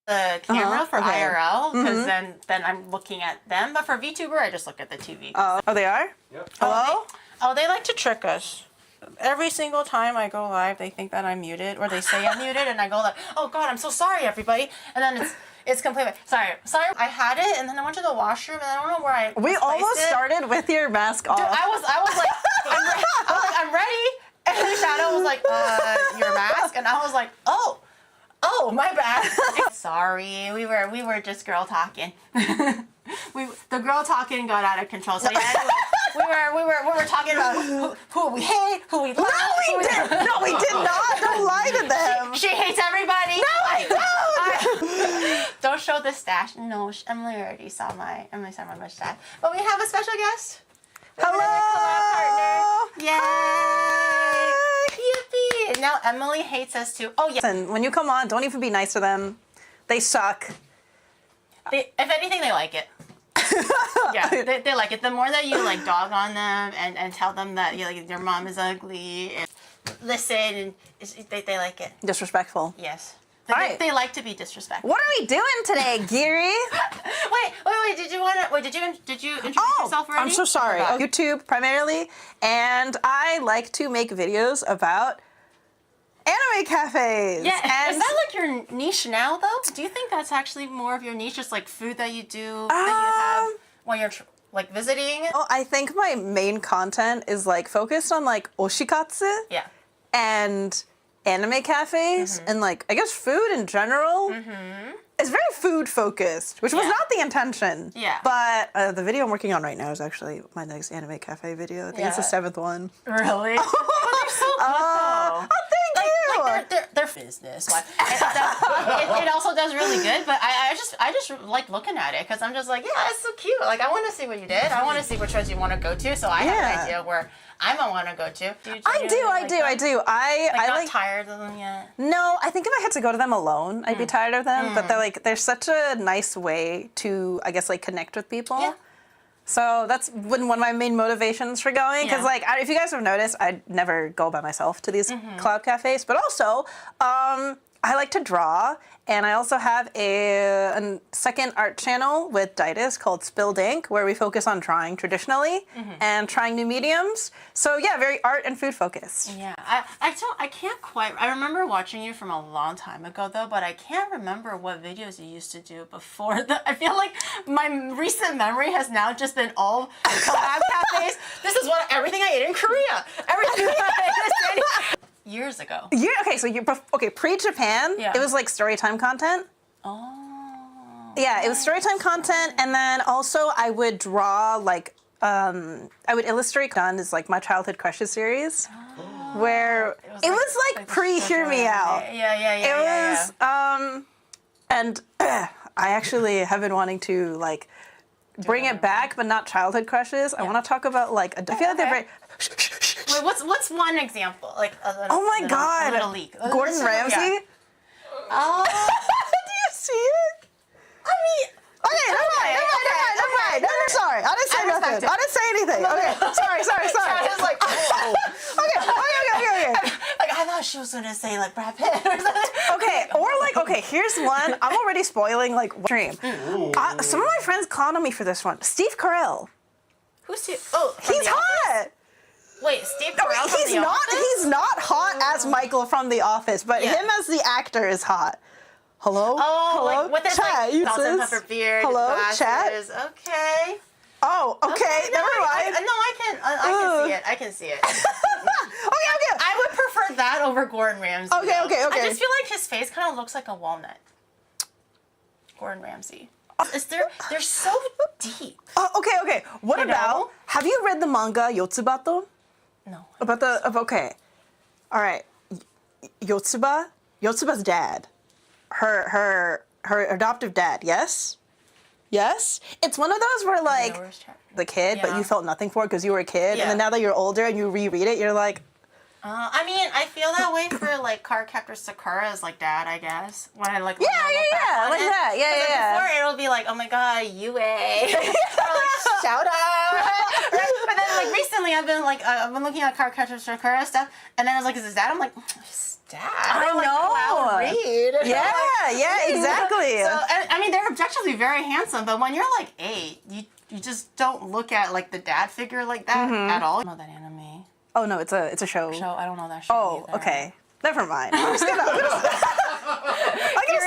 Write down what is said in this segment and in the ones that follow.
the camera for IRL because then I'm looking at them. But for VTuber, I just look at the TV. Oh, they are? Yep. Hello? They like to trick us. Every single time I go live, they think that I'm muted, or they say I'm muted, and I go like, "Oh God, I'm so sorry, everybody," and then it's completely sorry. I had it, and then I went to the washroom, and I don't know where I. We almost started with your mask off. Dude, I was like, I'm ready, and then Shadow was like, your mask, and I was like, oh, my bad. Sorry, we were just girl talking. The girl talking got out of control. So yeah, we were talking about who we hate, who we love. No, we did not. Don't lie to them. She hates everybody. No, I don't. Don't show the stash. No, Emily already saw my mustache. But we have a special guest. Hello. Collab partner. Yay! Yippee! Now Emily hates us too. Oh yeah. Listen, when you come on, don't even be nice to them. They suck. If anything, they like it. Yeah, they like it. The more that you like dog on them and tell them that your mom is ugly and listen, and they like it. Disrespectful. Yes. Right. They like to be disrespectful. What are we doing today, Geary? Wait. Did you introduce yourself already? I'm so sorry. YouTube primarily, and I like to make videos about anime cafes. Yeah, and is that like your niche now, though? Do you think that's actually more of your niche, just like food that you do, that you have when you're like visiting? Well, I think my main content is like focused on like oshikatsu. Yeah. And anime cafes and like I guess food in general. It's very food focused, which was not the intention. Yeah. But the video I'm working on right now is actually my next anime cafe video. I think it's the 7th one. Really? But they're so good though. Oh, thank you. Like they're business. It also does really good, but I just like looking at it because I'm just like, yeah, it's so cute. Like I want to see what you did. I want to see which ones you want to go to. So I have an idea where I might want to go to. I do. I not tired of them yet. No, I think if I had to go to them alone, I'd be tired of them. But they're such a nice way to, I guess, like connect with people. Yeah. So that's one of my main motivations for going. Because like, if you guys have noticed, I never go by myself to these Collab cafes. But also, I like to draw, and I also have a second art channel with Ditus called Spilled Ink, where we focus on drawing traditionally and trying new mediums. So yeah, very art and food focused. Yeah, I can't quite. I remember watching you from a long time ago though, but I can't remember what videos you used to do before. I feel like my recent memory has now just been all collab cafes. This is everything I ate in Korea. Everything I ate in years ago. Yeah. Okay. So pre-Japan, it was like storytime content. Oh. Yeah, it was storytime content, and then also I would draw like I would illustrate. Done is like my childhood crushes series, where it was like pre-Hear Me Out. Yeah. It was and I actually have been wanting to like bring it back, but not childhood crushes. I want to talk about like I feel like they're very. Wait, what's one example? Like oh my god, a little leak. Gordon Ramsay. Yeah. Oh. Do you see it? I mean. Okay, never mind. No, sorry. I didn't say nothing. I didn't say anything. Okay, sorry. I was like, whoa. Okay. Like I thought she was gonna say like Brad Pitt or something. Okay, or like here's one. I'm already spoiling like dream. Some of my friends clown on me for this one. Steve Carell. Who's Steve? Oh, he's hot. Wait, Steve Carell from The Office? He's not hot as Michael from The Office, but him as the actor is hot. Hello? Oh, hello? like with his chat, like salt and pepper beard. Hello, chat. Okay. Oh, okay. Never mind. I can see it. Okay. I would prefer that over Gordon Ramsay. Okay. I just feel like his face kind of looks like a walnut. Gordon Ramsay. They're so deep. Okay. What about? Have you read the manga Yotsubato? No. Okay. All right. Yotsuba's dad. Her adoptive dad. Yes. It's one of those where like the kid, but you felt nothing for it because you were a kid, and then now that you're older and you reread it, you're like. I mean, I feel that way for like Cardcaptor Sakura's like dad, I guess. When I like like that. Before it'll be like, oh my god, UA, or like shout out. But then like recently I've been looking at Cardcaptor Sakura stuff, and then I was like, is his dad? I'm like, dad. I or, like, know. Cloud Reed. And Yeah, I'm like, yeah, exactly. So, and, I mean, they're objectively very handsome, but when you're like 8, you just don't look at like the dad figure like that at all. I don't know that anime. Oh no, it's a show. I don't know that show either. Okay. Never mind. I'm gonna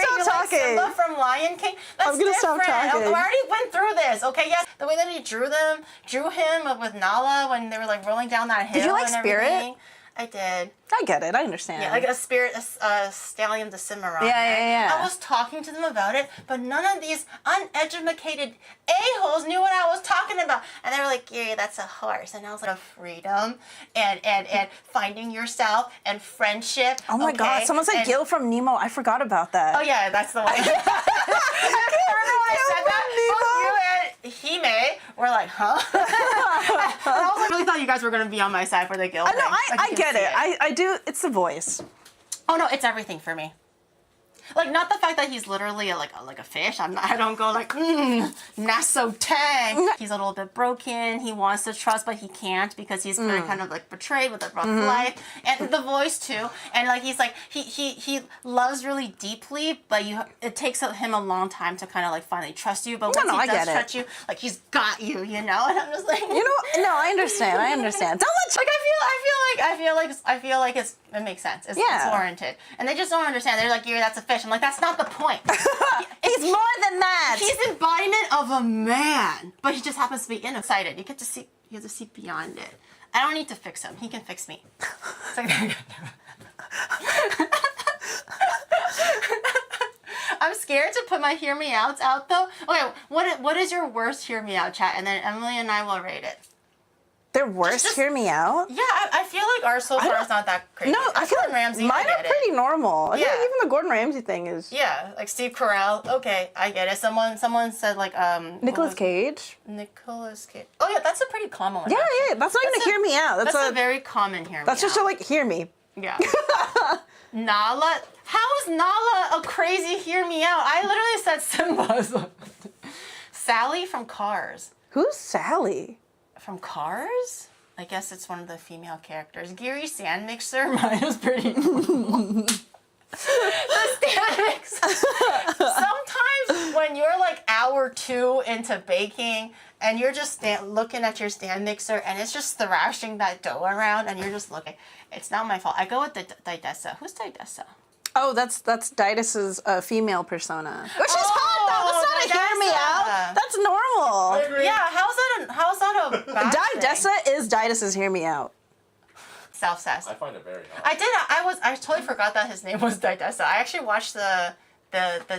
stop talking. Simba from Lion King. That's I'm gonna stop different. talking. We already went through this. Okay, yes. The way that he drew him with Nala when they were like rolling down that hill. Did you like and Spirit? everything. I did. I get it. I understand. Yeah, like a spirit, a stallion to Cimarron. Yeah. I was talking to them about it, but none of these uneducated a-holes knew what I was talking about. And they were like, "Yeah, that's a horse." And I was like, freedom and finding yourself and friendship. Oh my God! Someone said Gil from Nemo. I forgot about that. Oh yeah, that's the one. I remember when I said that. Both you and Hime were like, huh? I really thought you guys were gonna be on my side for the Gil thing. No, I get it. I do. It's the voice. Oh no, it's everything for me. Like, not the fact that he's literally like a fish. I don't go like, not so tang. He's a little bit broken. He wants to trust, but he can't because he's kind of like betrayed with a rough life. And the voice too. And like he's like he loves really deeply, but it takes him a long time to kind of like finally trust you. But once he does trust you, like he's got you, you know. And I'm just like, no, I understand. Don't let like I feel like it makes sense. It's warranted. And they just don't understand. They're like, "Yeah, that's a fish." I'm like, that's not the point. He's more than that. He's embodiment of a man, but he just happens to be excited. You get to see beyond it. I don't need to fix him. He can fix me. It's like, I'm scared to put my hear me outs out though. Okay, what is your worst hear me out, chat? And then Emily and I will rate it. Their worst hear me out? Yeah, I feel like ours so far is not that crazy. No, I feel like Ramsay, mine are pretty normal. I feel like even the Gordon Ramsay thing is. Yeah, like Steve Carell. Okay, I get it. Someone said like Nicolas Cage. Nicolas Cage. Oh yeah, that's a pretty common one. Yeah, that's not even a hear me out. That's a very common hear me out. That's just to like hear me. Yeah. Nala. How is Nala a crazy hear me out? I literally said Simba. Sally from Cars. Who's Sally? From Cars? I guess it's one of the female characters. Geary Sand Mixer. Mine was pretty cool. The stand mixer. Sometimes when you're like hour 2 into baking and you're just looking at your stand mixer and it's just thrashing that dough around and you're just looking, it's not my fault. I go with the Didessa. Who's Didessa? Oh, that's Didessa's female persona. Which is hot though. That's not a hear me out. That's normal. Yeah, how's that a bad Didessa is Didessa's hear me out. Self-sass. I find it very hot. I totally forgot that his name was Didessa. I actually watched the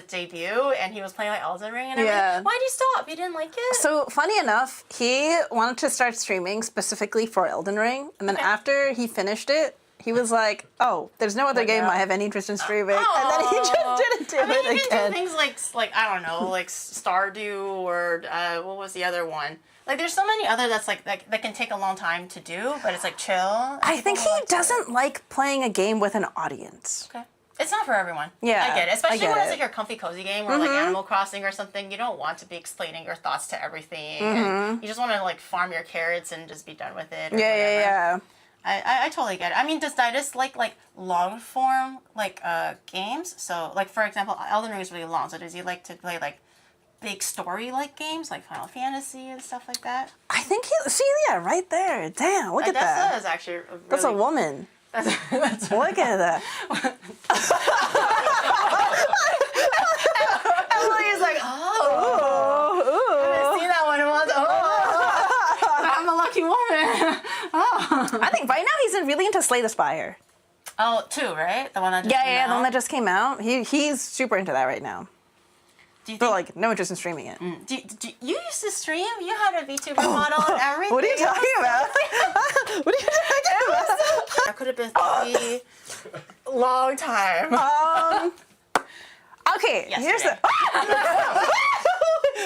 debut and he was playing like Elden Ring and everything. Yeah. Why'd you stop? You didn't like it? So funny enough, he wanted to start streaming specifically for Elden Ring, and then after he finished it, he was like, "Oh, there's no other game I have any interest in streaming," and then he just didn't do it again. You can do things like I don't know, like Stardew or what was the other one? Like there's so many other that can take a long time to do, but it's like chill. I think he doesn't like playing a game with an audience. Okay. It's not for everyone. Yeah, I get it. Especially when it's like your comfy cozy game or like Animal Crossing or something. You don't want to be explaining your thoughts to everything. And you just want to like farm your carrots and just be done with it. Or whatever. I totally get it. I mean, does Didus like long form games? So like for example, Elden Ring is really long. So does he like to play like big story like games like Final Fantasy and stuff like that? I think right there. Damn, look at that. Is actually that's a woman. Look at that. Emily's like, I haven't seen that one in a while. I'm a lucky woman. I think right now he's really into Slay the Spire. Oh, 2, right? The one that just came out? The one that just came out. He's super into that right now. Do you but like no interest in streaming it. Do you used to stream? You had a VTuber model and everything. What are you talking about? What are you talking about? That could have been 3 long time. Okay, Yesterday. here's the.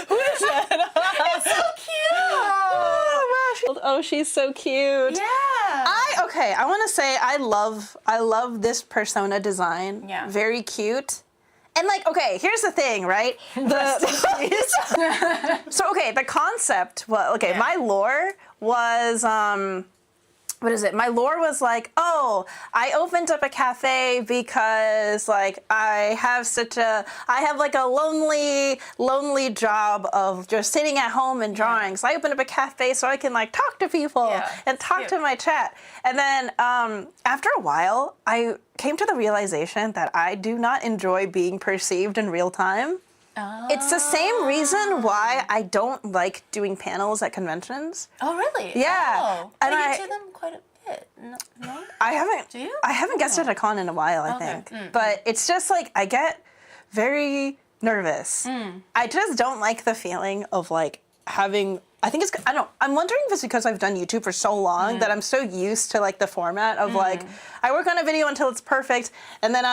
Who is that? It's so cute. Oh, she's so cute. Yeah. I want to say I love this persona design. Yeah. Very cute. And like, okay, here's the thing, right? So okay, the concept was my lore was what is it? My lore was like, oh, I opened up a cafe because like I have like a lonely job of just sitting at home and drawing. So I opened up a cafe so I can like talk to people and talk to my chat. And then after a while, I came to the realization that I do not enjoy being perceived in real time. Oh. It's the same reason why I don't like doing panels at conventions. Oh, really? Yeah. Oh. And I do them quite a bit. No? I haven't. Do you? I haven't guested at a con in a while, I think. But it's just like I get very nervous. I just don't like the feeling of like having. I think it's. I don't. I'm wondering if it's because I've done YouTube for so long that I'm so used to like the format of like I work on a video until it's perfect, and then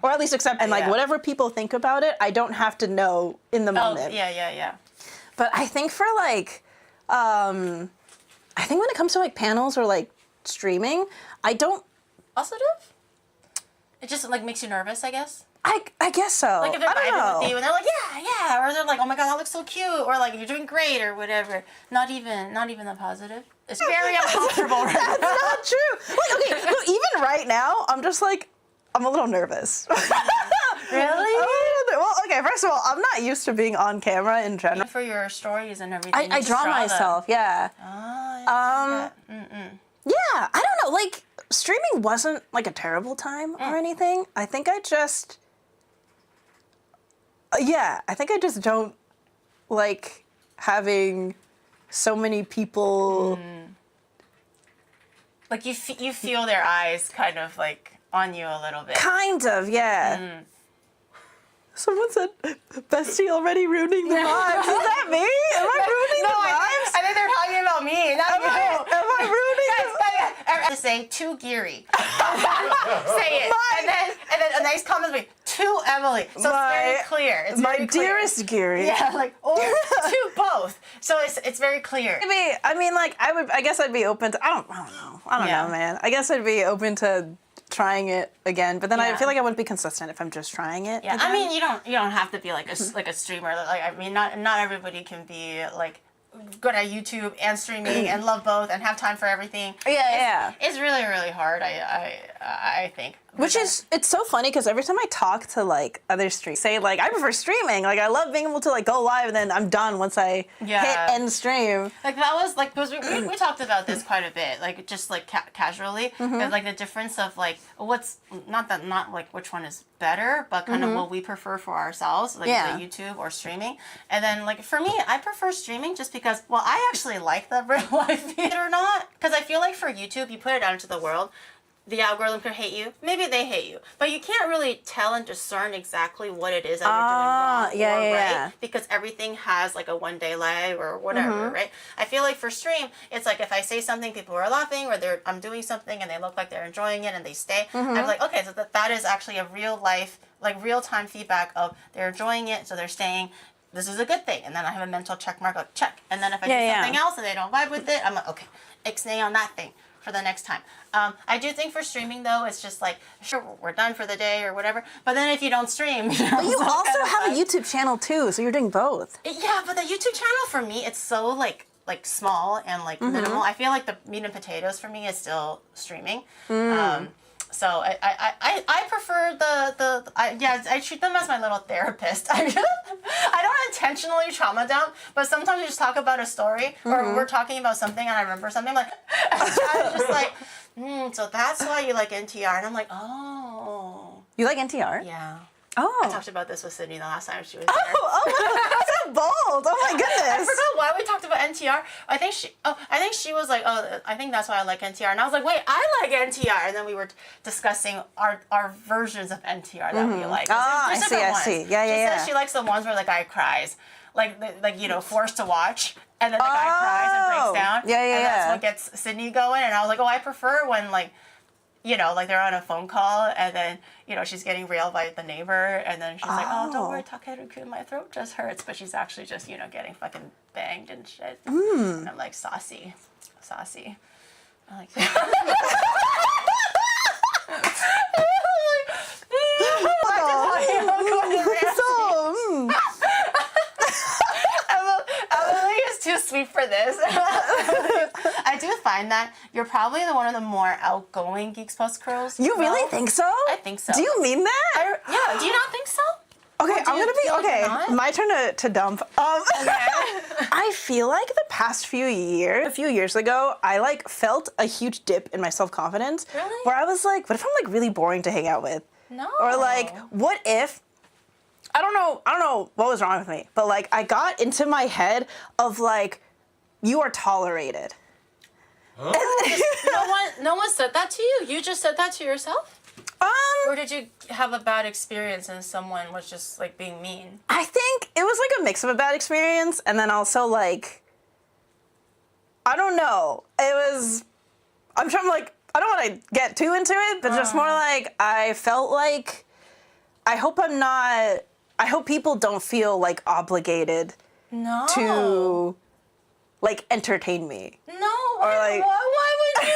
or at least accept and like whatever people think about it, I don't have to know in the moment. Yeah. But I think for like, I think when it comes to like panels or like streaming, I don't. Also do? It just like makes you nervous, I guess. I guess so. Like if they're vibing with you and they're like, yeah, or they're like, oh my god, that looks so cute, or like you're doing great, or whatever. Not even the positive. It's very uncomfortable. Right That's not true. Like, okay, no, even right now, I'm just like, I'm a little nervous. Really? Well, okay, first of all, I'm not used to being on camera in general. For your stories and everything. I draw myself, yeah. Yeah, I don't know, like, streaming wasn't like a terrible time or anything. I think I just don't like having so many people. Like you feel their eyes kind of like on you a little bit. Kind of, yeah. Someone said, "Bestie already ruining the vibes." Is that me? Am I ruining the vibes? I think they're talking about me, not you. Am I ruining to say too geary. Say it. And then a nice comment will be to Emily. So it's very clear. It's my very clear. dearest Geary. Yeah, like or to both. So it's very clear. Maybe I guess I'd be open to I don't know, man. I guess I'd be open to trying it again, but then I feel like I wouldn't be consistent if I'm just trying it. Yeah, again. I mean you don't have to be like a streamer. Like I mean not everybody can be like good at YouTube and streaming and love both and have time for everything. It's really, really hard, I think. Which is, it's so funny because every time I talk to like other streamers, say like, I prefer streaming. Like I love being able to like go live and then I'm done once I hit end stream. Like that was like, because we talked about this quite a bit, like just like casually. There's like the difference of like, what's, not like which one is better, but kind of what we prefer for ourselves, like either YouTube or streaming. And then like for me, I prefer streaming just because, well, I actually like the real life feed or not. Because I feel like for YouTube, you put it out into the world, the algorithm could hate you. Maybe they hate you. But you can't really tell and discern exactly what it is that you're doing wrong or right. Because everything has like a 1 day lag or whatever, right? I feel like for stream, it's like if I say something, people are laughing, or I'm doing something and they look like they're enjoying it and they stay. I'm like, okay, so that is actually a real life, like real time feedback of they're enjoying it, so they're staying. This is a good thing. And then I have a mental check mark, like check. And then if I do something else and they don't vibe with it, I'm like, okay, ixnay on that thing for the next time. I do think for streaming though, it's just like, sure, we're done for the day or whatever. But then if you don't stream, but you also have a YouTube channel too, so you're doing both. Yeah, but the YouTube channel for me, it's so like small and like minimal. I feel like the meat and potatoes for me is still streaming. So I prefer I treat them as my little therapist. I don't intentionally trauma dump, but sometimes we just talk about a story or we're talking about something and I remember something, I'm like, I'm just like, so that's why you like NTR. And I'm like, oh. You like NTR? Yeah. Oh. I talked about this with Sydney the last time she was there. Oh, that's so bold. Oh my goodness. I forgot why we talked about NTR. I think she was like, oh, I think that's why I like NTR. And I was like, wait, I like NTR. And then we were discussing our versions of NTR that we like. I see. Yeah, she says she likes the ones where the guy cries. Like you know, forced to watch. And then the guy cries and breaks down. And that's what gets Sydney going. And I was like, oh, I prefer when like, you know, like they're on a phone call and then, you know, she's getting railed by the neighbor and then she's like, oh, don't worry, Takeru-kun, my throat just hurts. But she's actually just, you know, getting fucking banged and shit. And I'm like, saucy. I'm like, Emily is too sweet for this. I do find that you're probably one of the more outgoing Geeks Post girls. You really think so? I think so. Do you mean that? Yeah. Do you not think so? Okay, I'm gonna be feel like you're not? My turn to dump. I feel like the past few years, a few years ago, I like felt a huge dip in my self-confidence. Really? Where I was like, what if I'm like really boring to hang out with? No. Or like, what if? I don't know what was wrong with me, but like I got into my head of like, you are tolerated. Huh? No one said that to you? You just said that to yourself? Or did you have a bad experience and someone was just like being mean? I think it was like a mix of a bad experience and then also like, I don't know. It was, I'm trying to like, I don't want to get too into it, but just more like, I felt like, I hope people don't feel like obligated to like entertain me. No. Or like, why would you?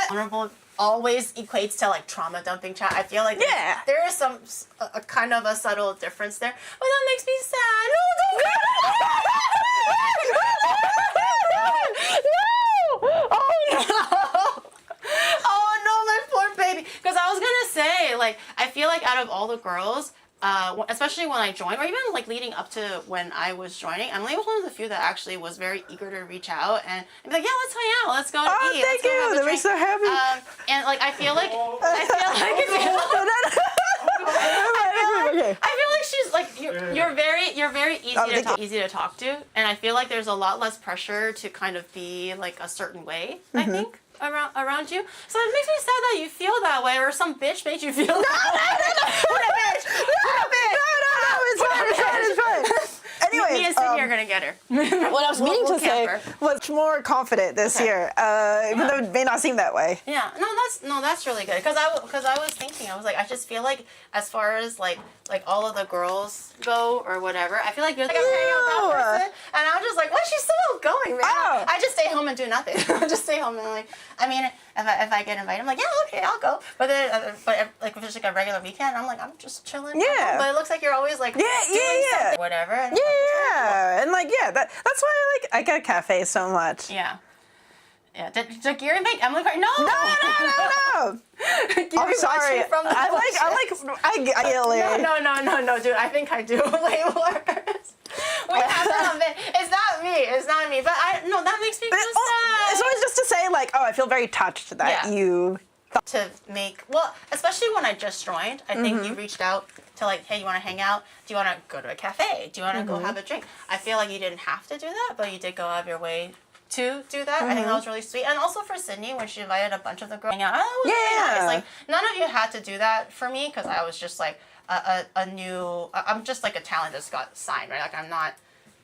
Vulnerable always equates to like trauma dumping chat. I feel like Yeah. there is some a kind of a subtle difference there, but that makes me sad. No, oh no! Oh no, my poor baby. Because I was gonna say, like, I feel like out of all the girls, especially when I joined, or even like leading up to when I was joining, Emily was one of the few that actually was very eager to reach out and be like, yeah, let's hang out, let's go eat. Thank you. That makes me so happy. And like I feel like I feel like she's like you're very easy to talk to, and I feel like there's a lot less pressure to kind of be like a certain way. I think. Around you, so it makes me sad that you feel that way, or some bitch made you feel that way. It's fine. Anyways, Me and Sydney are gonna get her. What I was meaning to say was more confident this year, even though it may not seem that way. Yeah, that's really good, because I was thinking, I was like, I just feel like as far as like all of the girls go or whatever, I feel like you're like I'm hanging out with that person, and I'm just like, what? She's so outgoing, man. Oh. I just stay home and do nothing. I just stay home and like, I mean, if I get invited, I'm like, yeah, okay, I'll go. But then, like if it's like a regular weekend, I'm like, I'm just chilling. Yeah. But it looks like you're always like doing something, whatever. And And like, that's why I got a cafe so much. Yeah. Yeah. Did Gary make Emily cry? No. No. Gary I'm sorry. From the I yell it. No, dude. I think I do way worse. We have to admit, it's not me. But that makes me feel sad. It's always just to say like, oh, I feel very touched that you. To make, well, especially when I just joined, I think you reached out to like, hey, you want to hang out? Do you want to go to a cafe? Do you want to go have a drink? I feel like you didn't have to do that, but you did go out of your way to do that. I think that was really sweet. And also for Sydney, when she invited a bunch of the girls, hang out, it was really nice. Like, none of you had to do that for me, because I was just like I'm just like a talent that's got signed, right? Like, I'm not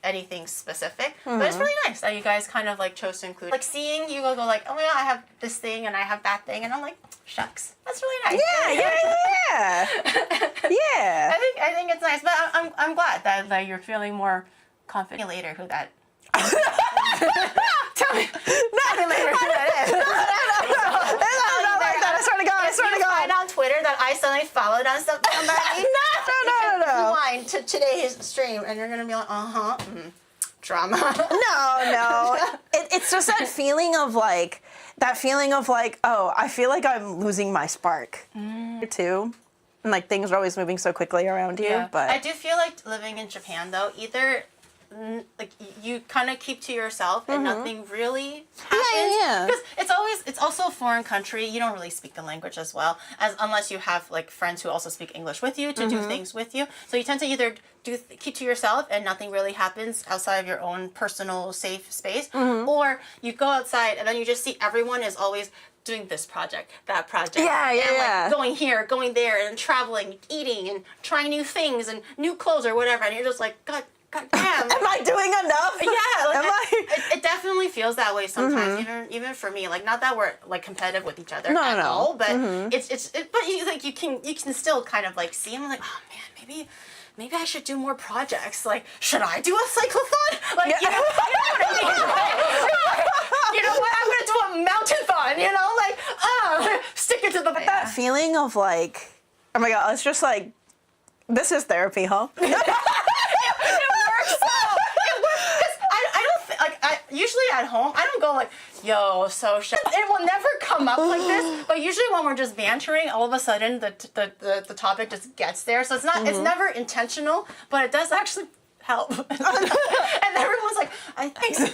anything specific, but it's really nice that you guys kind of like chose to include, like seeing you go like, oh my god, I have this thing and I have that thing, and I'm like, shucks, that's really nice. Yeah. I think it's nice, but I'm glad that you're feeling more confident later. Who that? Tell me later who that is. I swear to God. You find on Twitter that I suddenly followed on somebody. No. Rewind to today's stream, and you're gonna be like, drama. No. It's just that feeling of like, oh, I feel like I'm losing my spark too. And like things are always moving so quickly around you. Yeah. But I do feel like living in Japan though, either like you kind of keep to yourself and nothing really happens. Yeah. Because it's also a foreign country. You don't really speak the language as well, unless you have like friends who also speak English with you to do things with you. So you tend to either keep to yourself and nothing really happens outside of your own personal safe space, or you go outside and then you just see everyone is always doing this project, that project, and like going here, going there, and traveling, eating, and trying new things and new clothes or whatever, and you're just like, God damn. Am I doing enough? Yeah, it definitely feels that way sometimes. Even for me, like, not that we're like competitive with each other at all, but but you can still kind of like see. I'm like, oh man, maybe I should do more projects. Like, should I do a cyclothon? Like, you know what I mean? You know what? I'm gonna do a mountain-thon. You know, like, stick it to the. That feeling of like, oh my god, it's just like, this is therapy, huh? at home, I don't go like, yo, so it will never come up like this. But usually when we're just bantering, all of a sudden the topic just gets there. So it's not, it's never intentional, but it does actually help. And everyone's like, I think so.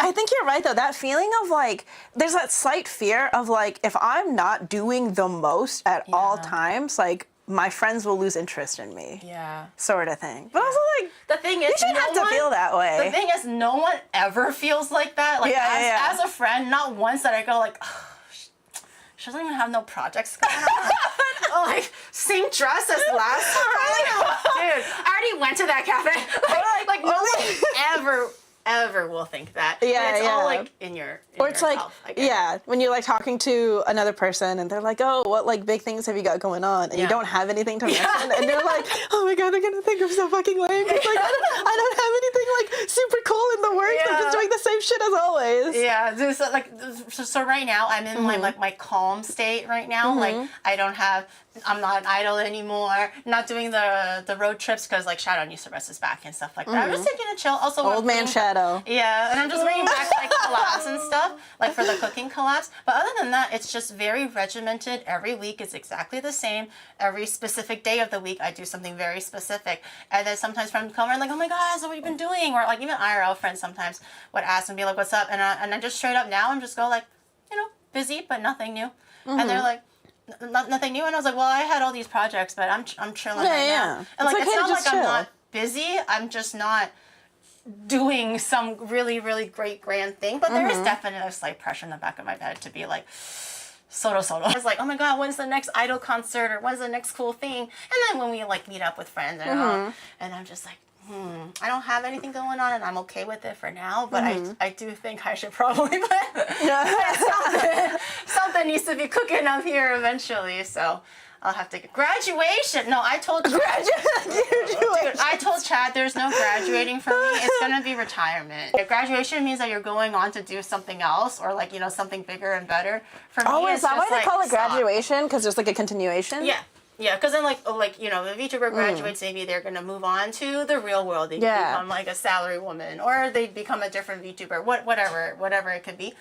I think you're right though. That feeling of like, there's that slight fear of like, if I'm not doing the most at all times, like my friends will lose interest in me. Yeah. Sort of thing. But also like, the thing is, you shouldn't have to feel that way. The thing is, no one ever feels like that. Like as a friend, not once that I go like, oh, she doesn't even have no projects going on. Oh, like same dress as last time. Dude, I already went to that cafe. Like no one ever will think that. Yeah, it's all like in your or it's yourself, like, when you're like talking to another person and they're like, oh, what like big things have you got going on? And you don't have anything to mention. And they're like, oh my God, they're going to think I'm so fucking lame. It's like, I don't have anything like super cool in the works. I'm just doing the same shit as always. Yeah. So right now I'm in my calm state right now. Like I'm not idle anymore. Not doing the road trips because like Shadow needs to rest his back and stuff like that. I'm just taking a chill. Also, old man Shadow. Yeah, and I'm just bringing back like collabs and stuff, like for the cooking collabs. But other than that, it's just very regimented. Every week is exactly the same. Every specific day of the week, I do something very specific. And then sometimes friends come around like, oh my God, so what have you been doing? Or like even IRL friends sometimes would ask and be like, what's up? And I just straight up now, I'm just go like, busy, but nothing new. And they're like, nothing new. And I was like, well, I had all these projects, but I'm chilling now. And like, it's not like I'm not busy. I'm just not doing some really, really great grand thing. But there is definitely a slight pressure in the back of my head to be like, solo. I was like, oh my God, when's the next idol concert or when's the next cool thing? And then when we like meet up with friends and I'm just like, I don't have anything going on and I'm okay with it for now, but I do think I should probably put something needs to be cooking up here eventually, so I'll have to get graduation. No, I told Chad. Dude, I told Chad there's no graduating for me. It's gonna be retirement. Graduation means that you're going on to do something else or like, something bigger and better. For me, is that why they call it graduation? Because there's like a continuation? Yeah. Yeah, because then, like, if a VTuber graduates, maybe they're going to move on to the real world. They become, like, a salary woman. Or they become a different VTuber. Whatever it could be.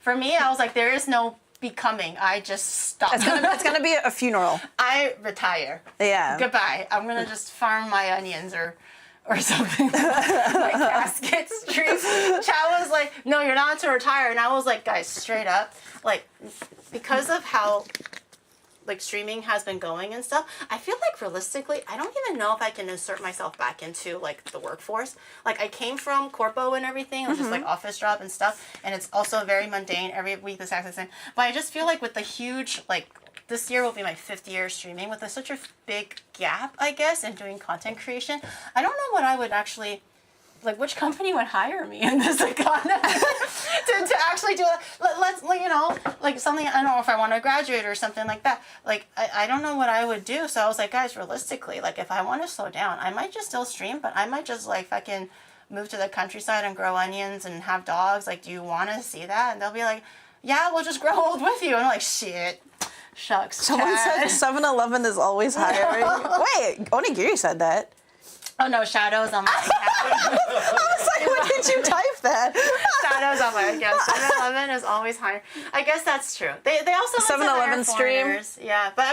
For me, I was like, there is no becoming. I just stop. It's gonna be a funeral. I retire. Yeah. Goodbye. I'm going to just farm my onions or something. Like casket streets. Chad was like, no, you're not to retire. And I was like, guys, straight up. Like, because of how like streaming has been going and stuff, I feel like realistically, I don't even know if I can insert myself back into like the workforce. Like I came from corpo and everything, it was just like office job and stuff, and it's also very mundane. Every week the exact same. But I just feel like with the huge like this year will be my 5th year streaming with such a big gap, I guess, in doing content creation. I don't know what I would actually. Like, which company would hire me in this economy to actually do it? Let's, like something, I don't know if I want to graduate or something like that. Like, I don't know what I would do. So I was like, guys, realistically, like, if I want to slow down, I might just still stream, but I might just, like, fucking move to the countryside and grow onions and have dogs. Like, do you want to see that? And they'll be like, yeah, we'll just grow old with you. And I'm like, shit. Shucks. Someone said 7-Eleven is always hiring. Wait, Onigiri said that. Oh no, Shadow's on my account. I was like, when did you type that? Shadow's on my account. 7-Eleven is always hiring. I guess that's true. They also 7-Eleven stream. Yeah, but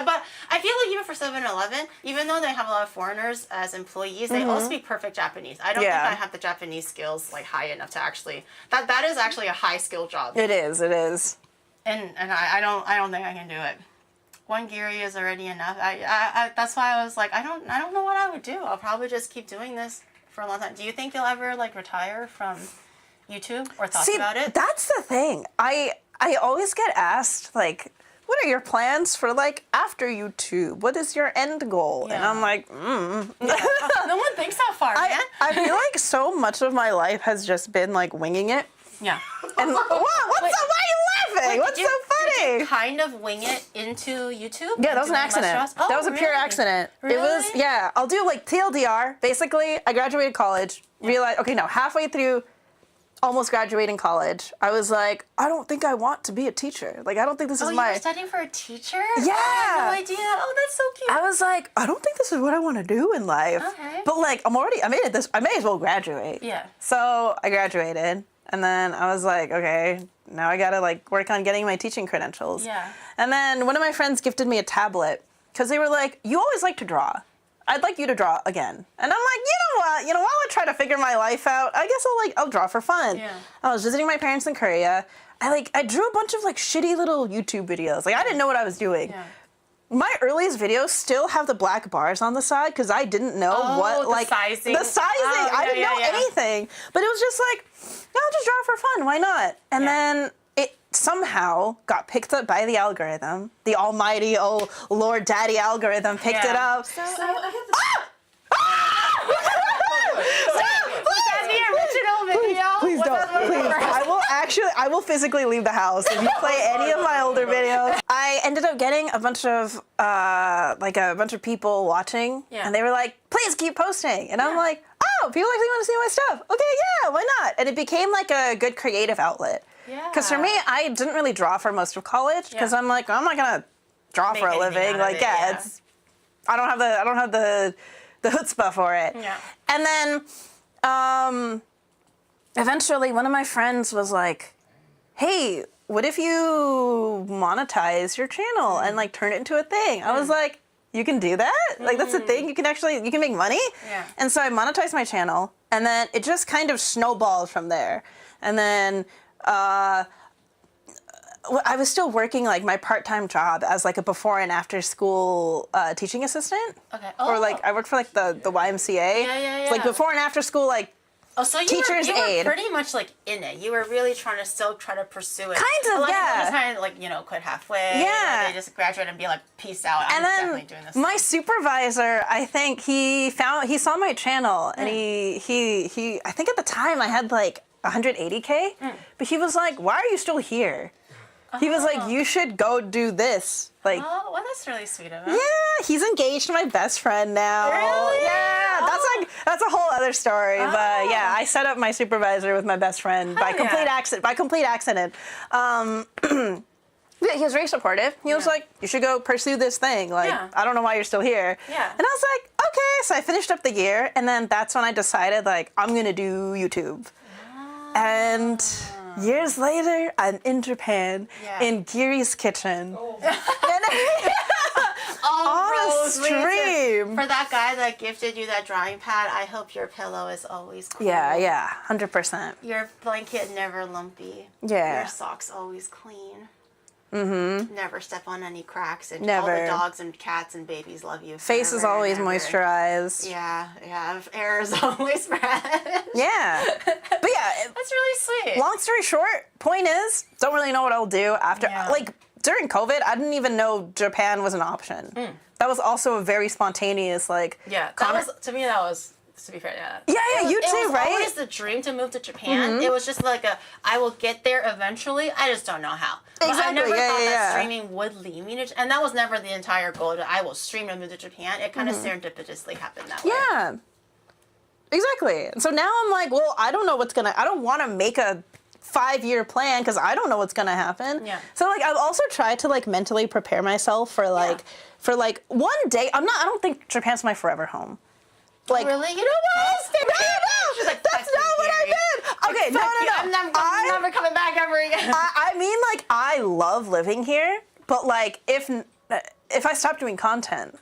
I feel like even for 7-Eleven, even though they have a lot of foreigners as employees, they all speak perfect Japanese. I don't think I have the Japanese skills like high enough to actually. That is actually a high skill job. It is. And I don't think I can do it. One giri is already enough. I that's why I was like, I don't know what I would do. I'll probably just keep doing this for a long time. Do you think you'll ever like retire from YouTube or thoughts about it? That's the thing. I always get asked like, what are your plans for like after YouTube? What is your end goal? Yeah. And I'm like, No one thinks that far, man. I feel like so much of my life has just been like winging it. Yeah. And why are you laughing? What's so funny? Did you kind of wing it into YouTube? Yeah, that was an accident. Oh, that was a pure accident. Really? It was, yeah. I'll do like TLDR. Basically, I graduated college, realized, okay, no, halfway through almost graduating college, I was like, I don't think I want to be a teacher. Like, I don't think this is my... you were studying for a teacher? Yeah. I had no idea. Oh, that's so cute. I was like, I don't think this is what I want to do in life. Okay. But like, I made it this, I may as well graduate. Yeah. So I graduated, and then I was like, okay, now I gotta like work on getting my teaching credentials. Yeah. And then one of my friends gifted me a tablet, because they were like, you always like to draw. I'd like you to draw again. And I'm like, you know what? While I try to figure my life out, I guess I'll draw for fun. Yeah. I was visiting my parents in Korea. I drew a bunch of like shitty little YouTube videos. Like I didn't know what I was doing. Yeah. My earliest videos still have the black bars on the side because I didn't know the sizing. The sizing. Oh, I didn't know anything. But it was just like, no, I'll just draw it for fun. Why not? And then it somehow got picked up by the algorithm. The almighty, oh Lord Daddy algorithm picked it up. So I have the original video. Please Was don't. that one Please. first? I will physically leave the house if you play any of my older videos. I ended up getting a bunch of people watching, Yeah. and they were like, "Please keep posting." And I'm like, "Oh, people actually want to see my stuff. Okay, yeah, why not?" And it became like a good creative outlet. Yeah. Because for me, I didn't really draw for most of college because I'm like, I'm not gonna draw Make for a anything living. out of Like, it, yeah, yeah. it's I don't have the chutzpah for it. Yeah. And then eventually one of my friends was like, hey, what if you monetize your channel and like turn it into a thing? I was like, you can do that? Like that's a thing? You can make money? Yeah. And so I monetized my channel, and then it just kind of snowballed from there. And then I was still working like my part-time job as like a before and after school teaching assistant. Okay. Or like I worked for like the YMCA. Yeah. It's like before and after school like So you teacher's were aid. pretty much like in it. You were really trying to pursue it. Kind of, a lot yeah. People just kind of like quit halfway. Yeah. Or they just graduate and be like, peace out. I'm And then definitely doing this. my supervisor, I think he saw my channel, and he I think at the time I had like 180K, but he was like, why are you still here? He was like, you should go do this. Like, Oh, well, that's really sweet of him. yeah, he's engaged to my best friend now. Really? Yeah, that's a whole other story. But yeah, I set up my supervisor with my best friend by complete accident. Yeah, he was very supportive. He was like, you should go pursue this thing. Like, I don't know why you're still here. Yeah. And I was like, okay. So I finished up the year, and then that's when I decided, like, I'm going to do YouTube. And years later, I'm in Japan, in Giri's kitchen. On a stream. For that guy that gifted you that drawing pad, I hope your pillow is always cool. Yeah, 100%. Your blanket never lumpy. Yeah. Your socks always clean. Mm-hmm. Never step on any cracks, and all Never. the dogs and cats and babies love you. Face is forever always and ever. moisturized. Yeah. Air is always fresh. Yeah. But yeah, That's really sweet. long story short, point is, don't really know what I'll do after. Yeah. Like, during COVID, I didn't even know Japan was an option. That was also a very spontaneous, like... Yeah, to me, to be fair, yeah. Yeah, you too, It was right? always the dream to move to Japan. It was just like I will get there eventually. I just don't know how. But I Exactly, never yeah, thought yeah, that yeah. streaming would lead me to, and that was never the entire goal. That I will stream and move to Japan. It kind of serendipitously happened that way. Yeah. Exactly. And so now I'm like, well, I don't want to make a 5-year plan because I don't know what's gonna happen. Yeah. So like I've also tried to like mentally prepare myself for one day. I don't think Japan's my forever home. Like Really? You know what? No, She's like, that's "Fuck not you, what I Gary." meant. Okay, no. I'm never coming back ever again. I mean, like, I love living here, but like, if I stop doing content,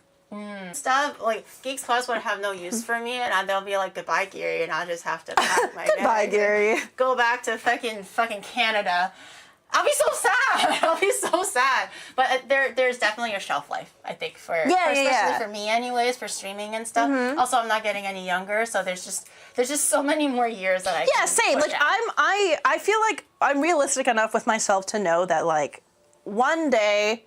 Stuff like Geeks Plus would have no use for me, and they'll be like, goodbye, Gary, and I'll just have to pack my goodbye, bag Gary. and go back to fucking Canada. I'll be so sad. I'll be so sad. But there's definitely a shelf life, I think, especially for me, anyways, for streaming and stuff. Also, I'm not getting any younger, so there's just so many more years that I can same. push Like out. I feel like I'm realistic enough with myself to know that like one day,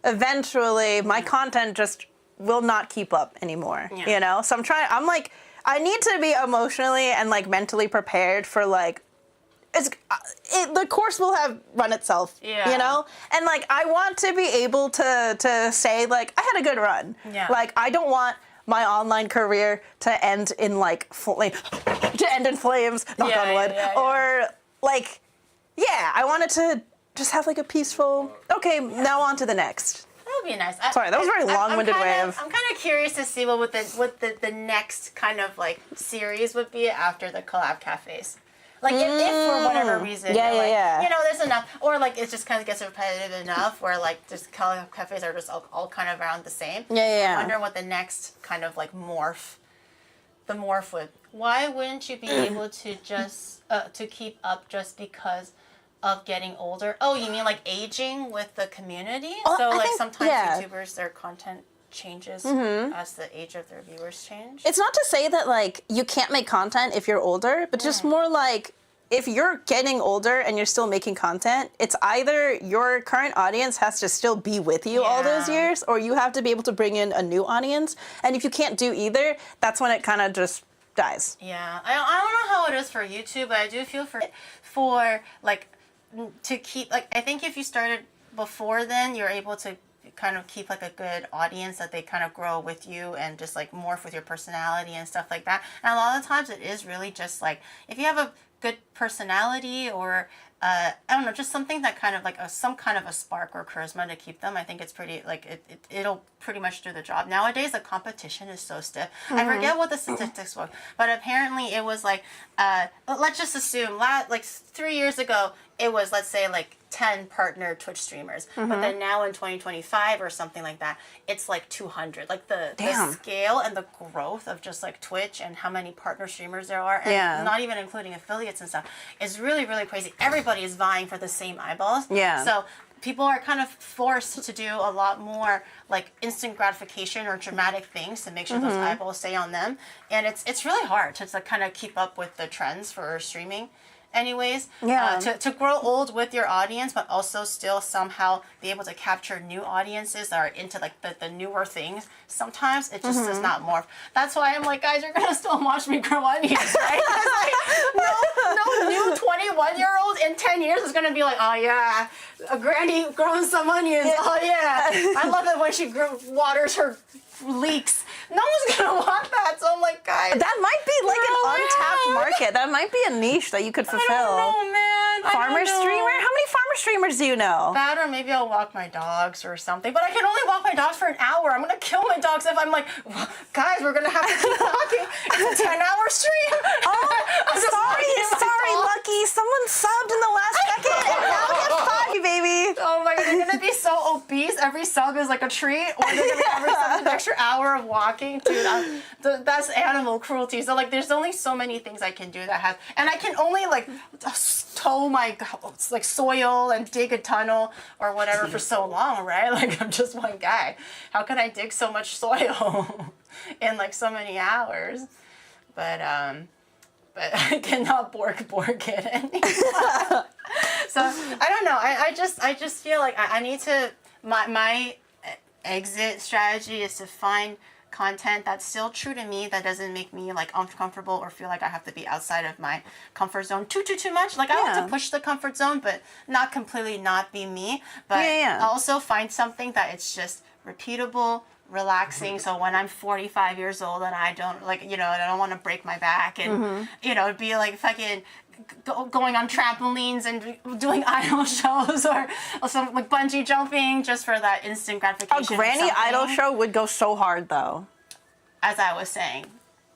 eventually, my content just will not keep up anymore. Yeah. You know, so I'm like, I need to be emotionally and like mentally prepared for like. The course will have run itself, you know? And, like, I want to be able to say, like, I had a good run. Yeah. Like, I don't want my online career to end in, like, flames, knock on wood. Or, like, I wanted to just have, like, a peaceful, okay, now on to the next. would be nice. Sorry, that was a very long-winded way of... I'm kind of curious to see what the next kind of like series would be after the collab cafes. Like if for whatever reason, there's enough, or like it just kind of gets repetitive enough where like just collab cafes are just all kind of around the same. I wonder what the next kind of like morph would. Why wouldn't you be able to just to keep up just because of getting older? Oh, you mean like aging with the community? So like sometimes YouTubers, their content changes as the age of their viewers change. It's not to say that like you can't make content if you're older, but just more like if you're getting older and you're still making content, it's either your current audience has to still be with you all those years, or you have to be able to bring in a new audience. And if you can't do either, that's when it kind of just dies. Yeah, I don't know how it is for YouTube, but I do feel for like to keep, like, I think if you started before then, you're able to kind of keep like a good audience that they kind of grow with you and just like morph with your personality and stuff like that. And a lot of times it is really just like if you have a good personality or I don't know, just something that kind of like some kind of a spark or charisma to keep them. I think it's pretty like it'll pretty much do the job. Nowadays the competition is so stiff. I forget what the statistics were, but apparently it was like let's just assume like 3 years ago it was, let's say, like 10 partner Twitch streamers, but then now in 2025 or something like that, it's like 200. Like the scale and the growth of just like Twitch and how many partner streamers there are, and not even including affiliates and stuff, is really, really crazy. Everybody is vying for the same eyeballs. So people are kind of forced to do a lot more like instant gratification or dramatic things to make sure those eyeballs stay on them, and it's really hard to like, kind of keep up with the trends for streaming. Anyways, to grow old with your audience, but also still somehow be able to capture new audiences that are into like the newer things. Sometimes it just does not morph. That's why I'm like, guys, you're gonna still watch me grow onions, right? Like, no new 21-year-old in 10 years is gonna be like, oh yeah, a granny growing some onions. Oh yeah, I love it when she waters her leeks. No one's gonna want that, so I'm like, guys. That might be like an untapped market. That might be a niche that you could fulfill. I don't know, man. Farmer streamer? How many farmer streamers do you know? That, or maybe I'll walk my dogs or something. But I can only walk my dogs for an hour. I'm gonna kill my dogs if I'm like, guys, we're gonna have to keep walking. It's a 10-hour stream. Sorry, Lucky. Someone subbed in the last second, and now we have 5, baby. Oh my God, they're gonna be so obese. Every sub is like a treat, or they're gonna be every sub is an extra hour of walking. Dude, that's animal cruelty. So like, there's only so many things I can do that have, and I can only like tow my like soil and dig a tunnel or whatever for so long, right? Like I'm just one guy. How can I dig so much soil in like so many hours? But I cannot bork it anymore. So I don't know. I just feel like I need to, my exit strategy is to find content that's still true to me, that doesn't make me like uncomfortable or feel like I have to be outside of my comfort zone too much. Like I want to push the comfort zone, but not completely not be me. But also find something that it's just repeatable, relaxing. So when I'm 45 years old and I don't like, I don't want to break my back and, be like fucking going on trampolines and doing idol shows or some like bungee jumping just for that instant gratification. A granny idol show would go so hard though. As I was saying,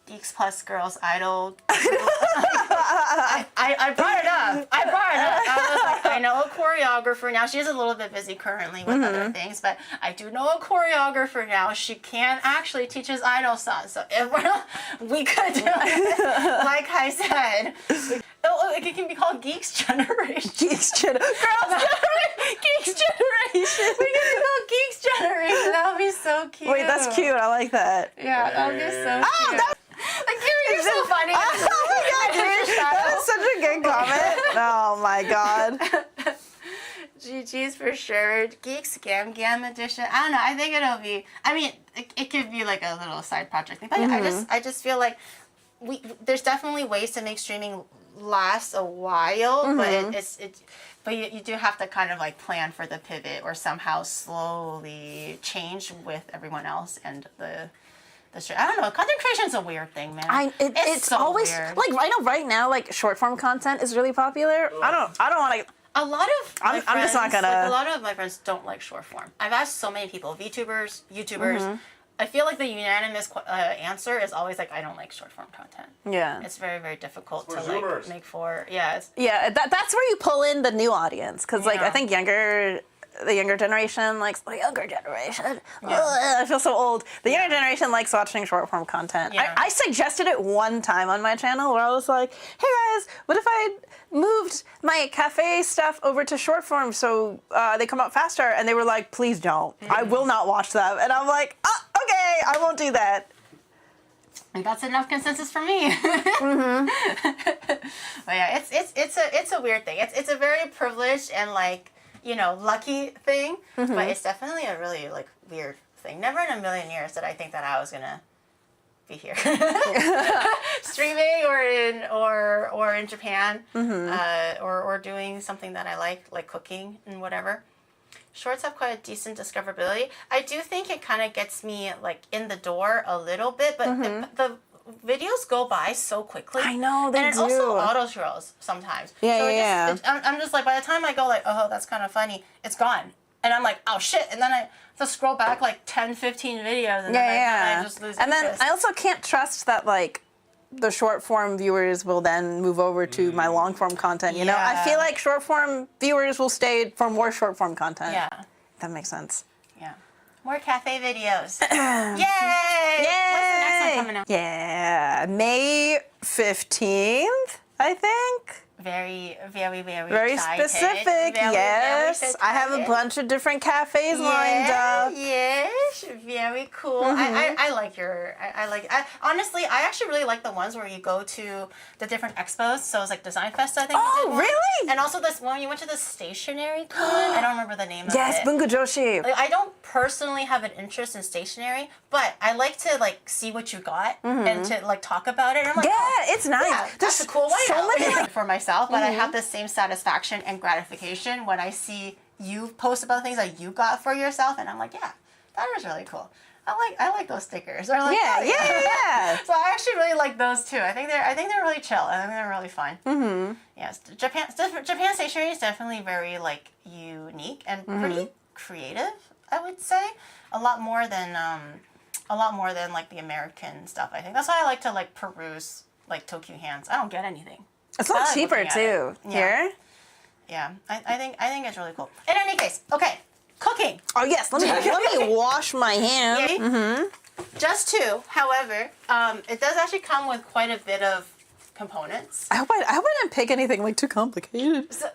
Geeks Plus Girls Idol. I brought it up. I was like, I know a choreographer now. She's a little bit busy currently with other things, but I do know a choreographer now. She can actually teach us idol songs. So if we could do it, like I said. It can be called Geeks Generation. Geeks Generation. Geeks Generation. We can be called Geeks Generation. That would be so cute. Wait, that's cute. I like that. Yeah, that would be so cute. Like, you're so funny. Oh my God, that is such a good comment. Oh my God. GG's for sure. Geek Scam Gam edition. I don't know. I think it'll be, I mean, it could be like a little side project thing. But I just feel like there's definitely ways to make streaming last a while, but you do have to kind of like plan for the pivot or somehow slowly change with everyone else and the I don't know. Content creation is a weird thing, man. It's so always weird. Like I know right now, like short form content is really popular. I don't want to. A lot of my I'm just not friends, gonna- like, a lot of my friends don't like short form. I've asked so many people, VTubers, YouTubers. I feel like the unanimous answer is always like, I don't like short form content. Yeah. It's very, very difficult to Zoomers. like make for. Yeah. It's, Yeah, that's where you pull in the new audience, because like I Yeah. think the younger generation likes the younger generation. Yeah. Ugh, I feel so old. The younger generation likes watching short form content. Yeah. I suggested it one time on my channel where I was like, hey guys, what if I moved my cafe stuff over to short form so they come out faster? And they were like, please don't. I will not watch them. And I'm like, oh, okay, I won't do that. and that's enough consensus for me. But yeah, it's a weird thing. It's a very privileged and like, you know, lucky thing, but it's definitely a really like weird thing. Never in a million years did I think that I was gonna be here streaming or in Japan, or doing something that I like cooking and whatever. Shorts have quite a decent discoverability. I do think it kind of gets me like in the door a little bit, but the videos go by so quickly. I know, they and it do. also auto scrolls sometimes. Yeah, I'm just like, by the time I go like, oh, that's kind of funny, it's gone. And I'm like, oh shit. And then I have to scroll back like 10, 15 videos and then I just lose And then interest. I also can't trust that like the short form viewers will then move over to my long form content. You know, I Yeah. feel like short form viewers will stay for more short form content. Yeah. That makes sense. Yeah. More cafe videos. Yay! What's the next one coming out? Yeah, May 15th, I think. Very Very excited. specific, Very, yes. very I have a excited. bunch of different cafes lined up. Yes, very cool. I like your. Honestly, I actually really like the ones where you go to the different expos. So it's like Design Fest, I think. you Oh, did one. really? And also this one you went to the stationery con. I don't remember the name of Yes, it. Bungo Joshi. Like, I don't personally have an interest in stationery, but I like to like see what you got and to like talk about it. And I'm like, Yeah, oh, it's nice. yeah, There's that's a cool way so many, like- for myself, but I have the same satisfaction and gratification when I see you post about things that you got for yourself, and I'm like, yeah, that was really cool. I like those stickers. They're like, Yeah, oh, yeah. So I actually really like those too. I think they're really chill. I think they're really fun. Mm-hmm. Yes, Japan stationery is definitely very like unique and pretty creative. I would say a lot more than like the American stuff. I think that's why I like to like peruse like Tokyo Hands. I don't get anything. It's I a lot like cheaper looking at too. it. Here. Yeah, I think it's really cool. In any case, okay, cooking. Oh yes, let me wash my hands. Yay. Just two, however, it does actually come with quite a bit of components. I hope I didn't pick anything like too complicated. So,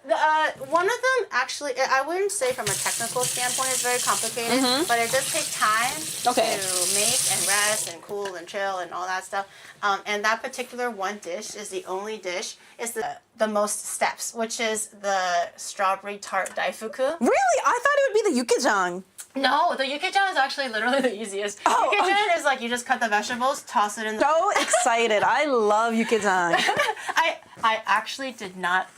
one of them actually, I wouldn't say from a technical standpoint it's very complicated, but it does take time Okay. to make and rest and cool and chill and all that stuff. And that particular one dish is the only dish, is the most steps, which is the strawberry tart daifuku. Really? I thought it would be the yukijang. No, the yukijang is actually literally the easiest. Oh, Yukijang is like you just cut the vegetables, toss it in the... So excited. I love yukijang. I actually did not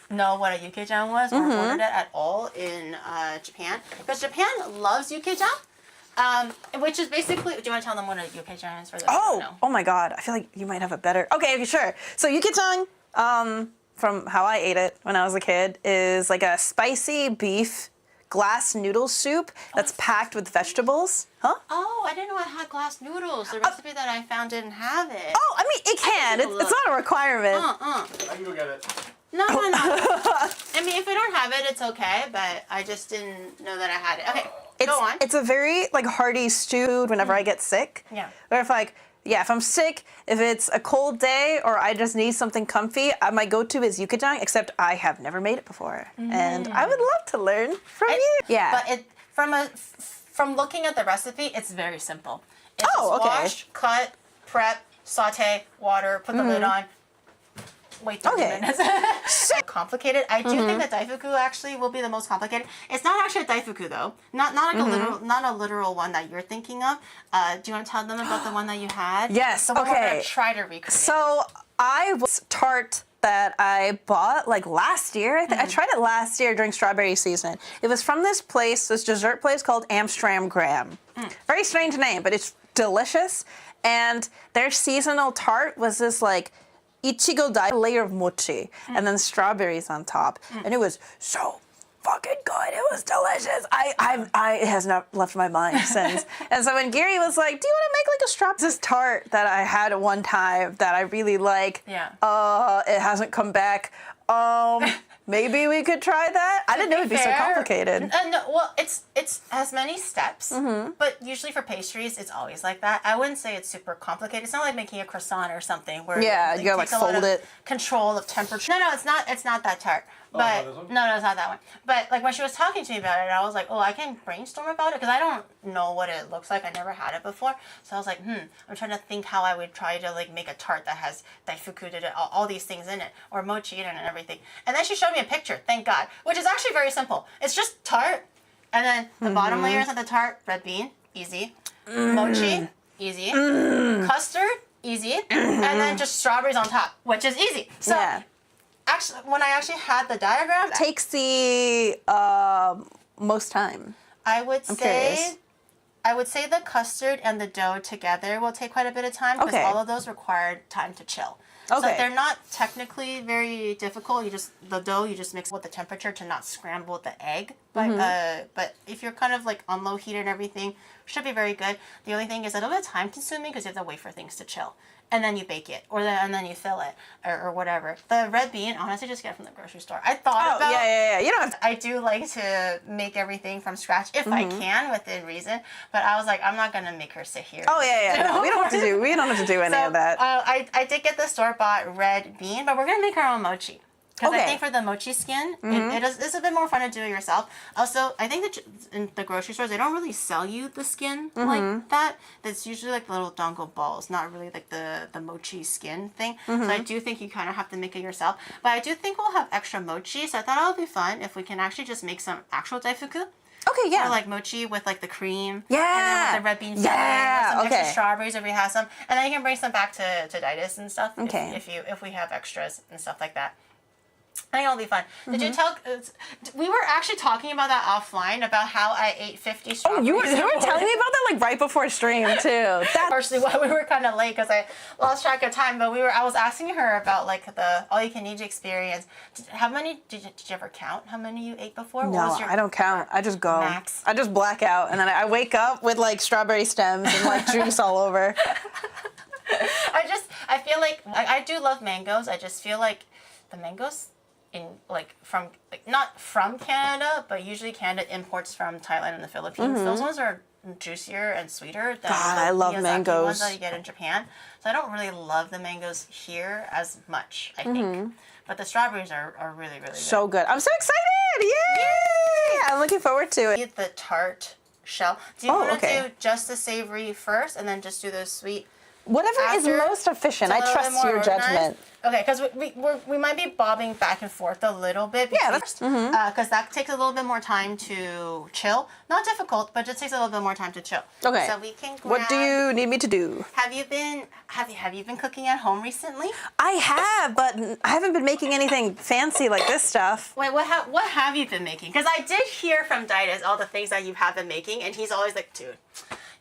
know what a yukijang was or ordered it at all in Japan, because Japan loves yukijang, which is basically... Do you want to tell them what a yukijang is for those who don't know? Oh my god. I feel like you might have a better... Okay, sure. So yukijang, from how I ate it when I was a kid, is like a spicy beef glass noodle soup that's packed with vegetables. Huh? Oh, I didn't know it had glass noodles. The recipe that I found didn't have it. Oh, I mean, it can. take a It's not a requirement. I can go get it. No. I mean, if we don't have it, it's okay, but I just didn't know that I had it. Okay, go on. It's a very like hearty stew whenever I get sick. Yeah. Or if I'm sick, if it's a cold day or I just need something comfy, my go-to is yukijang, except I have never made it before. And I would love to learn from you. Yeah. But from looking at the recipe, it's very simple. It's Oh, just okay. wash, cut, prep, saute, water, put the lid on. Wait 30 Okay. minutes. So complicated. I do think that daifuku actually will be the most complicated. It's not actually a daifuku though. Not like not a literal one that you're thinking of. Do you want to tell them about the one that you had? Yes, The one we're okay. gonna try to recreate. So I was Tart that I bought like last year. I tried it last year during strawberry season. It was from this dessert place called Amsterdam Graham. Very strange name, but it's delicious. And their seasonal tart was this like ichigo dye, a layer of mochi, and then strawberries on top. And it was so fucking good. It was delicious. It has not left my mind since. And so when Gary was like, do you want to make like a strawberry? This tart that I had at one time that I really like. Yeah. It hasn't come back. Maybe we could try that. I didn't know it'd be so complicated. No, well, it has many steps, but usually for pastries, it's always like that. I wouldn't say it's super complicated. It's not like making a croissant or something where you gotta like fold it. Control of temperature. No, it's not. It's not that tart. But no, it's not that one. But like when she was talking to me about it, I was like, oh, I can brainstorm about it because I don't know what it looks like. I never had it before, so I was like, I'm trying to think how I would try to like make a tart that has daifuku, all these things in it, or mochi in it and everything. And then she showed me a picture, thank God, which is actually very simple. It's just tart, and then the bottom layers of the tart, red bean, easy, mochi, easy, custard, easy, and then just strawberries on top, which is easy. So. Yeah. Actually, when I actually had the diagram, takes the most time. I would say the custard and the dough together will take quite a bit of time because all of those require time to chill. Okay. So they're not technically very difficult. The dough you just mix with the temperature to not scramble the egg. But if you're kind of like on low heat and everything, should be very good. The only thing is a little bit time consuming because you have to wait for things to chill. And then you bake it, and then you fill it, or whatever. The red bean, honestly, just get it from the grocery store. I thought about. Yeah. You don't have to. I do like to make everything from scratch if I can, within reason. But I was like, I'm not gonna make her sit here. Oh yeah. No, we don't have to do. We don't have to do any of that. I did get the store-bought red bean, but we're gonna make our own mochi. Because I think for the mochi skin, it's a bit more fun to do it yourself. Also, I think that in the grocery stores, they don't really sell you the skin like that. That's usually like little dongo balls, not really like the mochi skin thing. So I do think you kind of have to make it yourself. But I do think we'll have extra mochi, so I thought it would be fun if we can actually just make some actual daifuku. Okay, yeah. Or like mochi with like the cream. Yeah. And then with the red bean filling, with some extra strawberries if we have some. And then you can bring some back to Daitis and stuff if we have extras and stuff like that. I think it'll be fun. Did you tell? We were actually talking about that offline about how I ate 50 strawberries. Oh, you were telling me about that like right before stream too. That's partially why we were kind of late because I lost track of time. But I was asking her about like the all you can eat experience. How many did you ever count? How many you ate before? No, I don't count. I just go. Max? I just black out and then I wake up with like strawberry stems and like juice all over. I feel like I do love mangoes. I just feel like the mangoes. Not from Canada, but usually Canada imports from Thailand and the Philippines. Those ones are juicier and sweeter than I love Miyazaki mangoes. ones that you get in Japan. So I don't really love the mangoes here as much, I think. But the strawberries are really, really good. So good. I'm so excited! Yay! I'm looking forward to it. Eat the tart shell. Do you want to do just the savory first and then just do the sweet? Whatever is most efficient. I trust your judgment. Okay, because we might be bobbing back and forth a little bit. Because that takes a little bit more time to chill. Not difficult, but just takes a little bit more time to chill. Okay. So we can grab, what do you need me to do? Have you been cooking at home recently? I have, but I haven't been making anything fancy like this stuff. Wait, what have you been making? Because I did hear from Daitis all the things that you have been making, and he's always like, dude.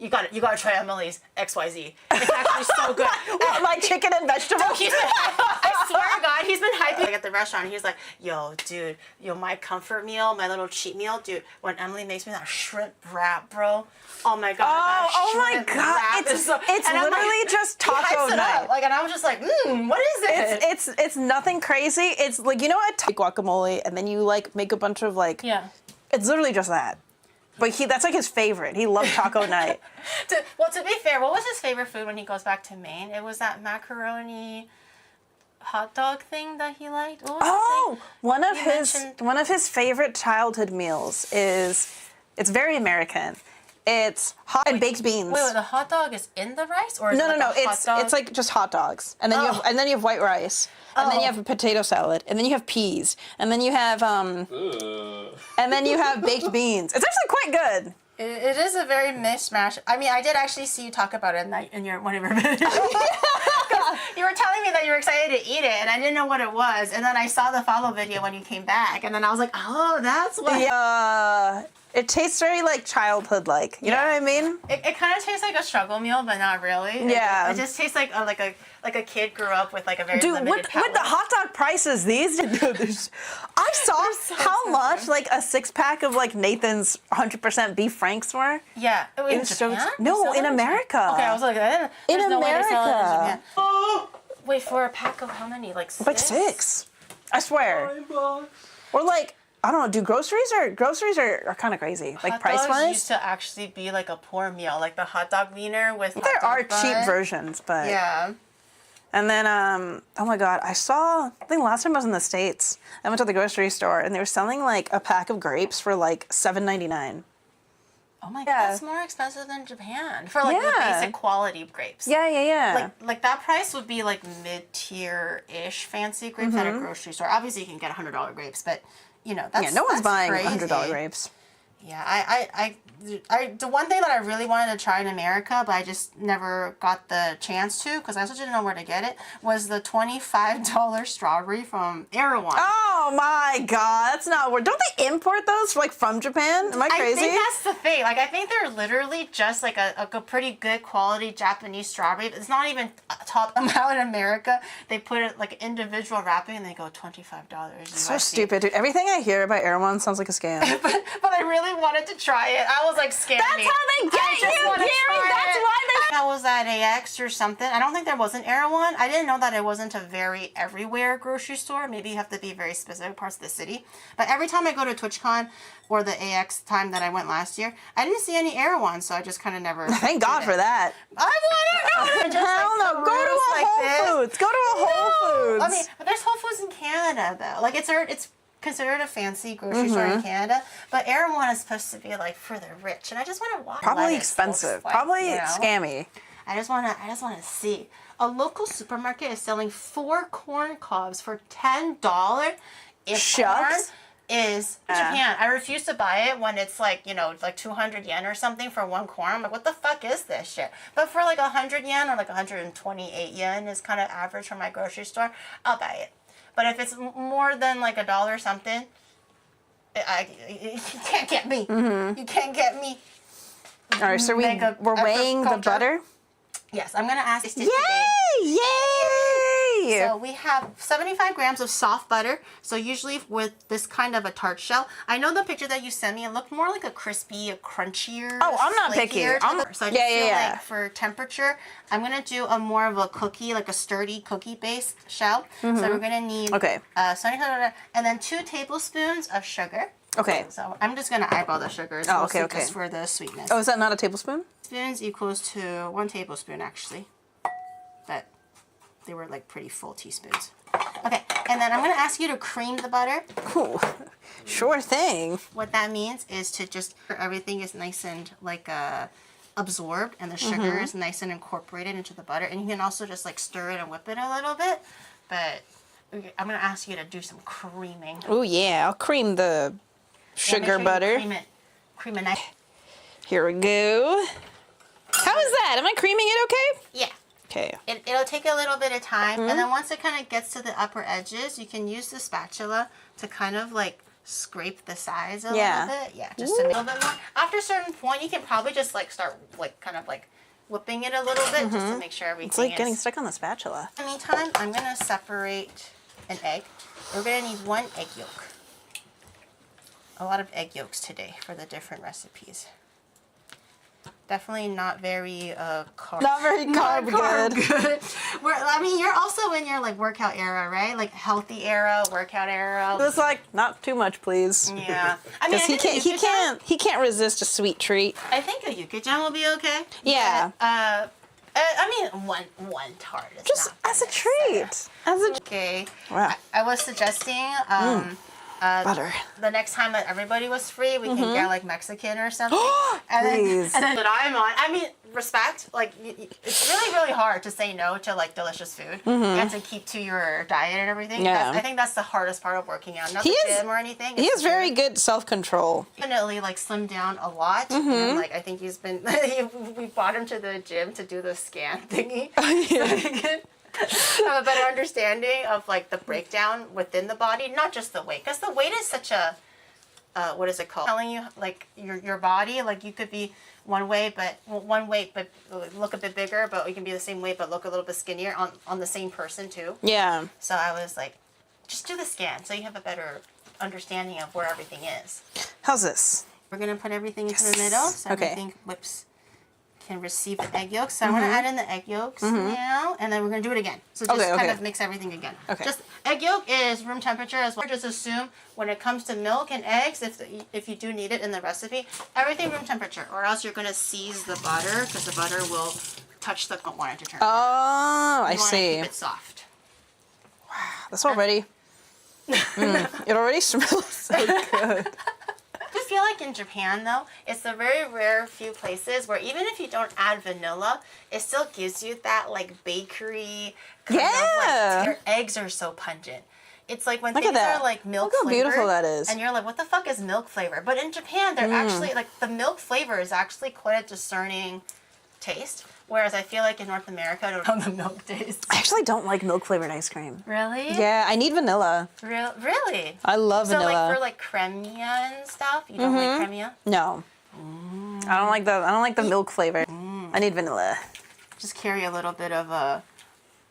You gotta try Emily's XYZ. It's actually so good. What, my chicken and vegetables? I swear to God, he's been hyping. Like at the restaurant, he's like, yo, dude, my comfort meal, my little cheat meal, dude. When Emily makes me that shrimp wrap, bro. Oh my God. Oh my God. It's literally just taco night. And I was just like, what is it? It's nothing crazy. It's like, you know what? Guacamole, and then you like make a bunch of like. Yeah. It's literally just that. But that's like his favorite. He loves taco night. To be fair, what was his favorite food when he goes back to Maine? It was that macaroni hot dog thing that he liked. What was one of his favorite childhood meals is, it's very American. It's hot and baked beans. Wait, the hot dog is in the rice, or is no. It's like just hot dogs, and then you have white rice, and then you have a potato salad, and then you have peas, and then you have baked beans. It's actually quite good. It is a very mishmash. I mean, I did actually see you talk about it in one of your videos. You were telling me that you were excited to eat it, and I didn't know what it was. And then I saw the follow video when you came back, and then I was like, oh, that's what. Yeah. It tastes very like childhood-like. You know what I mean? It kind of tastes like a struggle meal, but not really. Yeah. It just tastes like a kid grew up with like a very limited with the hot dog prices these days, I saw how much like a 6-pack of like Nathan's 100% beef franks were. Yeah. It was so no, in America. Okay, I was like, in no way to sell it in America. Japan. Oh! Wait, for a pack of how many? Like 6? Like 6. I swear. Or like, I don't know, groceries are kind of crazy. Like price Hot dogs wise. used to actually be like a poor meal, like the hot dog wiener with hot There dog are bun. cheap versions, but Yeah. And then oh my god, I think last time I was in the States, I went to the grocery store and they were selling like a pack of grapes for like $7.99. Oh my god, that's more expensive than Japan for like the basic quality grapes. Yeah. Like that price would be like mid-tier-ish fancy grapes at a grocery store. Obviously, you can get $100 grapes, but you know that's no one's buying crazy. $100 grapes. Yeah, I the one thing that I really wanted to try in America, but I just never got the chance to because I also didn't know where to get it, was the $25 strawberry from Erewhon. Oh my god, that's not worth. Don't they import those like from Japan? Am I crazy? I think that's the thing. Like I think they're literally just like a pretty good quality Japanese strawberry. It's not even top them out in America. They put it like individual wrapping and they go $25. So stupid, dude. Everything I hear about Erewhon sounds like a scam. but I really wanted to try it. I was like scared. That's how they get you, Gary. That's why they. I was at AX or something. I don't think there was an Erewhon. I didn't know that it wasn't a very everywhere grocery store. Maybe you have to be very specific parts of the city. But every time I go to TwitchCon or the AX time that I went last year, I didn't see any Erewhon, so I just kind of never. Thank God for that. I want to. Hell no. Go to a Whole Foods. Go to a Whole Foods. I mean, but there's Whole Foods in Canada though. Like it's considered a fancy grocery store in Canada, but Erewhon is supposed to be like for the rich, and I just want to watch. Probably expensive. Like, probably scammy. I just want to see. A local supermarket is selling 4 corn cobs for $10. If corn is Japan, I refuse to buy it when it's like, like 200 yen or something for 1 corn. I'm like, what the fuck is this shit? But for like 100 yen or like 128 yen is kind of average for my grocery store, I'll buy it. But if it's more than like $1 something, you can't get me. You can't get me. All right, so we're weighing the butter. Yes, I'm gonna ask this Yay! today. Yay! So we have 75 grams of soft butter. So usually with this kind of a tart shell, I know the picture that you sent me, it looked more like a crispy, a crunchier. Oh, I'm not picky. So I just feel like for temperature, I'm gonna do a more of a cookie, like a sturdy cookie-based shell. So we're gonna need 75 and then 2 tablespoons of sugar. Okay. So I'm just gonna eyeball the sugar. Oh, okay. Just for the sweetness. Oh, is that not a tablespoon? Spoons equals to 1 tablespoon actually, but they were like pretty full teaspoons. Okay, and then I'm gonna ask you to cream the butter. Cool. Sure thing. What that means is to just everything is nice and like absorbed, and the sugar is nice and incorporated into the butter. And you can also just like stir it and whip it a little bit. But I'm gonna ask you to do some creaming. Oh yeah, I'll cream the sugar butter. Cream it nice. Here we go. How is that? Am I creaming it okay? Yeah. Okay. It'll take a little bit of time, and then once it kind of gets to the upper edges, you can use the spatula to kind of like scrape the sides a little bit. Yeah, just to make it a little bit more. After a certain point, you can probably just like start like kind of like whipping it a little bit just to make sure everything It's like getting stuck on the spatula. In the meantime, I'm gonna separate an egg. We're gonna need 1 egg yolk. A lot of egg yolks today for the different recipes. Definitely not very carb. Not very carb good. I mean, you're also in your like workout era, right? Like healthy era, workout era. It's like not too much, please. Yeah, I mean, he can't resist a sweet treat. I think a yuki-chan will be okay. Yeah. But, I mean, one tart is just not as a treat. Okay. Wow. I was suggesting butter. The next time that everybody was free, we can get like Mexican or something. and Please. then that I'm on. I mean, respect. Like, it's really hard to say no to like delicious food and to keep to your diet and everything. Yeah. I think that's the hardest part of working out. Not the gym or anything. He has very good self-control. Definitely like slimmed down a lot. And like I think he's been. We brought him to the gym to do the scan thingy. have a better understanding of like the breakdown within the body, not just the weight, because the weight is such a what is it called? Telling you like your body, like you could be one weight but look a bit bigger, but you can be the same weight but look a little bit skinnier on the same person too. Yeah. So I was like, just do the scan so you have a better understanding of where everything is. How's this? We're gonna put everything into the middle so Okay. everything can receive the egg yolks. So I'm gonna add in the egg yolks now, and then we're gonna do it again. So just kind of mix everything again. Okay. Just egg yolk is room temperature as well. Just assume when it comes to milk and eggs, if you do need it in the recipe, everything room temperature, or else you're gonna seize the butter because the butter will touch the. Don't want it to turn. Oh, I see. Keep it soft. That's already. It already smells so good. I feel like in Japan though, it's the very rare few places where even if you don't add vanilla, it still gives you that like bakery kind of like, your eggs are so pungent. It's like when things are like milk Look how flavored, beautiful that is. and you're like, what the fuck is milk flavor? But in Japan, they're actually like the milk flavor is actually quite a discerning taste. Whereas I feel like in North America, I don't know the milk taste. I actually don't like milk flavored ice cream. Really? Yeah, I need vanilla. Really? I love vanilla. So like for like cremia and stuff, you don't like cremia? No. I don't like the milk flavor. I need vanilla. Just carry a little bit of a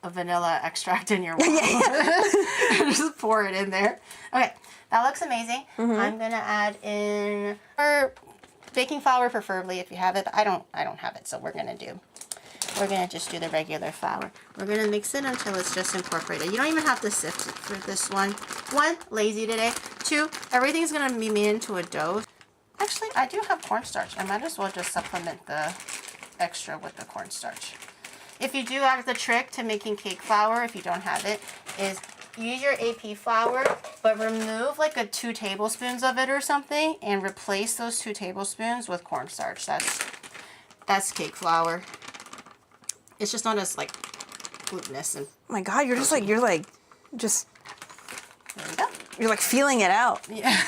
vanilla extract in your mouth. Just pour it in there. Okay, that looks amazing. I'm gonna add in baking flour, preferably if you have it. But I don't have it, so we're gonna just do the regular flour. We're gonna mix it until it's just incorporated. You don't even have to sift it for this one. One, lazy today. Two, everything's gonna be made into a dough. Actually, I do have cornstarch. I might as well just supplement the extra with the cornstarch. If you do have the trick to making cake flour, if you don't have it, is use your AP flour, but remove like 2 tablespoons of it or something, and replace those 2 tablespoons with cornstarch. That's cake flour. It's just not as like glutinous and. Oh my God, you're there you go. You're like feeling it out. Yeah.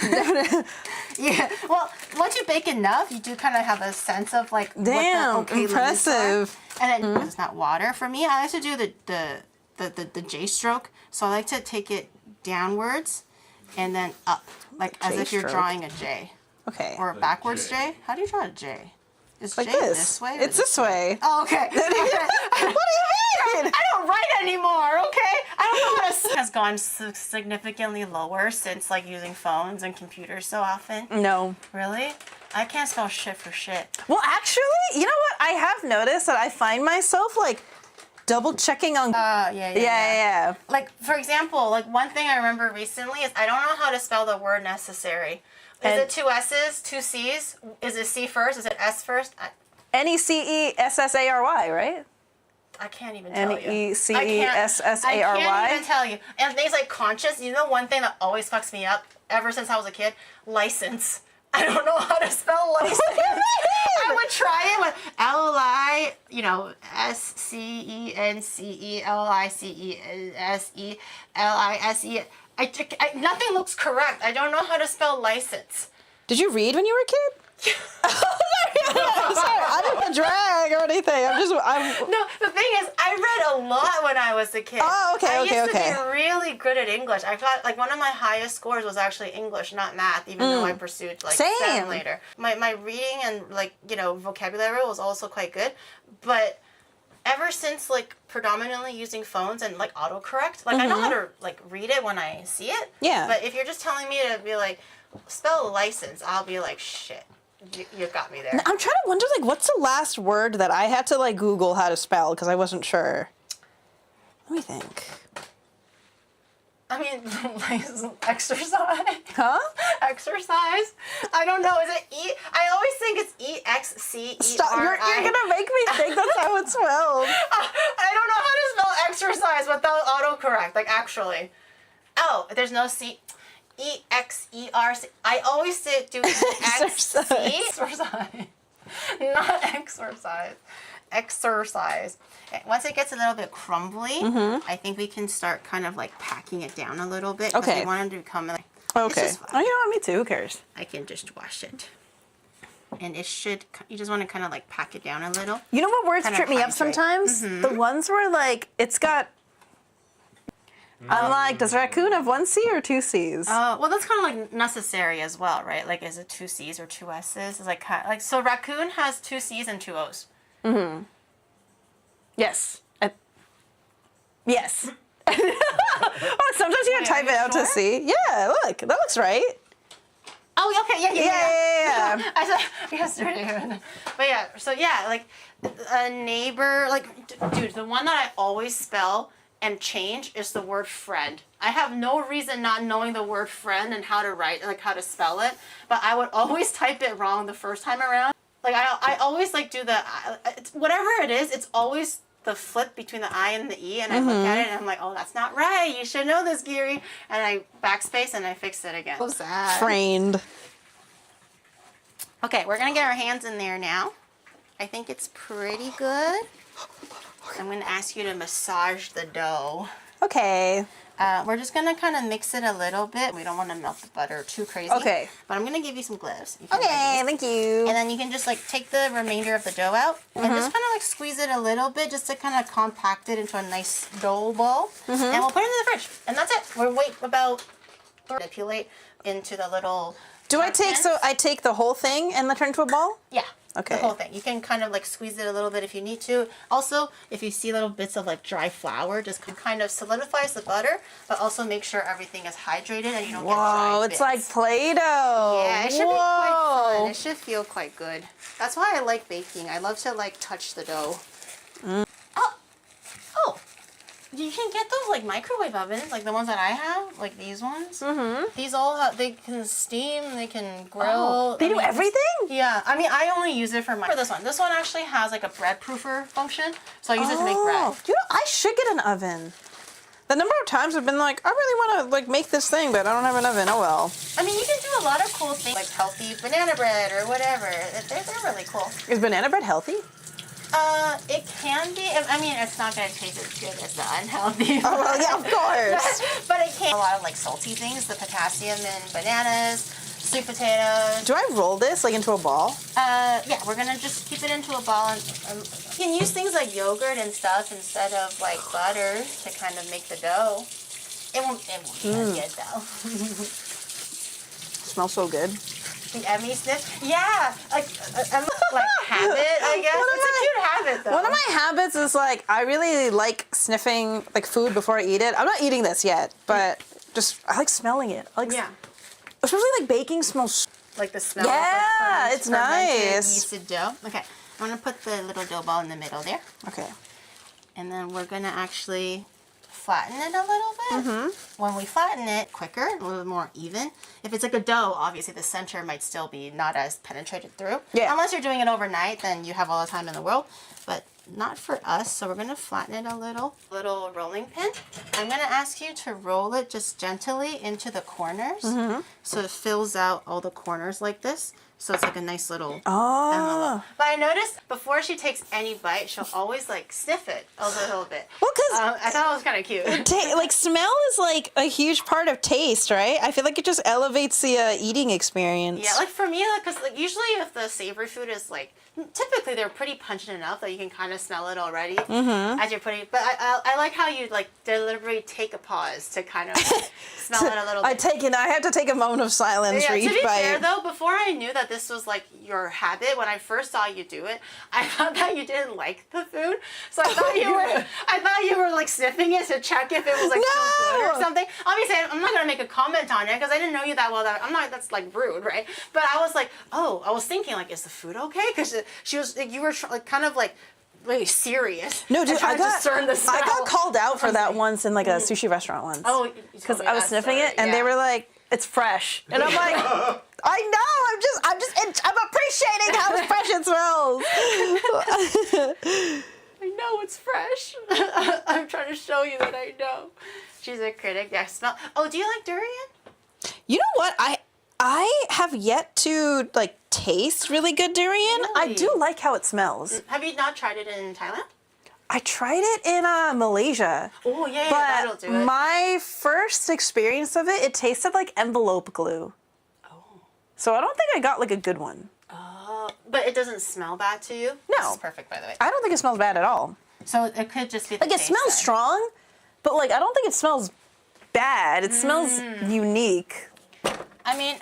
Yeah. Well, once you bake enough, you do kind of have a sense of like Damn, what the okay impressive. And then it's not water. For me, I like to do the J stroke. So I like to take it downwards and then up, like as if you're drawing a J. Okay. Or a backwards J. How do you draw a J? Is Like J this way? It's this way. Oh, okay. What do you mean? I don't write anymore, okay? I don't know how to... has gone significantly lower since like using phones and computers so often. No. Really? I can't spell shit for shit. Well, actually, you know what? I have noticed that I find myself like double checking on. Yeah. Like for example, like one thing I remember recently is I don't know how to spell the word necessary. Is it 2 S's, 2 C's? Is it C first? Is it S first? Necessary, right? I can't even tell you. Necessary. I can't even tell you. And things like conscious, you know one thing that always fucks me up ever since I was a kid? License. I don't know how to spell license. I would try it with L-I, SCENCELICESELICE. Nothing looks correct. I don't know how to spell license. Did you read when you were a kid? Sorry, I didn't drag or anything. No, the thing is, I read a lot when I was a kid. Oh, okay. I used to be really good at English. I thought, like, one of my highest scores was actually English, not math, even though I pursued, like, STEM later. My reading and, like, vocabulary was also quite good. But ever since, like, predominantly using phones and, like, autocorrect, like, I know how to, like, read it when I see it. Yeah. But if you're just telling me to be, like, spell license, I'll be like, shit. You got me there. I'm trying to wonder, like, what's the last word that I had to, like, Google how to spell because I wasn't sure. Let me think. I mean, exercise. Huh? Exercise? I don't know. Is it E? I always think it's EXCERI. Stop. You're gonna make me think that's how it's spelled. I don't know how to spell exercise without autocorrect. Like, actually. Oh, there's no C. EXERC. I always do Exercise. exercise. Not exercise. Exercise. Once it gets a little bit crumbly, I think we can start kind of like packing it down a little bit. Okay. We want it to become like. Okay. Oh, you know what? Me too. Who cares? I can just wash it. And it should. You just want to kind of like pack it down a little. You know what words Kind of trip me up hydrate. sometimes? The ones where like it's got I'm like, does raccoon have 1 C or 2 C's? Well, that's kind of like necessary as well, right? Like, is it 2 C's or 2 S's? It's like so raccoon has 2 C's and 2 O's. Mm-hmm. Yes. Yes. Oh, sometimes you gotta type it out to see. Yeah, look, that looks right. Oh, okay, Yeah. I said yesterday. But yeah, so yeah, like a neighbor, like, dude, the one that I always spell and change is the word friend. I have no reason not knowing the word friend and how to write, like how to spell it, but I would always type it wrong the first time around. Like I always like do whatever it is, it's always the flip between the I and the E, and I look at it and I'm like, oh, that's not right. You should know this, Giri. And I backspace and I fix it again. So sad. Trained. Okay, we're gonna get our hands in there now. I think it's pretty good. I'm gonna ask you to massage the dough. Okay. We're just gonna kind of mix it a little bit. We don't want to melt the butter too crazy. Okay. But I'm gonna give you some gloves. Okay, thank you. And then you can just like take the remainder of the dough out and just kind of like squeeze it a little bit just to kind of compact it into a nice dough ball. And we'll put it in the fridge. And that's it. We'll wait about manipulate into the little. Do I take, so I take the whole thing and then turn into a ball? Yeah. Okay. The whole thing. You can kind of like squeeze it a little bit if you need to. Also, if you see little bits of like dry flour, just kind of solidifies the butter, but also make sure everything is hydrated and you don't get dry Whoa, it's bits. like Play-Doh. Yeah, it should be quite fun. It should feel quite good. That's why I like baking. I love to like touch the dough. Oh, you can get those like microwave ovens, like the ones that I have, like these ones. These all have, they can steam, they can grill. Oh, they do everything? Yeah, I mean, I only use it for this one. This one actually has like a bread proofer function, so I use it to make bread. You know, I should get an oven. The number of times I've been like, I really want to like make this thing, but I don't have an oven. Oh well. I mean, you can do a lot of cool things, like healthy banana bread or whatever. They're really cool. Is banana bread healthy? It can be. I mean, it's not going to taste as good as the unhealthy. Oh, well, yeah, of course. But it can. A lot of like salty things, the potassium in bananas, sweet potatoes. Do I roll this like into a ball? Yeah, we're going to just keep it into a ball. And you can use things like yogurt and stuff instead of like butter to kind of make the dough. It won't be as good though. Smells so good. The Emmy sniff? Yeah, like habit, I guess. It's a cute habit, though. One of my habits is like I really like sniffing like food before I eat it. I'm not eating this yet, but just I like smelling it. I like, especially like baking smells. Like the smell. Yeah, of it's nice. Yeasted dough. Okay, I'm gonna put the little dough ball in the middle there. Okay. And then we're gonna actually flatten it a little bit. When we flatten it quicker, a little more even. If it's like a dough, obviously the center might still be not as penetrated through. Yeah. Unless you're doing it overnight, then you have all the time in the world. But not for us, so we're gonna flatten it a little. Little rolling pin. I'm gonna ask you to roll it just gently into the corners. So it fills out all the corners like this. So it's like a nice little envelope. But I noticed before she takes any bite, she'll always like sniff it a little bit. Well, because I thought it was kind of cute. like smell is like a huge part of taste, right? I feel like it just elevates the eating experience. Yeah, like for me, because like usually if the savory food is like, typically they're pretty pungent enough that you can kind of smell it already as you're putting. But I like how you like deliberately take a pause to kind of smell it a little bit. I have to take a moment of silence for each bite. To be fair though, before I knew that this was like your habit, when I first saw you do it, I thought that you didn't like the food. So I thought you were like sniffing it to check if it was like still good or something. Obviously, I'm not gonna make a comment on it because I didn't know you that well. That's like rude, right? But I was like, oh, I was thinking like, is the food okay? Because you were like, kind of like really serious. No, dude, I got called out for that once in like a sushi restaurant once. Oh, because I was sniffing it and they were like, it's fresh, and I'm like, I know, I'm appreciating how fresh it smells. I know it's fresh. I'm trying to show you that I know. She's a critic. Yeah, smell. Oh, do you like durian? You know what? I have yet to like taste really good durian. Really? I do like how it smells. Have you not tried it in Thailand? I tried it in Malaysia. Oh yeah, but that'll do it. My first experience of it tasted like envelope glue. Oh. So I don't think I got like a good one. Oh, but it doesn't smell bad to you? No. This is perfect, by the way. I don't think it smells bad at all. So it could just be the like it taste smells then. strong, but like I don't think it smells bad. It smells unique. I mean,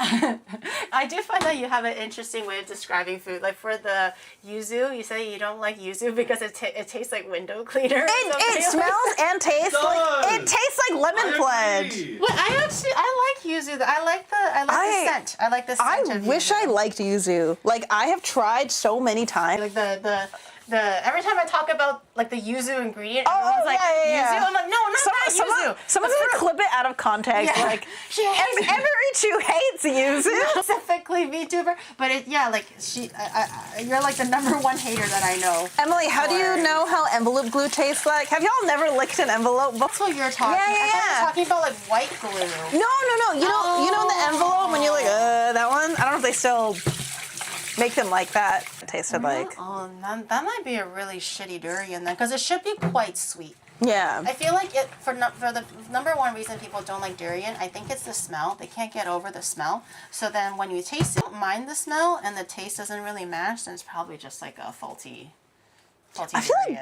I do find that you have an interesting way of describing food. Like for the yuzu, you say you don't like yuzu because it tastes like window cleaner. It smells and tastes like it tastes like lemon pledge. Well, I like yuzu. I like the scent. I like the scent of wish yuzu. I liked yuzu. Like I have tried so many times. Like the every time I talk about like the yuzu ingredient, everyone's like yuzu. I'm like, no, not that yuzu. Someone's gonna clip it out of context. Yeah. Like She hates Emerichu hates yuzu. specifically VTuber, but you're like the #1 hater that I know. Emily, how do you know how envelope glue tastes like? Have y'all never licked an envelope? That's what you're talking. I thought you were talking about like white glue. No. You know in the envelope when you're like, that one? I don't know if they still make them like that. It tasted like. Oh, that might be a really shitty durian then, because it should be quite sweet. Yeah. I feel like for the #1 reason people don't like durian, I think it's the smell. They can't get over the smell. So then when you taste it, you don't mind the smell, and the taste doesn't really match, then it's probably just like a faulty I feel like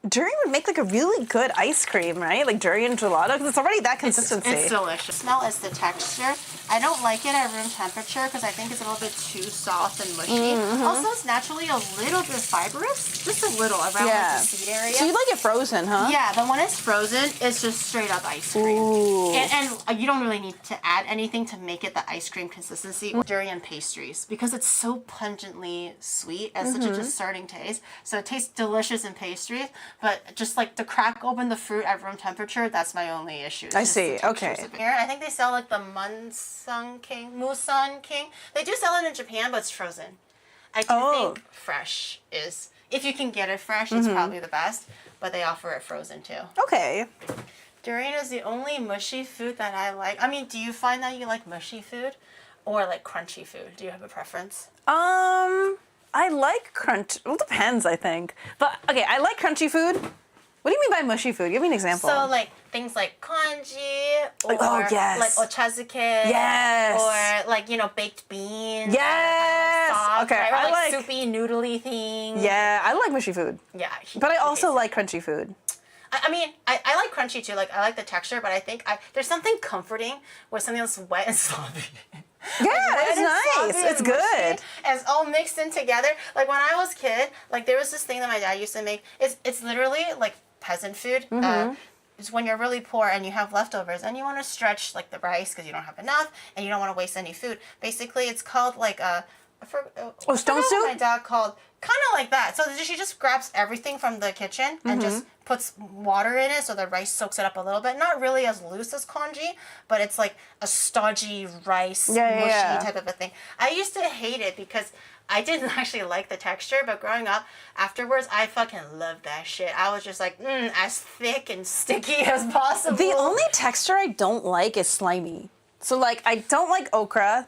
durian would make like a really good ice cream, right? Like durian gelato, because it's already that consistency. It's delicious. The smell is the texture. I don't like it at room temperature because I think it's a little bit too soft and mushy. Also, it's naturally a little bit fibrous, just a little around like the seed area. So you like it frozen, huh? Yeah, but when it's frozen, it's just straight up ice cream. Ooh. And you don't really need to add anything to make it the ice cream consistency. Durian pastries, because it's so pungently sweet and such a discerning taste. So it tastes delicious in pastries, but just like to crack open the fruit at room temperature, that's my only issue. I see. Okay. Here, I think they sell like the Musan King. They do sell it in Japan, but it's frozen. I do think fresh is, if you can get it fresh, it's probably the best. But they offer it frozen too. Okay. Durian is the only mushy food that I like. I mean, do you find that you like mushy food or like crunchy food? Do you have a preference? I like crunch. Well, it depends, I think. But okay, I like crunchy food. What do you mean by mushy food? Give me an example. So like things like congee or like ochazuke. Yes. Or like, baked beans. Yes. Sauce, Okay, right? Or I like soupy, noodly things. Yeah, I like mushy food. Yeah. But I also like crunchy food. I mean, I like crunchy too. Like, I like the texture, but I think there's something comforting with something that's wet and sloppy. Yeah, it's nice. It's good. And it's all mixed in together. Like when I was a kid, like there was this thing that my dad used to make. It's literally like peasant food. It's when you're really poor and you have leftovers and you want to stretch like the rice because you don't have enough and you don't want to waste any food. Basically, it's called like stone soup? My dad called kind of like that. So she just grabs everything from the kitchen and just puts water in it so the rice soaks it up a little bit. Not really as loose as congee, but it's like a stodgy rice, mushy type of a thing. I used to hate it because I didn't actually like the texture, but growing up afterwards, I fucking loved that shit. I was just like, as thick and sticky as possible. The only texture I don't like is slimy. So like, I don't like okra.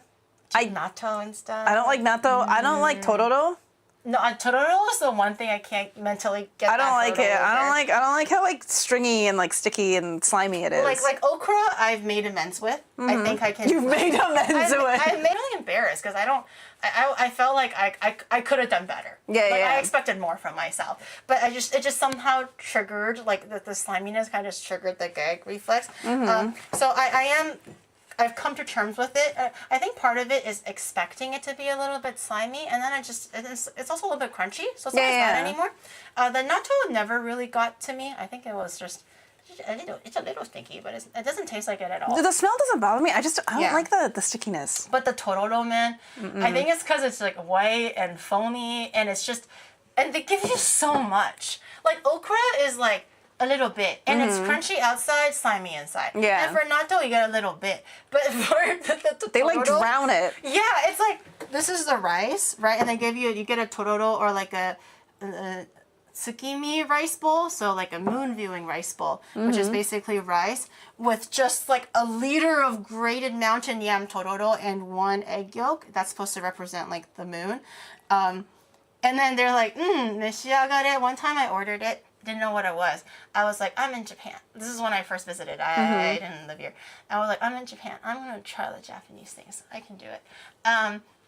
Natto and stuff. I don't like natto. I don't like tororo. No, tororo is the one thing I can't mentally get. I don't like it. I don't like how like stringy and like sticky and slimy it is. Like okra, I've made amends with. I think I can. You've made amends with. I'm really embarrassed because I felt like I could have done better. I expected more from myself, but it just somehow triggered like the sliminess kind of triggered the gag reflex. So I've come to terms with it. I think part of it is expecting it to be a little bit slimy, and then it's also a little bit crunchy, so it's not bad anymore. The natto never really got to me. I think it was just it's a little stinky, but it doesn't taste like it at all. The smell doesn't bother me. I don't like the stickiness. But the tororo, man, I think it's because it's like white and foamy, and they give you so much. Like okra is like a little bit, and it's crunchy outside, slimy inside. Yeah. And for natto, you get a little bit, but for the they tororo, like drown it. Yeah, it's like this is the rice, right? And they you get a tororo or like a tsukimi rice bowl, so like a moon viewing rice bowl, which is basically rice with just like a liter of grated mountain yam tororo and 1 egg yolk. That's supposed to represent like the moon. And then they're like, 召し上がれ. One time I ordered it. didn't know what it was. I was like, I'm in Japan. This is when I first visited. I didn't live here. I was like, I'm in Japan. I'm going to try the Japanese things. I can do it.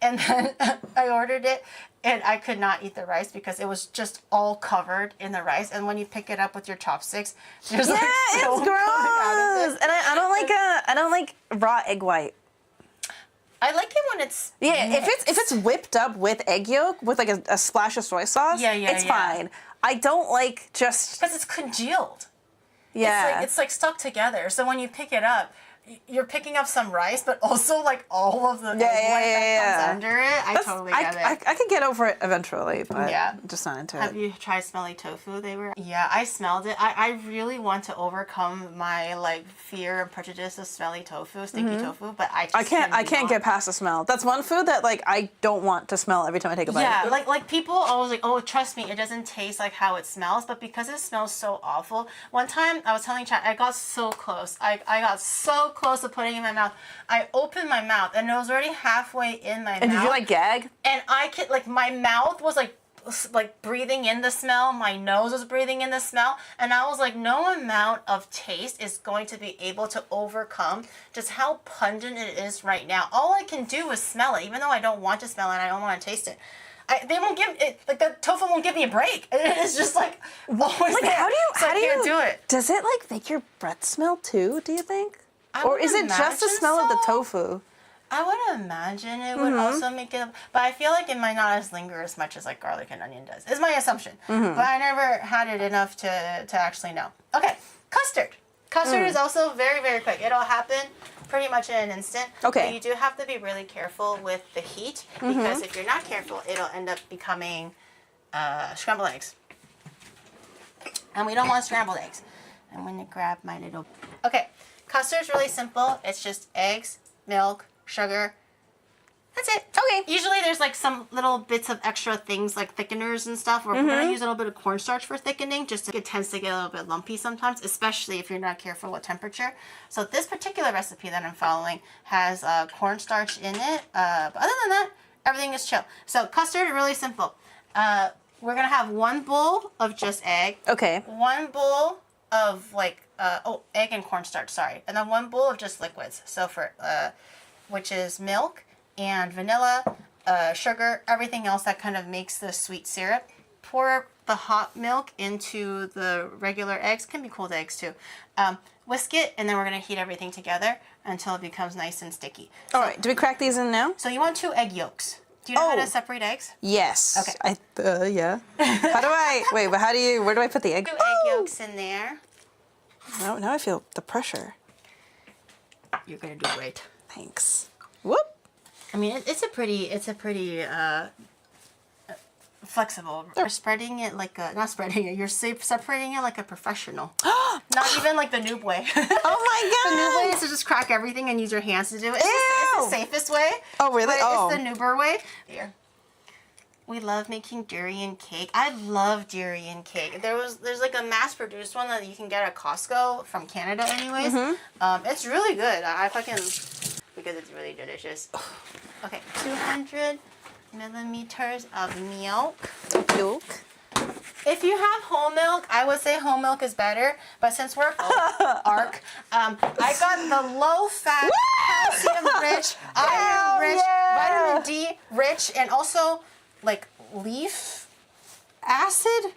And then I ordered it, and I could not eat the rice because it was just all covered in the rice. And when you pick it up with your chopsticks, there's like it's so gross. And I don't like raw egg white. I like it when it's if it's whipped up with egg yolk with like a splash of soy sauce. It's fine. I don't like just because it's congealed. Yeah, it's like stuck together. So when you pick it up, you're picking up some rice, but also like all of the egg white that comes under it. I totally get it. I could get over it eventually, but I'm just not into it. Have you tried smelly tofu? Yeah, I smelled it. I really want to overcome my like fear and prejudice of smelly tofu, stinky tofu, but I can't get past the smell. That's one food that like I don't want to smell every time I take a bite. Yeah, like people always like, oh, trust me, it doesn't taste like how it smells, but because it smells so awful. One time I was telling Chad, I got so close. I got so close to putting it in my mouth. I opened my mouth and it was already halfway in my mouth. And did you like gag? And I could like my mouth was like breathing in the smell. My nose was breathing in the smell, and I was like, no amount of taste is going to be able to overcome just how pungent it is right now. All I can do is smell it, even though I don't want to smell it. I don't want to taste it. They won't give it, like the tofu won't give me a break. It's just like always like there. how do you can't do it? Does it like make your breath smell too? Do you think? Or is it just the smell of the tofu? I would imagine it would also make it, but I feel like it might not linger as much as like garlic and onion does. Is my assumption, but I never had it enough to actually know. Okay, custard. Custard is also very, very quick. It'll happen pretty much in an instant. Okay. But you do have to be really careful with the heat because if you're not careful, it'll end up becoming scrambled eggs. And we don't want scrambled eggs. I'm going to grab my little... Okay, custard's really simple. It's just eggs, milk, sugar. That's it. Okay. Usually there's like some little bits of extra things like thickeners and stuff. We're going to use a little bit of cornstarch for thickening just to, it tends to get a little bit lumpy sometimes, especially if you're not careful with temperature. So this particular recipe that I'm following has cornstarch in it. But other than that, everything is chill. So custard, really simple. We're going to have 1 bowl of just egg. Okay. 1 bowl of like, egg and cornstarch, sorry. And then 1 bowl of just liquids. So for, which is milk and vanilla, sugar, everything else that kind of makes the sweet syrup. Pour the hot milk into the regular eggs, can be cold eggs too. Whisk it, and then we're going to heat everything together until it becomes nice and sticky. All right, do we crack these in now? So you want 2 egg yolks. Do you know how to separate eggs? Yes. Okay. Yeah. How do I, wait, but where do I put the egg? 2 egg yolks in there. Now I feel the pressure. You're going to do great. Thanks. Whoop. I mean, it's a pretty flexible. You're spreading it like a, not spreading it, you're separating it like a professional. Not even like the noob way. Oh my god! The noob way is to just crack everything and use your hands to do it. It's the safest way. Oh really? But it's the noober way. Here. We love making durian cake. I love durian cake. There's like a mass-produced one that you can get at Costco from Canada anyways. It's really good. I fucking, because it's really delicious. Okay, 200 milliliters of milk. Milk. If you have whole milk, I would say whole milk is better. But since we're ARC, I got the low-fat, calcium-rich, iron-rich, vitamin D rich, and also like leaf acid.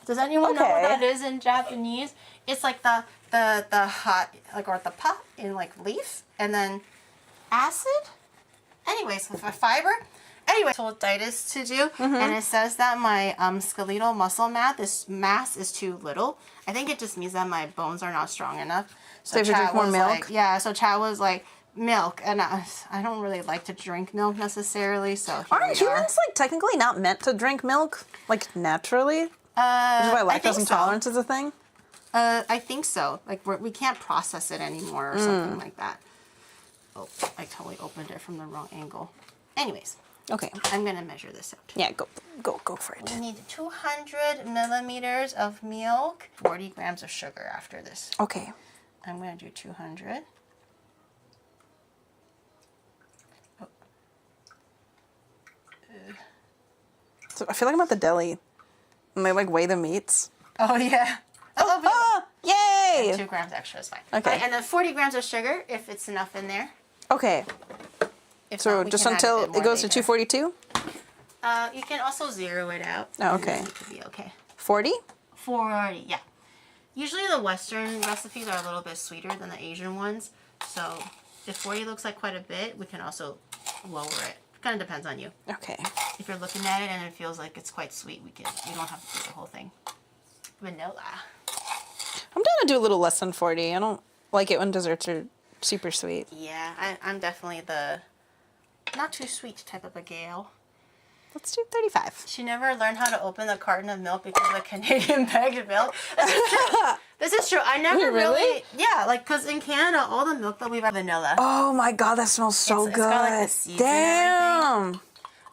Does anyone know what that is in Japanese? It's like the hot, like, or the pa in like leaf, and then acid. Anyways, with fiber. Anyway, tonsillitis to do, and it says that my skeletal muscle mass is too little. I think it just means that my bones are not strong enough. So if you drink more milk? Like, yeah, so Chad was like, milk, and I don't really like to drink milk necessarily, so aren't humans like technically not meant to drink milk, like naturally? Which is why lactose intolerance is a thing? I think so. Like, we can't process it anymore or something like that. Oh, I totally opened it from the wrong angle. Anyways. Okay. I'm going to measure this out. Yeah, go for it. We need 200 milliliters of milk, 40 grams of sugar after this. Okay. I'm going to do 200. Oh. So I feel like I'm at the deli and they like weigh the meats. Oh, yeah. Oh, yay! 2 grams extra is fine. Okay. Right, and then 40 grams of sugar, if it's enough in there. Okay. If So not, we just can add a until bit more it goes to later. 242? You can also zero it out. Oh, okay. It could be okay. 40? 40, yeah. Usually the Western recipes are a little bit sweeter than the Asian ones. So if 40 looks like quite a bit, we can also lower it. Kind of depends on you. Okay. If you're looking at it and it feels like it's quite sweet, you don't have to do the whole thing. Vanilla. I'm down to do a little less than 40. I don't like it when desserts are super sweet. Yeah, I'm definitely the not too sweet type of a gal. Let's do 35. She never learned how to open the carton of milk because of the Canadian bagged milk. This is true. I never Wait, really? yeah, like, because in Canada, all the milk that we've had vanilla. Oh my god, that smells so It's good. got, like, the seeds and everything. Damn.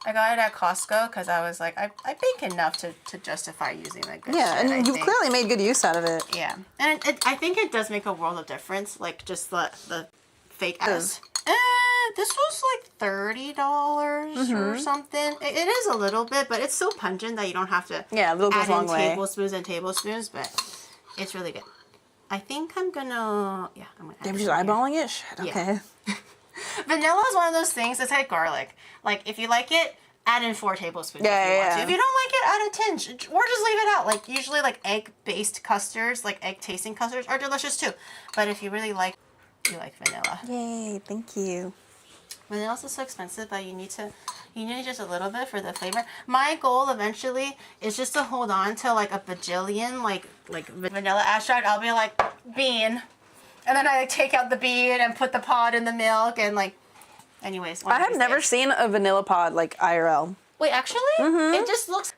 I got it at Costco because I was like, I bake enough to justify using that good Yeah, shit, and you've clearly made good use out of it. Yeah, and I think it does make a world of difference, like just the fake ass. This was like $30 or something. It is a little bit, but it's so pungent that you don't have to Yeah, a little goes add a long in way. tablespoons and tablespoons, but it's really good. I think I'm gonna, I'm gonna. Damn, you're eyeballing it? Shit, okay. Vanilla is one of those things. It's like garlic. Like if you like it, add in 4 tablespoons. Yeah, if you want yeah. to. If you don't like it, add a tinge, or just leave it out. Like usually, like egg-based custards, like egg-tasting custards, are delicious too. But if you really like, vanilla. Yay, thank you. Vanilla's so expensive, but you need just a little bit for the flavor. My goal eventually is just to hold on to like a bajillion like vanilla extract. I'll be like bean, and then I like take out the bean and put the pod in the milk and like. Anyways, I have never seen a vanilla pod like IRL. Wait, actually, it just looks.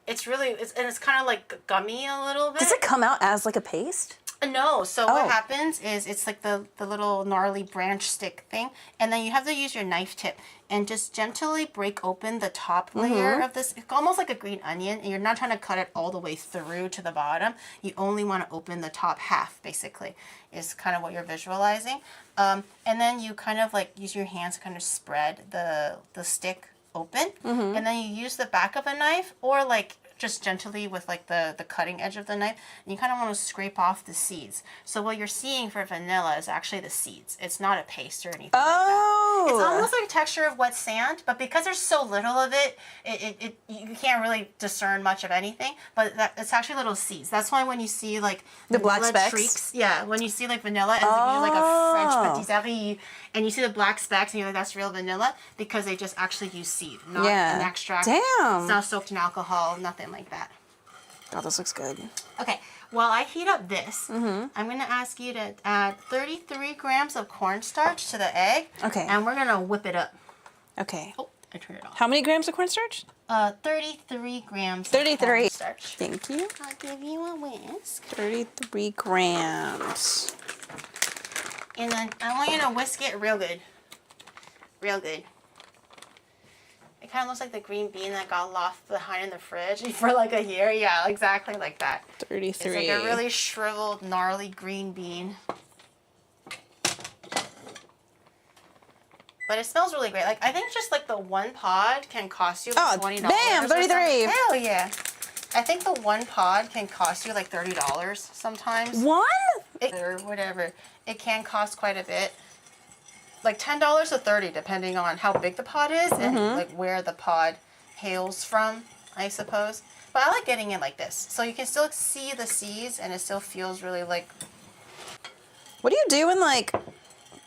It's really and it's kind of like gummy a little bit. Does it come out as like a paste? No, so what happens is it's like the little gnarly branch stick thing, and then you have to use your knife tip and just gently break open the top layer of this, almost like a green onion, and you're not trying to cut it all the way through to the bottom. You only want to open the top half, basically, is kind of what you're visualizing. And then you kind of like use your hands to kind of spread the stick open, and then you use the back of a knife or like just gently with like the cutting edge of the knife, and you kind of want to scrape off the seeds. So what you're seeing for vanilla is actually the seeds. It's not a paste or anything like that. It's almost like a texture of wet sand, but because there's so little of it, you can't really discern much of anything, but it's actually little seeds. That's why when you see like the black specks? Streaks, yeah, when you see like vanilla as like a French patisserie, and you see the black specks and you're like, that's real vanilla, because they just actually use seed, not an extract. Damn. It's not soaked in alcohol, nothing like that. Oh, this looks good. Okay, while I heat up this, I'm going to ask you to add 33 grams of cornstarch to the egg. Okay. And we're going to whip it up. Okay. Oh, I turned it off. How many grams of cornstarch? 33 grams 33. of cornstarch. Thank you. I'll give you a whisk. 33 grams. And then I want you to whisk it real good. Real good. It kind of looks like the green bean that got left behind in the fridge for like a year. Yeah, exactly like that. 33. It's like a really shriveled, gnarly green bean. But it smells really great. Like I think just like the one pod can cost you like $20. Bam, 33. Hell yeah. I think the one pod can cost you like $30 sometimes. One? Or whatever. It can cost quite a bit. Like $10 to $30 depending on how big the pod is and like where the pod hails from, I suppose. But I like getting it like this. So you can still see the seeds and it still feels really like... What do you do when like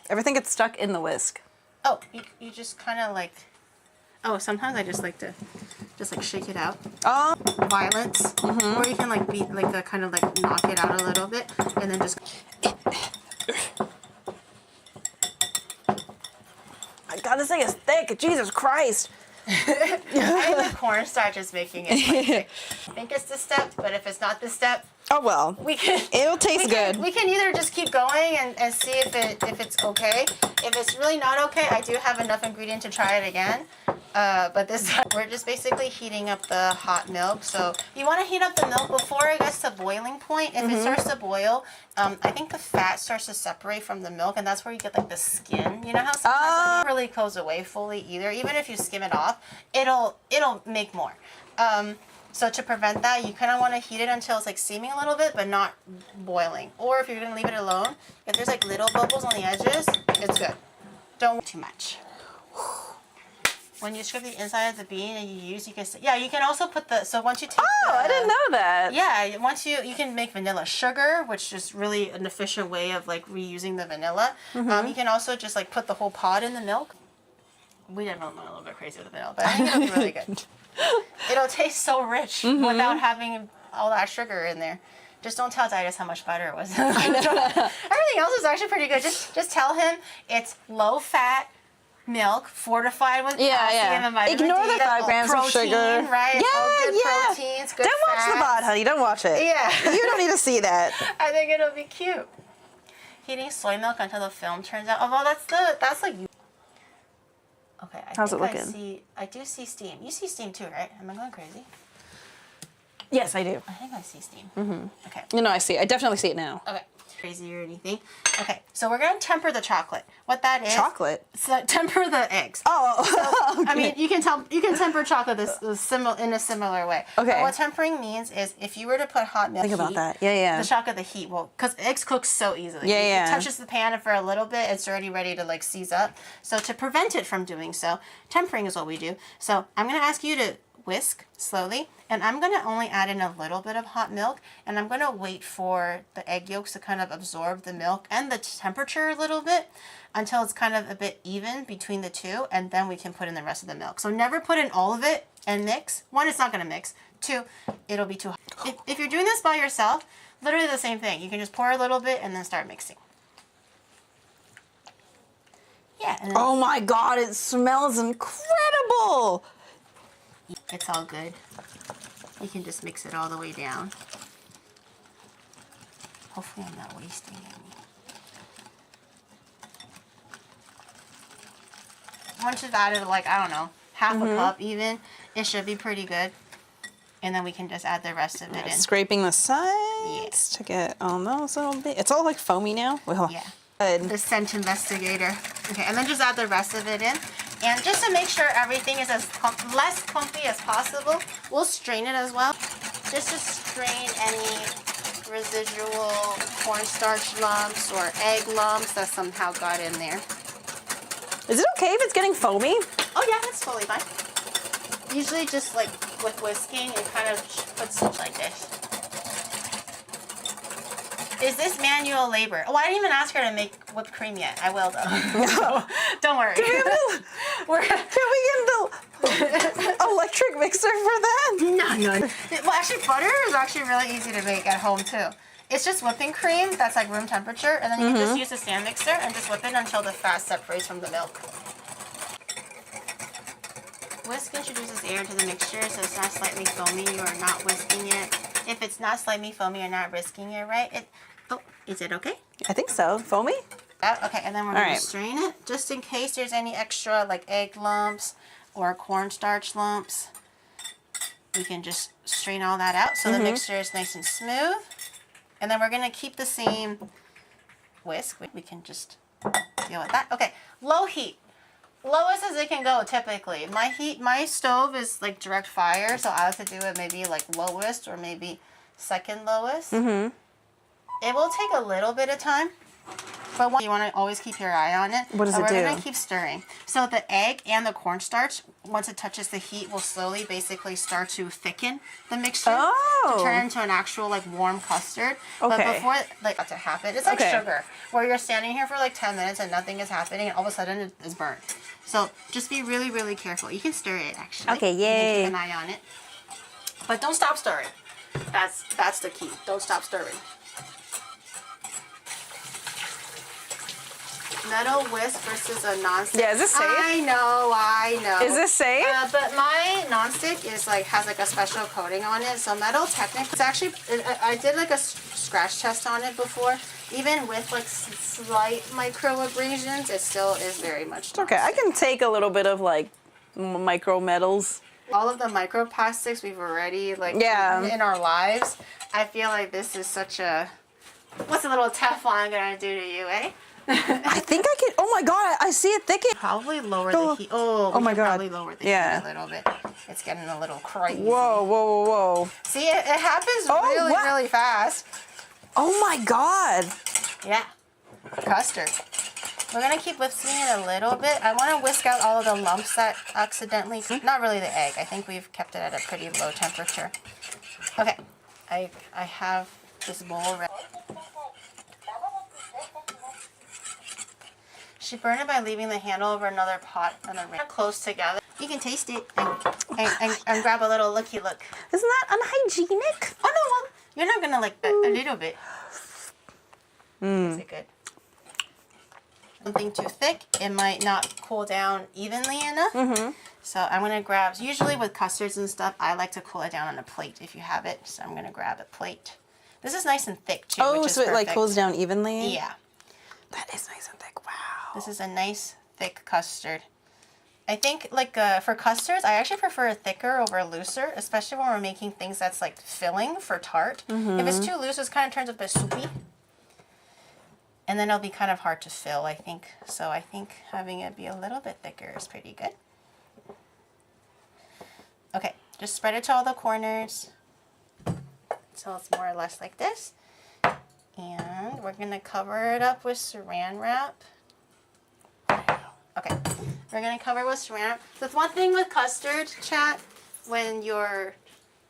everything gets stuck in the whisk? Oh, you just kind of like... Oh, sometimes I just like to just like shake it out. Oh. Violence. Or you can like beat like kind of like knock it out a little bit and then just... My God, this thing is thick. Jesus Christ. I think the cornstarch is making it quite thick. I think it's this step, but if it's not this step, oh well. It'll taste good. We can either just keep going and see if it's okay. If it's really not okay, I do have enough ingredient to try it again. But this time we're just basically heating up the hot milk. So you want to heat up the milk before it gets to boiling point. If it starts to boil, I think the fat starts to separate from the milk, and that's where you get like the skin. You know how sometimes it doesn't really goes away fully either. Even if you skim it off, it'll make more. So to prevent that, you kind of want to heat it until it's like steaming a little bit, but not boiling. Or if you're going to leave it alone, if there's like little bubbles on the edges, it's good. Don't too much. When you scrape the inside of the bean and you use, you can, yeah, you can also put the, so once you take I didn't know that. Yeah, once you can make vanilla sugar, which is really an efficient way of like reusing the vanilla. You can also just like put the whole pod in the milk. We definitely went a little bit crazy with the vanilla, but I think it'll be really good. It'll taste so rich without having all that sugar in there. Just don't tell Titus how much butter it was. Everything else is actually pretty good. Just tell him it's low fat milk fortified with calcium and vitamin Ignore D. the 5 grams protein, of sugar. Right? Good proteins, good Don't watch the fats. VOD, honey. Don't watch it. Yeah. You don't need to see that. I think it'll be cute. Heating soy milk until the film turns out. Although that's like. Okay. How's it looking? I do see steam. You see steam too, right? Am I going crazy? Yes, I do. I think I see steam. Okay. No, I see. I definitely see it now. Okay. Crazy or anything. Okay, so we're gonna temper the chocolate. What that is? Chocolate. So temper the eggs. Oh. Okay. I mean, you can temper chocolate in a similar way. Okay. But what tempering means is if you were to put hot milk. Think about that. Yeah. The chocolate, the heat will, because eggs cook so easily. Yeah. It touches the pan and for a little bit, it's already ready to like seize up. So to prevent it from doing so, tempering is what we do. So I'm gonna ask you to whisk slowly, and I'm going to only add in a little bit of hot milk, and I'm going to wait for the egg yolks to kind of absorb the milk and the temperature a little bit until it's kind of a bit even between the two, and then we can put in the rest of the milk. So never put in all of it and mix. 1, it's not going to mix. 2, it'll be too hot. If you're doing this by yourself, literally the same thing. You can just pour a little bit and then start mixing. Yeah. And then oh my God, it smells incredible. it's all good. You can just mix it all the way down. Hopefully I'm not wasting any. Once you've added like, I don't know, half a cup even, it should be pretty good. And then we can just add the rest of it in. Scraping the sides to get on those little bit. It's all like foamy now. Well, Yeah. good. The scent investigator. Okay, and then just add the rest of it in. And just to make sure everything is as less clumpy as possible, we'll strain it as well. Just to strain any residual cornstarch lumps or egg lumps that somehow got in there. Is it okay if it's getting foamy? Oh yeah, that's totally fine. Usually just like with whisking, it kind of puts it like this. Is this manual labor? Oh, I didn't even ask her to make whipped cream yet. I will though. No. Don't worry. Can we get an electric mixer for that? No. Well, actually, butter is actually really easy to make at home too. It's just whipping cream that's like room temperature, and then you can just use a stand mixer and just whip it until the fat separates from the milk. Whisk introduces air to the mixture, so it's not slightly foamy. You are not whisking it. If it's not slightly foamy, you're not whisking it right. Oh, is it okay? I think so. Foamy? Okay, and then we're going to strain it just in case there's any extra like egg lumps or cornstarch lumps. We can just strain all that out so the mixture is nice and smooth. And then we're going to keep the same whisk. We can just deal with that. Okay, low heat. Lowest as it can go typically. My stove is like direct fire, so I like to do it maybe like lowest or maybe second lowest. It will take a little bit of time, but you want to always keep your eye on it. What does it do? We're going to keep stirring. So the egg and the cornstarch, once it touches the heat, will slowly basically start to thicken the mixture to turn into an actual like warm custard. Okay. But before like that to happen, it's like sugar, where you're standing here for like 10 minutes and nothing is happening, and all of a sudden it is burnt. So just be really, really careful. You can stir it actually. Okay, yay. You can keep an eye on it, but don't stop stirring. That's the key. Don't stop stirring. Metal whisk versus a nonstick. Yeah, is this safe? I know. Is this safe? But my nonstick is like has like a special coating on it. So metal technically, it's actually I did like a scratch test on it before. Even with like slight micro abrasions, it still is very much. Okay, I can take a little bit of like micro metals. All of the microplastics we've already like in our lives. I feel like this is such a What's a little Teflon gonna do to you, eh? I think I can. Oh my god, I see it thickening. Probably lower the heat. Oh my god. Probably lower the heat a little bit. It's getting a little crazy. Whoa, whoa, whoa, whoa. See, it happens really fast. Oh my god. Yeah. Custard. We're gonna keep whisking it a little bit. I want to whisk out all of the lumps that accidentally, not really the egg. I think we've kept it at a pretty low temperature. Okay, I have this bowl ready. She burned it by leaving the handle over another pot and the range close together. You can taste it and grab a little looky look. Isn't that unhygienic? Oh no, well, you're not gonna like that. A little bit. Is it good? Something too thick, it might not cool down evenly enough. So I'm gonna grab, usually with custards and stuff, I like to cool it down on a plate if you have it. So I'm gonna grab a plate. This is nice and thick too, which is so it perfect. like cools down evenly? Yeah. That is nice and thick, wow. This is a nice thick custard. I think like for custards, I actually prefer a thicker over a looser, especially when we're making things that's like filling for tart. If it's too loose, it kind of turns a bit soupy. And then it'll be kind of hard to fill, I think. So I think having it be a little bit thicker is pretty good. Okay, just spread it to all the corners. So it's more or less like this. And we're gonna cover it up with saran wrap. Okay, we're gonna cover it with saran wrap. That's one thing with custard, chat, when you're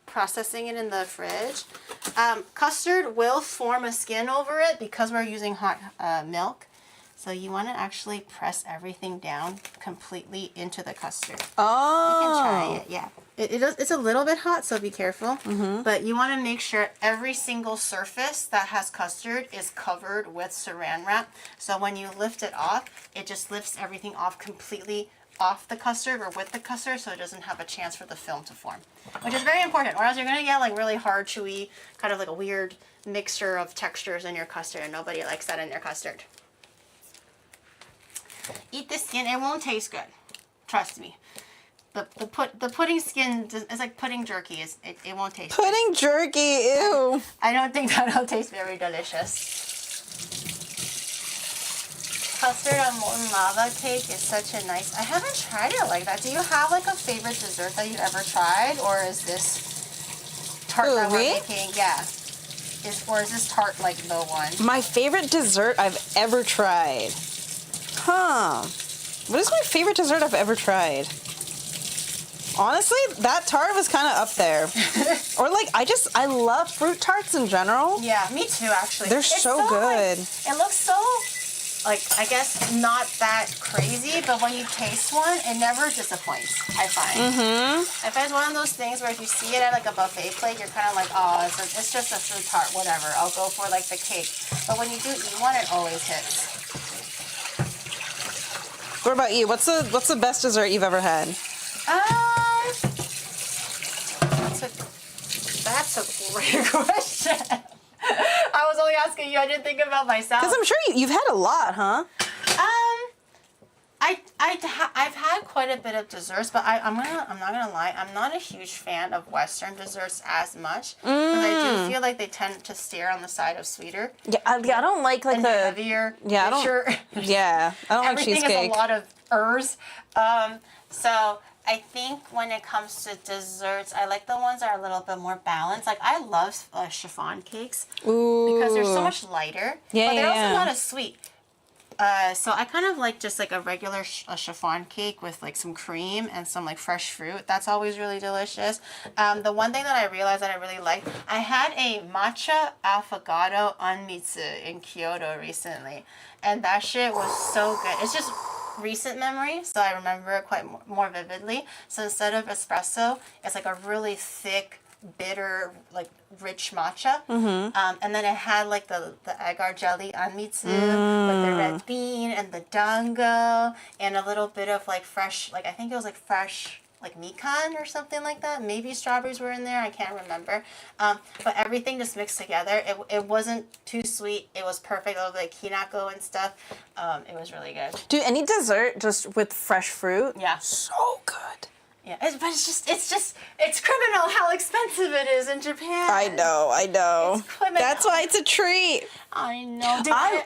processing it in the fridge. Custard will form a skin over it because we're using hot milk. So you want to actually press everything down completely into the custard. Oh. You can try it, yeah. It's a little bit hot, so be careful. But you want to make sure every single surface that has custard is covered with saran wrap. So when you lift it off, it just lifts everything off completely off the custard or with the custard, so it doesn't have a chance for the film to form, which is very important, or else you're gonna get like really hard, chewy, kind of like a weird mixture of textures in your custard, and nobody likes that in their custard. Eat the skin, it won't taste good, trust me. The pudding skin is like pudding jerky. It won't taste good. Pudding jerky, ew. I don't think that'll taste very delicious. Custard on molten lava cake is such a nice, I haven't tried it like that. Do you have like a favorite dessert that you've ever tried? Or is this tart that we're making? Yeah. Or is this tart like the one? My favorite dessert I've ever tried. Huh. What is my favorite dessert I've ever tried? Honestly, that tart was kind of up there. Or like, I love fruit tarts in general. Yeah, me too, actually. They're so good. Like, it looks so, like, I guess not that crazy, but when you taste one, it never disappoints, I find. If it's one of those things where if you see it at like a buffet plate, you're kind of like, oh, it's just a fruit tart, whatever. I'll go for like the cake. But when you do eat one, it always hits. What about you? What's the best dessert you've ever had? That's a great question. I was only asking you. I didn't think about myself. Because I'm sure you've had a lot, huh? I've had quite a bit of desserts, but I'm not gonna lie. I'm not a huge fan of Western desserts as much because I do feel like they tend to steer on the side of sweeter. Yeah, I don't like the heavier. Yeah, I don't like cheesecake. Everything is a lot of ers. So I think when it comes to desserts, I like the ones that are a little bit more balanced. Like I love chiffon cakes because they're so much lighter, but they're also not as sweet. So I kind of like just like a regular chiffon cake with like some cream and some like fresh fruit. That's always really delicious. The one thing that I realized that I really liked, I had a matcha affogato onmitsu in Kyoto recently, and that shit was so good. It's just recent memory, so I remember it quite more vividly. So instead of espresso, it's like a really thick, bitter, like rich matcha. And then it had like the agar jelly anmitsu with the red bean and the dango and a little bit of like fresh, like I think it was like fresh like mikan or something like that. Maybe strawberries were in there. I can't remember. But everything just mixed together. It wasn't too sweet. It was perfect. A little bit like hinako and stuff. It was really good. Do any dessert just with fresh fruit? Yeah. So good. Yeah, but it's criminal how expensive it is in Japan. I know. It's criminal. That's why it's a treat. I know. Dude,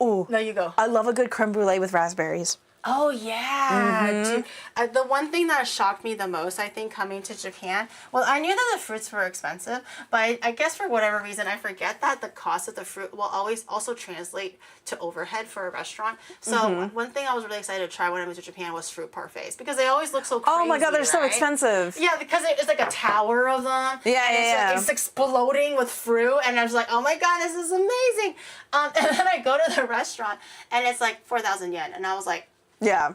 Ooh, no, you go. I love a good creme brulee with raspberries. Oh yeah, dude. The one thing that shocked me the most, I think, coming to Japan. Well, I knew that the fruits were expensive, but I guess for whatever reason, I forget that the cost of the fruit will always also translate to overhead for a restaurant. So one thing I was really excited to try when I went to Japan was fruit parfaits because they always look so crazy. Oh my god, they're so right? expensive. Yeah, because it's like a tower of them. Yeah, It's exploding with fruit, and I was like, oh my god, this is amazing. And then I go to the restaurant, and it's like 4,000 yen, and I was like. Yeah.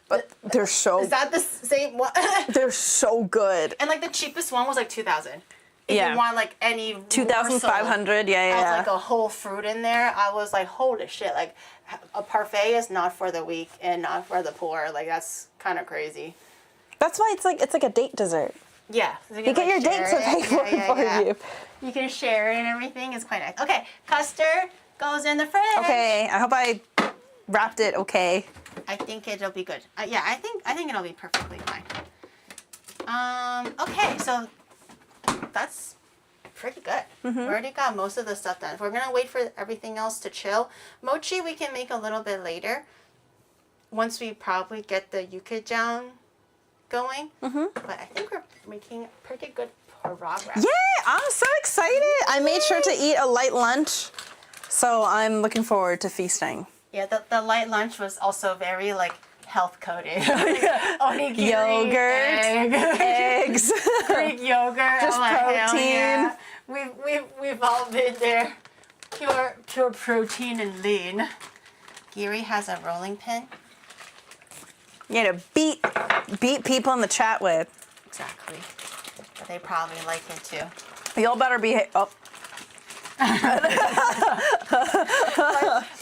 But they're so... Is that the same one? They're so good. And like the cheapest one was like 2,000. If you want like any 2,500, yeah. like a whole fruit in there, I was like, holy shit! Like a parfait is not for the weak and not for the poor. Like that's kind of crazy. That's why it's like a date dessert. Yeah, so you get your date to pay for you. You can share it and everything. It's quite nice. Okay, custard goes in the fridge. Okay, I hope I wrapped it okay. I think it'll be good. Yeah, I think it'll be perfectly fine. Okay, so that's pretty good. We already got most of the stuff done. If we're gonna wait for everything else to chill, mochi we can make a little bit later. Once we probably get the yukijan going. But I think we're making pretty good progress. Yeah, I'm so excited. I made sure to eat a light lunch, so I'm looking forward to feasting. Yeah, the light lunch was also very like health coded. Onigiri, yogurt, eggs, Greek yogurt, just protein. Yeah. We've all been there. Pure protein and lean. Giri has a rolling pin. You know, beat people in the chat with. Exactly. But they probably like it too. Y'all better be. Oh.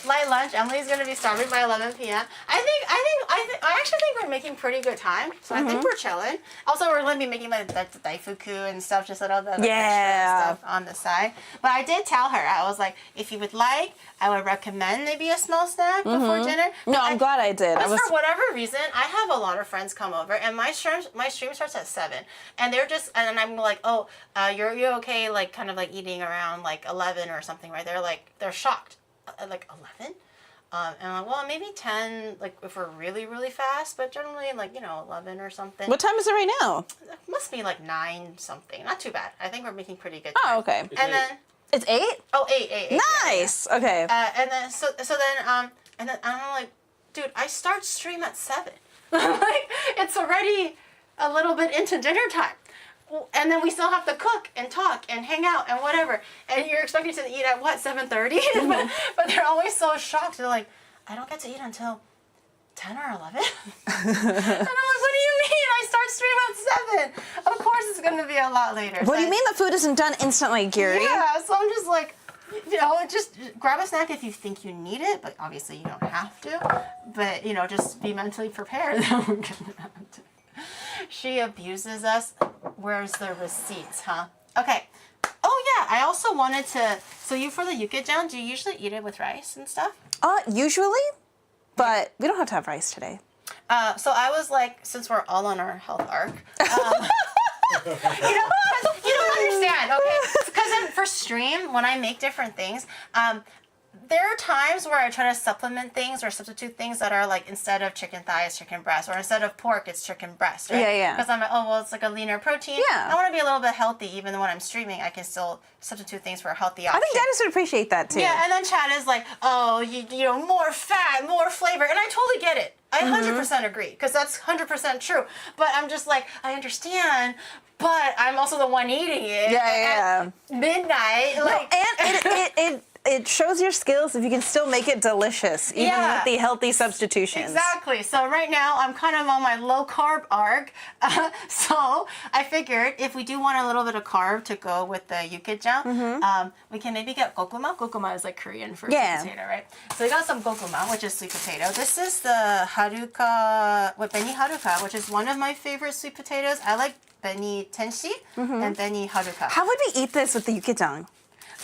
Light lunch. Emily's gonna be starving by 11 p.m. I actually think we're making pretty good time. So I think we're chilling. Also, we're gonna be making like the daifuku and stuff, just a little bit of extra stuff on the side. But I did tell her, I was like, if you would like, I would recommend maybe a small snack before dinner. No, I'm glad I did. For whatever reason, I have a lot of friends come over, and my stream starts at 7, and they're just, and I'm like, oh, you're okay, like kind of like eating around like 11 or something, right? They're shocked, like 11. And I'm like, well, maybe 10, like if we're really, really fast, but generally like, 11 or something. What time is it right now? It must be like 9 something. Not too bad. I think we're making pretty good time. Oh, okay. And then it's 8? Oh, 8. Nice. Yeah. Okay. And then and then I'm like, dude, I start stream at 7. Like it's already a little bit into dinner time. And then we still have to cook and talk and hang out and whatever. And you're expected to eat at what, 7:30? But they're always so shocked. They're like, I don't get to eat until 10 or 11. And I'm like, what do you mean? I start stream at 7. Of course it's going to be a lot later. What do you mean the food isn't done instantly, Giri? Yeah, so I'm just like, just grab a snack if you think you need it, but obviously you don't have to. But, just be mentally prepared that we're going to have to. She abuses us. Where's the receipts, huh? Okay. Oh, yeah. I also wanted to... So for the yukijan, do you usually eat it with rice and stuff? Usually. But we don't have to have rice today. So I was like, since we're all on our health arc... you don't understand, okay? Because for stream, when I make different things... there are times where I try to supplement things or substitute things that are like, instead of chicken thigh, it's chicken breast, or instead of pork, it's chicken breast, right? Yeah. Because I'm like, oh, well, it's like a leaner protein. Yeah. I want to be a little bit healthy, even when I'm streaming, I can still substitute things for a healthy option. I think Dennis would appreciate that too. Yeah, and then Chad is like, oh, more fat, more flavor, and I totally get it. I 100% agree, because that's 100% true. But I'm just like, I understand, but I'm also the one eating it. Yeah. At midnight, like, and it shows your skills if you can still make it delicious, even with the healthy substitutions. Exactly. So right now I'm kind of on my low carb arc. So I figured if we do want a little bit of carb to go with the yukijan, we can maybe get gokuma. Gokuma is like Korean for sweet potato, right? So we got some gokuma, which is sweet potato. This is the haruka, beni haruka, which is one of my favorite sweet potatoes. I like beni tenshi and beni haruka. How would we eat this with the yukijan?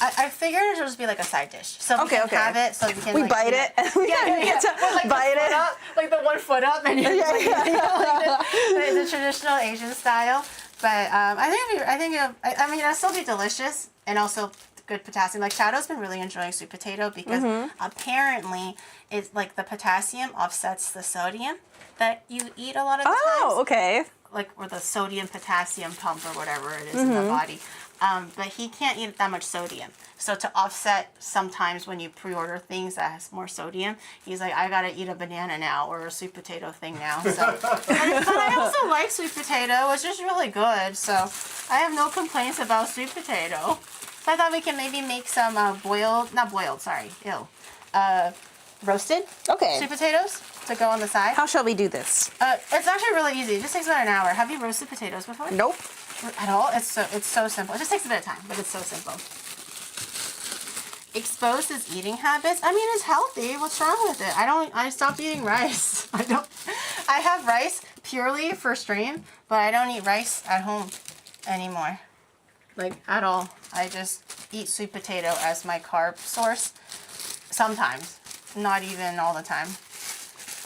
I figured it would just be like a side dish. So we can have it, so we can we like, bite it. We get to like bite it. Up, like the 1 foot up, and you like the traditional Asian style. But I mean, it'll still be delicious and also good potassium. Like Shadow's been really enjoying sweet potato because apparently it's like the potassium offsets the sodium that you eat a lot of the times. Oh, okay. Like, or the sodium potassium pump or whatever it is in the body. But he can't eat that much sodium. So to offset sometimes when you pre-order things that has more sodium, he's like, I gotta eat a banana now or a sweet potato thing now. So, but I also like sweet potato. It's just really good. So I have no complaints about sweet potato. So I thought we can maybe make some roasted sweet potatoes to go on the side. How shall we do this? It's actually really easy. It just takes about an hour. Have you roasted potatoes before? Nope. At all? It's so simple. It just takes a bit of time, but it's so simple. Expose his eating habits. I mean, it's healthy. What's wrong with it? I stopped eating rice. I have rice purely for stream, but I don't eat rice at home anymore. Like, at all. I just eat sweet potato as my carb source. Sometimes. Not even all the time.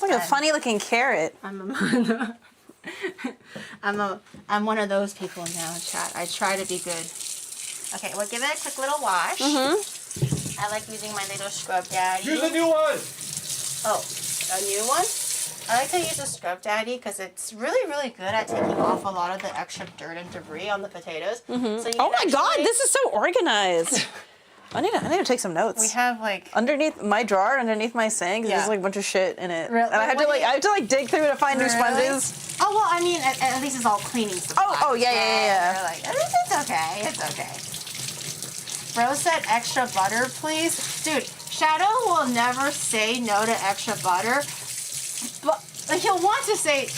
Look at a funny looking carrot. I'm one of those people now, chat. I try to be good. Okay, we'll give it a quick little wash. I like using my little scrub daddy. Use a new one! Oh, a new one? I like to use a scrub daddy because it's really, really good at taking off a lot of the extra dirt and debris on the potatoes. So Oh my god, this is so organized. I need to take some notes. We have like underneath my drawer, underneath my sink, there's like a bunch of shit in it. Really? And I have to dig through to find new sponges. Oh well, I mean, at least it's all cleaning supplies. Oh yeah. We're like, it's okay. It's okay. Rose said extra butter, please. Dude, Shadow will never say no to extra butter. But like, he'll want to say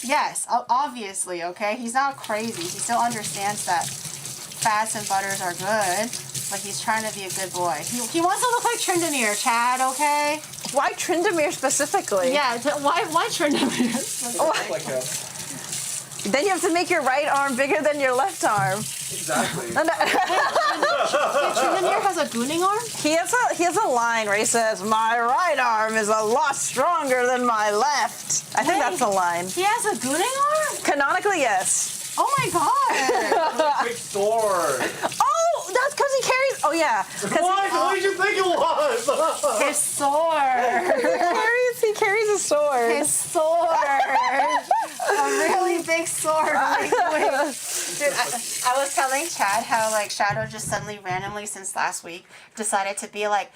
yes, obviously, okay? He's not crazy. He still understands that fats and butters are good. Like, he's trying to be a good boy. He wants to look like Trindamere, Chad, okay? Why Trindamere specifically? Yeah, why Trindamere? Then you have to make your right arm bigger than your left arm. Exactly. Trindamere has a gooning arm? He has a line where he says, "My right arm is a lot stronger than my left." I think that's the line. He has a gooning arm? Canonically, yes. Oh my god! Big sword. Oh, that's because he carries. Oh yeah. What did you think it was? His sword. He carries a sword. His sword. A really big sword. Dude, I was telling Chad how like Shadow just suddenly randomly since last week decided to be like,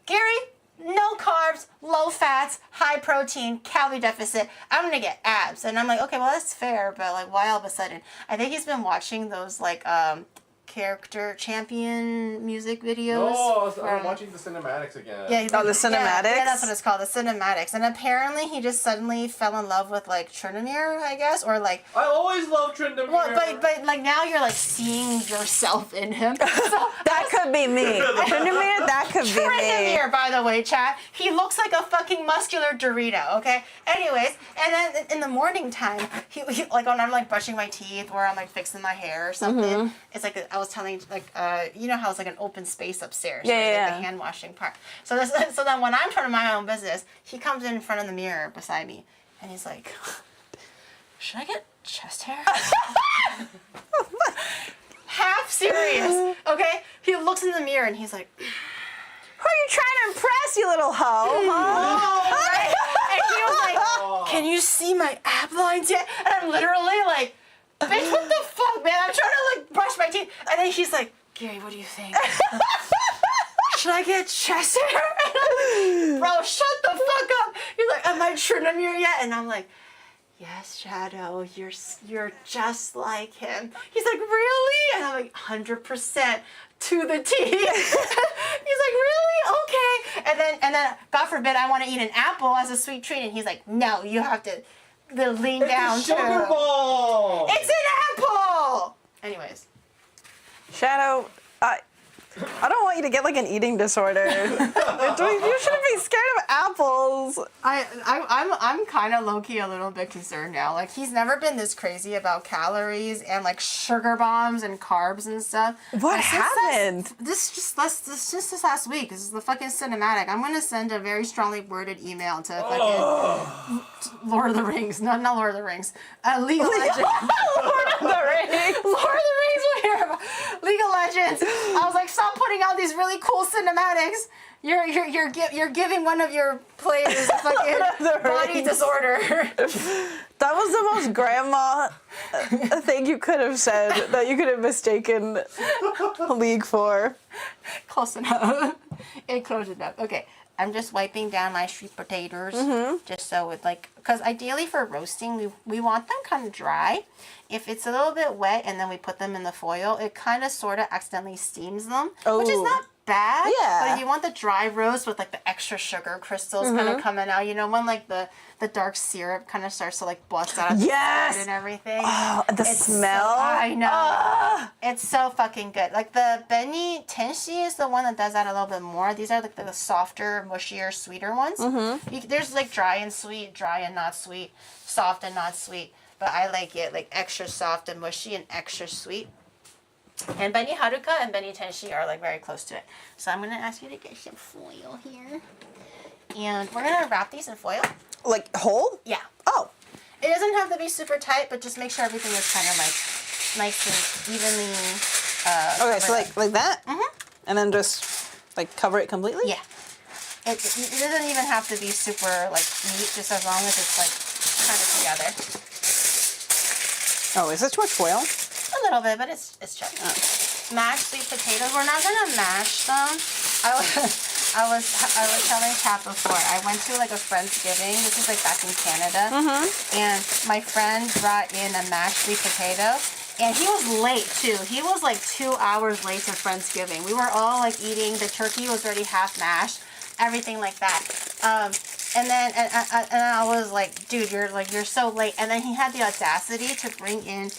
Gary, no carbs, low fats, high protein, calorie deficit. I'm gonna get abs. And I'm like, okay, well that's fair, but like why all of a sudden? I think he's been watching those like character champion music videos. Oh, I'm watching the cinematics again. Yeah, the cinematics? Yeah, that's what it's called, the cinematics. And apparently he just suddenly fell in love with like Trindamere, I guess, or like. I always loved Trindamere. Well, but like now you're like seeing yourself in him. So That could be me. Trindamere, that could be me. Trindamere, by the way, chat. He looks like a fucking muscular Dorito. Okay. Anyways, and then in the morning time, he like when I'm like brushing my teeth or I'm like fixing my hair or something, it's like I was telling like you know how it's like an open space upstairs, yeah, right? yeah, Like the hand washing part. So then when I'm trying to mind my own business, he comes in front of the mirror beside me and he's like, should I get chest hair? Half serious, okay? He looks in the mirror and he's like, Who are you trying to impress, you little hoe? right? And he was like, can you see my ab lines yet? And I'm literally like, bitch, what the fuck, man? I'm trying to like brush my teeth. And then he's like, Gary, what do you think? Should I get chest hair? Bro, shut the fuck up. He's like, am I Trindamere yet? And I'm like, yes, Shadow, you're just like him. He's like, really? And I'm like, 100% to the T. He's like, really? Okay. And then, God forbid, I want to eat an apple as a sweet treat. And he's like, no, you have to lean down It's a sugar too. ball. It's an apple. Anyways. Shadow, I don't want you to get like an eating disorder. You shouldn't be scared of apples. I'm kind of low-key a little bit concerned now. Like, he's never been this crazy about calories and like sugar bombs and carbs and stuff. What happened? This last week. This is the fucking cinematic. I'm gonna send a very strongly worded email to fucking Lord of the Rings. Not Lord of the Rings. League of Legends. Lord of the Rings. Lord of the Rings. We'll hear about League of Legends. I was like, stop putting out these really cool cinematics. You're giving one of your players a fucking body disorder. That was the most grandma thing you could have said that you could have mistaken League for. Close enough. Close enough. Okay. I'm just wiping down my sweet potatoes, just so it because ideally for roasting, we want them kind of dry. If it's a little bit wet and then we put them in the foil, it kind of sort of accidentally steams them, which is not bad. Yeah. But if you want the dry roast with like the extra sugar crystals kind of coming out, when like the dark syrup kind of starts to like bust out of the side and everything. Oh, the smell. I know. It's so fucking good. Like the Benny Tenshi is the one that does that a little bit more. These are like the softer, mushier, sweeter ones. There's like dry and sweet, dry and not sweet, soft and not sweet. But I like it like extra soft and mushy and extra sweet. And Benny Haruka and Benny Tenshi are like very close to it. So I'm gonna ask you to get some foil here. And we're gonna wrap these in foil. Like whole? Yeah. Oh. It doesn't have to be super tight, but just make sure everything is kind of like nice and evenly. Okay, so like that? And then just like cover it completely? Yeah. It doesn't even have to be super like neat, just as long as it's like kind of together. Oh, is this too much foil? A little bit, but it's chill. Mashed sweet potatoes. We're not gonna mash them. I was telling Kat before. I went to like a Friendsgiving. This is like back in Canada, and my friend brought in a mashed sweet potato, and he was late too. He was like 2 hours late to Friendsgiving. We were all like eating. The turkey was already half mashed, everything like that. And then I was like, dude, you're so late. And then he had the audacity to bring in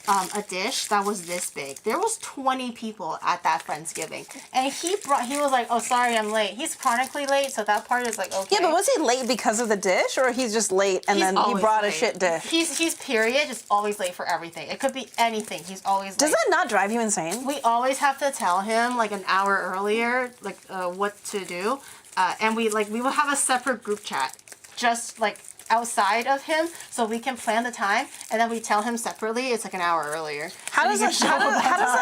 a dish that was this big. There was 20 people at that Friendsgiving. And he was like, oh, sorry, I'm late. He's chronically late, so that part is like, okay. Yeah, but was he late because of the dish, or he's just late and then he brought late. a shit dish? He's period, just always late for everything. It could be anything. He's always late. Does that not drive you insane? We always have to tell him like an hour earlier, like what to do. And we will have a separate group chat, just like outside of him, so we can plan the time, and then we tell him separately it's like an hour earlier. How does that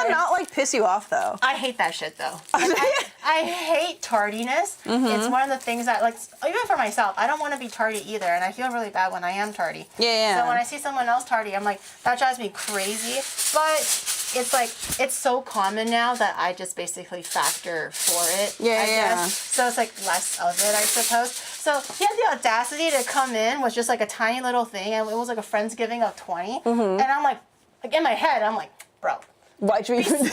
not like piss you off though? I hate that shit though. I hate tardiness. It's one of the things that like even for myself, I don't want to be tardy either, and I feel really bad when I am tardy. Yeah. So when I see someone else tardy, I'm like, that drives me crazy. But it's like it's so common now that I just basically factor for it. I guess. So it's like less of it, I suppose. So he had the audacity to come in with just like a tiny little thing, and it was like a Friendsgiving of 20. And I'm like in my head, I'm like, bro, why'd you even be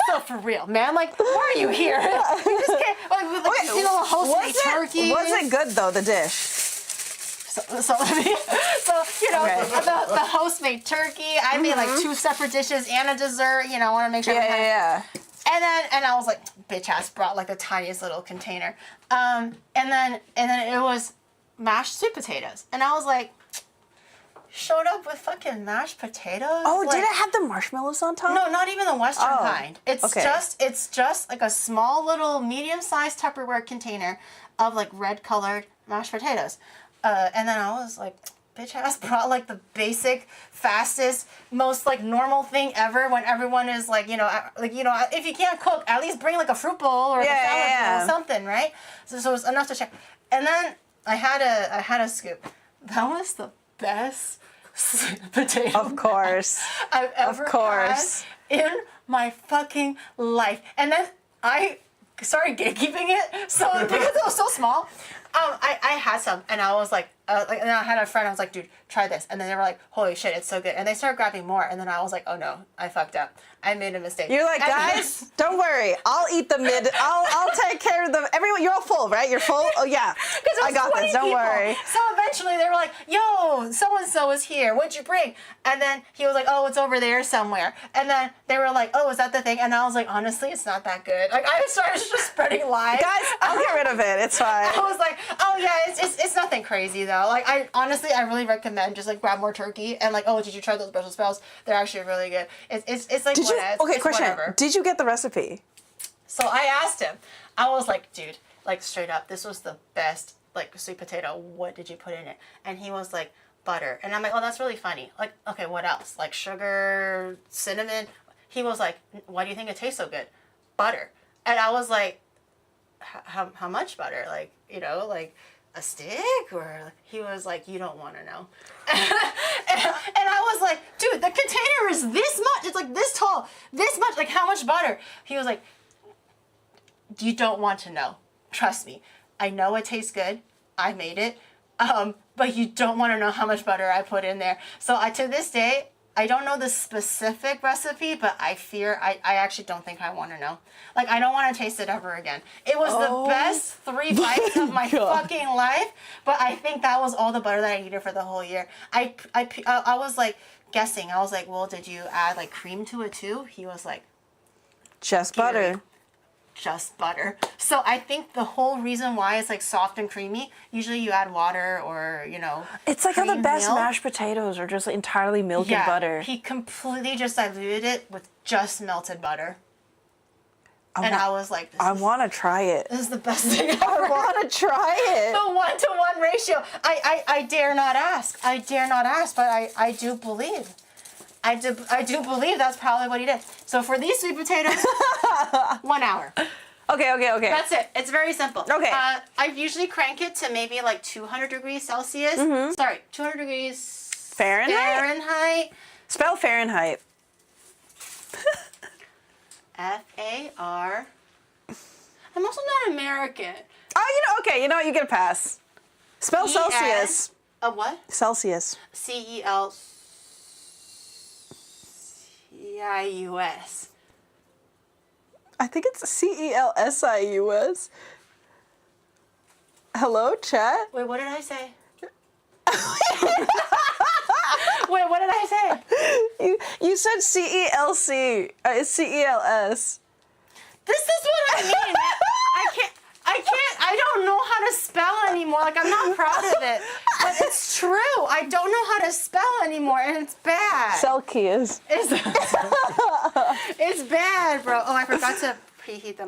so for real, man. Like, why are you here? You just can't, host me turkey. Was it good though, the dish? So the host made turkey. I made like 2 separate dishes and a dessert. I want to make sure. Yeah. And I was like, bitch ass brought like the tiniest little container. And then it was mashed sweet potatoes, and I was like, showed up with fucking mashed potatoes. Oh, like, did it have the marshmallows on top? No, not even the Western kind. It's just like a small little medium-sized Tupperware container of like red-colored mashed potatoes. And then I was like, bitch ass brought like the basic, fastest, most like normal thing ever when everyone is like, if you can't cook, at least bring like a fruit bowl or a salad bowl or something, right? So it was enough to check. And then I had a scoop. That was the best potato Of course. I've ever had in my fucking life. And then I started gatekeeping it. So because it was so small, I had some, and I was like, and I had a friend. I was like, dude, try this. And then they were like, holy shit, it's so good. And they started grabbing more, and then I was like, oh no, I fucked up. I made a mistake. You're like, guys, don't worry. I'll eat the mid. I'll take care of the. Everyone, you're all full, right? You're full. Oh yeah. I got this. Don't worry. So eventually they were like, yo, so and so is here. What'd you bring? And then he was like, oh, it's over there somewhere. And then they were like, oh, is that the thing? And I was like, honestly, it's not that good. Like I started just spreading lies. Guys, I'll get rid of it. It's fine. I was like, oh yeah, it's nothing crazy though. Like I honestly, I really recommend just like grab more turkey and like, oh, did you try those Brussels sprouts? They're actually really good. It's like Did you? whatever. Okay, It's question. whatever. Did you get the recipe? So I asked him. I was like, dude, like straight up, this was the best like sweet potato. What did you put in it? And he was like, butter. And I'm like, oh, that's really funny. Like, okay, what else? Like sugar, cinnamon. He was like, why do you think it tastes so good? Butter. And I was like, how much butter? Like, you know, like a stick? Or he was like, you don't want to know. and I was like, dude, the container is this much. It's like this tall, this much. Like, how much butter? He was like, you don't want to know. Trust me. I know it tastes good. I made it. But you don't want to know how much butter I put in there. So to this day, I don't know the specific recipe, but I actually don't think I want to know. Like, I don't want to taste it ever again. It was the best 3 bites of my fucking life, but I think that was all the butter that I needed for the whole year. I was like guessing. I was like, well, did you add like cream to it too? He was like, Just butter. just butter. So I think the whole reason why it's like soft and creamy, usually you add water or, you know, It's like how the cream best milk. mashed potatoes are just entirely milk Yeah, and butter. he completely just diluted it with just melted butter. And I was like, I want to try it. this is the best thing ever. I want to try it. The 1-to-1 ratio. I dare not ask. I dare not ask, but I do believe. I do believe that's probably what he did. So for these sweet potatoes, 1 hour. Okay. That's it. It's very simple. Okay. I usually crank it to maybe like 200 degrees Celsius. Sorry, 200 degrees Fahrenheit. Spell Fahrenheit. F-A-R. I'm also not American. Oh, you know, you get a pass. Spell Celsius. A what? Celsius. C-E-L-C-I-U-S. I think it's Celsius. Hello, chat? Wait, what did I say? Wait, what did I say? You said CELC. It's CELS. This is what I mean. I don't know how to spell anymore. Like, I'm not proud of it. But it's true. I don't know how to spell anymore, and it's bad. Celsius. It's bad, bro. Oh, I forgot to preheat the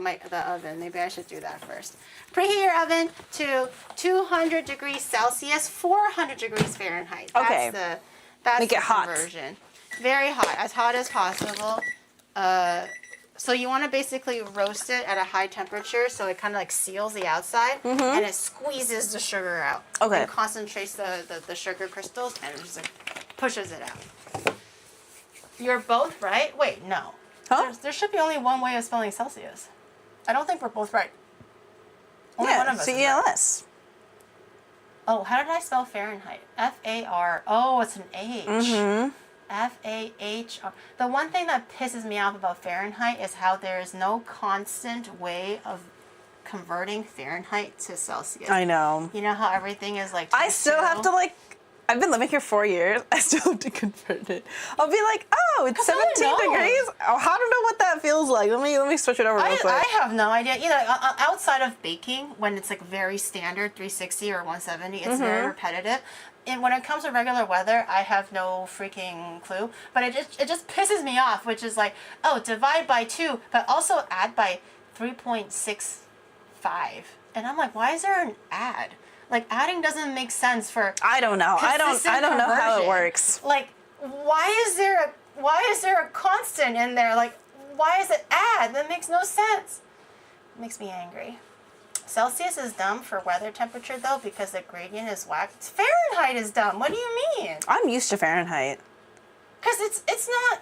oven. Maybe I should do that first. Preheat your oven to 200 degrees Celsius, 400 degrees Fahrenheit. Okay. That's Make the it hot. conversion. Very hot as possible. So you want to basically roast it at a high temperature so it kind of like seals the outside and it squeezes the sugar out. Okay. And concentrates the sugar crystals and just like pushes it out. You're both right? Wait, no. Huh? There should be only one way of spelling Celsius. I don't think we're both right. Only one of us is right. CELS. Oh, how did I spell Fahrenheit? F-A-R. Oh, it's an H. F-A-H-R. The one thing that pisses me off about Fahrenheit is how there is no constant way of converting Fahrenheit to Celsius. I know. You know how everything is like... I still have to like... I've been living here 4 years. I still have to convert it. I'll be like, oh, it's 17 degrees. Oh, I don't know what that feels like. Let me switch it over real quick. I have no idea either. Outside of baking, when it's like very standard 360 or 170, it's very repetitive. And when it comes to regular weather, I have no freaking clue. But it just pisses me off, which is like, oh, divide by 2, but also add by 3.65. And I'm like, why is there an add? Like, adding doesn't make sense for I don't know. I don't know how it conversion. works. Like, why is there a constant in there? Like, why is it add? That makes no sense. It makes me angry. Celsius is dumb for weather temperature though because the gradient is whack. Fahrenheit is dumb. What do you mean? I'm used to Fahrenheit. Because it's not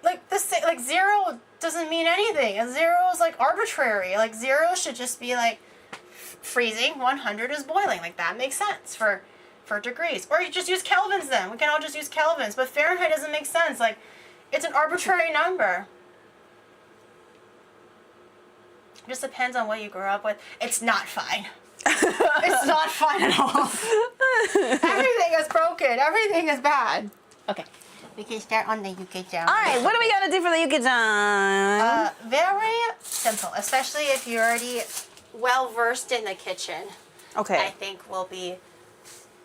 like like 0 doesn't mean anything. And 0 is like arbitrary. Like 0 should just be like freezing, 100 is boiling. Like that makes sense for degrees. Or you just use kelvins then. We can all just use kelvins. But Fahrenheit doesn't make sense. Like it's an arbitrary number. It just depends on what you grew up with. It's not fine. It's not fine at all. Everything is broken. Everything is bad. Okay. We can start on the yuki-chan. All right, what do we got to do for the yuki-chan? Very simple, especially if you already well versed in the kitchen, Okay. I think will be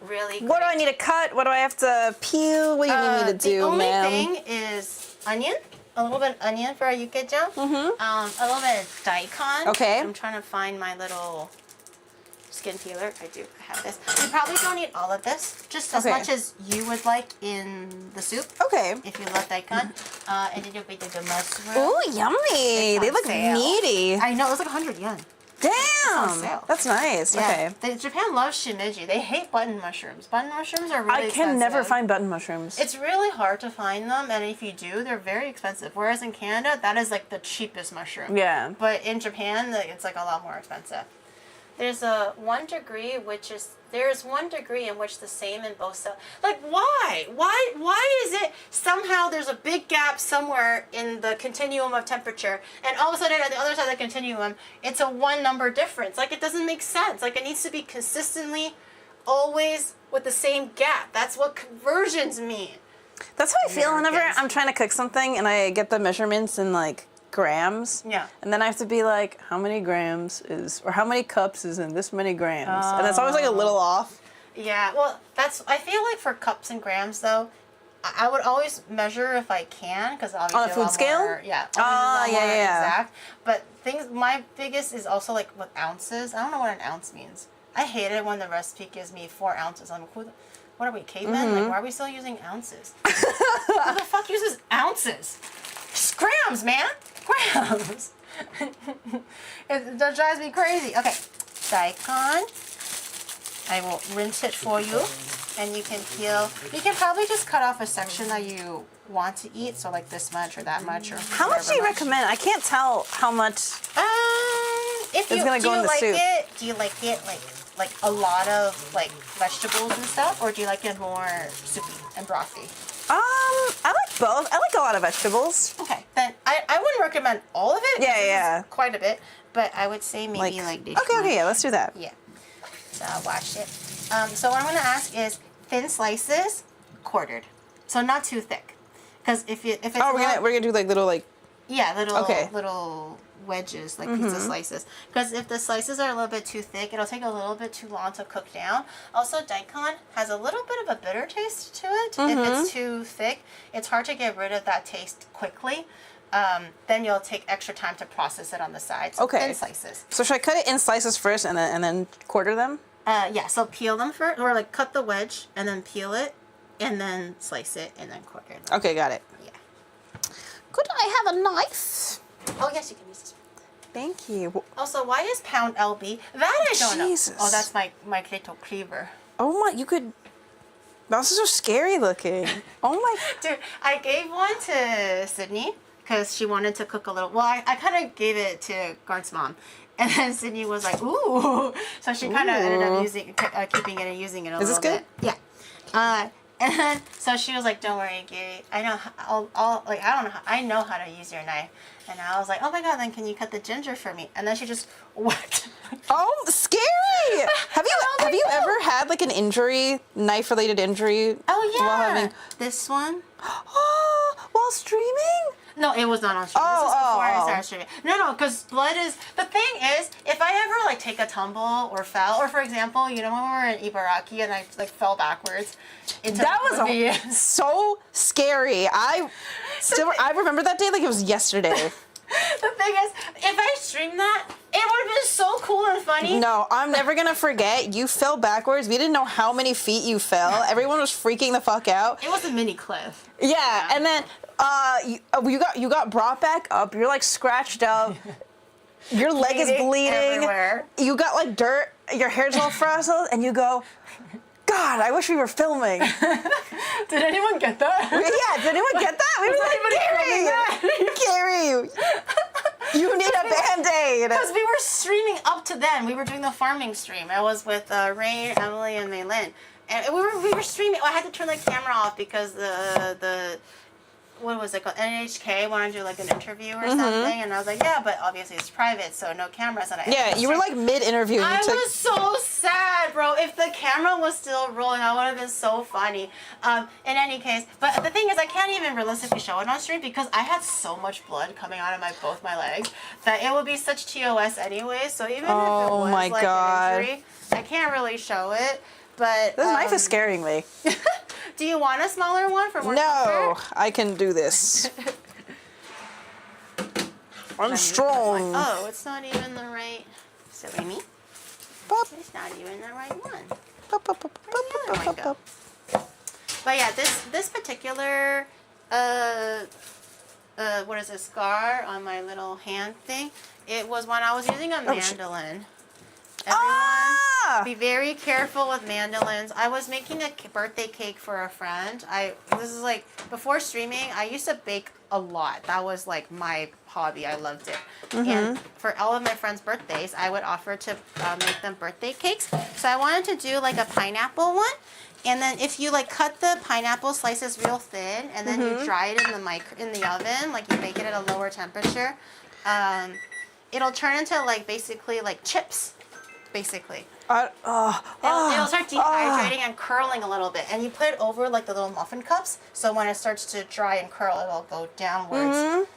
really great. What do I need to cut? What do I have to peel? What do you need me to do, The only ma'am? thing is onion. A little bit of onion for our yukgaejang. A little bit of daikon. Okay. I'm trying to find my little skin peeler. I have this. You probably don't need all of this. Just as Okay. much as you would like in the soup. Okay. If you love daikon. And then you'll be the mushroom. Ooh, yummy. It's They on look sale. meaty. I know, it was like 100 yen. Damn. sale. That's nice. Okay. Japan loves shimeji. They hate button mushrooms. Button mushrooms are really I expensive. can never find button mushrooms. It's really hard to find them, and if you do, they're very expensive. Whereas in Canada, that is like the cheapest mushroom. Yeah. But in Japan, it's like a lot more expensive. There's a 1 degree, there's 1 degree in which the same in both cells. Like, why? Why is it somehow there's a big gap somewhere in the continuum of temperature, and all of a sudden on the other side of the continuum, it's a 1 number difference? Like, it doesn't make sense. Like, it needs to be consistently always with the same gap. That's what conversions mean. That's how I feel whenever Americans. I'm trying to cook something and I get the measurements in like grams. Yeah. And then I have to be like, how many grams is, or how many cups is in this many grams? And it's always like a little off. Yeah, well, I feel like for cups and grams, though, I would always measure if I can, because obviously On a food scale? Yeah. Ah, obviously a lot more yeah. Exact. But my biggest is also like with ounces. I don't know what an ounce means. I hate it when the recipe gives me 4 ounces. I'm like, what are we, cavemen? Like, why are we still using ounces? Who the fuck uses ounces? Just grams, man. Grams. That drives me crazy. Okay, daikon. I will rinse it for you, and you can peel. You can probably just cut off a section that you want to eat, so like this much or that much or. How much do you recommend? I can't tell how much. If It's you gonna do go you in the like soup. it? Do you like it like a lot of like vegetables and stuff, or do you like it more soupy and brothy? I like both. I like a lot of vegetables. Okay, then I wouldn't recommend all of it. Yeah, 'cause this yeah. is quite a bit, but I would say maybe like this. Okay, yeah, let's do that. Yeah. So I'll wash it. So what I'm gonna ask is thin slices, quartered, so not too thick, because if it's Oh, we're gonna do like little like. yeah, Okay. little wedges, like pizza slices. Because if the slices are a little bit too thick, it'll take a little bit too long to cook down. Also, daikon has a little bit of a bitter taste to it. If it's too thick, it's hard to get rid of that taste quickly. Then you'll take extra time to process it on the side. So Okay. thin slices. So should I cut it in slices first and then quarter them? Yeah, so peel them first, or like cut the wedge and then peel it, and then slice it and then quarter them. Okay, got it. Yeah. Could I have a knife? Oh yes, you can use this one. Thank you. Also, why is pound LB? That I don't Jesus. know. Oh, that's my little cleaver. Oh my, you could. That's so scary looking. Oh my. Dude, I gave one to Sydney because she wanted to cook a little. Well, I kind of gave it to Garth's mom. And then Sydney was like, ooh. So she kind of ended up keeping it and using it a Is little this bit. Yeah. And then, so she was like, don't worry, Gary. I know, I know how to use your knife. And I was like, oh my God, then can you cut the ginger for me? And then she just whacked. Oh, scary! Have you ever had like an injury, knife-related injury? Oh while yeah. having- This one. Oh, while streaming? No, it was not on stream. This was before I started streaming. No, because blood is... The thing is, if I ever, like, take a tumble or fell, or, for example, you know when we were in Ibaraki and I, like, fell backwards into That the movie? was so scary. I remember that day like it was yesterday. The thing is, if I streamed that, it would have been so cool and funny. No, I'm never gonna forget. You fell backwards. We didn't know how many feet you fell. Everyone was freaking the fuck out. It was a mini cliff. Yeah, and then you got brought back up. You're like scratched up. Your leg is bleeding. Everywhere. You got like dirt. Your hair's all frazzled, and you go, God, I wish we were filming. Did anyone get that? Yeah, did anyone get that? We were like, Gary, you need a Band-Aid. Because we were streaming up to then. We were doing the farming stream. I was with Ray, Emily, and Maylin. And we were streaming. I had to turn the camera off because the what was it called? NHK wanted to do like an interview or something. And I was like, yeah, but obviously it's private, so no cameras. And Yeah, you were like mid-interview. I was so sad, bro. if the camera was still rolling, I would have been so funny. In any case, but the thing is, I can't even realistically show it on stream because I had so much blood coming out of both my legs that it would be such TOS anyway. So even if it was my like God. an injury, I can't really show it. But This knife is scaring me. do you want a smaller one for more No, comfort? I can do this. I'm strong. Oh, it's not even the right. Silly me. Pop, It's not even the right one. pop, pop, pop, pop, Where'd the pop, other one pop, go? pop. But yeah, this particular what is this, scar on my little hand thing? It was when I was using a mandolin. Everyone, be very careful with mandolins. I was making a birthday cake for a friend. This is like before streaming. I used to bake a lot. That was like my hobby. I loved it. And for all of my friends' birthdays, I would offer to make them birthday cakes. So I wanted to do like a pineapple one. And then if you like cut the pineapple slices real thin, and then you dry it in the oven, like you make it at a lower temperature, it'll turn into like basically like chips. Basically. It'll start dehydrating and curling a little bit. And you put it over like the little muffin cups, so when it starts to dry and curl, it'll go downwards,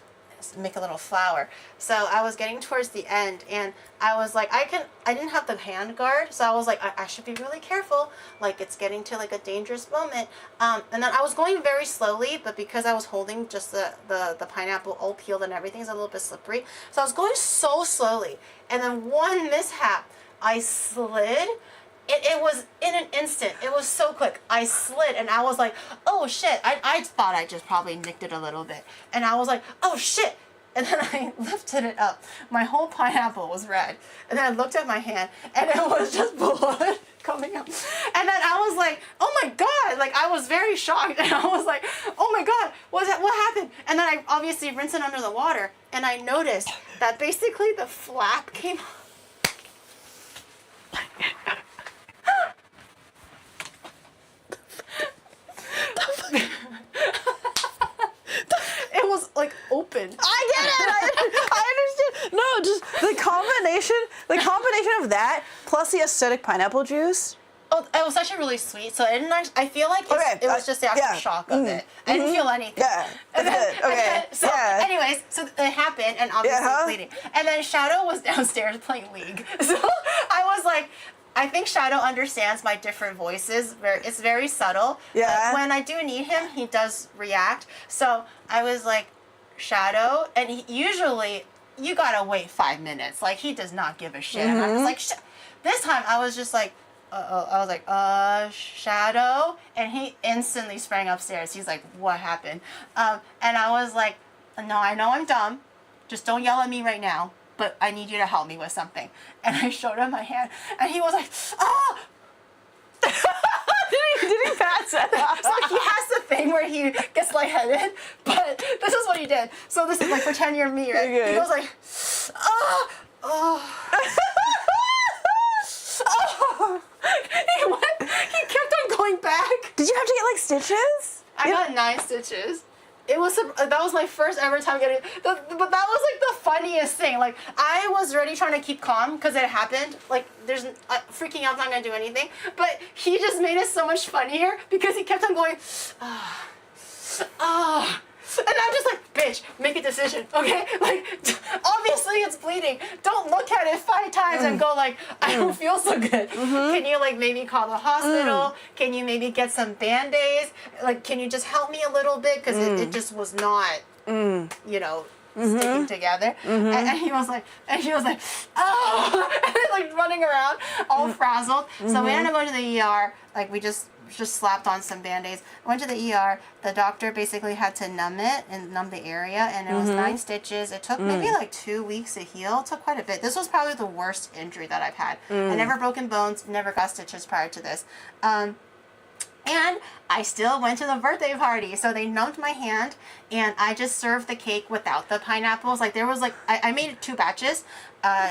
make a little flour. So I was getting towards the end, and I was like, I didn't have the hand guard, so I was like, I should be really careful, like it's getting to like a dangerous moment. And then I was going very slowly, but because I was holding just the pineapple all peeled and everything's a little bit slippery, so I was going so slowly. And then one mishap, I slid. It was in an instant. It was so quick. I slid and I was like, oh shit. I thought I just probably nicked it a little bit. And I was like, oh shit. And then I lifted it up. My whole pineapple was red. And then I looked at my hand and it was just blood coming up. And then I was like, oh my God. Like I was very shocked. And I was like, oh my God, what happened? And then I obviously rinsed it under the water. And I noticed that basically the flap came off. It was like open. I get it. I understand. No, just the combination of that plus the acidic pineapple juice. Oh, it was actually really sweet. So I feel like it was just the actual shock of it. I didn't feel anything. Yeah, that's good. Okay. Anyways, so it happened, and obviously bleeding. And then Shadow was downstairs playing League. So I was like, I think Shadow understands my different voices. It's very subtle. Yeah. But when I do need him, he does react. So I was like, Shadow, and usually you gotta wait 5 minutes. Like he does not give a shit. And I was like, this time I was just like, I was like, Shadow, and he instantly sprang upstairs. He's like, what happened? And I was like, no, I know I'm dumb. Just don't yell at me right now. But I need you to help me with something. And I showed him my hand, and he was like, ah! Did he pass it? So he has the thing where he gets lightheaded, but this is what he did. So this is like pretend-year me, right? Okay. He goes like, ah! Oh. Oh. He kept on going back. Did you have to get like stitches? I got 9 stitches. That was my first ever time getting but that was like the funniest thing. Like I was already trying to keep calm because it happened. Like there's freaking out, not gonna do anything. But he just made it so much funnier because he kept on going, and I'm just like, bitch, make a decision, okay? Like, obviously it's bleeding. Don't look at it 5 times and go like, I don't feel so good. Can you like maybe call the hospital? Can you maybe get some Band-Aids? Like, can you just help me a little bit? Because it just was not, you know, sticking together. And he was like, oh, and then, like running around, all frazzled. So we ended up going to the ER. Like we just slapped on some Band-Aids. Went to the ER. The doctor basically had to numb it and numb the area, and it was 9 stitches. It took maybe like 2 weeks to heal. It took quite a bit. This was probably the worst injury that I've had. I never broken bones, never got stitches prior to this. And I still went to the birthday party. So they numbed my hand, and I just served the cake without the pineapples. Like there was like, I made 2 batches,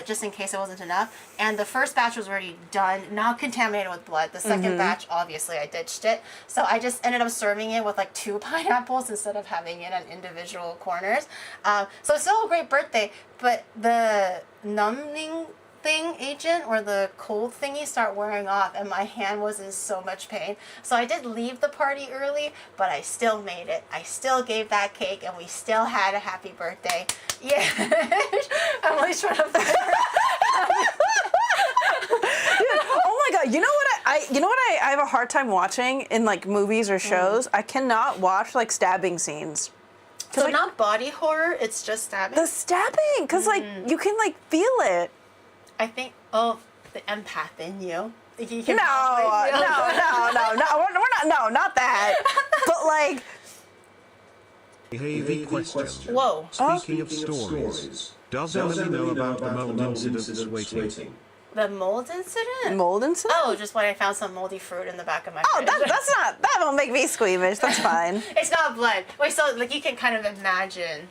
just in case it wasn't enough. And the first batch was already done, not contaminated with blood. The second batch, obviously I ditched it. So I just ended up serving it with like 2 pineapples instead of having it on individual corners. So it's still a great birthday, but the numbing thing agent or the cold thingy start wearing off, and my hand was in so much pain. So I did leave the party early, but I still made it. I still gave that cake, and we still had a happy birthday. Yeah. I'm always trying to find Oh my god! You know what I have a hard time watching in like movies or shows. I cannot watch like stabbing scenes. So like, not body horror, it's just stabbing? The stabbing, because like you can like feel it. I think, the empath in you. You can No, probably feel we're not, not that. But like, Heavy question. Whoa. Speaking of stories, does Emily know about the mold incident waiting? The mold incident? mold incident? Oh, just when I found some moldy fruit in the back of my Oh, fridge. that won't make me squeamish. That's fine. It's not blood. Wait, so like you can kind of imagine.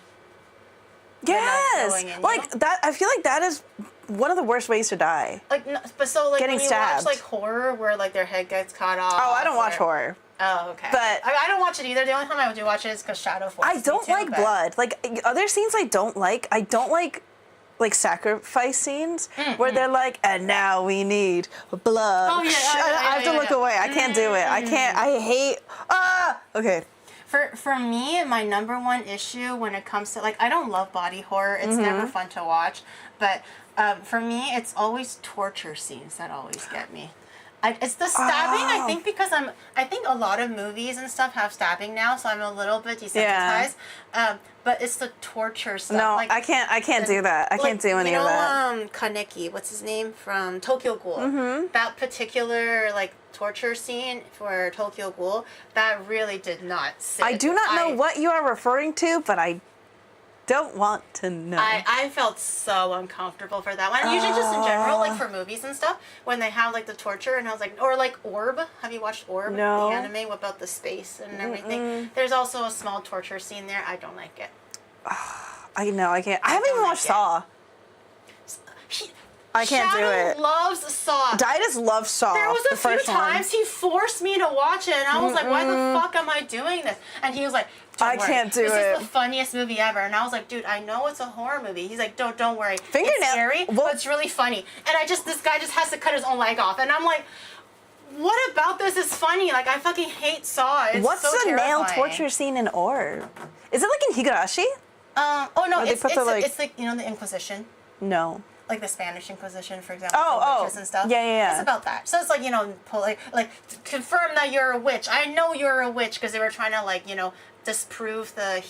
Yes, going in, like that. I feel like that is one of the worst ways to die. Like, no, but so like Getting when you stabbed. watch like horror where like their head gets cut off. Oh, I don't watch horror. Oh, okay. But- I don't watch it either. The only time I do watch it is because Shadow forces I don't me to, like but- blood. Like other scenes, I don't like. I don't like sacrifice scenes where they're like, and now we need blood. Oh, yeah, I have to look away. I can't do it. I can't. I hate. Okay. For me, my number one issue when it comes to, like, I don't love body horror. It's never fun to watch. But for me, it's always torture scenes that always get me. It's the stabbing, I think, because I think a lot of movies and stuff have stabbing now, so I'm a little bit desensitized. But it's the torture stuff. No, like, I can't do that. I can't do any of that. Kaneki, what's his name from Tokyo Ghoul? That particular like torture scene for Tokyo Ghoul, that really did not sit. I do not know what you are referring to, but I don't want to know. I felt so uncomfortable for that one. Usually just in general, like for movies and stuff, when they have like the torture, and I was like, or like Orb. Have you watched Orb? No. The anime about the space and everything. There's also a small torture scene there. I don't like it. I know, I can't. I haven't even don't watched like Saw. I can't do Shadow it. loves Saw. Didas loves Saw. There was a the few first one. times he forced me to watch it, and I was like, why the fuck am I doing this? And he was like, I don't worry, can't do this it. is the funniest movie ever. And I was like, dude, I know it's a horror movie. He's like, don't worry. Fingernail- It's scary, well- but it's really funny. And this guy just has to cut his own leg off. And I'm like, what about this is funny? Like, I fucking hate Saw. It's What's so the nail terrifying. torture scene in Orb? Is it like in Higurashi? Oh, no, Where they it's put the, like- like, you know, the Inquisition. No. Like the Spanish Inquisition, for example, Oh, for witches and stuff. yeah. It's about that. So it's like, you know, like confirm that you're a witch. I know you're a witch because they were trying to, like, you know, disprove the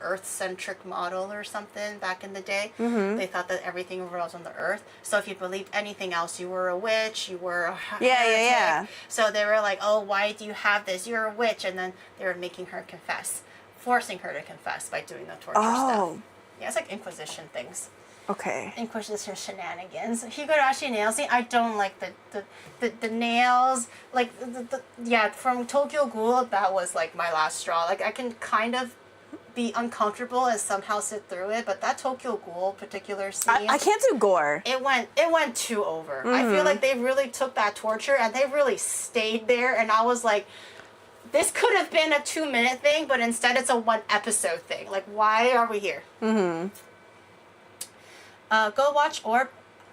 Earth-centric model or something back in the day. They thought that everything revolves on the Earth. So if you believed anything else, you were a witch. You were a heretic. So they were like, oh, why do you have this? You're a witch, and then they were making her confess, forcing her to confess by doing the torture stuff. Yeah, it's like Inquisition things. Okay. Inquisition shenanigans. Higurashi nail scene. I don't like the nails. Like from Tokyo Ghoul, that was like my last straw. Like I can kind of be uncomfortable and somehow sit through it, but that Tokyo Ghoul particular scene, I can't do gore. it went too over. I feel like they really took that torture and they really stayed there, and I was like, this could have been a 2-minute thing, but instead it's a 1 episode thing. Like, why are we here? Go watch Orb.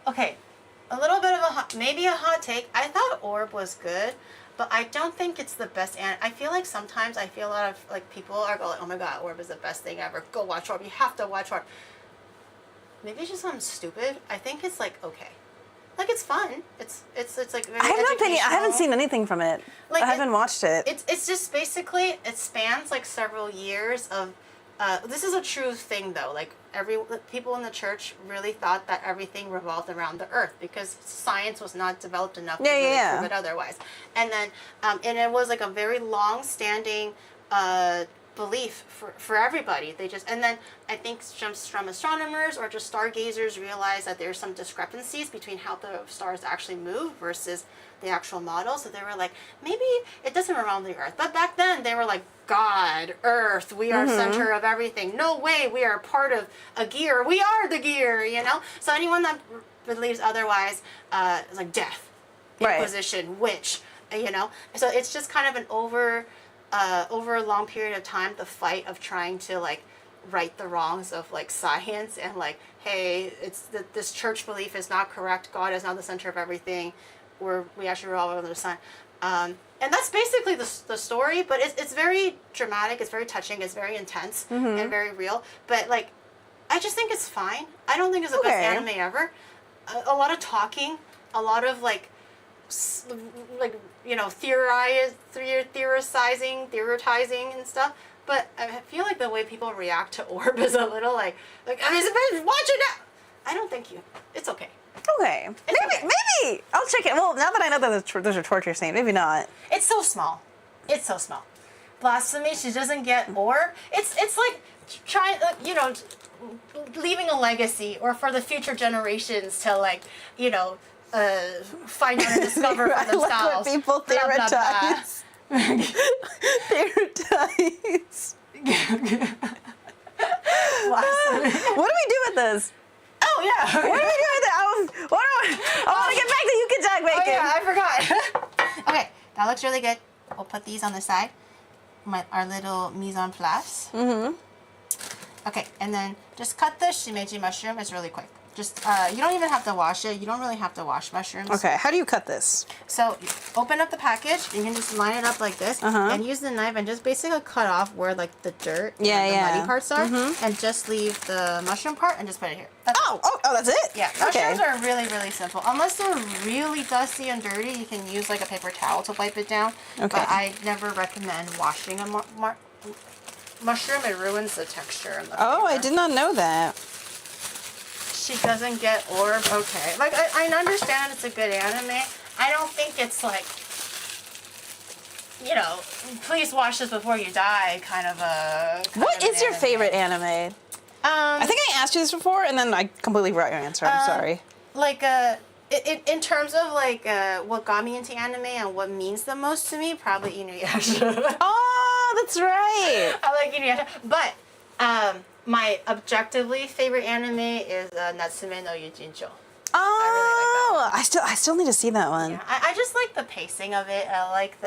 Okay, a little bit of maybe a hot take. I thought Orb was good, but I don't think it's the best. And I feel like sometimes a lot of like people are going, oh my god, Orb is the best thing ever. Go watch Orb. You have to watch Orb. Maybe it's just I'm stupid. I think it's like okay. Like it's fun. It's like very I have no opinion. I haven't educational. seen anything from it. Like, I haven't watched it. It's just basically it spans like several years of. This is a true thing though. Like people in the church really thought that everything revolved around the earth because science was not developed enough to really prove it otherwise. And then and it was like a very long-standing belief for everybody. They just and then I think some astronomers or just stargazers realized that there's some discrepancies between how the stars actually move versus the actual model. So they were like, maybe it doesn't revolve the earth. But back then they were like, God, Earth, we are center of everything. No way, we are part of a gear. We are the gear, you know? So anyone that believes otherwise is like death, Inquisition, witch, you know? So it's just kind of an over a long period of time, the fight of trying to like right the wrongs of like science and like, hey, this church belief is not correct. God is not the center of everything. We actually revolve around the sun. And that's basically the story, but it's very dramatic, it's very touching, it's very intense, and very real. But like, I just think it's fine. I don't think it's the best anime ever. A lot of talking, a lot of like you know, theorizing and stuff. But I feel like the way people react to Orb is a little like I mean, watch it now. I don't think you. It's okay. Okay. Maybe I'll check it. Well, now that I know that those are torture scenes, maybe not. It's so small. It's so small. Blasphemy. She doesn't get Orb. It's like trying, you know, leaving a legacy, or for the future generations to like, you know, find out and discover for themselves. I like what people theorize. Theorize. What do we do with this? Oh yeah. What do we do with it? I want to get back to Yucatan bacon. Oh yeah, I forgot. Okay, that looks really good. We'll put these on the side. Our little mise en place. Okay, and then just cut the shimeji mushroom. It's really quick. Just you don't even have to wash it. You don't really have to wash mushrooms. Okay, how do you cut this? So you open up the package. You can just line it up like this, and use the knife and just basically cut off where like the dirt and the muddy parts are, and just leave the mushroom part and just put it here. That's oh, that's it? Yeah, mushrooms are really, really simple. Unless they're really dusty and dirty, you can use like a paper towel to wipe it down. Okay. But I never recommend washing a mushroom. It ruins the texture and the flavor. I did not know that. She doesn't get Orb. Okay. Like, I understand it's a good anime. I don't think it's like, you know, please watch this before you die kind of a... What is your favorite anime? I think I asked you this before, and then I completely forgot your answer. I'm sorry. Like, in terms of, like, what got me into anime and what means the most to me, probably Inuyasha. Oh, that's right. I like Inuyasha. But, my objectively favorite anime is Natsume no Yujincho. Oh, I really like that one. I still need to see that one. Yeah, I just like the pacing of it. I like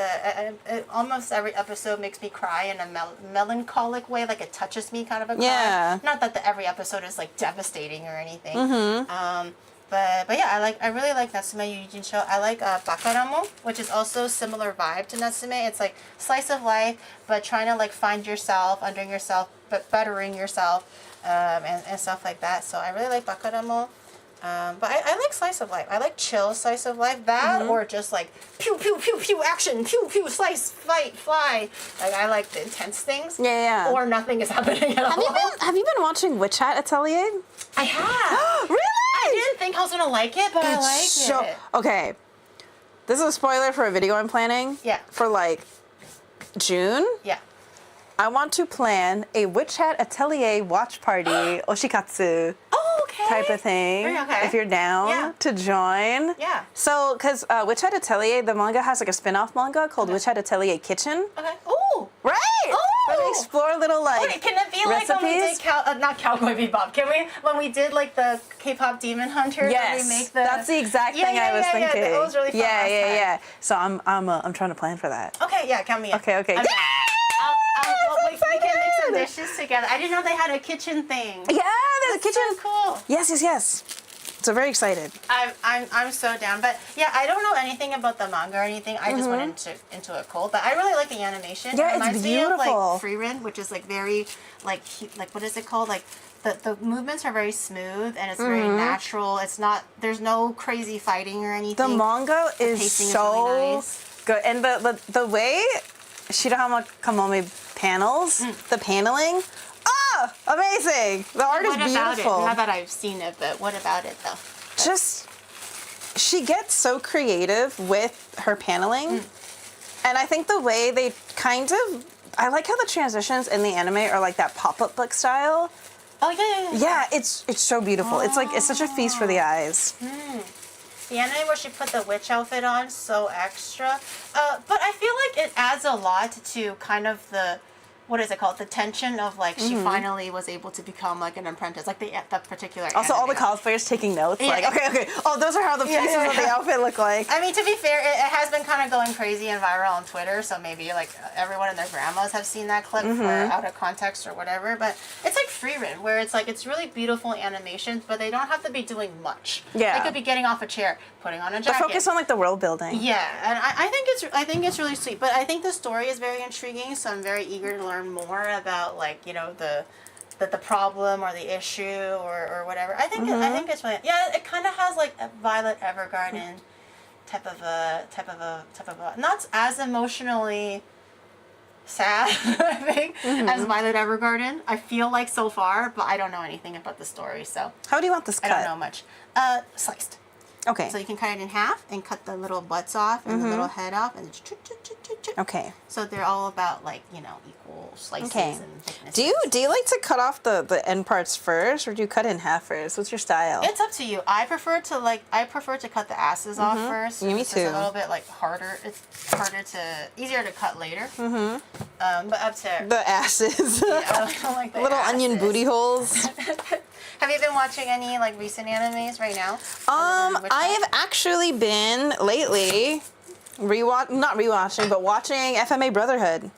almost every episode makes me cry in a melancholic way, like it touches me kind of a cry. Yeah. Not that every episode is like devastating or anything. But yeah, I really like Natsume Yujincho. I like Bakaramo, which is also similar vibe to Natsume. It's like slice of life, but trying to like find yourself, undoing yourself, but bettering yourself, and stuff like that. So I really like Bakaramo. But I like slice of life. I like chill slice of life. That or just like pew pew pew pew action, pew pew slice, fight, fly. Like I like the intense things. Yeah. Or nothing is happening at all. Have you been watching Witch Hat Atelier? I have. Really? I didn't think I was gonna like it, but I like it. Okay. This is a spoiler for a video I'm planning. Yeah. For like June. Yeah. I want to plan a Witch Hat Atelier watch party, oshikatsu. Okay. Type of thing. Okay. If you're down to join. Yeah. So, because Witch Hat Atelier, the manga has like a spin-off manga called Witch Hat Atelier Kitchen. Okay. Ooh. Right. Ooh. Where they explore little like Wait, can it be like when we did not Cowboy Bebop? When we did like the K-pop Demon Hunter? Yes. We make That's the exact thing I was thinking. Yeah, that was really fun. Yeah. So I'm trying to plan for that. Okay. Yeah. Count me in. Okay. Yeah. We can make some dishes together. I didn't know they had a kitchen thing. Yeah, there's a kitchen. So cool. Yes. So very excited. I'm so down. But yeah, I don't know anything about the manga or anything. I just went into it cold. But I really like the animation. Yeah, it reminds it's me of beautiful. like Free Run, which is like very like what is it called? Like the movements are very smooth and it's very natural. It's not there's no crazy fighting or anything. The manga is pacing so is really nice. good, and the way Shirahama Kamome panels, the paneling, amazing. The art is beautiful. Not that I've seen it, but what about it though? Just she gets so creative with her paneling, and I think the way they I like how the transitions in the anime are like that pop-up book style. Oh yeah. Yeah, it's so beautiful. It's like it's such a feast for the eyes. The anime where she put the witch outfit on, so extra. But I feel like it adds a lot to kind of what is it called? The tension of like she finally was able to become like an apprentice, like the particular. Also, all the anime. cosplayers taking notes. Yeah. Like, okay. Oh, those are how the pieces of the outfit look like. I mean, to be fair, it has been kind of going crazy and viral on Twitter, so maybe like everyone and their grandmas have seen that clip for out of context or whatever. But it's like free written, where it's like it's really beautiful animations, but they don't have to be doing much. Yeah. They could be getting off a chair, putting on a The jacket. focus on like the world building. Yeah, and I think it's really sweet. But I think the story is very intriguing, so I'm very eager to learn more about like the problem or the issue or whatever. I think it's really it kind of has like a Violet Evergarden type of a not as emotionally sad I think as Violet Evergarden. I feel like so far, but I don't know anything about the story, so How do you want this cut? I don't know much. Sliced. Okay. So you can cut it in half and cut the little butts off and the little head off and Okay. So they're all about like, equal slices Okay. and thicknesses. Do you like to cut off the end parts first, or do you cut it in half first? What's your style? It's up to you. I prefer to cut the asses off first. Yeah, me It's too. a little bit like harder. It's easier to cut later. But up to The asses. I don't like the Little onion asses. booty holes. Have you been watching any like recent animes right now? I have actually been lately not rewatching, but watching FMA Brotherhood.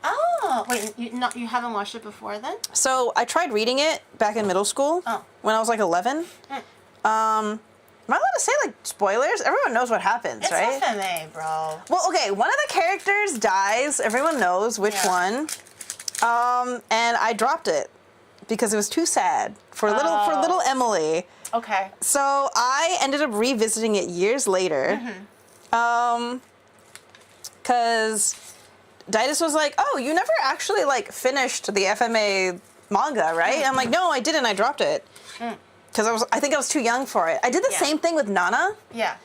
Oh, wait, you haven't watched it before then? So I tried reading it back in middle school when I was like 11. Am I allowed to say like spoilers? Everyone knows what happens, It's right? FMA, bro. Well, okay, one of the characters dies. Everyone knows which one. And I dropped it because it was too sad for little Emily. Okay. So I ended up revisiting it years later. Because Didus was like, "Oh, you never actually like finished the FMA manga, right?" And I'm like, "No, I didn't. I dropped it." Because I think I was too young for it. I did the same thing with Nana. Yeah.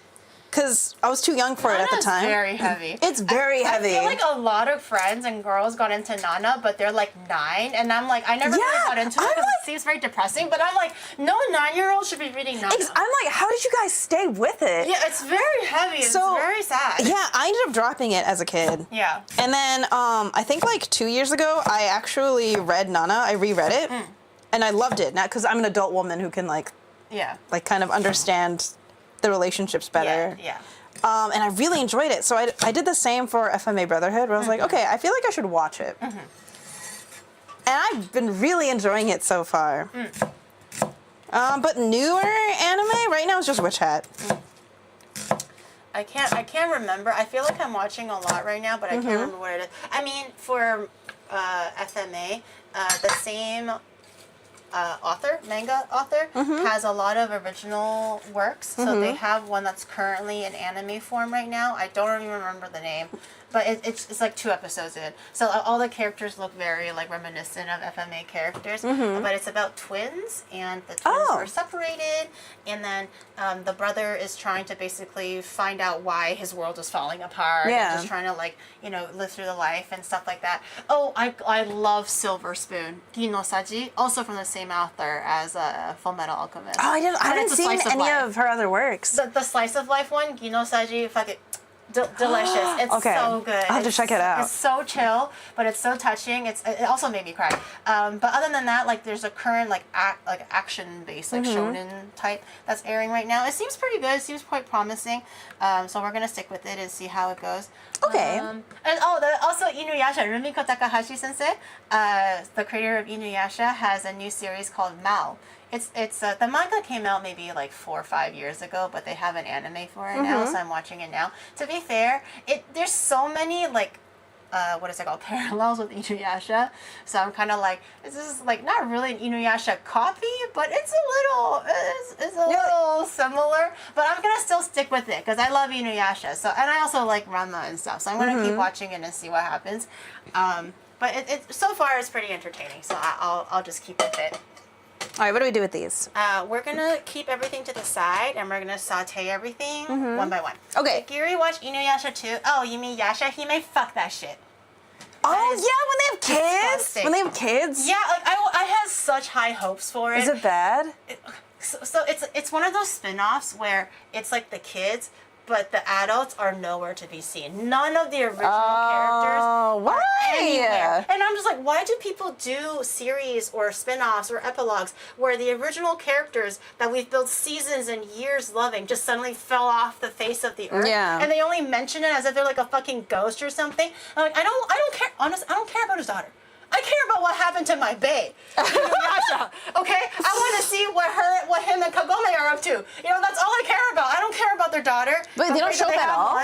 Because I was too young for it at the Nana's time. very heavy. It's very heavy. I feel like a lot of friends and girls got into Nana, but they're like 9, and I'm like, I never really got into it I'm because like- it seems very depressing. But I'm like, no 9-year-old should be reading Nana. I'm like, how did you guys stay with it? Yeah, it's very heavy. It's So- very sad. Yeah, I ended up dropping it as a kid. Yeah. And then I think like 2 years ago, I actually read Nana. I reread it, and I loved it. Now because I'm an adult woman who can like kind of understand the relationships better. Yeah. And I really enjoyed it. So I did the same for FMA Brotherhood, where I was like, okay, I feel like I should watch it. And I've been really enjoying it so far. But newer anime right now is just Witch Hat. I can't remember. I feel like I'm watching a lot right now, but I can't remember what it is. I mean, for FMA, the same manga author, has a lot of original works. So they have one that's currently in anime form right now. I don't even remember the name, but it's like 2 episodes in. So all the characters look very like reminiscent of FMA characters, but it's about twins, and the twins are separated, and then the brother is trying to basically find out why his world is falling apart. Yeah. And just trying to live through the life and stuff like that. Oh, I love Silver Spoon, Gino Saji, also from the same author as Full Metal Alchemist. Oh, I haven't it's a seen slice of any life. of her other works. The slice of life one, Gino Saji, fucking delicious. It's Okay. so good. I'll have to check it out. It's so chill, but it's so touching. It also made me cry. But other than that, like there's a current action based shonen type that's airing right now. It seems pretty good. It seems quite promising. So we're gonna stick with it and see how it goes. Okay. And also Inuyasha, Rumiko Takahashi sensei, the creator of Inuyasha, has a new series called Mao. It's the manga came out maybe like 4 or 5 years ago, but they have an anime for it now, so I'm watching it now. To be fair, there's so many what is it called, parallels with Inuyasha, so I'm kind of like, this is like not really an Inuyasha copy, but it's a little similar. But I'm gonna still stick with it because I love Inuyasha. So, and I also like Ranma and stuff, so I'm gonna keep watching it and see what happens. But it so far it's pretty entertaining, so I'll just keep with it. All right, what do we do with these? We're gonna keep everything to the side, and we're gonna saute everything one by one. Okay. Did Giri watch Inuyasha too? Oh, you mean Yasha Hime? Fuck that shit. Oh is yeah, when they have kids. disgusting. When they have kids. Yeah, like I had such high hopes for it. Is it bad? So it's one of those spin-offs where it's like the kids, but the adults are nowhere to be seen. None of the original characters why? are anywhere. And I'm just like, why do people do series or spin-offs or epilogues where the original characters that we've built seasons and years loving just suddenly fell off the face of the earth? Yeah. And they only mention it as if they're like a fucking ghost or something. I'm like, I don't care. Honestly, I don't care about his daughter. I care about what happened to my bae, Yasha. Okay, I want to see what him and Kagome are up to. You know, that's all I care about. I don't care about their daughter. Wait, they don't show that at all?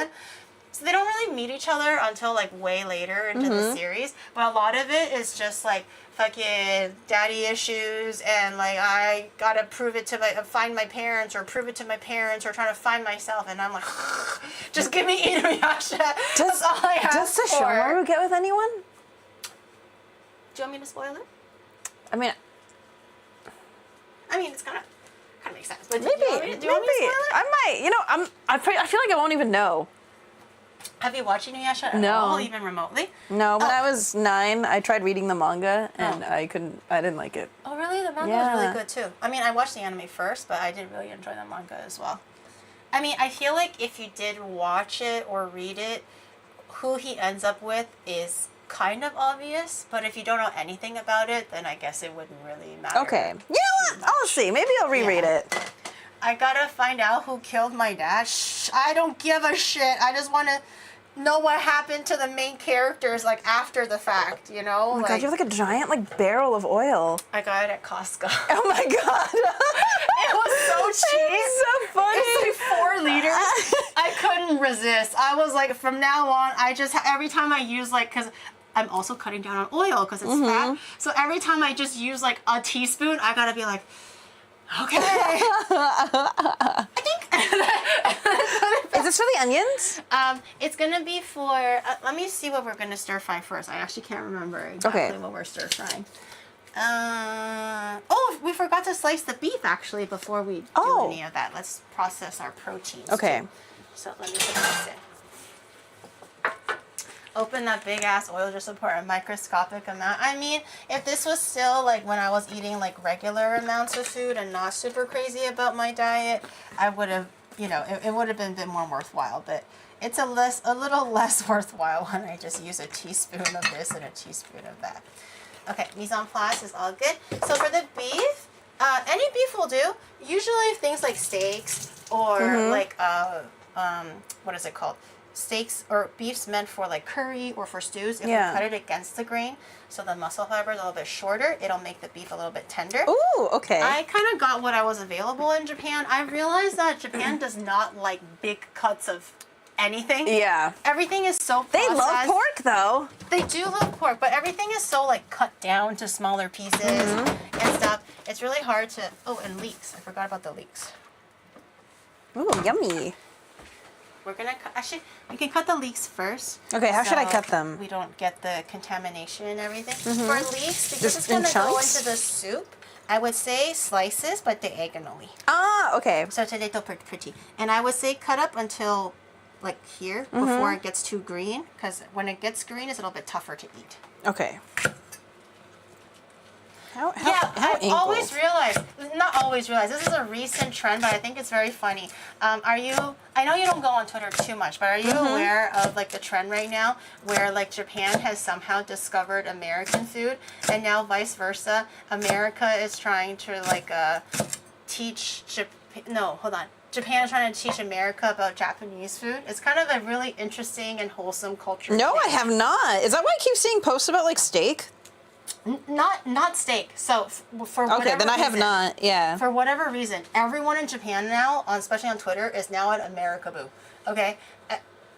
So they don't really meet each other until like way later into the series. But a lot of it is just like fucking daddy issues and like I gotta find my parents or prove it to my parents or trying to find myself. And I'm like, just give me Inuyasha. That's all I ask Does for. Sesshomaru get with anyone? Do you want me to spoil it? I mean, it's kind of makes sense. But maybe. do you want me to spoil it? I might. You know, I feel like I won't even know. Have you watched Inuyasha at No. all, even remotely? No, when I was 9, I tried reading the manga and I didn't like it. Oh, really? The manga was really good too. I mean, I watched the anime first, but I did really enjoy the manga as well. I mean, I feel like if you did watch it or read it, who he ends up with is kind of obvious, but if you don't know anything about it, then I guess it wouldn't really matter. Okay. You know what? I'll see. Maybe I'll reread it. I gotta find out who killed my dad. Shh, I don't give a shit. I just want to know what happened to the main characters, like, after the fact, you know? Oh my god, you have like a giant like barrel of oil. I got it at Costco. Oh my god. It was so cheap. It's so funny. It's like 4 liters. I couldn't resist. I was like, from now on, every time I use like, because I'm also cutting down on oil because it's fat. So every time I just use like a teaspoon, I gotta be like, okay. I think. Is this for the onions? It's gonna be for. Let me see what we're gonna stir fry first. I actually can't remember exactly what we're stir frying. Oh, we forgot to slice the beef actually before we do any of that. Let's process our proteins. Okay. Too. So let me put this in. Open that big ass oil just to pour a microscopic amount. I mean, if this was still like when I was eating like regular amounts of food and not super crazy about my diet, I would have, you know, it would have been a bit more worthwhile. But it's a little less worthwhile when I just use a teaspoon of this and a teaspoon of that. Okay, mise en place is all good. So for the beef, any beef will do. Usually things like steaks or like what is it called? Steaks or beef's meant for like curry or for stews. If you cut it against the grain, so the muscle fiber is a little bit shorter, it'll make the beef a little bit tender. Ooh, okay. I kind of got what I was available in Japan. I realized that Japan does not like big cuts of anything. Yeah. Everything is so processed. They love pork though. They do love pork, but everything is so like cut down to smaller pieces and stuff. It's really hard to. Oh, and leeks. I forgot about the leeks. Ooh, yummy. We're gonna actually. We can cut the leeks first. Okay, how should I cut them? We don't get the contamination and everything. For leeks, because Just it's gonna in go chunks? into the soup, I would say slices, but diagonally. Ah, okay. So today they're pretty. And I would say cut up until like here before it gets too green, because when it gets green, it's a little bit tougher to eat. Okay. I've always realized, not always realized, this is a recent trend, but I think it's very funny. I know you don't go on Twitter too much, but are you aware of like the trend right now where like Japan has somehow discovered American food and now vice versa, America is trying to like teach Japan is trying to teach America about Japanese food. It's kind of a really interesting and wholesome culture. No, I change. have not. Is that why I keep seeing posts about like steak? Not steak. So for whatever Okay, then I have reason, not. Yeah. For whatever reason, everyone in Japan now, especially on Twitter, is now at America-boo. Okay,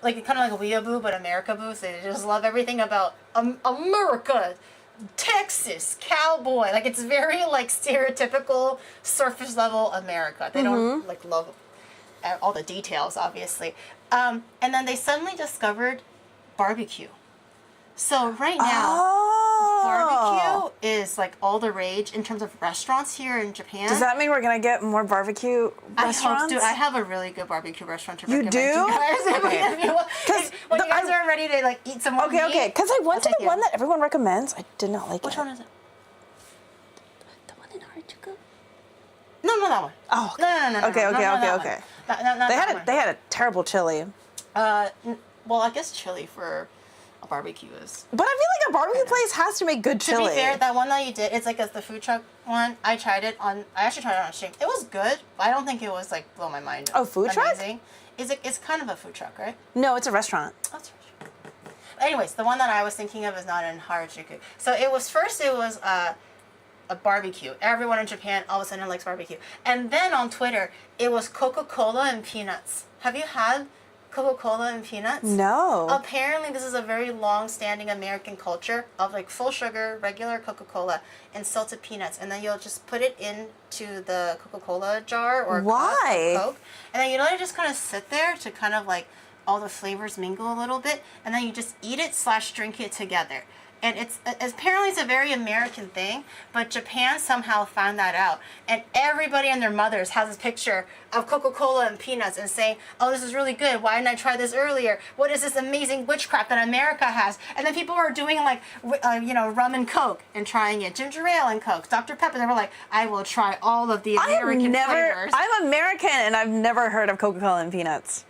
like kind of like a weeaboo, but America-boo. So they just love everything about America, Texas, cowboy. Like it's very like stereotypical surface level America. They don't like love all the details, obviously. And then they suddenly discovered barbecue. So right now. Barbecue is like all the rage in terms of restaurants here in Japan. Does that mean we're gonna get more barbecue restaurants? I hope, dude. I have a really good barbecue restaurant to recommend do? you guys. Okay. When you guys are ready to like eat some more meat. Okay. Because I went to the one that everyone recommends. I did not like it. Which one is it? The one in Harajuku? No, not that one. Oh, No. Okay, no, okay, no, okay, that okay. one. Not They that had one. they had a terrible chili. Well, I guess chili for a barbecue is. But I feel like a barbecue place has to make good To chili. be fair, that one that you did, it's like the food truck one. I actually tried it on stream. It was good, but I don't think it was like blow my mind. Oh, food truck? Amazing. It's kind of a food truck, right? No, it's a restaurant. Oh, that's right. Anyways, the one that I was thinking of is not in Harajuku. So it was a barbecue. Everyone in Japan all of a sudden likes barbecue. And then on Twitter, it was Coca-Cola and peanuts. Have you had Coca-Cola and peanuts? No. Apparently, this is a very long-standing American culture of like full sugar, regular Coca-Cola, and salted peanuts. And then you'll just put it into the Coca-Cola jar or Why? cup of Coke. And then you let it just kind of sit there to kind of like all the flavors mingle a little bit. And then you just eat it / drink it together. And apparently it's a very American thing, but Japan somehow found that out. And everybody and their mothers has this picture of Coca-Cola and peanuts and saying, oh, this is really good. Why didn't I try this earlier? What is this amazing witchcraft that America has? And then people were doing like, rum and Coke and trying it. Ginger ale and Coke, Dr. Pepper. They were like, I will try all of the American flavors. I'm American and I've never heard of Coca-Cola and peanuts.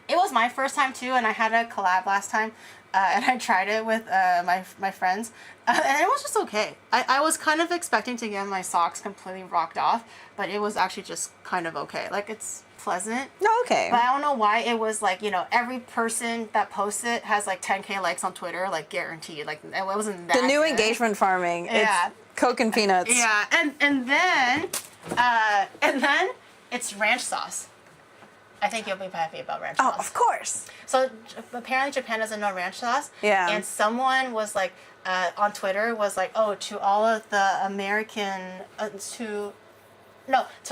It was my first time too, and I had a collab last time. And I tried it with my friends, and it was just okay. I was kind of expecting to get my socks completely rocked off, but it was actually just kind of okay. Like, it's pleasant. No, okay. But I don't know why it was like, every person that posts it has like 10K likes on Twitter, like guaranteed. Like, it wasn't that The new good. engagement farming. Yeah. It's Coke and peanuts. Yeah, and then it's ranch sauce. I think you'll be happy about ranch sauce. Oh, of course. So apparently Japan doesn't know ranch sauce. Yeah. And someone was like, on Twitter was like, oh, to all of the American, to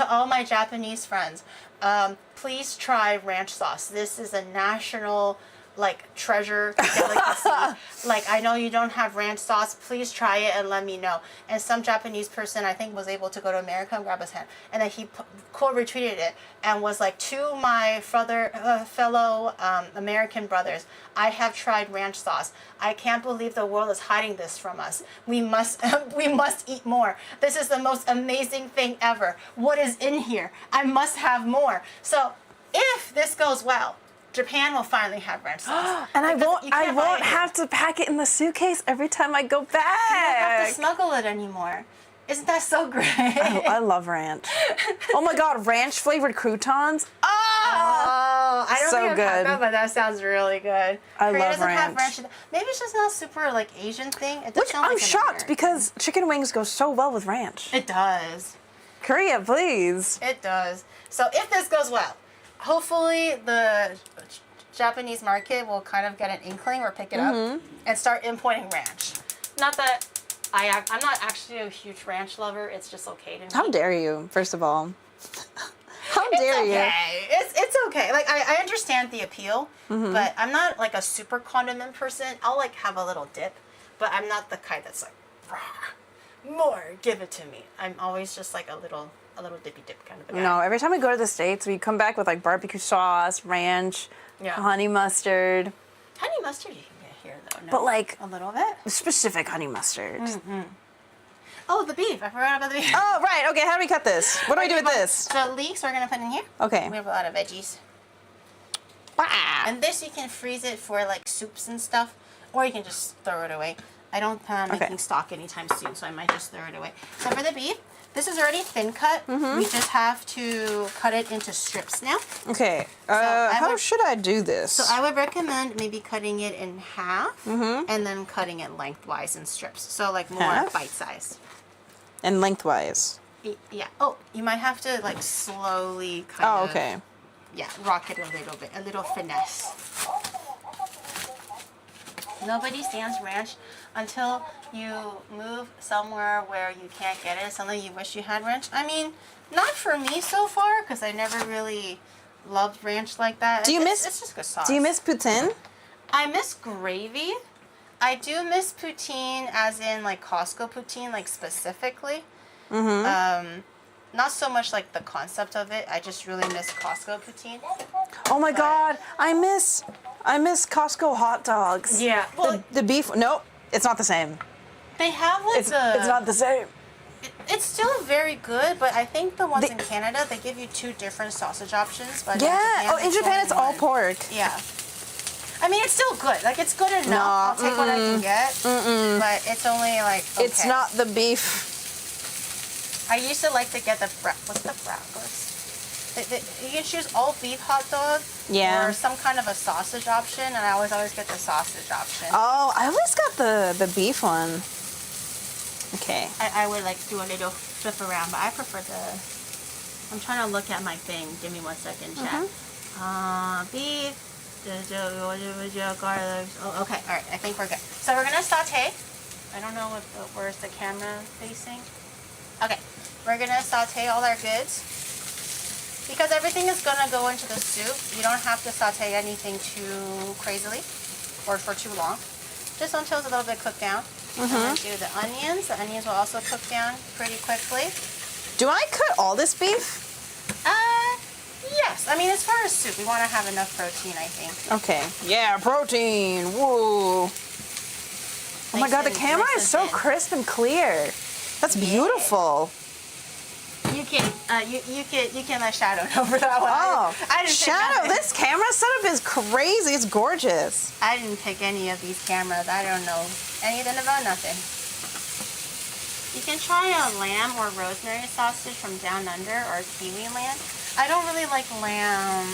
all my Japanese friends, please try ranch sauce. This is a national, like, treasure delicacy. Like, I know you don't have ranch sauce. Please try it and let me know. And some Japanese person, I think, was able to go to America and grab his hand. And then he quote retweeted it and was like, to my fellow American brothers, I have tried ranch sauce. I can't believe the world is hiding this from us. We must eat more. This is the most amazing thing ever. What is in here? I must have more. So if this goes well, Japan will finally have ranch sauce. And I Because you can't buy won't it have to pack it in the suitcase every time I go back. You don't have to smuggle it anymore. Isn't that so great? I love ranch. Oh my god, ranch flavored croutons. Oh, I don't So think I've good. had that, but that sounds really good. I Korea love doesn't have ranch. Maybe it's just not super like Asian thing. It does Which sound I'm like an shocked American. because chicken wings go so well with ranch. It does. Korea, please. It does. So if this goes well, hopefully the Japanese market will kind of get an inkling or pick it up and start importing ranch. Not that I'm not actually a huge ranch lover. It's just okay to me. How dare you, first of all? How It's dare okay. you? It's okay. Like I understand the appeal, but I'm not like a super condiment person. I'll like have a little dip, but I'm not the kind that's like, "Rah, more, give it to me." I'm always just like a little dippy dip kind of a guy. No, every time we go to the States, we come back with like barbecue sauce, ranch, Yeah. honey mustard, Honey mustard you can get here though. No? but like a little bit. specific honey mustard. Oh, the beef. I forgot about the beef. Oh, right. Okay, how do we cut this? What do we do with this? So leeks we're gonna put in here. Okay. We have a lot of veggies. Ah. And this you can freeze it for like soups and stuff, or you can just throw it away. I don't plan on making stock anytime soon, so I might just throw it away. So for the beef, this is already thin cut. We just have to cut it into strips now. Okay. I How would- should I do this? So I would recommend maybe cutting it in half and then cutting it lengthwise in strips. So like more Half? bite size. And lengthwise. Yeah. Oh, you might have to like slowly kind Oh, of. okay. Yeah, rock it a little bit, a little finesse. Nobody stands ranch until you move somewhere where you can't get it. Something you wish you had ranch. I mean, not for me so far, because I never really loved ranch like that. Do you miss? It's just good sauce. Do you miss poutine? I miss gravy. I do miss poutine, as in like Costco poutine, like specifically. Not so much like the concept of it. I just really miss Costco poutine. Oh my god, I miss Costco hot dogs. Yeah. Well, The beef. Nope, it's not the same. they have like It's not the same. It's still very good, but I think the ones in Canada, they give you 2 different sausage options. But in Japan it's all pork. Yeah. I mean, it's still good. Like, it's good enough. I'll take what I can get. But it's only like, okay. It's not the beef. I used to like to get what's the bratwurst? You can choose all beef hot dog or some kind of a sausage option, and I always get the sausage option. Oh, I always got the beef one. Okay. I would like do a little flip around, but I prefer I'm trying to look at my thing. Give me 1 second, chat. Beef. Garlic. Oh, okay. All right. I think we're good. So we're gonna saute. I don't know where's the camera facing. Okay. We're gonna saute all our goods. Because everything is gonna go into the soup, you don't have to saute anything too crazily or for too long. Just until it's a little bit cooked down. And then do the onions. The onions will also cook down pretty quickly. Do I cut all this beef? Yes. I mean, as far as soup, we want to have enough protein, I think. Okay. Yeah, protein. Woo. Oh my god, the camera is so crisp and clear. That's beautiful. You can let Shadow know for that one. Oh, I didn't Shadow, this camera setup is crazy. It's gorgeous. I didn't pick any of these cameras. I don't know anything about nothing. You can try a lamb or rosemary sausage from Down Under or kiwi lamb. I don't really like lamb.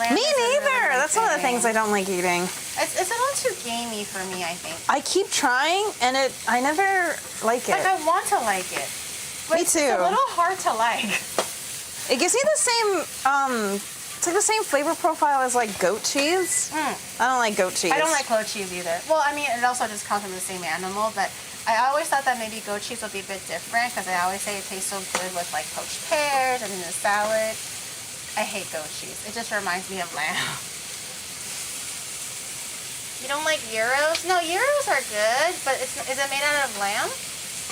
Me neither. That's one of the things I don't like eating. It's a little too gamey for me, I think. I keep trying, and I never like it. Like, I want to like it. But Me too. It's a little hard to like. It gives me the same, it's like the same flavor profile as like goat cheese. I don't like goat cheese. I don't like goat cheese either. Well, I mean, it also just comes from the same animal, but I always thought that maybe goat cheese would be a bit different because I always say it tastes so good with like poached pears and in the salad. I hate goat cheese. It just reminds me of lamb. You don't like gyros? No, gyros are good, but is it made out of lamb?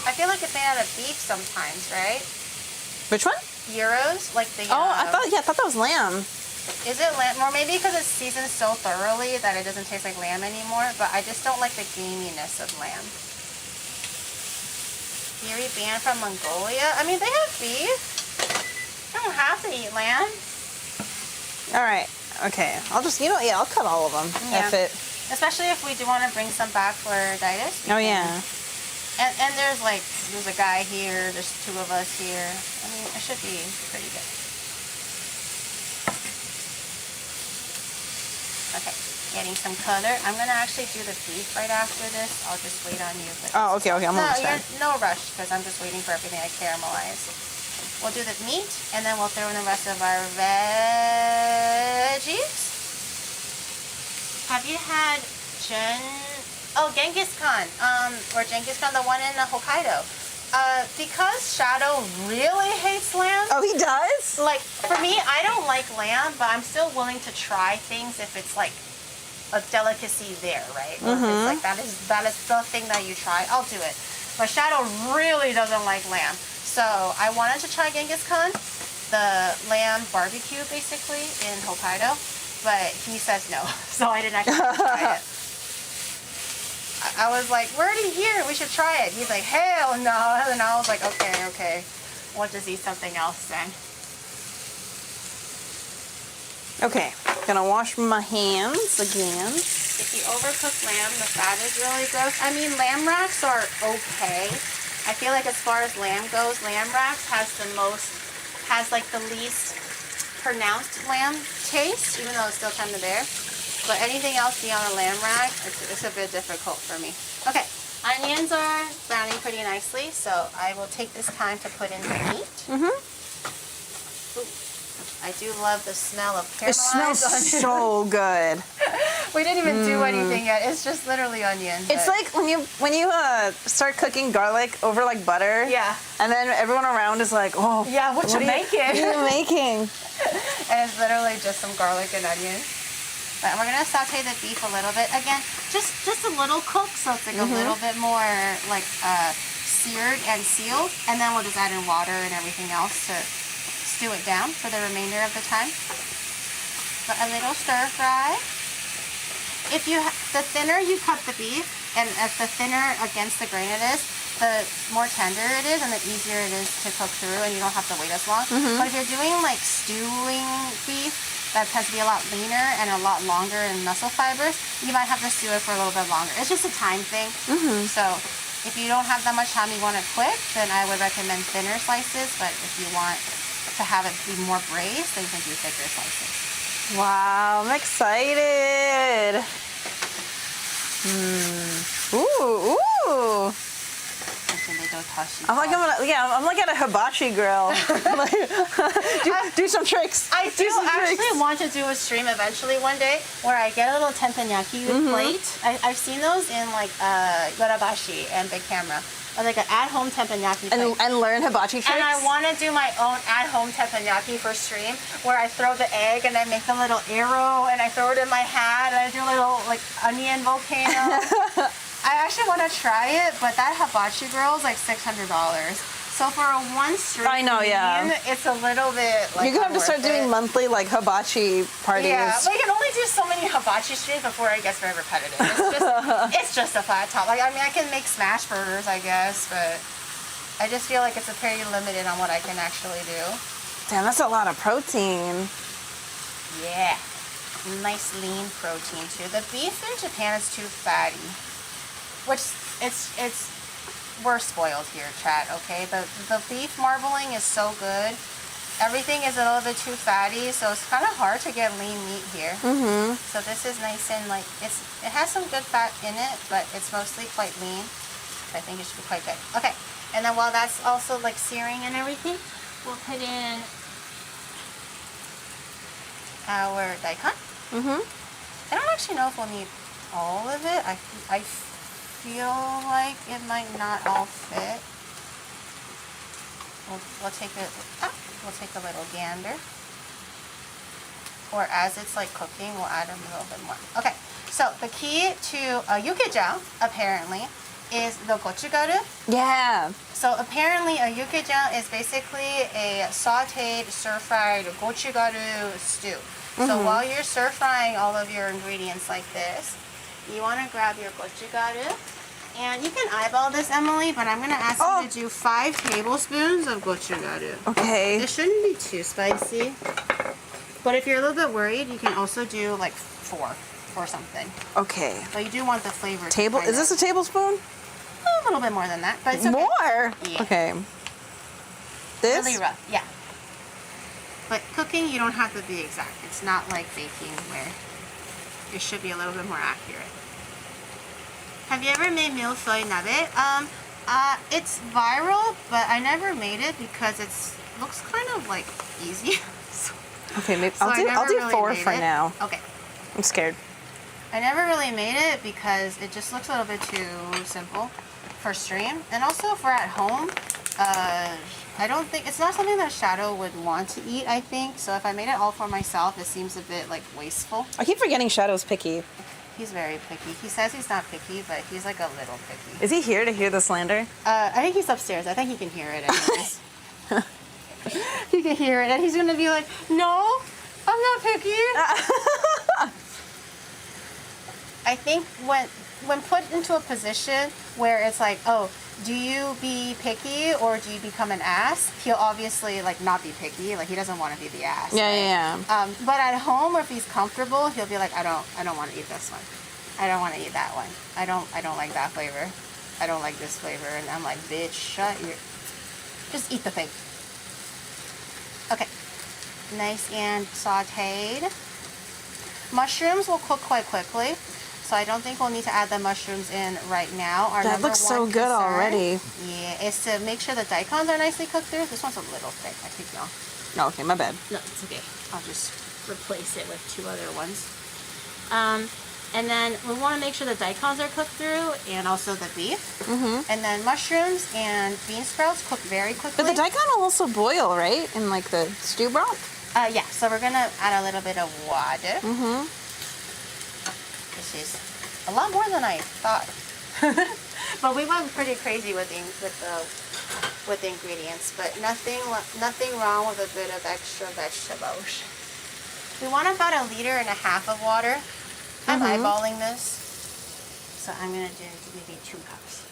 I feel like it's made out of beef sometimes, right? Which one? Gyros, like the. Oh, I thought that was lamb. Is it lamb? Or maybe because it's seasoned so thoroughly that it doesn't taste like lamb anymore. But I just don't like the gaminess of lamb. Theory banned from Mongolia. I mean, they have beef. I don't have to eat lamb. All right. Okay. I'll just I'll cut all of them. Yeah. If it. Especially if we do want to bring some back for Ditis. Oh yeah. And there's a guy here, there's 2 of us here. I mean, it should be pretty good. Okay, getting some color. I'm gonna actually do the beef right after this. I'll just wait on you. Oh, okay, I'm almost done. No rush, because I'm just waiting for everything to caramelize. We'll do the meat, and then we'll throw in the rest of our veggies. Have you had Genghis Khan, or Genghis Khan, the one in Hokkaido. Because Shadow really hates lamb. Oh, he does? Like, for me, I don't like lamb, but I'm still willing to try things if it's like a delicacy there, right? Or if it's like that is the thing that you try, I'll do it. But Shadow really doesn't like lamb. So I wanted to try Genghis Khan, the lamb barbecue basically in Hokkaido, but he says no. So I didn't actually try it. I was like, we're already here, we should try it. He's like, hell no. And I was like, okay. We'll just eat something else then. Okay, gonna wash my hands again. If you overcook lamb, the fat is really gross. I mean, lamb racks are okay. I feel like as far as lamb goes, lamb racks has like the least pronounced lamb taste, even though it's still kind of there. But anything else beyond a lamb rack, it's a bit difficult for me. Okay, onions are browning pretty nicely, so I will take this time to put in the meat. Ooh, I do love the smell of caramelized It smells onions. so good. We didn't even do anything yet. It's just literally onion. It's like when you start cooking garlic over like butter. Yeah. And then everyone around is like, oh. Yeah, what you making? What are you making? And it's literally just some garlic and onion. But we're gonna saute the beef a little bit. Again, just a little cook, so it's like a little bit more like seared and sealed. And then we'll just add in water and everything else to stew it down for the remainder of the time. But a little stir fry. If the thinner you cut the beef, and as the thinner against the grain it is, the more tender it is and the easier it is to cook through, and you don't have to wait as long. But if you're doing like stewing beef, that tends to be a lot leaner and a lot longer in muscle fibers, you might have to stew it for a little bit longer. It's just a time thing. So if you don't have that much time, you want it quick, then I would recommend thinner slices. But if you want to have it be more braised, then you can do thicker slices. Wow, I'm excited. Ooh, ooh. I'm like at a hibachi grill. do some tricks. I do actually want to do a stream eventually one day where I get a little teppanyaki plate. I've seen those in like Yorabashi and Big Camera. Or like an at-home teppanyaki plate. And learn hibachi tricks? And I want to do my own at-home teppanyaki for stream where I throw the egg and I make a little arrow and I throw it in my hat and I do a little like onion volcano. I actually want to try it, but that hibachi grill is like $600. So for a one stream, I know, yeah. It's a little bit like you're gonna have to start doing monthly like hibachi parties. Yeah, but you can only do so many hibachi streams before it gets very repetitive. It's just a flat top. Like I mean, I can make smash burgers, I guess, but I just feel like it's a pretty limited on what I can actually do. Damn, that's a lot of protein. Yeah, nice lean protein too. The beef in Japan is too fatty, which we're spoiled here, chat, okay? The beef marbling is so good. Everything is a little bit too fatty, so it's kind of hard to get lean meat here. So this is nice and like, it has some good fat in it, but it's mostly quite lean. I think it should be quite good. Okay, and then while that's also like searing and everything, we'll put in our daikon. I don't actually know if we'll need all of it. I feel like it might not all fit. We'll take a little gander. Or as it's like cooking, we'll add a little bit more. Okay, so the key to a yukejang, apparently, is the gochugaru. Yeah. So apparently a yukejang is basically a sauteed, stir-fried gochugaru stew. So while you're stir-frying all of your ingredients like this, you want to grab your gochugaru, and you can eyeball this, Emily, but I'm going to ask you to do 5 tablespoons of gochugaru. Okay. It shouldn't be too spicy, but if you're a little bit worried, you can also do like 4 or something. Okay. But you do want the flavor. Is this a tablespoon? A little bit more than that, but it's okay. More? Yeah. Okay. This? Really rough, yeah. But cooking, you don't have to be exact. It's not like baking where it should be a little bit more accurate. Have you ever made milsoy nabe? It's viral, but I never made it because it looks kind of like easy. Okay, maybe So I'll do really 4 for now. Okay. I'm scared. I never really made it because it just looks a little bit too simple for stream. And also for at home, I don't think, it's not something that Shadow would want to eat, I think. So if I made it all for myself, it seems a bit like wasteful. I keep forgetting Shadow's picky. He's very picky. He says he's not picky, but he's like a little picky. Is he here to hear the slander? I think he's upstairs. I think he can hear it anyways. He can hear it, and he's gonna be like, no, I'm not picky. I think when put into a position where it's like, oh, do you be picky or do you become an ass? He'll obviously like not be picky. Like he doesn't want to be the ass. Yeah, right? yeah. But at home, or if he's comfortable, he'll be like, I don't want to eat this one. I don't want to eat that one. I don't like that flavor. I don't like this flavor. And I'm like, bitch, just eat the thing. Okay, nice and sauteed. Mushrooms will cook quite quickly. So I don't think we'll need to add the mushrooms in right now. That looks so good already. Yeah, is to make sure the daikons are nicely cooked through. This one's a little thick. I think y'all. No, okay, my bad. No, it's okay. I'll just replace it with 2 other ones. And then we want to make sure the daikons are cooked through and also the beef. And then mushrooms and bean sprouts cook very quickly. But the daikon will also boil, right? In like the stew broth? Yeah, so we're going to add a little bit of water. This is a lot more than I thought. But we went pretty crazy with the ingredients, but nothing wrong with a bit of extra vegetables. We want about 1.5 liters of water. I'm eyeballing this, so I'm gonna do maybe 2 cups.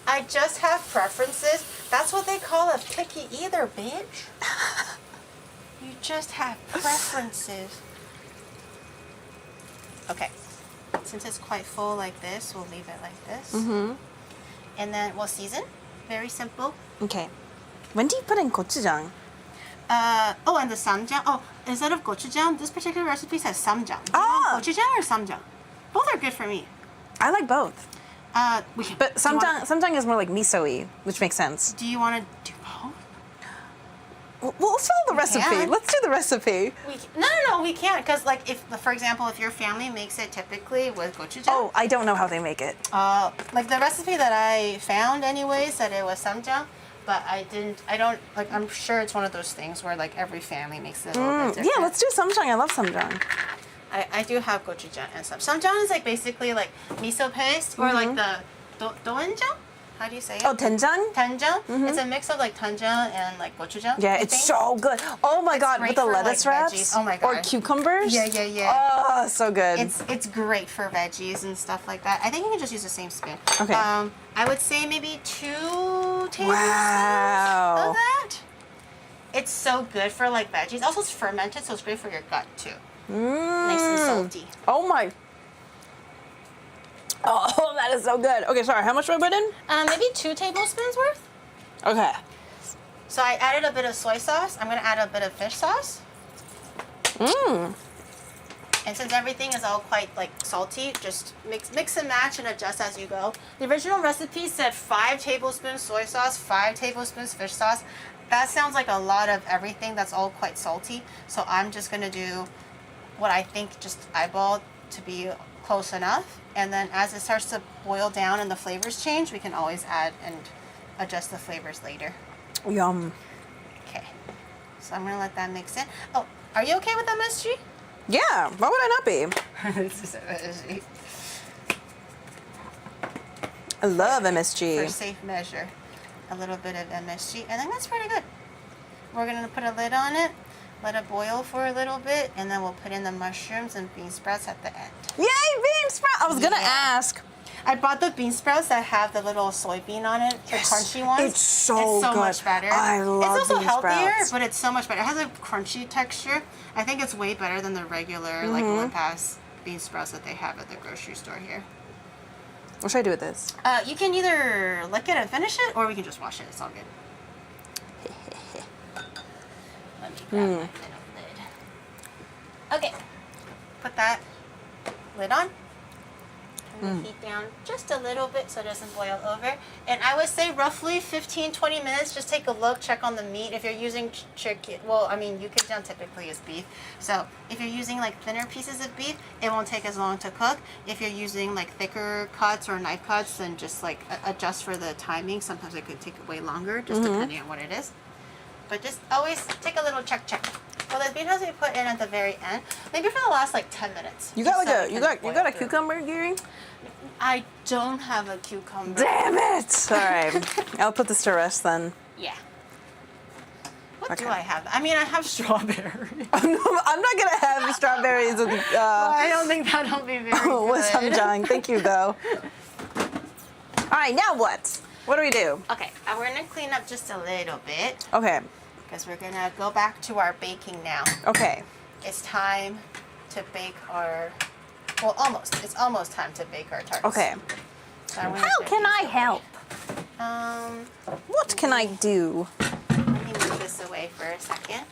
I just have preferences. That's what they call a picky eater, bitch. You just have preferences. Okay. Since it's quite full like this, we'll leave it like this. Mm-hmm. And then we'll season. Very simple. Okay. When do you put in gochujang? Oh, and the samjang. Oh, instead of gochujang, this particular recipe says samjang. Do you Ah. want gochujang or samjang? Both are good for me. I like both. We can, But do you wanna- samjang is more like miso-y, which makes sense. Do you want to do both? We'll follow the recipe. can. Let's do the recipe. No, we can't. Because, like, if, for example, if your family makes it typically with gochujang. Oh, I don't know how they make it. Like, the recipe that I found, anyway, said it was samjang. But I'm sure it's one of those things where, like, every family makes it a little bit different. Yeah, let's do samjang. I love samjang. I do have gochujang and some. Samjang is, like, basically, like, miso paste or, like, the doenjang? How do you say it? Oh, tenjang? Tanjang. It's a mix of like tanjang and like gochujang. Yeah, I it's think. so good. Oh my god, great with the for, like, lettuce wraps? veggies. Oh my Or God. cucumbers? Yeah. Oh, so good. It's great for veggies and stuff like that. I think you can just use the same spoon. Okay. I would say maybe 2 tablespoons Wow. of that. It's so good for like veggies. Also, it's fermented, so it's great for your gut too. Nice and salty. Oh my. Oh, that is so good. Okay, sorry, how much do I put in? Maybe 2 tablespoons worth. Okay. So I added a bit of soy sauce. I'm gonna add a bit of fish sauce. Mmm. And since everything is all quite like salty, just mix and match and adjust as you go. The original recipe said 5 tablespoons soy sauce, 5 tablespoons fish sauce. That sounds like a lot of everything that's all quite salty. So I'm just gonna do what I think just eyeball to be close enough. And then as it starts to boil down and the flavors change, we can always add and adjust the flavors later. Yum. Okay. So I'm gonna let that mix in. Oh, are you okay with MSG? Yeah, why would I not be? This is MSG. I love For MSG. safe measure, a little bit of MSG, and then that's pretty good. We're gonna put a lid on it, let it boil for a little bit, and then we'll put in the mushrooms and bean sprouts at the end. Yay, bean sprout! I was gonna Yeah. ask. I bought the bean sprouts that have the little soybean on it, the crunchy ones. It's so good. much better. I love It's also bean healthier, sprouts. but it's so much better. It has a crunchy texture. I think it's way better than the regular like Olympus bean sprouts that they have at the grocery store here. What should I do with this? You can either lick it and finish it, or we can just wash it. It's all good. Let me grab my little lid. Okay. Put that lid on. Turn the heat down just a little bit so it doesn't boil over. And I would say roughly 15-20 minutes. Just take a look, check on the meat. If you're using chicken, well, I mean, Yukajang typically is beef. So if you're using like thinner pieces of beef, it won't take as long to cook. If you're using like thicker cuts or knife cuts, then just like adjust for the timing. Sometimes it could take way longer, just depending on what it is. But just always take a little check. Well, the bean has to be put in at the very end, maybe for the last like 10 minutes. You got just like so a it you can got boil you got a through. cucumber, Gary? I don't have a cucumber. Damn it! All right, I'll put this to rest then. Yeah. What do Okay. I have? I mean, I have strawberry. I'm not gonna have strawberries with I don't think that'll be very good. with samjang. Thank you though. All right, now what? What do we do? Okay, we're gonna clean up just a little bit Okay, because we're gonna go back to our baking now. okay. It's time to bake our. Well, almost. It's almost time to bake our tarts. Okay. So I'm gonna How put can these I away. help? What can I do? Let me move this away for a second.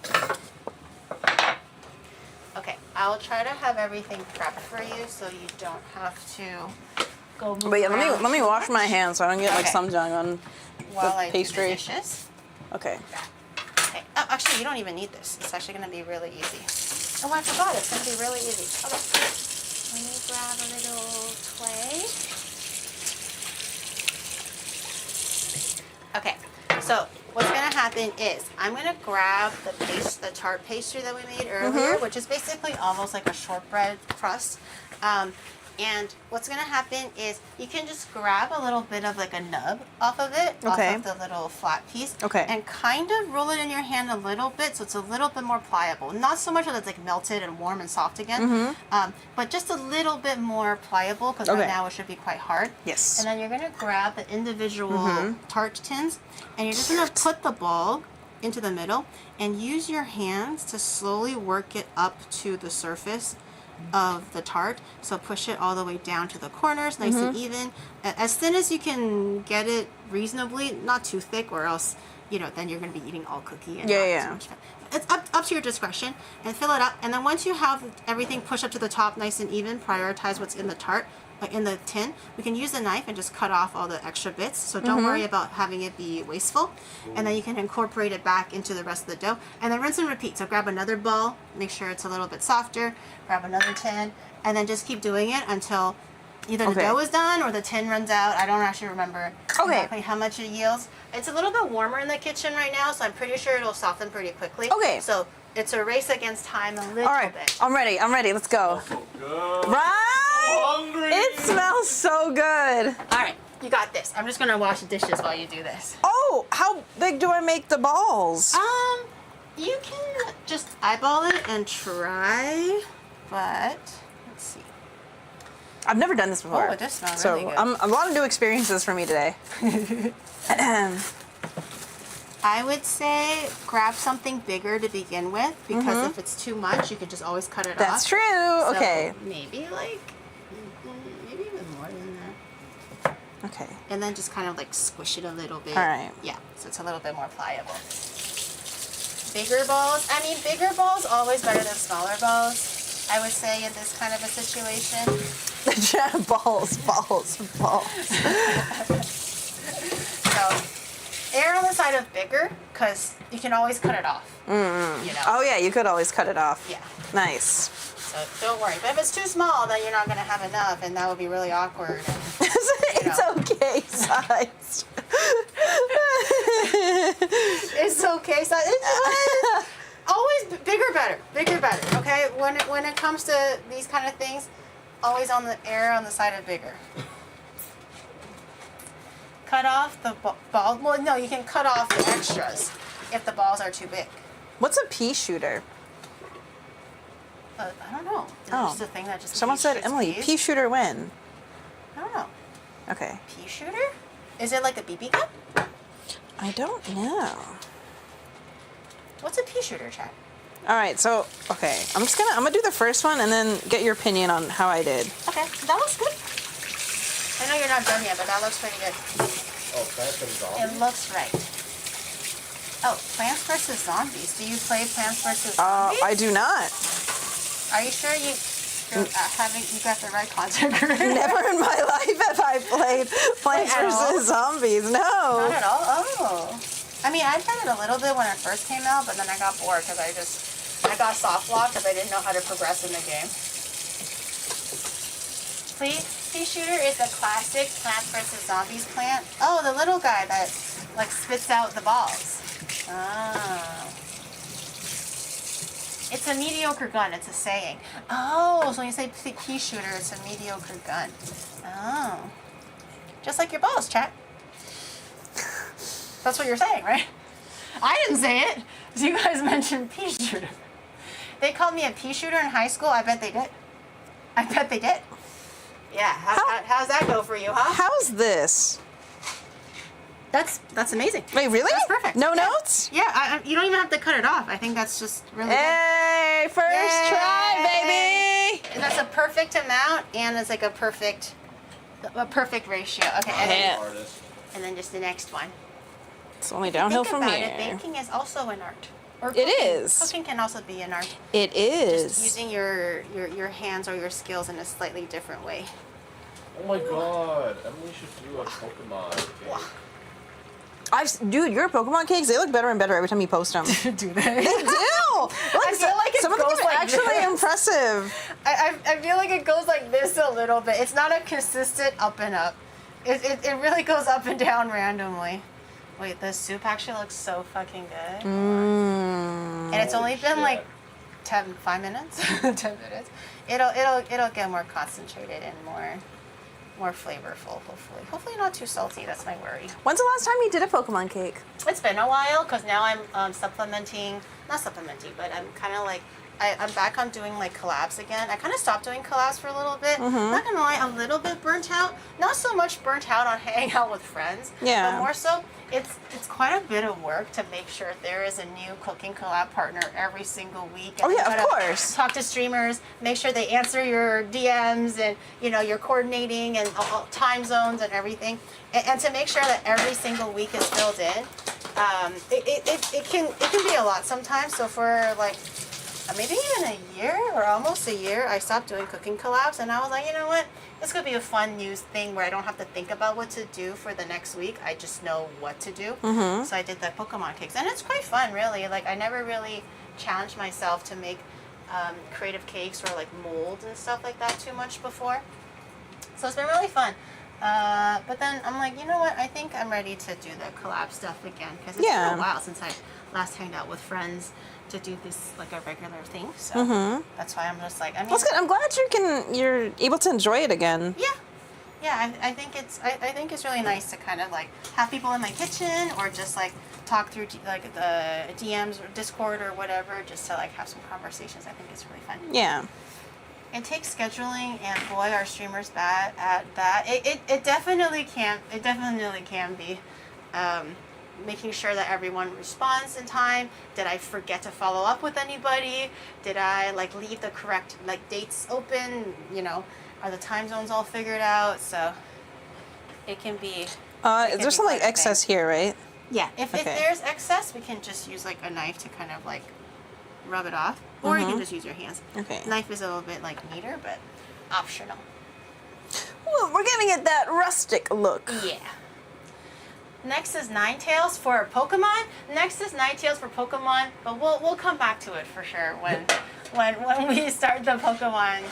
Okay, I'll try to have everything prepped for you so you don't have to go move But yeah, around let me too wash my much hands so I don't get like Okay. samjang on while the I pastry. do the dishes. Okay. Okay. Oh, actually, you don't even need this. It's actually going to be really easy. Oh, I forgot. It's going to be really easy. Okay. Let me grab a little clay. Okay. So what's going to happen is I'm going to grab the tart pastry that we made earlier, which is basically almost like a shortbread crust. And what's gonna happen is you can just grab a little bit of like a nub off of it, Okay. off of the little flat piece, Okay. and kind of roll it in your hand a little bit so it's a little bit more pliable. Not so much that it's like melted and warm and soft again, but just a little bit more pliable because Okay. right now it should be quite hard. Yes. And then you're gonna grab the individual tart tins and you're just gonna put the ball into the middle and use your hands to slowly work it up to the surface of the tart. So push it all the way down to the corners, nice and even, as thin as you can get it reasonably, not too thick, or else then you're going to be eating all cookie and not too much fat. It's up to your discretion, and fill it up. And then once you have everything pushed up to the top nice and even, prioritize what's in the tart, in the tin. We can use a knife and just cut off all the extra bits, so don't worry about having it be wasteful. And then you can incorporate it back into the rest of the dough, and then rinse and repeat. So grab another ball, make sure it's a little bit softer, grab another tin, and then just keep doing it until either the dough is done or the tin runs out. I don't actually remember exactly how much it yields. It's a little bit warmer in the kitchen right now, so I'm pretty sure it'll soften pretty quickly. Okay. So it's a race against time a little All right, bit. I'm ready. Let's go. Good. Right? Hungry. It smells so good. All right, you got this. I'm just gonna wash the dishes while you do this. Oh, how big do I make the balls? You can just eyeball it and try, but let's see. I've never done this before. Oh, it does smell so really good. A lot of new experiences for me today. I would say grab something bigger to begin with, because if it's too much, you could just always cut it off. That's true. So Okay. maybe even more than that. Okay. And then just kind of like squish it a little bit. All right. Yeah, so it's a little bit more pliable. Bigger balls. I mean, bigger balls always better than smaller balls, I would say, in this kind of a situation. balls. So, err on the side of bigger, because you can always cut it off. Oh yeah, you could always cut it off. Yeah. Nice. So don't worry. But if it's too small, then you're not going to have enough, and that would be really awkward. And, It's okay sized. it's okay. So it's always bigger, better. Bigger, better. Okay. When it comes to these kind of things, always err on the side of bigger. Cut off the ball. Well, no, you can cut off the extras if the balls are too big. What's a pea shooter? I don't know. Is it just a thing that just Someone said, shoots Emily, peas? pea shooter when? I don't know. Okay. Pea shooter? Is it like a BB gun? I don't know. What's a pea shooter, Chad? All right, so okay, I'm gonna do the first one and then get your opinion on how I did. Okay, that looks good. I know you're not done yet, but that looks pretty good. Oh, Plants vs. Zombies? It looks right. Oh, Plants vs. Zombies. Do you play Plants vs. Zombies? I do not. Are you sure you got the right content correct? Never in my life have I played Plants At all? vs. Zombies. Not No. at all? Oh. I mean, I played it a little bit when it first came out, but then I got bored because I got soft locked because I didn't know how to progress in the game. Pea shooter is a classic Plants vs. Zombies plant. Oh, the little guy that like spits out the balls. Ah. It's a mediocre gun, it's a saying. Oh, so when you say pea shooter, it's a mediocre gun. Oh. Just like your balls, chat. That's what you're saying, right? I didn't say it. You guys mentioned pea shooter. They called me a pea shooter in high school. I bet they did. I bet they did. Yeah, how's that go for you, huh? How's this? That's amazing. Wait, really? That's perfect. No Yeah. notes? Yeah, you don't even have to cut it off. I think that's just really good. Hey, first try, baby. And that's a perfect amount, and it's like a perfect ratio. Okay, Yeah. Artist. and then just the next one. It's only downhill Think from about here. it, baking is also an art. Or It cooking. is. Cooking can also be an art. It is. Using your hands or your skills in a slightly different way. Oh my god. Emily should do a Pokemon game. Dude, your Pokemon cakes, they look better and better every time you post them. Do they? They do! Look, I feel like it some of them goes are like actually this. impressive. I feel like it goes like this a little bit. It's not a consistent up and up. It really goes up and down randomly. Wait, the soup actually looks so fucking good. And it's only been like 5 minutes. 10 minutes. it'll get more concentrated and more flavorful, hopefully. Hopefully not too salty, that's my worry. When's the last time you did a Pokemon cake? It's been a while, because now I'm not supplementing, but I'm kind of like, I'm back on doing like collabs again. I kind of stopped doing collabs for a little bit. Not gonna lie, a little bit burnt out. Not so much burnt out on hanging out with friends, but more so, it's quite a bit of work to make sure there is a new cooking collab partner every single week. And of course. Talk to streamers, make sure they answer your DMs, and you're coordinating and all time zones and everything, and to make sure that every single week is filled in. It can be a lot sometimes. So for like maybe even a year or almost a year, I stopped doing cooking collabs, and I was like, you know what? This could be a fun news thing where I don't have to think about what to do for the next week. I just know what to do. So I did the Pokemon cakes, and it's quite fun, really. Like, I never really challenged myself to make creative cakes or like molds and stuff like that too much before. So it's been really fun. But then I'm like, you know what? I think I'm ready to do the collab stuff again, because it's been a while since I last hanged out with friends to do this like a regular thing. So that's why I'm just like, I mean, that's good. I'm glad you're able to enjoy it again. Yeah. I think it's really nice to kind of like have people in my kitchen, or just like talk through like the DMs or Discord or whatever, just to like have some conversations. I think it's really fun. Yeah. It takes scheduling, and boy, are streamers bad at that. It definitely can. It definitely can be. Making sure that everyone responds in time. Did I forget to follow up with anybody? Did I like leave the correct like dates open? Are the time zones all figured out? So it can be. There's some like excess here, right? Yeah. If there's excess, we can just use like a knife to kind of like rub it off, or you can just use your hands. Okay. Knife is a little bit like neater, but optional. Well, we're giving it that rustic look. Yeah. Next is Ninetales for Pokemon. But we'll come back to it for sure when we start the Pokemon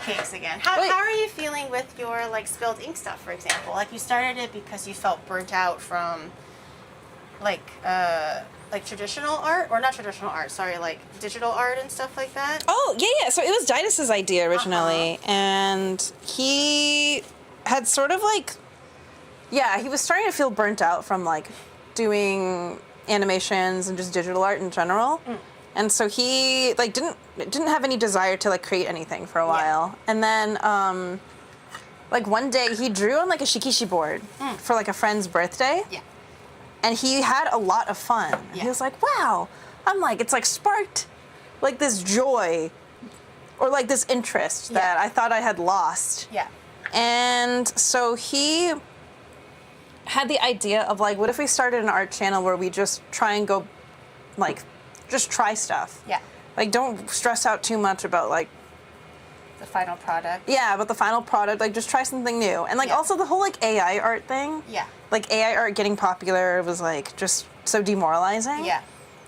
cakes again. How are you feeling with your like spilled ink stuff, for example? Like, you started it because you felt burnt out from like traditional art, or not traditional art, sorry, like digital art and stuff like that? Oh, yeah. So it was Didas's idea originally, and he had sort of like, he was starting to feel burnt out from like doing animations and just digital art in general. And so he like didn't have any desire to like create anything for a while. And then like one day he drew on like a shikishi board for like a friend's birthday. Yeah. And he had a lot of fun. Yeah. He was like, wow. I'm like, it's like sparked like this joy or like this interest that I thought I had lost. Yeah. And so he had the idea of like, what if we started an art channel where we just try and go like, just try stuff. Yeah. Like, don't stress out too much about like the final product. Yeah, about the final product. Like, just try something new. And like also the whole like AI art thing. Yeah. Like AI art getting popular was like just so demoralizing. Yeah.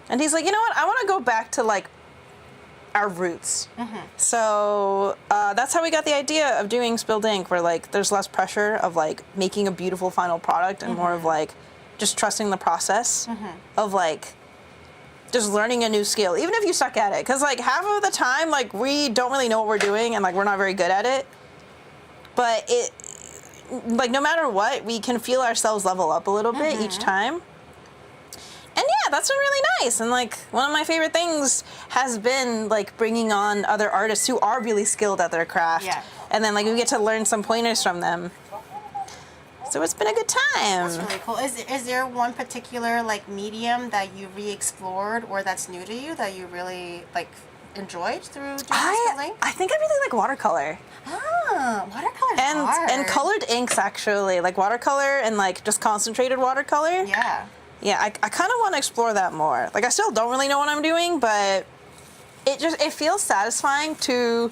And he's like, you know what? I want to go back to like our roots. So that's how we got the idea of doing Spilled Ink, where like there's less pressure of like making a beautiful final product and more of like just trusting the process of like just learning a new skill, even if you suck at it. Because like half of the time, like we don't really know what we're doing and like we're not very good at it. But it, like no matter what, we can feel ourselves level up a little bit each time. And yeah, that's been really nice. And like one of my favorite things has been like bringing on other artists who are really skilled at their craft. Yeah. And then like we get to learn some pointers from them. So it's been a good time. That's really cool. Is there one particular like medium that you re-explored or that's new to you that you really like enjoyed through doing Spilled Ink? I think I really like watercolor. Ah, watercolor's hard. And colored inks, actually. Like watercolor and like just concentrated watercolor. Yeah. Yeah, I kind of want to explore that more. Like, I still don't really know what I'm doing, but it feels satisfying to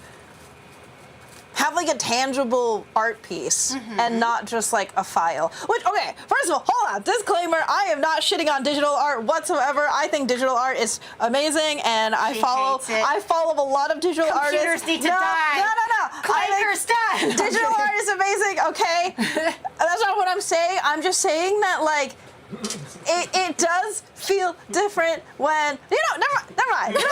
have like a tangible art piece and not just like a file. Which, okay, first of all, hold on, disclaimer, I am not shitting on digital art whatsoever. I think digital art is amazing, and I follow a lot of digital artists. Computers need to die. No. Clankers die. Digital art is amazing, okay? That's not what I'm saying. I'm just saying that like, it does feel different when never mind. I don't know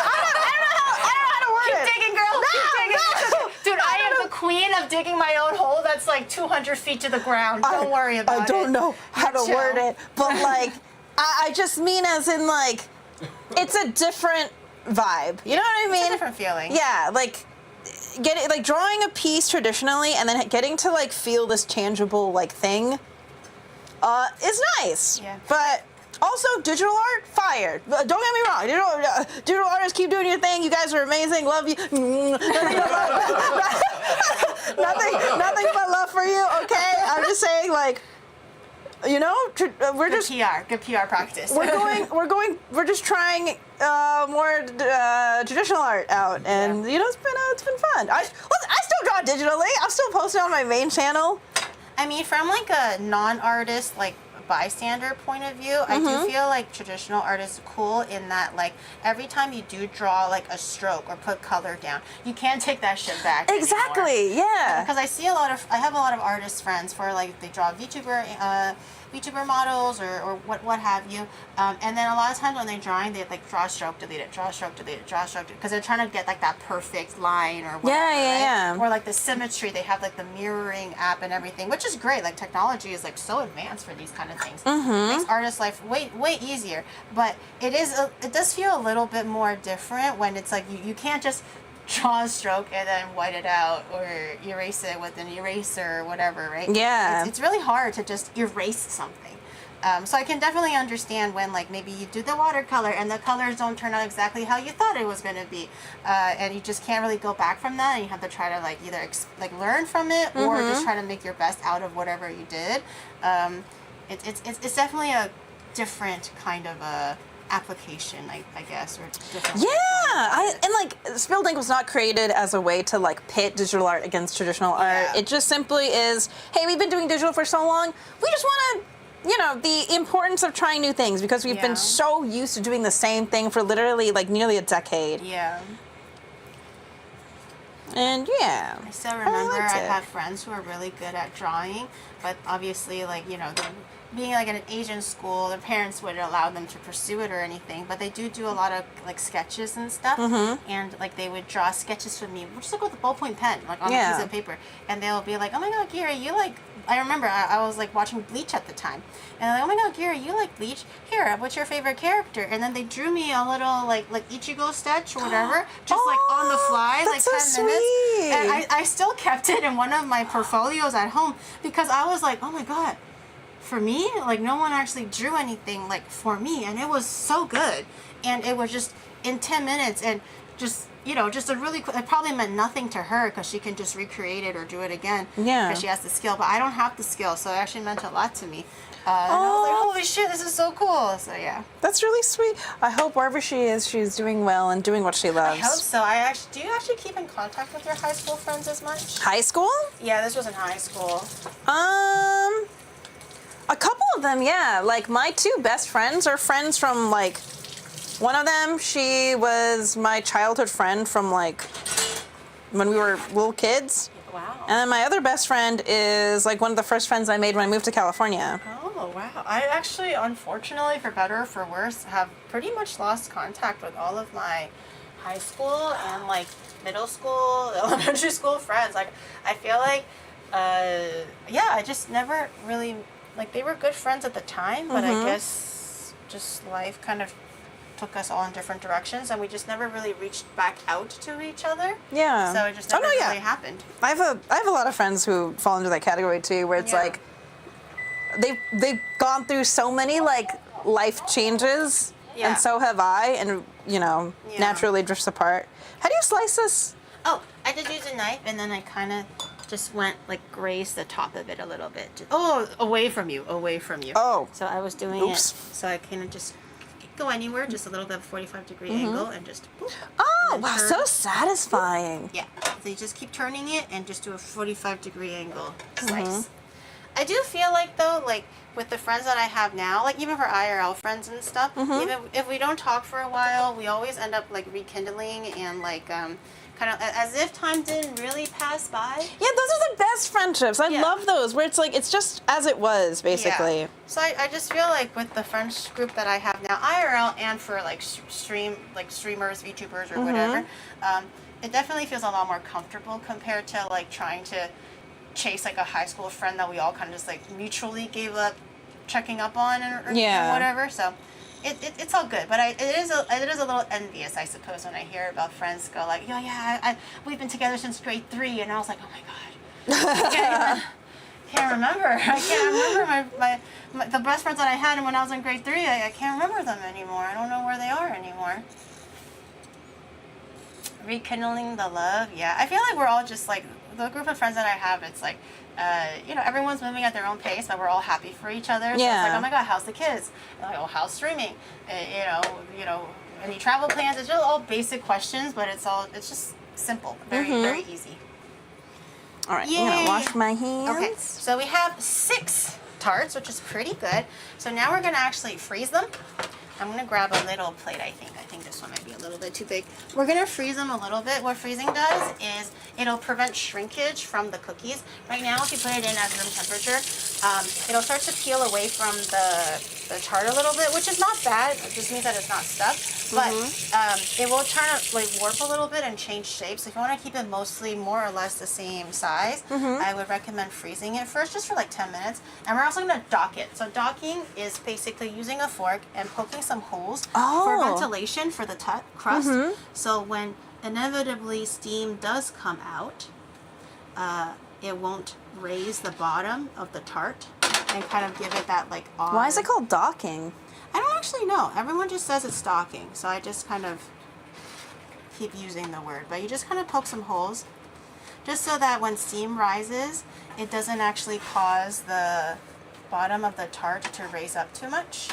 how to it. Keep digging, girl. Keep digging. No. Dude, I am the queen of digging my own hole that's like 200 feet to the ground. Don't worry about it. I don't know how to Chill. word it, but like, I just mean as in like, it's a different vibe. You know what I mean? It's a different feeling. Yeah, like drawing a piece traditionally and then getting to like feel this tangible like thing is nice. Yeah. But also digital art, fire. Don't get me wrong. Digital artists, keep doing your thing. You guys are amazing. Love you. Nothing but love for you. Okay. I'm just saying, like, you know, we're Good just good PR practice. we're just trying more traditional art out, and you know, it's been fun. I still draw digitally. I'm still posting on my main channel. I mean, from like a non-artist, like bystander point of view, I do feel like traditional art is cool in that, like, every time you do draw like a stroke or put color down, you can't take that shit back. Exactly. Yeah. Because I have a lot of artist friends for like they draw VTuber models or what have you, and then a lot of times when they're drawing, they like draw stroke, delete it, draw stroke, delete it, draw stroke, because they're trying to get like that perfect line or whatever. Yeah. Or like the symmetry, they have like the mirroring app and everything, which is great. Like technology is like so advanced for these kind of things. Makes artists' life way easier. But it does feel a little bit more different when it's like you can't just draw a stroke and then white it out or erase it with an eraser or whatever, right? Yeah. It's really hard to just erase something. So I can definitely understand when like maybe you do the watercolor and the colors don't turn out exactly how you thought it was going to be, and you just can't really go back from that, and you have to try to like either learn from it or just try to make your best out of whatever you did. It's definitely a different kind of a application, I guess, or different. Yeah, and like Spilled Ink was not created as a way to like pit digital art against traditional art. It just simply is, hey, we've been doing digital for so long, we just want to, you know, the importance of trying new things because we've been so used to doing the same thing for literally like nearly a decade. Yeah. And yeah. I still remember I it. had friends who were really good at drawing, but obviously, like, you know, being like in an Asian school, their parents wouldn't allow them to pursue it or anything, but they do a lot of like sketches and stuff, and like they would draw sketches for me, just like with a ballpoint pen, like on a piece of paper, and they'll be like, oh my god, Gira, you like, I remember I was like watching Bleach at the time, and they're like, oh my god, Gira, you like Bleach? Here, what's your favorite character? And then they drew me a little like Ichigo sketch or whatever, just like on the fly, like that's 10 so minutes, sweet. and I still kept it in one of my portfolios at home because I was like, oh my god, for me, like no one actually drew anything like for me, and it was so good, and it was just in 10 minutes, and just, you know, just a really it probably meant nothing to her because she can just recreate it or do it again because she has the skill, but I don't have the skill, so it actually meant a lot to me. And I was like, holy shit, this is so cool. So yeah, that's really sweet. I hope wherever she is, she's doing well and doing what she loves. I hope so. Do you actually keep in contact with your high school friends as much? High school? Yeah, this was in high school. A couple of them, yeah. Like, my two best friends are friends from, like, one of them, she was my childhood friend from, like, when we were little kids. Wow. And then my other best friend is, like, one of the first friends I made when I moved to California. Oh, wow. I actually, unfortunately, for better or for worse, have pretty much lost contact with all of my high school and, like, middle school, elementary school friends. Like, I feel like, I just never really... Like, they were good friends at the time, but I guess just life kind of took us all in different directions, and we just never really reached back out to each other. Yeah. So it just never really happened. I have a lot of friends who fall into that category too, where it's like they've gone through so many like life changes, and so have I, and you know, naturally drifts apart. How do you slice this? Oh, I just used a knife, and then I kind of just went like grazed the top of it a little bit. Away from you. Oh. So I was doing it. So I kind of just go anywhere, just a little bit of 45-degree angle, and just boop, Oh, and wow, turn. so satisfying. Yeah. So you just keep turning it and just do a 45-degree angle slice. I do feel like though, like with the friends that I have now, like even for IRL friends and stuff, even if we don't talk for a while, we always end up like rekindling and like kind of as if time didn't really pass by. Yeah, those are the best friendships. I love those, where it's like, it's just as it was, basically. Yeah. So I just feel like with the friends group that I have now, IRL and for like streamers, VTubers or whatever, it definitely feels a lot more comfortable compared to like trying to chase like a high school friend that we all kind of just like mutually gave up checking up on or whatever. So it's all good, but it is a little envious, I suppose, when I hear about friends go like, we've been together since grade 3, and I was like, oh my god, I can't remember. I can't remember my the best friends that I had when I was in grade 3. I can't remember them anymore. I don't know where they are anymore. Rekindling the love, yeah. I feel like we're all just like the group of friends that I have. It's like, everyone's moving at their own pace, but we're all happy for each other. So it's like, oh my god, how's the kids? Like, oh, how's streaming? Any travel plans? It's just all basic questions, but it's just simple, very easy. All right, Yay. I'm gonna wash my hands. Okay, so we have 6 tarts, which is pretty good. So now we're gonna actually freeze them. I'm gonna grab a little plate, I think. I think this one might be a little bit too big. We're gonna freeze them a little bit. What freezing does is it'll prevent shrinkage from the cookies. Right now, if you put it in at room temperature, it'll start to peel away from the tart a little bit, which is not bad. It just means that it's not stuck. But it will turn like warp a little bit and change shapes. If you want to keep it mostly more or less the same size, I would recommend freezing it first, just for like 10 minutes. And we're also gonna dock it. So docking is basically using a fork and poking some holes for ventilation for the crust. So when inevitably steam does come out, it won't raise the bottom of the tart and kind of give it that like odd... Why is it called docking? I don't actually know. Everyone just says it's docking, so I just kind of keep using the word. But you just kind of poke some holes, just so that when steam rises, it doesn't actually cause the bottom of the tart to raise up too much.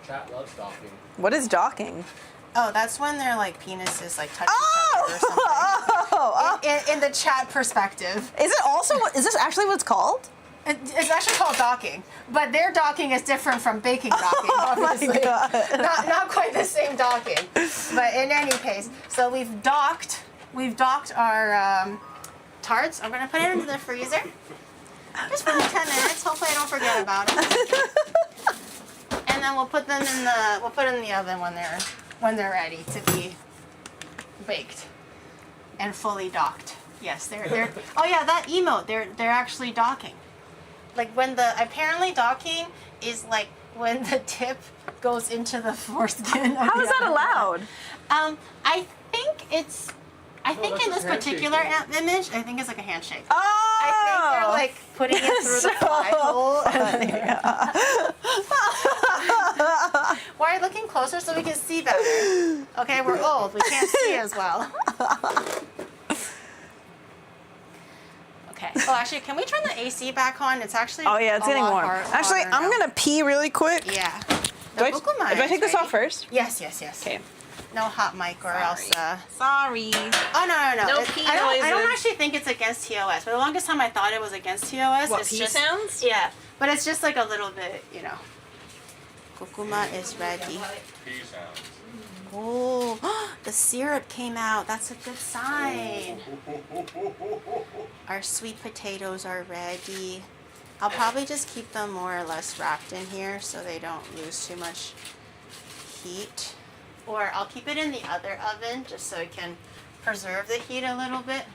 Chat loves docking. What is docking? Oh, that's when their like penises like touch each other or something. In the chat perspective. Is it also? Is this actually what it's called? It's actually called docking, but their docking is different from baking docking, obviously. Not quite the same docking. But in any case, so we've docked our tarts. I'm gonna put it into the freezer. Just for like 10 minutes. Hopefully I don't forget about it. And then we'll put them in the oven when they're ready to be baked and fully docked. Yes, they're oh yeah, that emote, they're actually docking. Like apparently docking is like when the tip goes into the foreskin. How is that allowed? I think in this particular image, I think it's like a handshake. Oh! I think they're like putting it through the fly hole. Why are you looking closer so we can see better? Okay, we're old. We can't see as well. Okay. Oh, actually, can we turn the AC back on? It's actually it's getting warm. Actually, I'm gonna pee really quick. Yeah. Do I take this off first? Yes. Okay. No hot mic or else. Sorry. Oh no. No pee noises. I don't actually think it's against TOS. For the longest time, I thought it was against TOS. What, it's pee just, sounds? Yeah, but it's just like a little bit, Kokuma is ready. Pea sounds. Oh, the syrup came out. That's a good sign. Our sweet potatoes are ready. I'll probably just keep them more or less wrapped in here so they don't lose too much heat. Or I'll keep it in the other oven just so it can preserve the heat a little bit.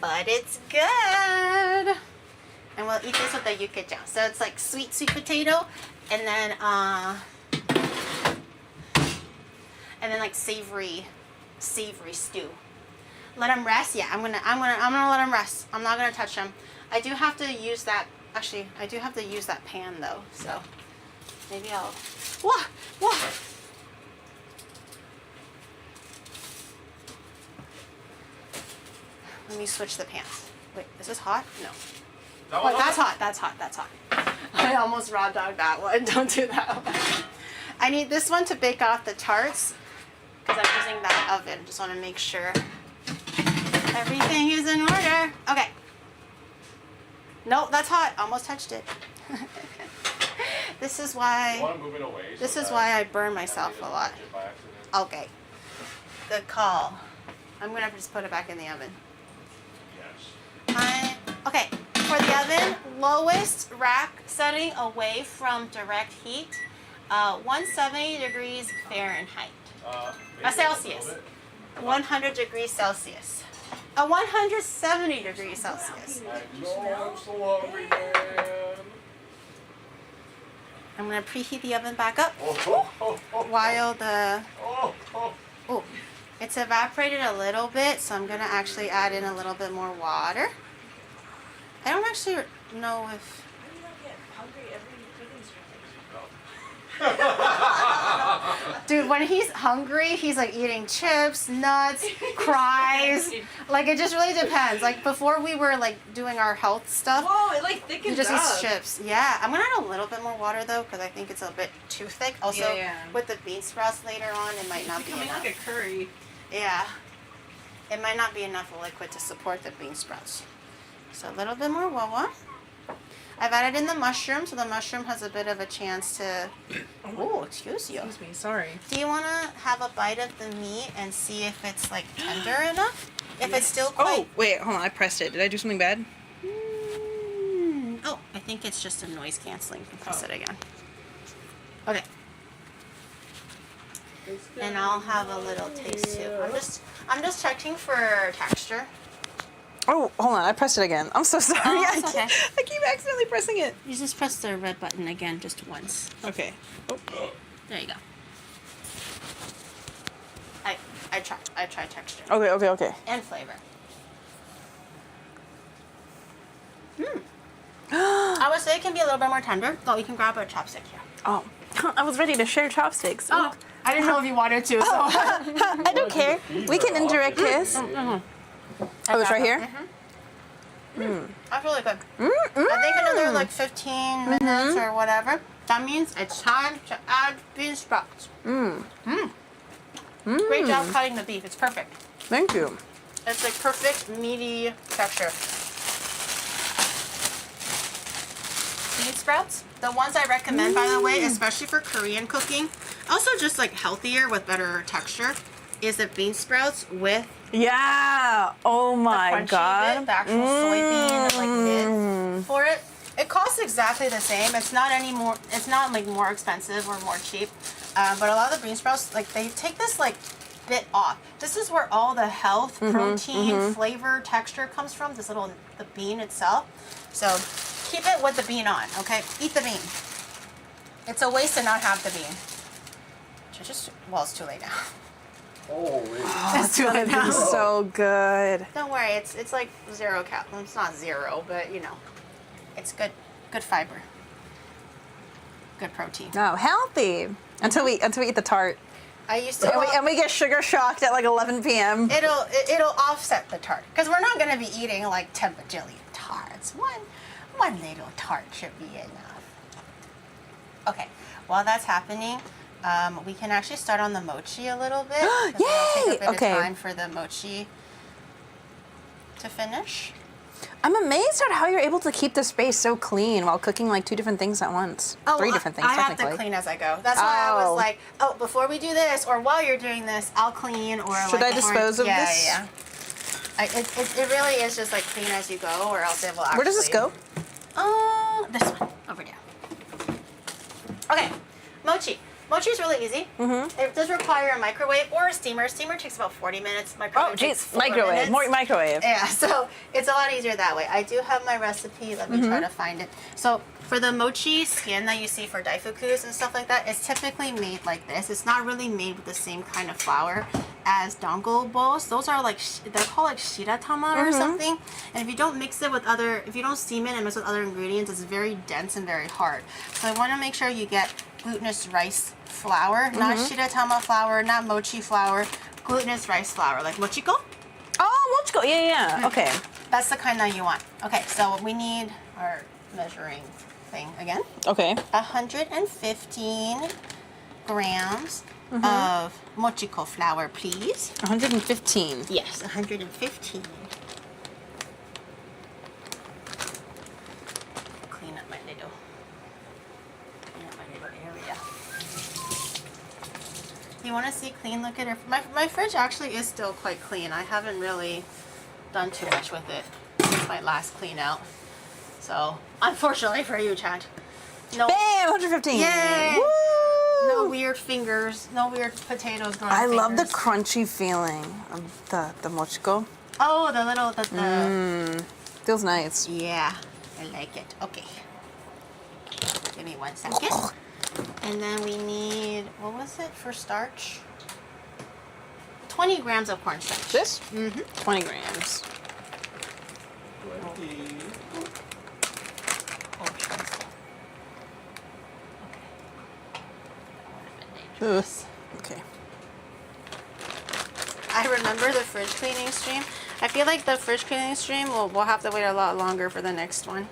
But it's good. And we'll eat this with the yucca. So it's like sweet potato, and then like savory stew. Let them rest. Yeah, I'm gonna let them rest. I'm not gonna touch them. I do have to use that. Actually, I do have to use that pan though. So maybe I'll. Whoa. Let me switch the pans. Wait, is this hot? No. Oh, that's hot. That's hot. I almost raw dogged that one. Don't do that one. I need this one to bake off the tarts because I'm using that oven. Just want to make sure everything is in order. Okay. Nope, that's hot. Almost touched it. This is why I burn myself a lot. Okay. Good call. I'm going to just put it back in the oven. Yes. Okay. For the oven, lowest rack setting away from direct heat. 170 degrees Fahrenheit. Maybe Celsius. a little bit. 100 degrees Celsius. 170 degrees Celsius. I know, I'm so hungry, man. I'm gonna preheat the oven back up Oh. while the, Oh. oh, it's evaporated a little bit, so I'm gonna actually add in a little bit more water. I don't actually know if, dude, when he's hungry, he's like eating chips, nuts, cries. Like it just really depends. Like before we were like doing our health stuff, Whoa, it like he thickens just up. eats chips. Yeah, I'm gonna add a little bit more water though, because I think it's a bit too thick. Also, Yeah. with the bean sprouts later on, it might not be Becoming enough. like a curry. Yeah, it might not be enough liquid to support the bean sprouts. So a little bit more wawa. I've added in the mushroom, so the mushroom has a bit of a chance to. Oh, excuse you. Excuse me, sorry. Do you want to have a bite of the meat and see if it's like tender enough? If it's still quite. Oh, wait, hold on, I pressed it. Did I do something bad? Oh, I think it's just a noise canceling. Press it again. Okay. And I'll have a little taste too. I'm just checking for texture. Oh, hold on, I pressed it again. I'm so sorry. Oh, it's okay. I keep accidentally pressing it. You just press the red button again just once. Okay. Oh. There you go. I try texture Okay. and flavor. I would say it can be a little bit more tender, but we can grab a chopstick here. Oh, I was ready to share chopsticks. Oh, I didn't know if you wanted to. So. I don't care. We can indirect kiss. Oh, it's right here? That's really good. I think another like 15 minutes or whatever. That means it's time to add bean sprouts. Great job cutting the beef. It's perfect. Thank you. It's like perfect meaty texture. Bean sprouts, the ones I recommend by the way, especially for Korean cooking, also just like healthier with better texture, is the bean sprouts with Yeah. Oh my crunchy god. bit, the actual soybean like bit for it. It costs exactly the same. It's not any more. It's not like more expensive or more cheap. But a lot of the bean sprouts, like they take this like bit off. This is where all the health, protein, flavor, texture comes from. This little the bean itself. So keep it with the bean on. Okay, eat the bean. It's a waste to not have the bean. Well, it's too late now. Holy. It's too late now. So good. Don't worry, it's like 0 cal. Well, it's not 0, but you know, it's good fiber, good protein. No, healthy. Until we eat the tart. I used to. And we get sugar shocked at like 11 p.m. It'll offset the tart because we're not gonna be eating like 10 bajillion tarts. One little tart should be enough. Okay, while that's happening, we can actually start on the mochi a little bit. 'Cause it'll take a bit Okay. of time for the mochi to finish. I'm amazed at how you're able to keep the space so clean while cooking like 2 different things at once. 3 different things, I have technically. to clean as I go. That's why I Oh. was like, oh, before we do this, or while you're doing this, I'll clean. Or Should like I dispose of yeah, this? Yeah, yeah. It really is just like clean as you go, or else it will actually. Where does this go? This one over there. Okay, mochi. Mochi is really easy. It does require a microwave or a steamer. Steamer takes about 40 minutes. Microwave Oh, takes jeez. 4 Microwave. minutes. More microwave. Yeah, so it's a lot easier that way. I do have my recipe. Let me try to find it. So for the mochi skin that you see for daifukus and stuff like that, it's typically made like this. It's not really made with the same kind of flour as dango bowls. Those are like, they're called like shiratama or something. And if you don't mix it with if you don't steam it and mix with other ingredients, it's very dense and very hard. So I want to make sure you get glutinous rice flour, not shiratama flour, not mochi flour, glutinous rice flour, like mochiko. Oh, mochiko. Yeah. Okay. That's the kind that you want. Okay, so we need our measuring thing again. Okay. 115 grams of mochiko flour, please. 115. Yes, 115. Clean up my little area. You want to see clean? Look at her. My fridge actually is still quite clean. I haven't really done too much with it since my last clean out. So, unfortunately for you, Chad. No. Bam! 115. Yay! Woo! No weird fingers. No weird potatoes going. I love the fingers. crunchy feeling of the mochiko. Oh, the little the. Feels nice. Yeah, I like it. Okay. Give me 1 second. And then we need, what was it for starch? 20 grams of cornstarch. This? 20 grams. 20. Oh, shit. Ugh. Okay. I remember the fridge cleaning stream. I feel like the fridge cleaning stream, we'll have to wait a lot longer for the next one.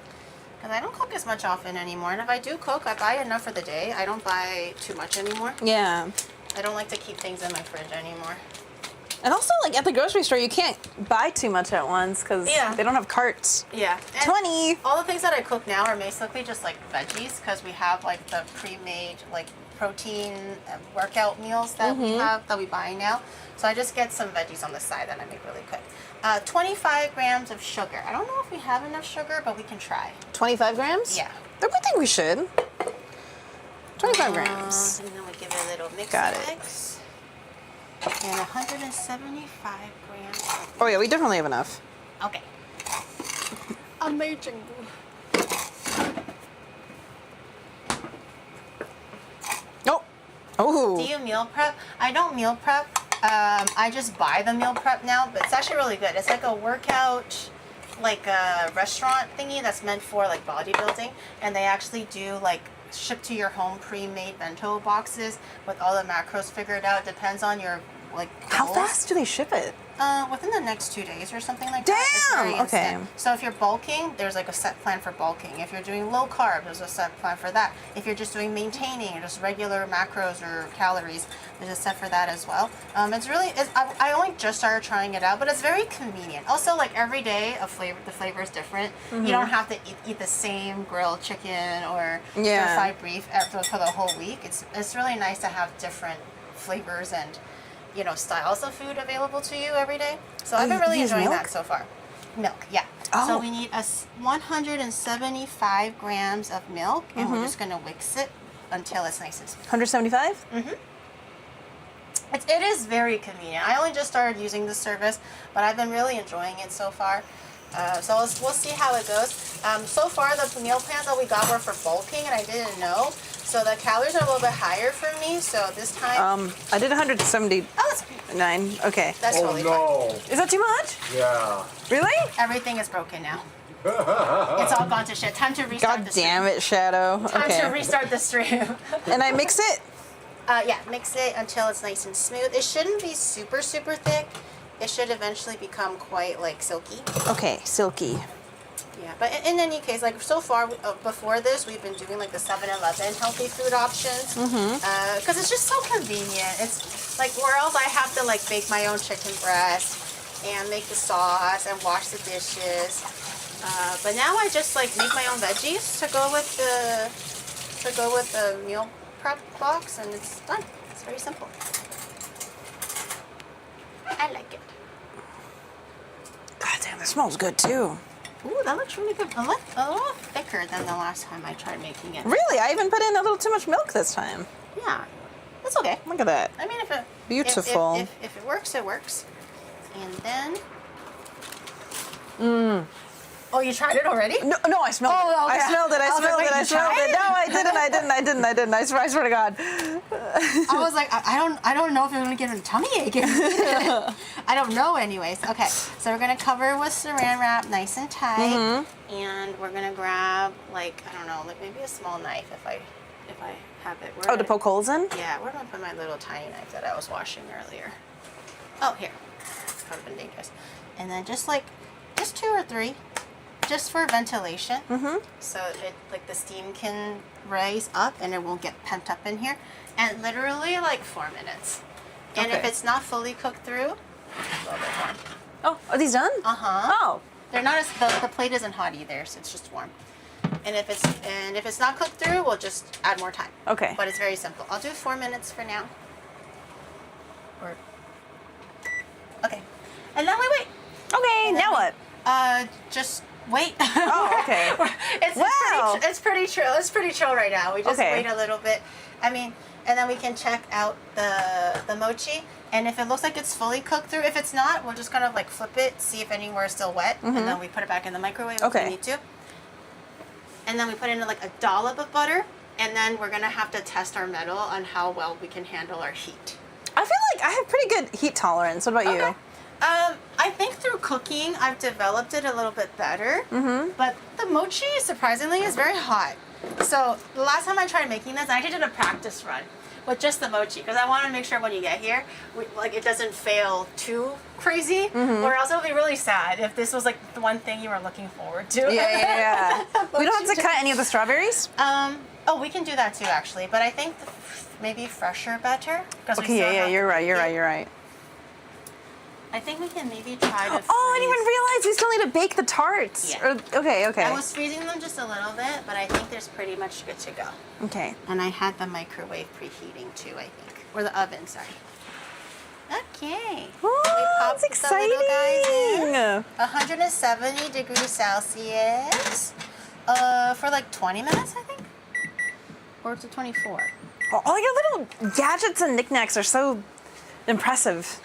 Because I don't cook as much often anymore. And if I do cook, I buy enough for the day. I don't buy too much anymore. Yeah. I don't like to keep things in my fridge anymore. And also, like at the grocery store, you can't buy too much at once because they don't have carts. Yeah. And 20. all the things that I cook now are basically just like veggies because we have like the pre-made like protein workout meals that we have that we buy now. So I just get some veggies on the side that I make really quick. 25 grams of sugar. I don't know if we have enough sugar, but we can try. 25 grams? Yeah. I think we should. 25 grams. And then we give it a little mix. Got it. Mix. And 175 grams. Oh yeah, we definitely have enough. Okay. Amazing. Oh. Oh. Do you meal prep? I don't meal prep. I just buy the meal prep now, but it's actually really good. It's like a workout, like a restaurant thingy that's meant for like bodybuilding, and they actually do like ship to your home pre-made bento boxes with all the macros figured out. Depends on your like How goals. fast do they ship it? Within the next 2 days or something like that. It's very Damn, okay. instant. So if you're bulking, there's like a set plan for bulking. If you're doing low carb, there's a set plan for that. If you're just doing maintaining or just regular macros or calories, there's a set for that as well. I only just started trying it out, but it's very convenient. Also, like every day, the flavor is different. You don't have to eat the same grilled chicken or fried beef for the whole week. It's really nice to have different flavors and styles of food available to you every day. So I've been really enjoying that so far. Milk, yeah. Oh. So we need 175 grams of milk, and we're just gonna whisk it until it's nice and smooth. 175? It is very convenient. I only just started using this service, but I've been really enjoying it so far. So we'll see how it goes. So far, the meal plans that we got were for bulking, and I didn't know. So the calories are a little bit higher for me. So this time, I did 179. that's Okay. totally fine. no. Is that too much? Yeah. Really? Everything is broken now. It's all gone to shit. Time to restart God the stream. damn it, Shadow. Time to Okay. restart the stream. And I mix it? Yeah, mix it until it's nice and smooth. It shouldn't be super, super thick. It should eventually become quite like silky. Okay, silky. Yeah, but in any case, like so far before this, we've been doing like the 7-Eleven healthy food options because it's just so convenient. It's like where else I have to like bake my own chicken breast and make the sauce and wash the dishes. But now I just like make my own veggies to go with the meal prep box, and it's done. It's very simple. I like it. God damn, that smells good too. Ooh, that looks really good. A little thicker than the last time I tried making it. Really? I even put in a little too much milk this time. Yeah, that's okay. Look at that. I mean, if it Beautiful. If it works, it works. And then. Oh, you tried it already? No, I smelled it. okay. I smelled it. I I was smelled like, it. wait, I you smelled tried it. it? No, I didn't. I swear to God. I was like, I don't know if I'm gonna get a tummy ache. I don't know. Anyways, okay. So we're gonna cover with Saran wrap, nice and tight, and we're gonna grab like I don't know, like maybe a small knife if I have it. Oh, to poke holes in? Yeah, where did I put my little tiny knife that I was washing earlier? Oh, here. It's kind of been dangerous. And then just 2 or 3, just for ventilation. So it like the steam can rise up and it won't get pent up in here. And literally like 4 minutes. And if Okay. it's not fully cooked through, a little bit warm. Oh, are these done? Oh. They're not as the plate isn't hot either, so it's just warm. And if it's not cooked through, we'll just add more time. Okay. But it's very simple. I'll do 4 minutes for now. Okay. And then we wait. Okay, now what? Just wait. Oh, okay. It's Wow. pretty chill. It's pretty chill right now. We just Okay. wait a little bit. I mean, and then we can check out the mochi. And if it looks like it's fully cooked through, if it's not, we'll just kind of like flip it, see if anywhere is still wet, and then we put it back in the microwave if we need to. And then we put in like a dollop of butter, and then we're gonna have to test our metal on how well we can handle our heat. I feel like I have pretty good heat tolerance. What about you? I think through cooking, I've developed it a little bit better. But the mochi, surprisingly, is very hot. So the last time I tried making this, I actually did a practice run with just the mochi because I want to make sure when you get here, like it doesn't fail too crazy, or else it'll be really sad if this was like the one thing you were looking forward to. Yeah. We don't have to cut any of the strawberries? Oh, we can do that too, actually. But I think maybe fresher better. Okay, yeah, you're right. I think we can maybe try to freeze. Oh, I didn't even realize we still need to bake the tarts. Yeah. Okay. I was freezing them just a little bit, but I think there's pretty much good to go. Okay. And I had the microwave preheating too, I think. Or the oven, sorry. Okay. Oh, that's exciting. The little guys in. 170 degrees Celsius for like 20 minutes, I think. Or to 24. Oh, all your little gadgets and knickknacks are so impressive.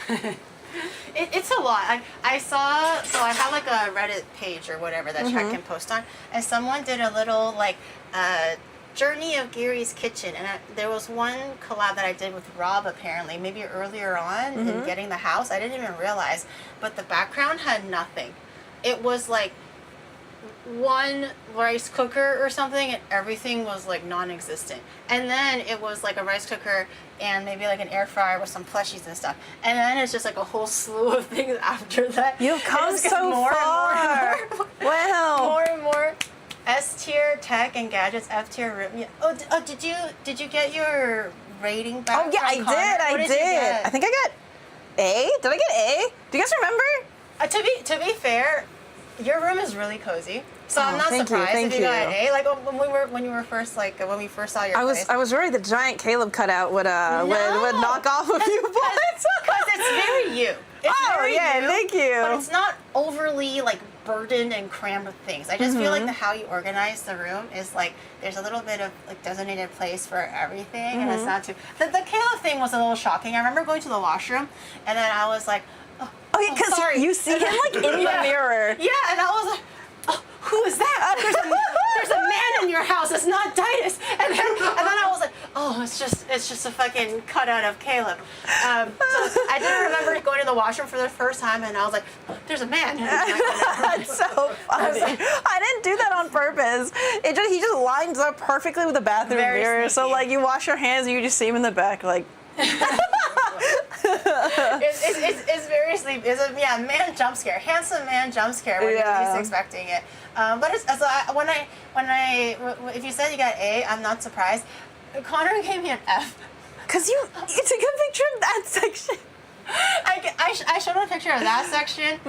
It's a lot. I saw, so I have like a Reddit page or whatever that Chat can post on, and someone did a little like journey of Gary's kitchen, and there was one collab that I did with Rob apparently, maybe earlier on in getting the house. I didn't even realize, but the background had nothing. It was like one rice cooker or something, and everything was like non-existent. And then it was like a rice cooker and maybe like an air fryer with some plushies and stuff. And then it's just like a whole slew of things after that. You've come so far. Wow. More and more. S tier tech and gadgets, F tier room. Yeah. Oh, did you get your rating back? Oh yeah, I Connor? did. I think I got A. Did I get A? Do you guys remember? To be fair, your room is really cozy. So I'm not surprised thank if you got an A. Like when you were first when we first saw your place. I was worried the giant Caleb cutout would knock off a few points. Because it's very you. It's very you, thank you. But it's not overly like burdened and crammed with things. I just feel like how you organize the room is like there's a little bit of like designated place for everything, and it's not too. The Caleb thing was a little shocking. I remember going to the washroom, and then I was like, oh yeah, because you see him like in the mirror. Yeah, and I was like, oh, who is that? There's a man in your house. It's not Titus. And then I was like, oh, it's just a fucking cutout of Caleb. So I didn't remember going to the washroom for the first time, and I was like, oh, there's a man. That's so funny. I didn't do that on purpose. He just lines up perfectly with the bathroom mirror. Sneaky. So like you wash your hands and you just see him in the back like. It's very sleepy. It's a man jump scare, handsome man jump scare when you're least expecting it. But if you said you got A, I'm not surprised. Connor gave me an F. Cause it's a good picture of that section. I showed him a picture of that section,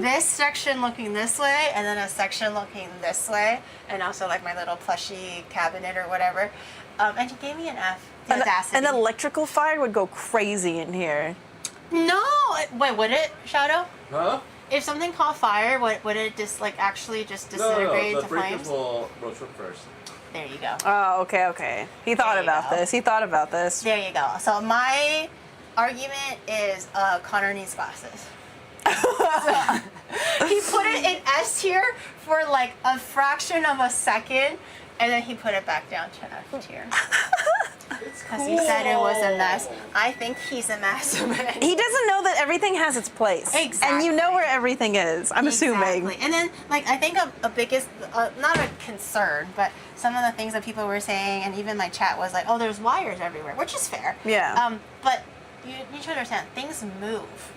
this section looking this way, and then a section looking this way, and also like my little plushy cabinet or whatever. And he gave me an F. The audacity. An electrical fire would go crazy in here. No, wait, would it, Shadow? Huh? If something caught fire, would it just like actually just disintegrate No, to the flames? breakers will roast first. There you go. Oh, okay. He thought about this. There you go. So my argument is Connor needs glasses. He put it in S tier for like a fraction of a second, and then he put it back down to F tier. Because he said it was a mess. I think he's a mess. He doesn't know that everything has its place. Exactly. And you know where everything is, I'm assuming. And then, like, I think a biggest, not a concern, but some of the things that people were saying, and even my chat was like, oh, there's wires everywhere, which is fair. Yeah. But you need to understand, things move.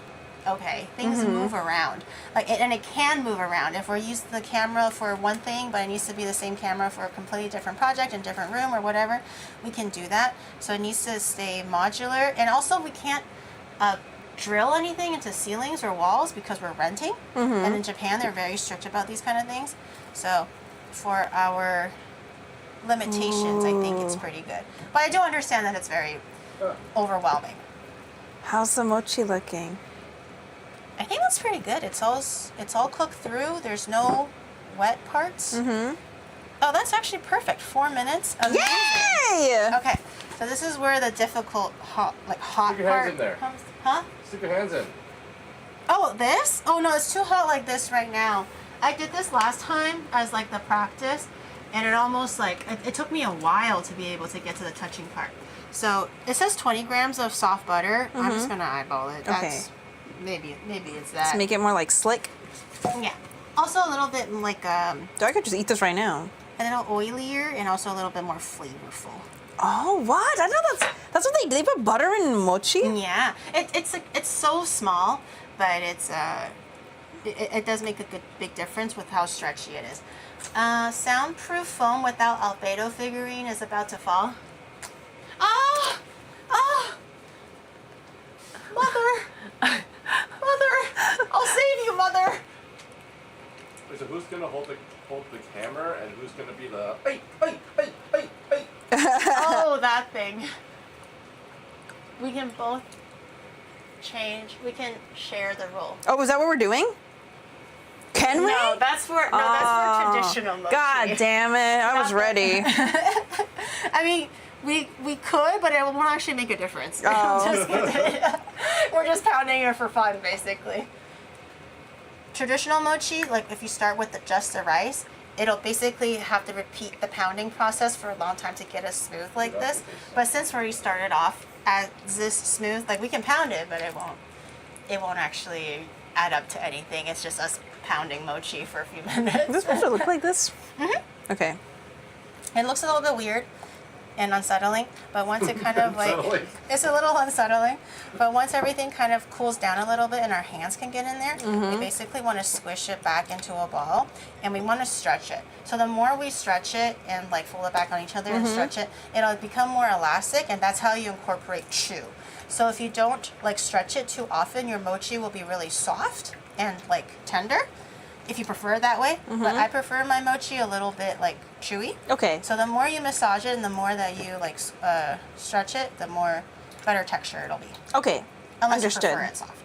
Okay, things move around, and it can move around. If we're using the camera for one thing, but it needs to be the same camera for a completely different project in different room or whatever, we can do that. So it needs to stay modular, and also we can't drill anything into ceilings or walls because we're renting. And in Japan, they're very strict about these kind of things. So for our limitations, I think it's pretty good. But I do understand that it's very overwhelming. How's the mochi looking? I think that's pretty good. It's all cooked through. There's no wet parts. Oh, that's actually perfect. 4 minutes. Amazing. Yay! Okay, So this is where the difficult hot Stick your hands part in there. comes. Huh? Stick your hands in. Oh, this? Oh no, it's too hot like this right now. I did this last time as like the practice, and it almost like it took me a while to be able to get to the touching part. So it says 20 grams of soft butter. I'm just gonna eyeball it. That's maybe it's that. To make it more like slick. Yeah. Also a little bit like So I could just eat this right now. a little oilier and also a little bit more flavorful. Oh, what? I know that's what they do. They put butter in mochi? Yeah. It's so small, but it does make a big difference with how stretchy it is. Soundproof foam without albedo figurine is about to fall. Ah! Ah! Mother! Mother! I'll save you, Mother! Wait, so who's gonna hold the camera and who's gonna be the hey. Oh, that thing. We can both change. We can share the role. Oh, is that what we're doing? Can we? No, that's for traditional mochi. God damn it. I was ready. I mean, we could, but it won't actually make a difference. Oh. Just kidding. We're just pounding it for fun, basically. Traditional mochi, like if you start with just the rice, it'll basically have to repeat the pounding process for a long time to get it smooth like this. But since we already started off as this smooth, like we can pound it, but it won't actually add up to anything. It's just us pounding mochi for a few minutes. Is this supposed to look like this? Mm-hmm. Okay. It looks a little bit weird and unsettling, but once it kind of like, it's a little unsettling, but once everything kind of cools down a little bit and our hands can get in there, we basically want to squish it back into a ball and we want to stretch it. So the more we stretch it and like fold it back on each other and stretch it, it'll become more elastic, and that's how you incorporate chew. So if you don't like stretch it too often, your mochi will be really soft and like tender, if you prefer it that way. But I prefer my mochi a little bit like chewy. Okay. So the more you massage it and the more that you like stretch it, the more better texture it'll be. Okay. Unless Understood. you prefer it soft.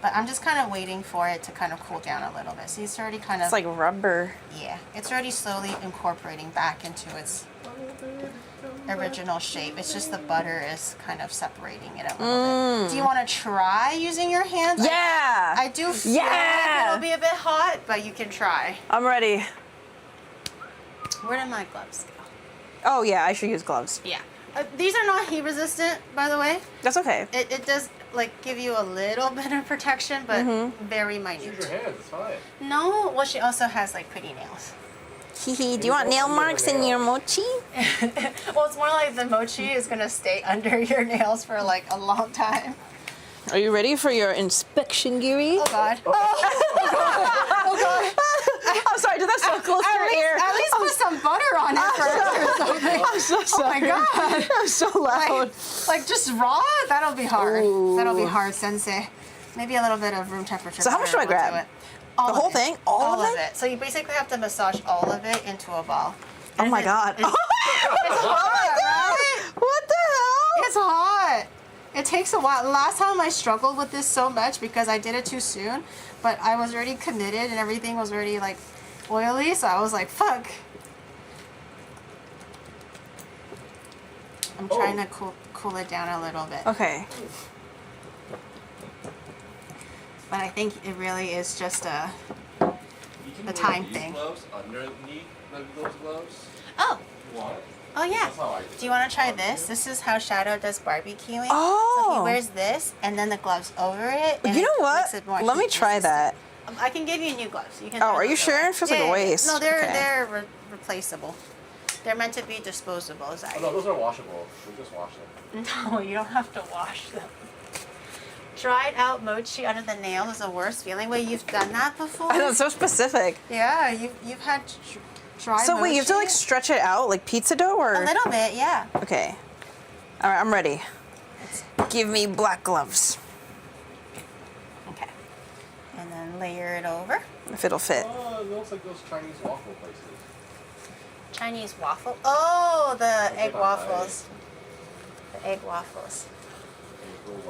But I'm just kind of waiting for it to kind of cool down a little bit. See, it's already kind of... It's like rubber. Yeah, it's already slowly incorporating back into its original shape. It's just the butter is kind of separating it a little bit. Do you want to try using your hands? Yeah. I do feel like it'll be a bit hot, but you can try. I'm ready. Where did my gloves go? Oh, yeah, I should use gloves. Yeah. These are not heat resistant, by the way. That's okay. It does like give you a little bit of protection, but very Use minute. your hands, it's fine. No, well, she also has like pretty nails. Hee do you want nail marks in your mochi? Well, it's more like the mochi is gonna stay under your nails for like a long time. Are you ready for your inspection, Giri? Oh God. Oh God. Oh God. I'm sorry, did that so close to your ear? At least put some butter on it first or something. I'm so sorry. Oh my God. I'm so loud. Like just raw? That'll be hard. Ooh. That'll be hard, sensei. Maybe a little bit of room temperature. So how much do I butter will grab? do it. All The of whole it. thing? All of it. So you basically have to massage all of it into a ball. Oh And my it- God. It's hot, right? What the hell? It's hot. It takes a while. Last time I struggled with this so much because I did it too soon, but I was already committed and everything was already like oily, so I was like, fuck. I'm trying to cool it down a little bit. Okay. But I think it really is just a... You can The wear time these thing. gloves underneath those gloves. Oh, You want? oh yeah. That's how I Do you want to try this? This is how Shadow does barbecuing. Oh. So he wears this and then the gloves over it. And You know it what? makes it more Let me heat try resistant. that. I can give you new gloves. You can Oh, throw are you those sure? away. It feels like a waste. No, they're Okay. replaceable. They're meant to be disposable. Oh, no, those are washable. We just wash them. No, you don't have to wash them. Dried out mochi under the nails is the worst feeling. Wait, you've done that before? I know, it's so specific. Yeah, you've had dried So mochi. wait, you have to like stretch it out like pizza dough or? A little bit, yeah. Okay. All right, I'm ready. Give me black gloves. Okay. And then layer it over. If it'll fit. Oh, it looks like those Chinese waffle places. Chinese waffle. Oh, the egg not waffles. The egg waffles.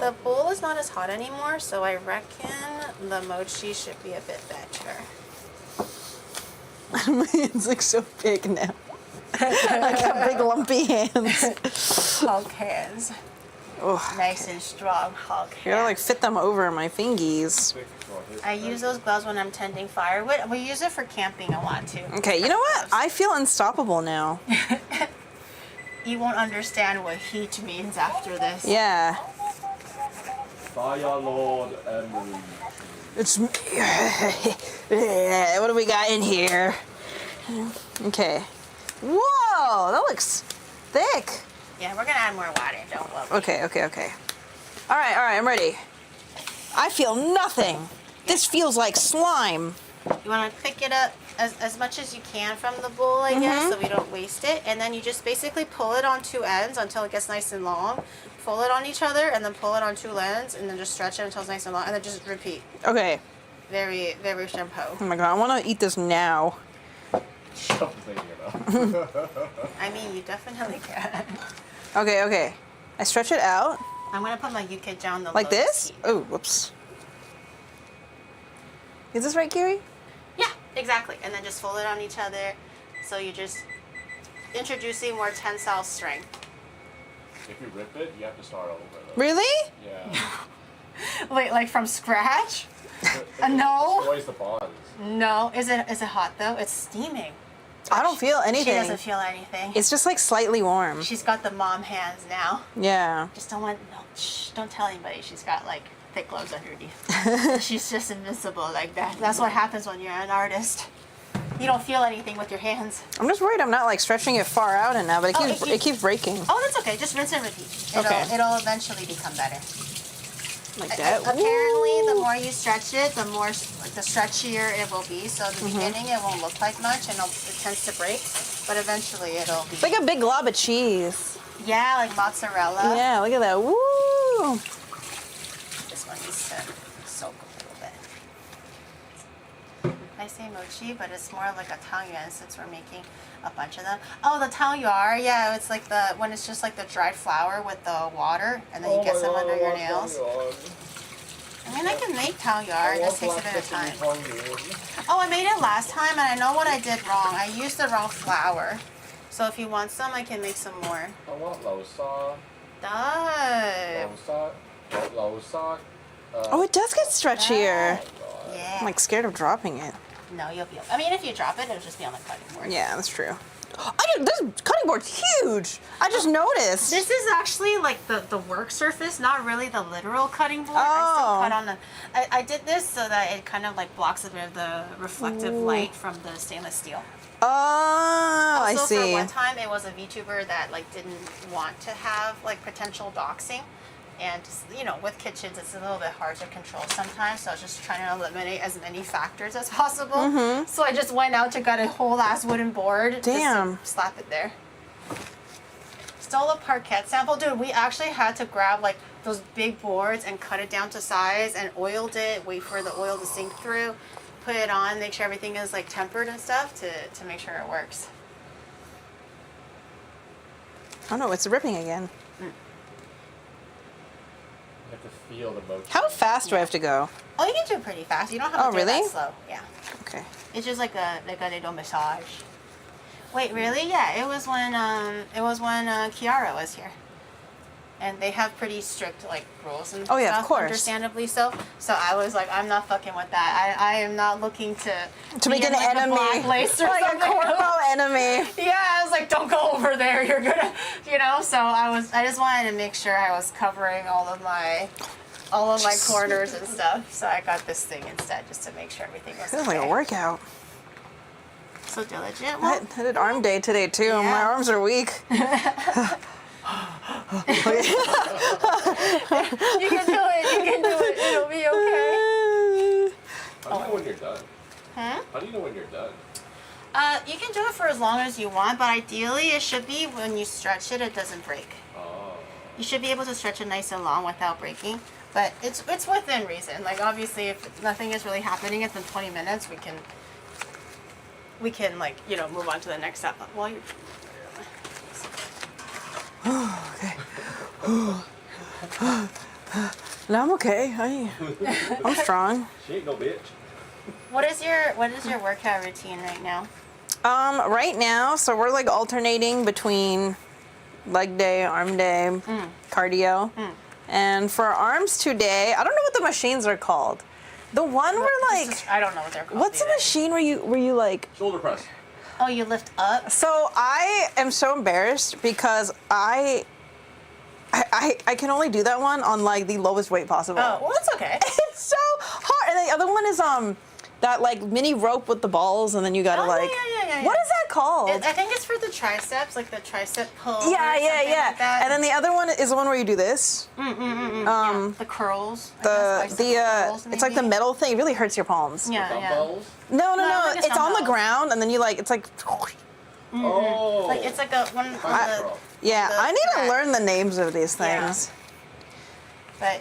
The bowl is not as hot anymore, so I reckon the mochi should be a bit better. My hands look so big now. I got big lumpy hands. Hug hands. Oh, Nice and strong hug hands. you gotta like fit them over my fingies. I use those gloves when I'm tending firewood. We use it for camping a lot too. Okay, you know what? I feel unstoppable now. You won't understand what heat means after this. Yeah. Fire Lord Emery. It's me. What do we got in here? Okay. Whoa, that looks thick. Yeah, we're gonna add more water. Don't worry. Okay. All right, I'm ready. I feel nothing. This feels like slime. You want to pick it up as much as you can from the bowl, I guess, so we don't waste it. And then you just basically pull it on two ends until it gets nice and long. Pull it on each other, and then pull it on two ends, and then just stretch it until it's nice and long, and then just repeat. Okay. Very, very shampoo. Oh my god, I want to eat this now. Stop thinking about I mean, you definitely can. Okay. I stretch it out. I'm gonna put my yuca down the Like lowest this? heat. Oh, whoops. Is this right, Kiri? Yeah, exactly. And then just fold it on each other. So you're just introducing more tensile strength. If you rip it, you have to start over. Though. Really? Yeah. Wait, like from scratch? It No. destroys the bonds. No. Is it hot though? It's steaming. I don't feel She anything. doesn't feel anything. It's just like slightly warm. She's got the mom hands now. Yeah. Just don't don't tell anybody she's got like thick gloves underneath. She's just invincible like that. That's what happens when you're an artist. You don't feel anything with your hands. I'm just worried I'm not like stretching it far out enough, but it keeps breaking. Oh, that's okay. Just rinse and repeat. It'll eventually become better. Like that. Apparently, the Woo. more you stretch it, the stretchier it will be. So at the beginning, it won't look like much, and it tends to break. But eventually, it'll be. It's like a big glob of cheese. Yeah, like mozzarella. Yeah, look at that. Woo! This one needs to soak a little bit. I say mochi, but it's more like a tangyuan since we're making a bunch of them. Oh, the taoyuan, yeah, it's like when it's just like the dried flour with the water, and then you get some under your nails. I mean, I can make taoyuan, it just takes a bit of time. Oh, I made it last time, and I know what I did wrong. I used the wrong flour. So if you want some, I can make some more. I want low saw. Duh. Low saw. Oh, it does get stretchier. Yeah. I'm like scared of dropping it. No, you'll be. I mean, if you drop it, it'll just be on the cutting board. Yeah, that's true. This cutting board's huge. I just noticed. This is actually like the work surface, not really the literal cutting board. Oh. I still cut on the. I did this so that it kind of like blocks a bit of the reflective light from the stainless steel. Oh, I Also, see. for one time, it was a VTuber that like didn't want to have like potential doxing. And with kitchens, it's a little bit hard to control sometimes. So I was just trying to eliminate as many factors as possible. So I just went out to get a whole ass wooden board. Damn. Just to slap it there. Stole a parquet sample, dude. We actually had to grab like those big boards and cut it down to size and oiled it. Wait for the oil to sink through. Put it on. Make sure everything is like tempered and stuff to make sure it works. Oh no, it's ripping again. You have to feel the mochi. How fast do I have to go? Oh, you can do it pretty fast. You don't have to do it really? that slow. Yeah. Okay. It's just like a little massage. Wait, really? Yeah, it was when Kiara was here. And they have pretty strict like rules and Oh, yeah, of stuff, course. understandably so. So I was like, I'm not fucking with that. I am not looking to make be an in, like, the enemy. black lace or Like a something. corpo enemy. Yeah, I was like, don't go over there. You're gonna, So I just wanted to make sure I was covering all of my corners and stuff. So I got this thing instead, just to make sure everything was Feels okay. like a workout. So diligent. I Well, did arm day today too. Yeah. My arms are weak. you can do it. You can do it. It'll be okay. How do you know when you're done? Huh? How do you know when you're done? You can do it for as long as you want, but ideally it should be when you stretch it, it doesn't break. Oh. You should be able to stretch it nice and long without breaking, but it's within reason. Like obviously, if nothing is really happening within 20 minutes, we can like move on to the next step. But while you're No, I'm okay. I'm strong. She ain't no bitch. what is your workout routine right now? Right now, so we're like alternating between leg day, arm day, cardio. And for arms today, I don't know what the machines are called. The one where like I don't know what they're called. what's the machine where you like Shoulder press. Oh, you lift up? So I am so embarrassed because I can only do that one on like the lowest weight possible. Oh, well, that's okay. It's so hard. And the other one is that like mini rope with the balls, and then you gotta Oh, yeah. What is that called? I think it's for the triceps, like the tricep pull. Yeah. Like that. And then the other one is the one where you do this. The curls. It's like the metal thing. It really hurts your palms. Yeah. Dumbbells. No. I think It's on the dumbbells. ground, and then you like it's like. Oh. Like it's like a one. Yeah, the I need to thread. learn the names of these things. But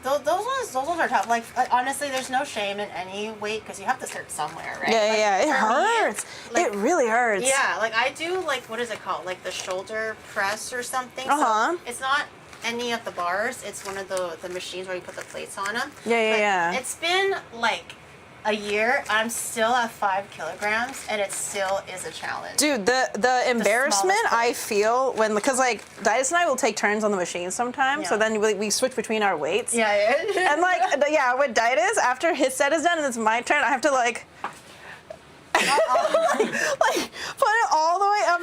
those ones are tough. Like honestly, there's no shame in any weight because you have to start somewhere, right? Yeah. Like, It for me, hurts. like, It really hurts. Yeah, like I do like what is it called? Like the shoulder press or something. Uh-huh. So it's not any of the bars. It's one of the machines where you put the plates on them. Yeah. It's been like a year. I'm still at 5 kilograms, and it still is a challenge. Dude, the embarrassment smallest I feel because like Dias and I will take turns on the machine sometimes, so Yeah. then we switch between our weights. Yeah. And like with Dias, after his set is done and it's my turn, I have to like like put it all the way up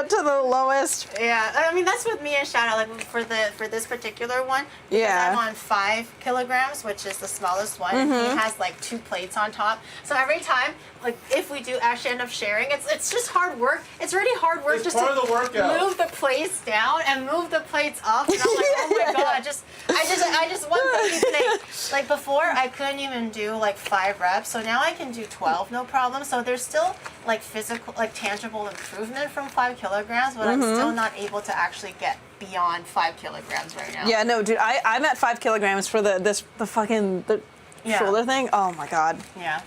to the lowest. Yeah, I mean that's with me and Shadow. Like for this particular one, because Yeah. I'm on 5 kilograms, which is the smallest one. Mm-hmm. And he has like 2 plates on top. So every time, like if we do actually end up sharing, it's just hard work. It's really hard work It's just part to of the workout. move the plates down and move the plates up. And I'm like, oh my god, I just one thing today. Like before, I couldn't even do like 5 reps. So now I can do 12, no problem. So there's still like physical, like tangible improvement from 5 kilograms, but I'm still not able to actually get beyond 5 kilograms right now. Yeah, no, dude, I'm at 5 kilograms for the Yeah. shoulder thing. Oh my god. Yeah.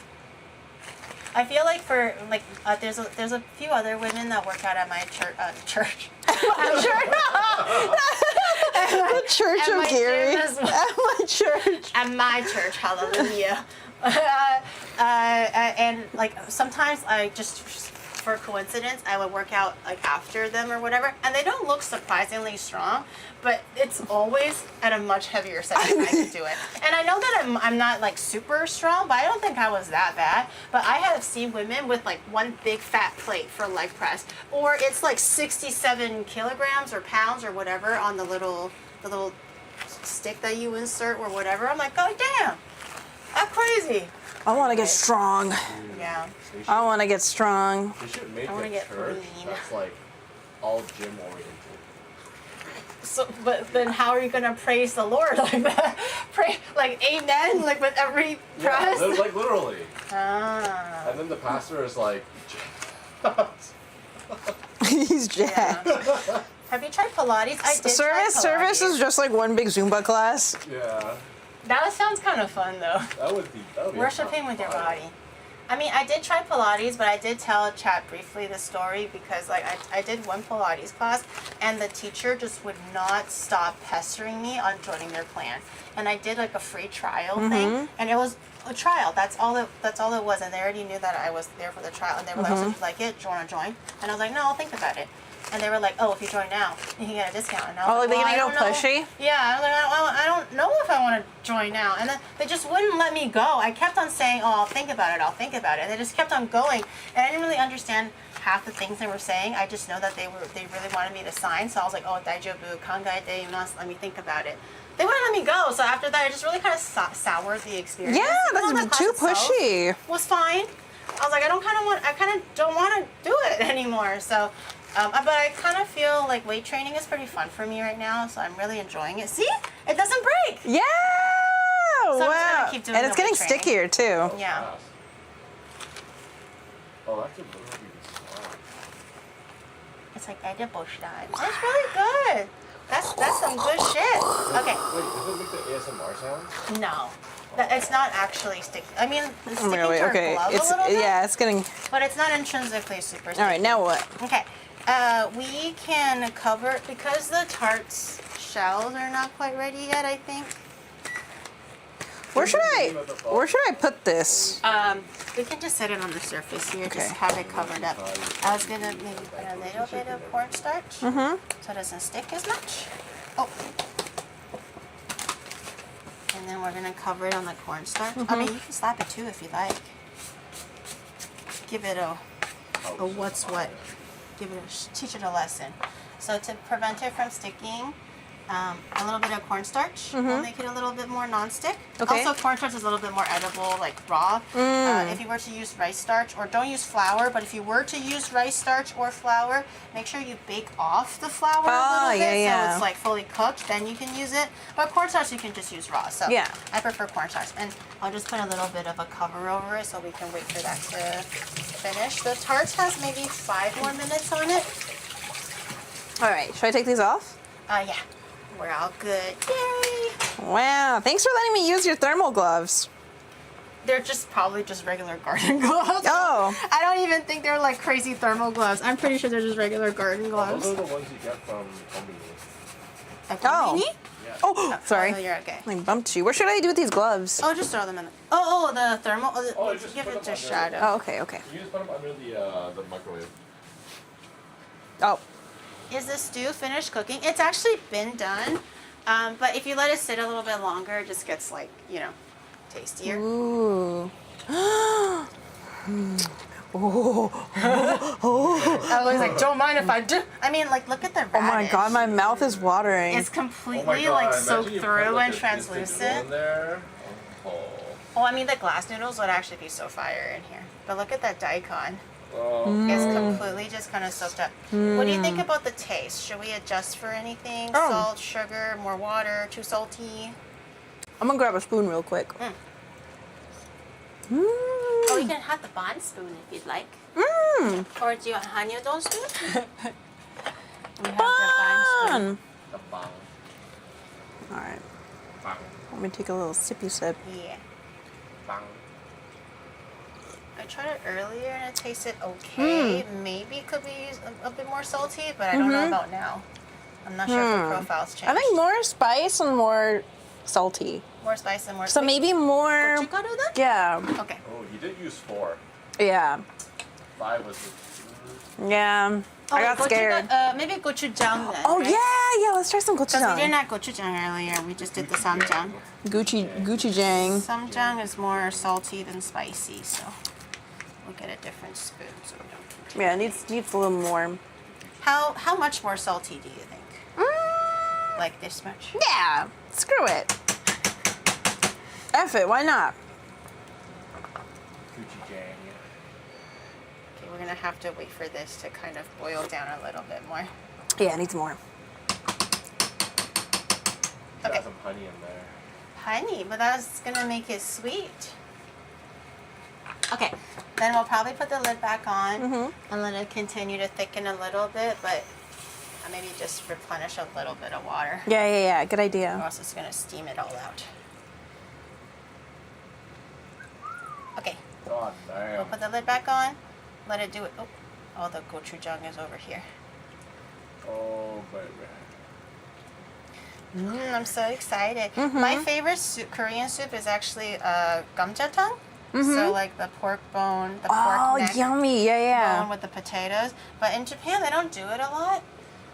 I feel like for like there's a few other women that work out at my church. I'm sure the Church At of my Gary. gym as well. At my church. At my church, hallelujah. And like sometimes I just for coincidence I would work out like after them or whatever, and they don't look surprisingly strong, but it's always at a much heavier set than I can do it. And I know that I'm not like super strong, but I don't think I was that bad. But I have seen women with like one big fat plate for leg press, or it's like 67 kilograms or pounds or whatever on the little stick that you insert or whatever. I'm like, oh damn, that's crazy. I want to get strong. Yeah. I want to get strong. They should make I wanna a get church lean. that's like all gym oriented. So, but then how are you gonna praise the Lord like that? Pray like amen, like with every press. Yeah, like literally. Ah. And then the pastor is like, He's jacked. Yeah. Have you tried Pilates? I did Service try Pilates. is just like one big Zumba class. yeah, That sounds kind of fun though. that would be Worshipping with your body. I mean, I did try Pilates, but I did tell Chad briefly the story because like I did one Pilates class and the teacher just would not stop pestering me on joining their plan. And I did like a free trial thing, and it was a trial. That's all it was, and they already knew that I was there for the trial. And they were like, "So you like it? Do you want to join?" And I was like, "No, I'll think about it." And they were like, "Oh, if you join now, you can get a discount." And I was Oh, like, they well, gonna I go don't know. pushy? Yeah, I was like, I don't know if I want to join now. And then they just wouldn't let me go. I kept on saying, "Oh, I'll think about it. I'll think about it." And they just kept on going, and I didn't really understand half the things they were saying. I just know that they really wanted me to sign. So I was like, "Oh, daijobu, kangaete imasu. Let me think about it." They wouldn't let me go. So after that, I just really kind of soured the experience. Yeah, Even though the that's too class itself pushy. was fine. I was like, I kind of don't want to do it anymore. So, but I kind of feel like weight training is pretty fun for me right now. So I'm really enjoying it. See, it doesn't break. Yeah! I'm just Wow. gonna keep doing And it's the getting weight training. stickier too. Yeah. Oh, that could literally be smart. It's like edible style. It's really good. That's some good shit. Okay. Wait, does it make the ASMR sound? No. It's not actually sticky. I mean, the sticking Really? to our Okay. glove It's a little bit, it's getting. but it's not intrinsically super sticky. All right. Now what? Okay. We can cover, because the Tart's shells are not quite ready yet, I think. Where should I put this? We can just set it on the surface here, Okay. just have it covered up. I was gonna maybe put a little bit of cornstarch so it doesn't stick as much. Oh. And then we're gonna cover it on the cornstarch. I mean, you can slap it too if you like. Give it a what's what. Teach it a lesson. So to prevent it from sticking, a little bit of cornstarch will make it a little bit more non-stick. Okay. Also, cornstarch is a little bit more edible, like raw. If you were to use rice starch, or don't use flour, but if you were to use rice starch or flour, make sure you bake off the flour a little bit so it's like fully cooked. Then you can use it. But cornstarch you can just use raw. So I prefer cornstarch, and I'll just put a little bit of a cover over it so we can wait for that to finish. The Tart has maybe 5 more minutes on it. All right, should I take these off? Yeah. We're all good. Yay! Wow, thanks for letting me use your thermal gloves. They're probably just regular garden gloves. Oh. I don't even think they're like crazy thermal gloves. I'm pretty sure they're just regular garden gloves. Those are the ones you get from Combini. A Combini? Yeah. Oh, sorry. Oh, you're okay. I bumped you. What should I do with these gloves? Oh, just throw them in. The thermal. Just give put it them to under. Shadow. Oh, okay. You just put them under the microwave. Oh. Is the stew finished cooking? It's actually been done, but if you let it sit a little bit longer, it just gets like, tastier. Ooh. I was like, don't mind if I do. I mean, like, look at the radish. Oh my god, my mouth is watering. It's completely like soaked through and translucent. Oh, I mean, the glass noodles would actually be so fire in here. But look at that daikon. It's completely just kind of soaked up. What do you think about the taste? Should we adjust for anything? Salt, sugar, more water, too salty? I'm gonna grab a spoon real quick. Oh, you can have the bond spoon if you'd like. Or do you want hanyeodon spoon? We have the bond spoon. Alright. Let me take a little sippy sip. Yeah. I tried it earlier and it tasted okay. Maybe it could be a bit more salty, but I don't know about now. I'm not sure if the profile's changed. I think more spice and more salty. More spice and more So sweet. maybe more. Gochugaru then? Yeah. Okay. Oh, you did use 4. Yeah. 5 was Yeah. I got scared. Maybe gochujang then. Oh right? yeah, let's try some Because we didn't gochujang. have gochujang earlier. We just did the samjang. Gochujang. Samjang is more salty than spicy, so we'll get a different spoon so we don't. Yeah, it needs a little more. How much more salty do you think? Like this much? Yeah. Screw it. F it. Why not? Okay, we're gonna have to wait for this to kind of boil down a little bit more. Yeah, it needs more. Got Okay. some honey in there. Honey, but that's gonna make it sweet. Okay, then we'll probably put the lid back on and let it continue to thicken a little bit, but maybe just replenish a little bit of water. Yeah. Good Or idea. else it's gonna steam it all out. Okay, God we'll damn. put the lid back on, let it do it. Oh, the gochujang is over here. Oh, baby. I'm so excited. My favorite Korean soup is actually gamjatang. So like the pork bone, the Oh, pork neck yummy. Yeah. bone with the potatoes. But in Japan, they don't do it a lot.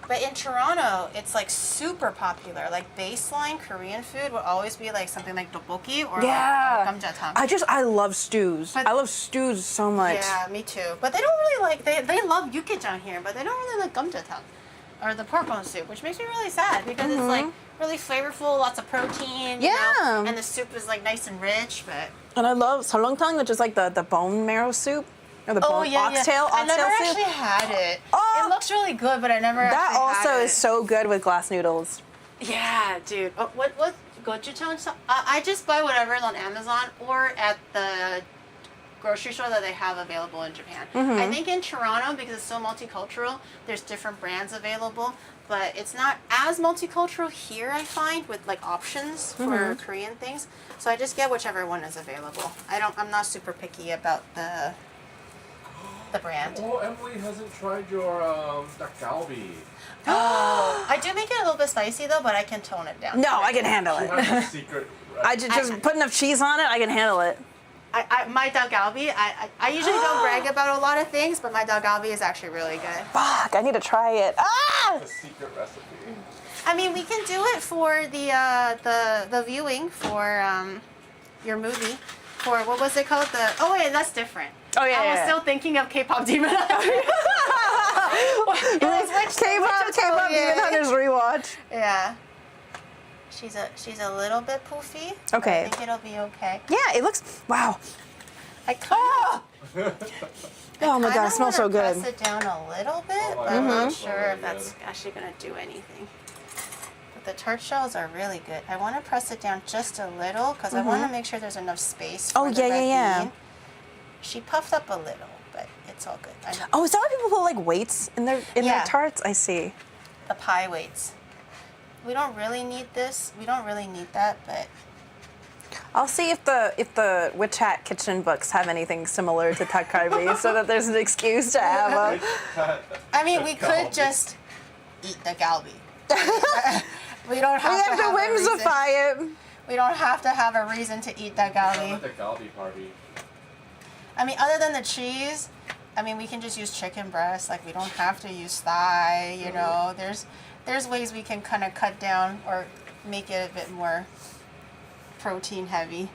But in Toronto, it's like super popular. Like baseline Korean food would always be like something like tteokbokki or Yeah. like gamjatang. I love stews. But- I love stews so much. Yeah, me too. But they don't really like, they love yukijang here, but they don't really like gamjatang or the pork bone soup, which makes me really sad because it's like really flavorful, lots of protein, you know, Yeah. and the soup is like nice and rich, but And I love sarlongtang, which is like the bone marrow soup. Or the bone oxtail I never soup. actually had it. Oh! It looks really good, but I never That actually also had is so good with glass noodles. Yeah, dude. Oh, what gochujang? I just buy whatever's on Amazon or at the grocery store that they have available in Japan. I think in Toronto, because it's so multicultural, there's different brands available, but it's not as multicultural here, I find, with like options for Korean things. So I just get whichever one is available. I'm not super picky about the brand. Oh, Emily hasn't tried your dak galbi. I do make it a little bit spicy though, but I can tone it down. No, I can handle She it. has a secret I just put enough cheese on it, I can handle it. My dak galbi, I usually don't brag about a lot of things, but my dak galbi is actually really good. Fuck, I need to try it. Ah! The secret recipe. I mean, we can do it for the viewing for your movie. For what was it called? Oh wait, that's different. Oh yeah. I was still thinking of K-pop Demon Hunter. K-pop Demon Hunters rewatch. Yeah. She's a little bit poofy. Okay. I think it'll be okay. Yeah, it looks. Wow. Oh my god, it smells so good. Press it down a little bit, but I'm not sure if that's actually gonna do anything. But the tart shells are really good. I want to press it down just a little because I want to make sure there's enough space. For the red bean. She puffed up a little, but it's all good. Oh, is that why people put like weights in their tarts? I see. The pie weights. We don't really need this. We don't really need that, but I'll see if the Witch Hat kitchen books have anything similar to takarbi, so that there's an excuse to have them. I mean, we could just eat the galbi. We don't have to whimsify it. We don't have to have a reason to eat that galbi. The galbi party. I mean, other than the cheese, I mean, we can just use chicken breast. Like, we don't have to use thigh. You know, there's ways we can kind of cut down or make it a bit more protein heavy.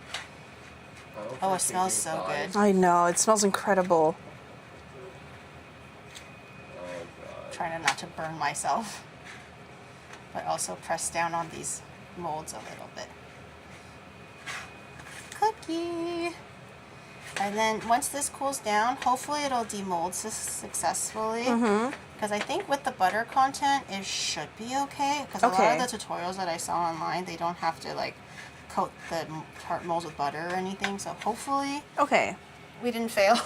Oh, it smells so good. I know, it smells incredible. Oh god. Trying not to burn myself, but also press down on these molds a little bit. Cookie. And then once this cools down, hopefully it'll demold successfully. Because I think with the butter content, it should be okay. Because a lot of the tutorials that I saw online, they don't have to like coat the tart molds with butter or anything. So hopefully we didn't fail.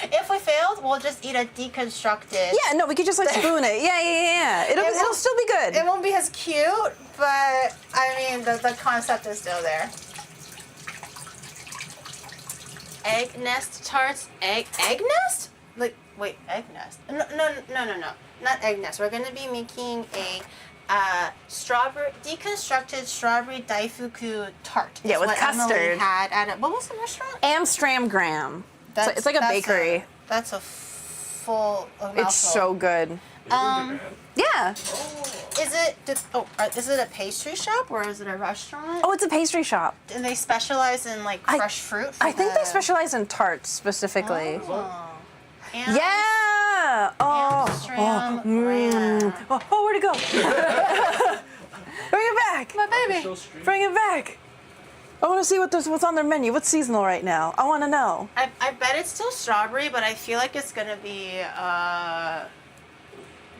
If we failed, we'll just eat a deconstructed. Yeah, no, we could just like spoon it. Yeah. It'll still be good. It won't be as cute, but I mean, the concept is still there. Egg nest tarts. Egg nest? Like, wait, egg nest? No. Not egg nest. We're going to be making a deconstructed strawberry daifuku tart. Yeah, with what custard. Emily had at what was the restaurant? Amstramgram. It's like a bakery. That's a full mouthful. It's so good. Yeah. Is it a pastry shop or is it a restaurant? Oh, it's a pastry shop. And they specialize in like fresh fruit? I think they specialize in tarts specifically. Oh. Yeah. Amstram brand. Oh, where'd it go? Bring it back. My baby. Bring it back. I want to see what's on their menu. What's seasonal right now? I want to know. I bet it's still strawberry, but I feel like it's gonna be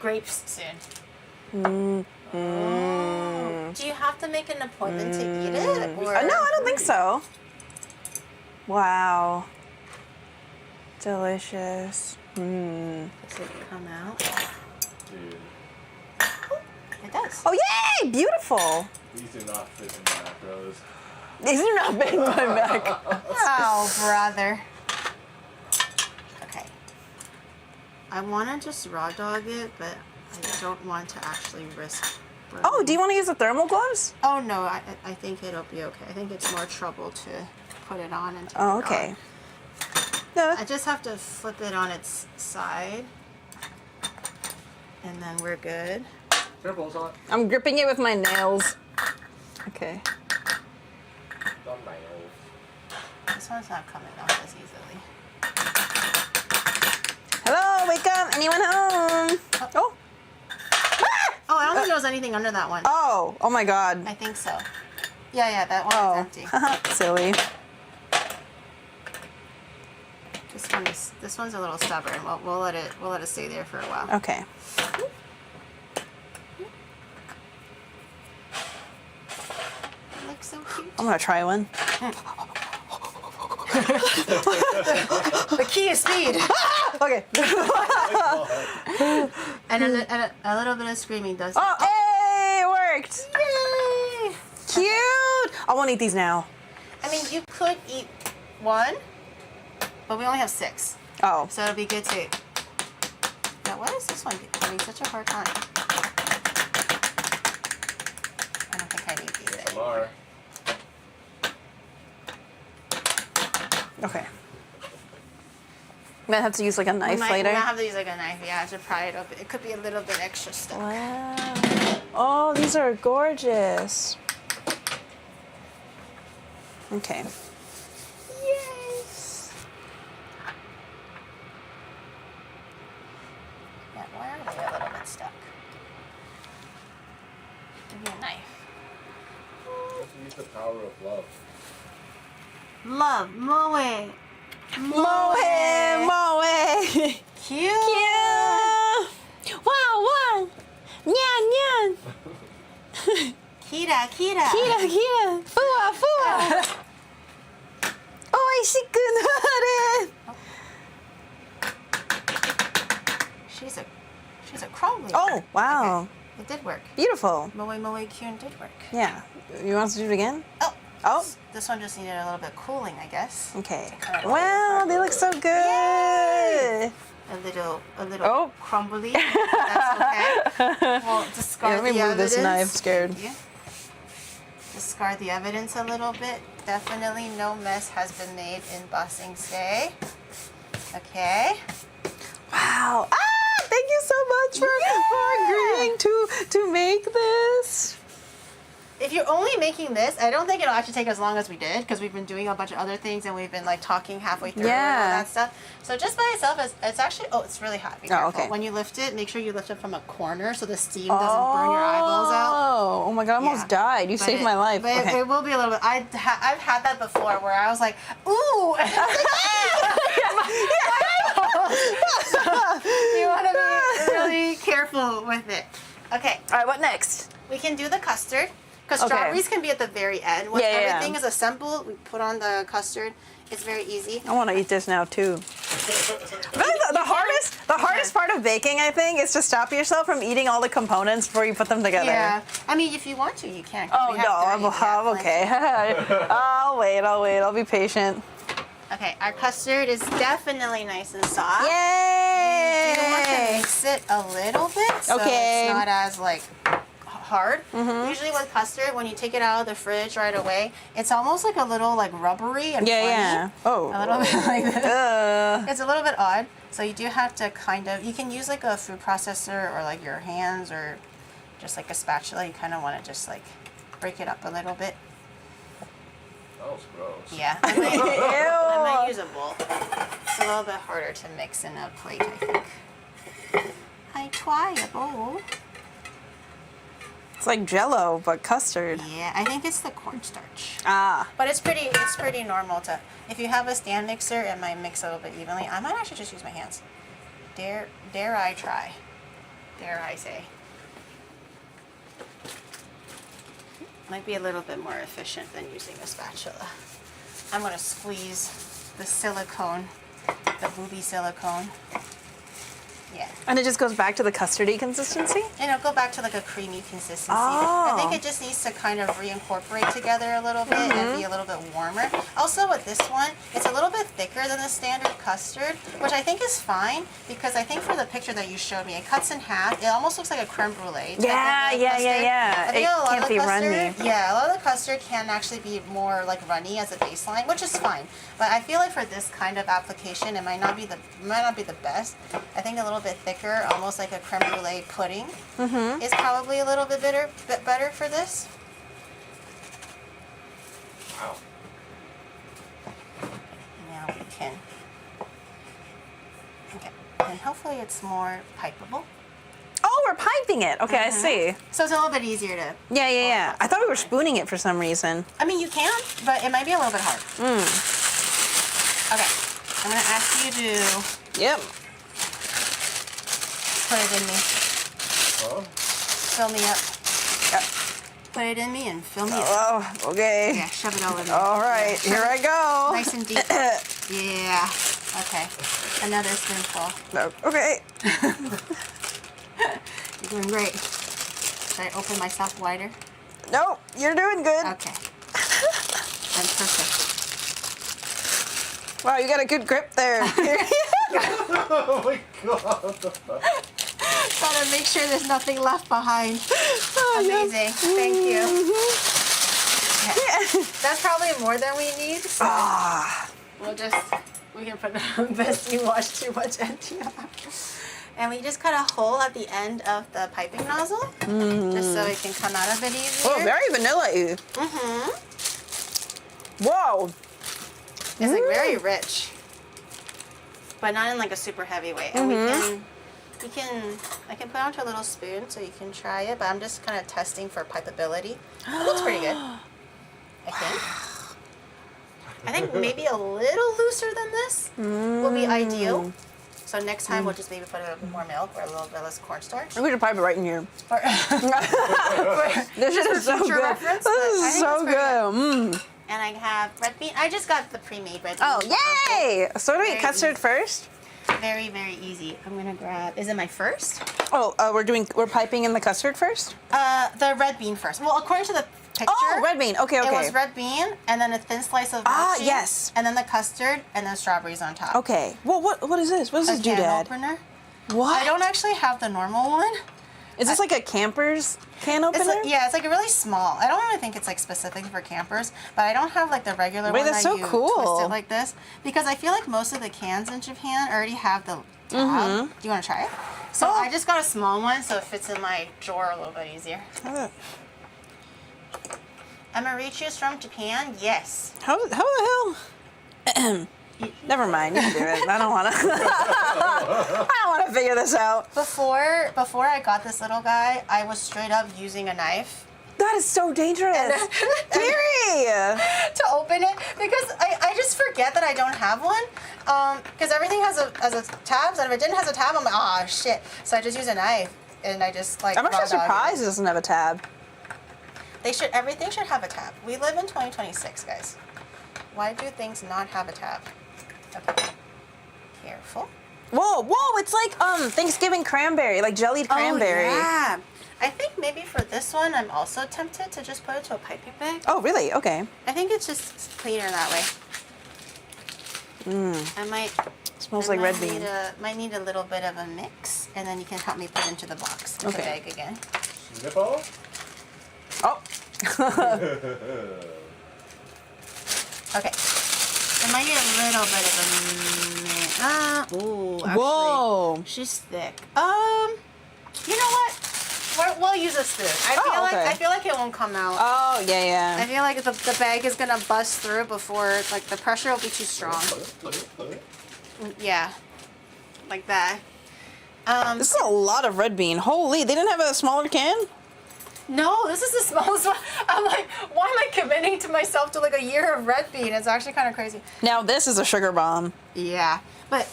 grapes soon. Do you have to make an appointment to eat it? Or? No, I don't think so. Wow. Delicious. Does it come out? Dude. It does. Oh, yay! Beautiful. These do not fit in the macros. These are not big in my back. Oh, brother. Okay. I want to just raw dog it, but I don't want to actually risk. Oh, do you want to use the thermal gloves? Oh, no, I think it'll be okay. I think it's more trouble to put it on and take it okay. off. No. I just have to flip it on its side, and then we're good. Careful, it's hot. I'm gripping it with my nails. Okay. This one's not coming off as easily. Hello, wake up. Anyone home? Oh. Oh, I don't think there was anything under that one. Oh my God. I think so. Yeah, that one is empty. Silly. This one's a little stubborn. We'll let it stay there for a while. Okay. It looks so cute. I'm gonna try one. The key is speed. Okay. and a little bit of screaming does. Oh, hey, it worked. Yay! Cute. I won't eat these now. I mean, you could eat one, but we only have 6. Oh. So it'll be good too. Now, why is this one having such a hard time? I don't think I need these anymore. Okay. Might have to use like a knife We later. might have to use like a knife. Yeah, to pry it open. It could be a little bit extra stuck. Wow. Oh, these are gorgeous. Okay. Yes. Yeah, why are they a little bit stuck? Give me a knife. Let's use the power of love. Love, moe. Moe, moe. Cute. Yeah. Wow, wow. Nyan, nyan. Kira, Kira. Kira, kira. Fua, fua. Oishiku naru. She's a crumbly. Oh, wow. Okay. It did work. Beautiful. Moe Moe Kyun did work. Yeah. You want us to do it again? Oh. Oh. This one just needed a little bit cooling, I guess. Okay. Alright. Wow, they look so good. A little Oh. crumbly. That's okay. We'll discard Yeah, let me the move evidence. this knife, scared. Yeah. Discard the evidence a little bit. Definitely no mess has been made in Bossing Stay. Okay. Wow. Ah, thank you so much for agreeing to make this. If you're only making this, I don't think it'll actually take as long as we did because we've been doing a bunch of other things and we've been like talking halfway through and all Yeah. that stuff. So just by itself, it's actually, oh, it's really hot. Be Oh, careful. okay. When you lift it, make sure you lift it from a corner so the steam doesn't burn your eyeballs out. Oh my god, I almost Yeah. died. You But saved my life. But Okay. it will be a little bit. I've had that before where I was like, ooh. You want to be really careful with it. Okay, All right, what next? we can do the custard because Okay. strawberries can be at the very end. Once Yeah, yeah, everything yeah. is assembled, we put on the custard. It's very easy. I want to eat this now too. Really, the hardest part of baking, I think, is to stop yourself from eating all the components before you put them together. Yeah, I mean, if you want to, you can. 'cause Oh we no, have I'm 30, we have okay. plenty. I'll wait. I'll be patient. Okay, our custard is definitely nice and soft. Yay! You do want to mix it a little bit so Okay. it's not as like hard. Usually with custard, when you take it out of the fridge right away, it's almost like a little like rubbery and funny. Yeah. Oh. A little bit like this. Uh, It's a little bit odd. So you do have to kind of, you can use like a food processor or like your hands or just like a spatula. You kind of want to just like break it up a little bit. That was gross. Yeah. I might Ew. use a bowl. It's a little bit harder to mix in a plate, I think. I try a bowl. It's like Jello, but custard. Yeah, I think it's the cornstarch. Ah. But it's pretty normal to, if you have a stand mixer, it might mix a little bit evenly. I might actually just use my hands. Dare I try? Dare I say? Might be a little bit more efficient than using a spatula. I'm gonna squeeze the silicone, the booby silicone. Yeah. And it just goes back to the custardy consistency? And it'll go back to like a creamy consistency. I think Oh. it just needs to kind of reincorporate together a little bit and be a little bit warmer. Also with this one, it's a little bit thicker than the standard custard, which I think is fine because I think for the picture that you showed me, it cuts in half. It almost looks like a creme brulee. type Yeah, of yeah, custard. yeah. I think It a lot can't of the be custard, runny. yeah, a lot of the custard can actually be more like runny as a baseline, which is fine. But I feel like for this kind of application, it might not be the best. I think a little bit thicker, almost like a creme brulee pudding, is probably a little bit better for this. Wow. Now we can. Okay, and hopefully it's more pipeable. Oh, we're piping it. Okay, I see. So it's a little bit easier to. Yeah, yeah, yeah. I thought we were spooning it for some reason. I mean, you can, but it might be a little bit hard. Okay, I'm gonna ask you to Yep. put it in me, Huh? fill me up. Yep. Put it in me and fill me up. Oh, okay. Yeah, shove it all in me. All right, here I go. Nice and deep. Yeah. Okay. Another spoonful. No, okay. You're doing great. Should I open myself wider? No, you're doing good. Okay. I'm perfect. Wow, you got a good grip there. Oh my god, what the fuck? Gotta make sure there's nothing left behind. Oh, yes. Amazing. Thank you. Okay. That's probably more than we need. So Ah, we can put this, you wash too much NTR. And we just cut a hole at the end of the piping nozzle, just so it can come out a bit easier. Oh, very vanilla-y. Whoa. It's like very rich, but not in like a super heavy way. And I can put onto a little spoon so you can try it, but I'm just kind of testing for pipeability. It looks pretty good, I think. I think maybe a little looser than this will be ideal. So next time we'll just maybe put a little bit more milk or a little bit less cornstarch. We should pipe it right in here. This is so good. Reference, This is so good. And I have red bean. I just got the pre-made red bean. Oh, yay! So do we Very custard easy. first? Very, very easy. I'm gonna grab. Is it my first? Oh, we're piping in the custard first? The red bean first. Well, according to the picture. Oh, red bean. Okay, okay. It was red bean, and then a thin slice of mochi. Yes. And then the custard, and then strawberries on top. Okay. Well, what is this? What is this A can doodad? opener. What? I don't actually have the normal one. Is this like a camper's can opener? It's like a really small. I don't really think it's like specific for campers, but I don't have like the regular Wait, one that's that so you cool. twist it like this, because I feel like most of the cans in Japan already have the tab. Do you want to try it? So Oh. I just got a small one so it fits in my drawer a little bit easier. Amarichu's from Japan? Yes. How the hell? Never mind. You can do it. I don't want to. I don't want to figure this out. Before I got this little guy, I was straight up using a knife That is so dangerous. Gary! to open it because I just forget that I don't have one. Because everything has a tab, and if it didn't have a tab, I'm like, oh shit. So I just use a knife, and I just like. I'm actually surprised it doesn't have a tab. Everything should have a tab. We live in 2026, guys. Why do things not have a tab? Okay. Careful. Whoa, whoa! It's like Thanksgiving cranberry, like jellied cranberry. Oh, yeah. I think maybe for this one, I'm also tempted to just put it to a piping bag. Oh, really? Okay. I think it's just cleaner that way. I might. Smells like red bean. Might need a little bit of a mix, and then you can help me put into the box, into the bag again. Nipple? Oh. Okay. It might need a little bit of a mix. Ooh, actually, Whoa. she's thick. You know what? We'll use a spoon. I feel like it won't come out. Oh, yeah, I feel like the bag is gonna bust through before, like, the pressure will be too strong. Yeah, like that. This is a lot of red bean. Holy, they didn't have a smaller can? No, this is the smallest one. I'm like, why am I committing to myself to like a year of red bean? It's actually kind of crazy. Now this is a sugar bomb. Yeah, but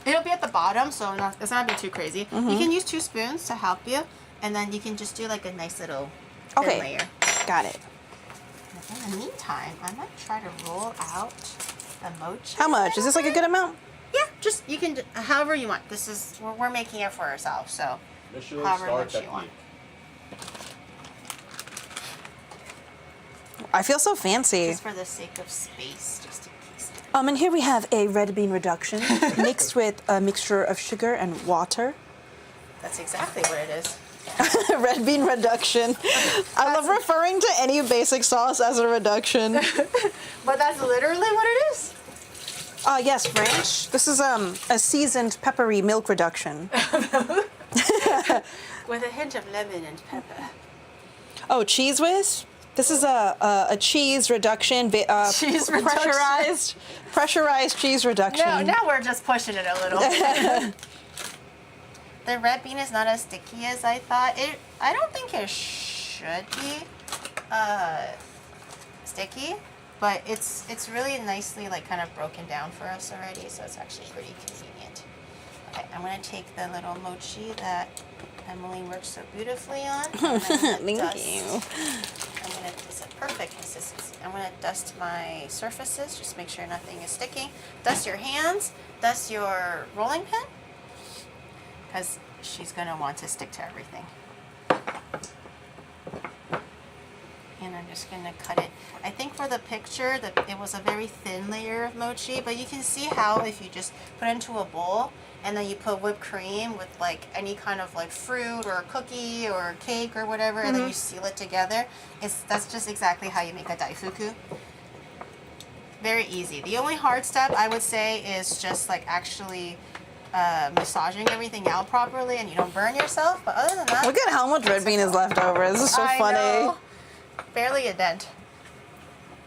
it'll be at the bottom, so it's not be too crazy. You can use 2 spoons to help you, and then you can just do like a nice little thin layer. Got it. In the meantime, I might try to roll out the mochi. How much? Is this like a good amount? Yeah, just you can however you want. This is we're making it for ourselves, so Michelin however star much you technique. want. I feel so fancy. Just for the sake of space, just in case. And here we have a red bean reduction mixed with a mixture of sugar and water. That's exactly what it is. Red bean reduction. I love referring to any basic sauce as a reduction. But that's literally what it is. Yes, French. This is a seasoned peppery milk reduction. With a hint of lemon and pepper. Oh, cheese whiz? This is a cheese reduction. Cheese reduction. Pressurized cheese reduction. Now we're just pushing it a little bit. The red bean is not as sticky as I thought. I don't think it should be sticky, but it's really nicely like kind of broken down for us already, so it's actually pretty convenient. Okay, I'm gonna take the little mochi that Emily worked so beautifully on. Thank you. It's a perfect consistency. I'm gonna dust my surfaces, just make sure nothing is sticking. Dust your hands, dust your rolling pin, because she's gonna want to stick to everything. And I'm just gonna cut it. I think for the picture that it was a very thin layer of mochi, but you can see how if you just put it into a bowl and then you put whipped cream with like any kind of like fruit or cookie or cake or whatever, and then you seal it together. That's just exactly how you make a daifuku. Very easy. The only hard step I would say is just like actually massaging everything out properly, and you don't burn yourself. But other than that, Look at how much red bean is left over. This is so I funny. know. Barely a dent.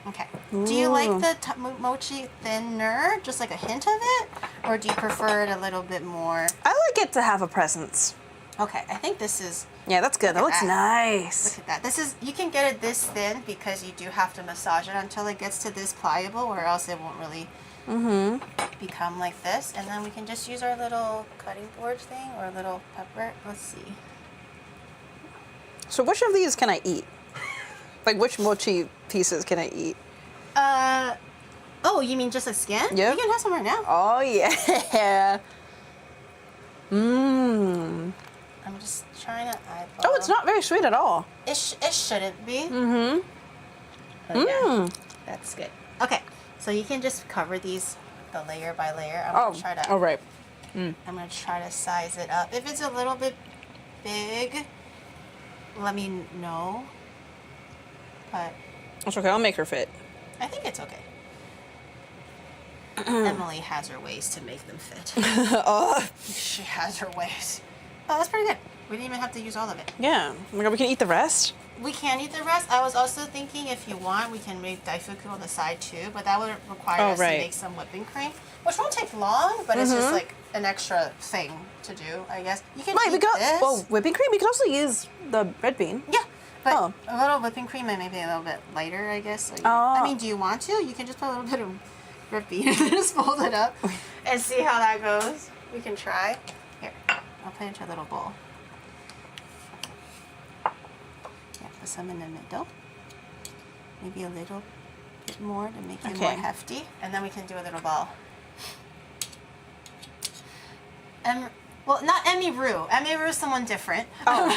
Okay. Do you like the mochi thinner, just like a hint of it, or do you prefer it a little bit more? I like it to have a presence. Okay, I think this is. Yeah, that's good. That looks Look nice. at that. This is, you can get it this thin because you do have to massage it until it gets to this pliable, or else it won't really become like this. And then we can just use our little cutting board thing or a little pepper. Let's see. So which of these can I eat? Like which mochi pieces can I eat? Oh, you mean just a skin? Yep. You can have some right now. Oh yeah. Mmm. I'm just trying to eyeball. Oh, it's not very sweet at all. It shouldn't be. Mm-hmm. Yeah, that's good. Okay, so you can just cover these the layer by layer. I'm gonna try to. Oh right. I'm gonna try to size it up. If it's a little bit big, let me know. But That's okay. I'll make her fit. I think it's okay. Emily has her ways to make them fit. Oh. She has her ways. Oh, that's pretty good. We didn't even have to use all of it. Yeah. Oh my God, we can eat the rest. We can eat the rest. I was also thinking if you want, we can make daifuku on the side too, but that would require us to make some whipping cream, which won't take long, but it's just like an extra thing to do, I guess. You can eat this. Well, whipping cream. We could also use the red bean. Yeah, but a little whipping cream and maybe a little bit lighter, I guess. So I mean, do you want to? You can just put a little bit of red bean and just fold it up and see how that goes. We can try. Here, I'll put it into a little bowl. Yeah, put some in the middle. Maybe a little bit more to make it more hefty. And then we can do a little ball. Well, not Emiru. Emiru is someone different. Oh.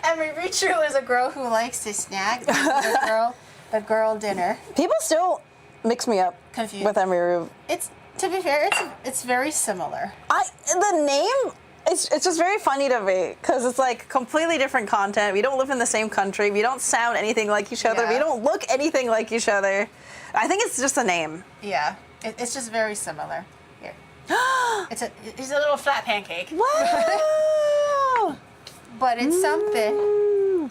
Emiru is a girl who likes to snack. The girl dinner. People still mix me up Confused. with Emiru. It's, to be fair, it's very similar. The name, it's just very funny to me because it's like completely different content. We don't live in the same country. We don't sound anything like each other. Yeah. We don't look anything like each other. I think it's just a name. Yeah, it's just very similar. Here, it's a little flat pancake. Wow! But it's something.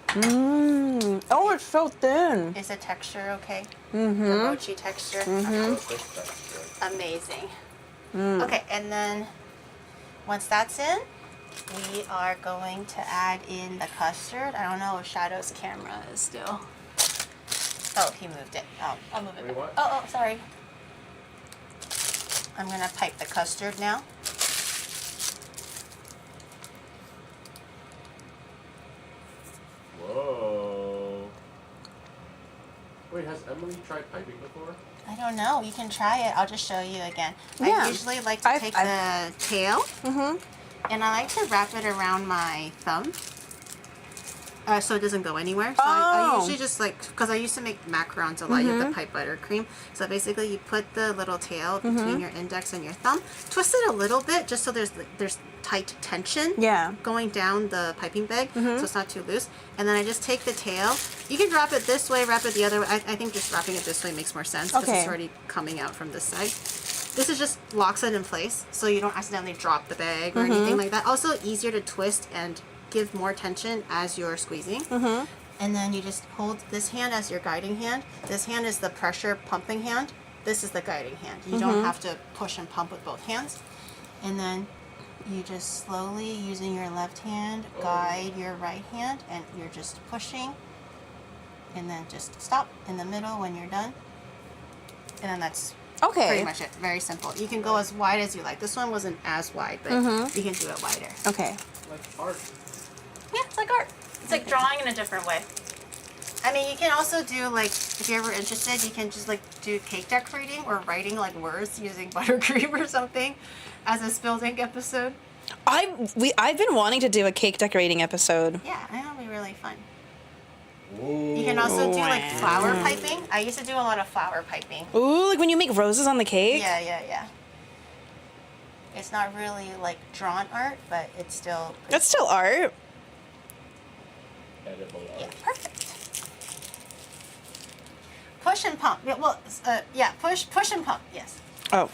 Mmm. Oh, it's so thin. Is the texture okay? Mm-hmm. The mochi texture. Mm-hmm. Amazing. Okay, and then once that's in, we are going to add in the custard. I don't know if Shadow's camera is still. Oh, he moved it. Oh, I'll move it. Wait, what? Oh, sorry. I'm gonna pipe the custard now. Whoa. Wait, has Emily tried piping before? I don't know. You can try it. I'll just show you again. Yeah. I usually like to take the tail, and I like to wrap it around my thumb, so it doesn't go anywhere. So I usually just because I used to make macarons a lot. You have to pipe buttercream. So basically, you put the little tail between your index and your thumb, twist it a little bit, just so there's tight tension going down the piping bag, so it's not too loose. And then I just take the tail. You can wrap it this way, wrap it the other way. I think just wrapping it this way makes more sense because it's already coming out from this side. This is just locks it in place so you don't accidentally drop the bag or anything like that. Also easier to twist and give more tension as you're squeezing. And then you just hold this hand as your guiding hand. This hand is the pressure pumping hand. This is the guiding hand. You don't have to push and pump with both hands. And then you just slowly, using your left hand, guide your right hand, and you're just pushing. And then just stop in the middle when you're done. And then that's pretty much it. Very simple. You can go as wide as you like. This one wasn't as wide, but you can do it wider. Okay. Like art. Yeah, it's like art. It's like drawing in a different way. I mean, you can also do, like, if you're ever interested, you can just, like, do cake decorating or writing, like, words using buttercream or something as a spilled ink episode. I've been wanting to do a cake decorating episode. Yeah, I think it'll be really fun. Ooh. You can also do, like, flower piping. I used to do a lot of flower piping. Ooh, like when you make roses on the cake? Yeah. It's not really, like, drawn art, but it's still... That's still art. Edible art. Yeah, perfect. push and pump. Yeah, well, yeah, push and pump. Yes. Oh.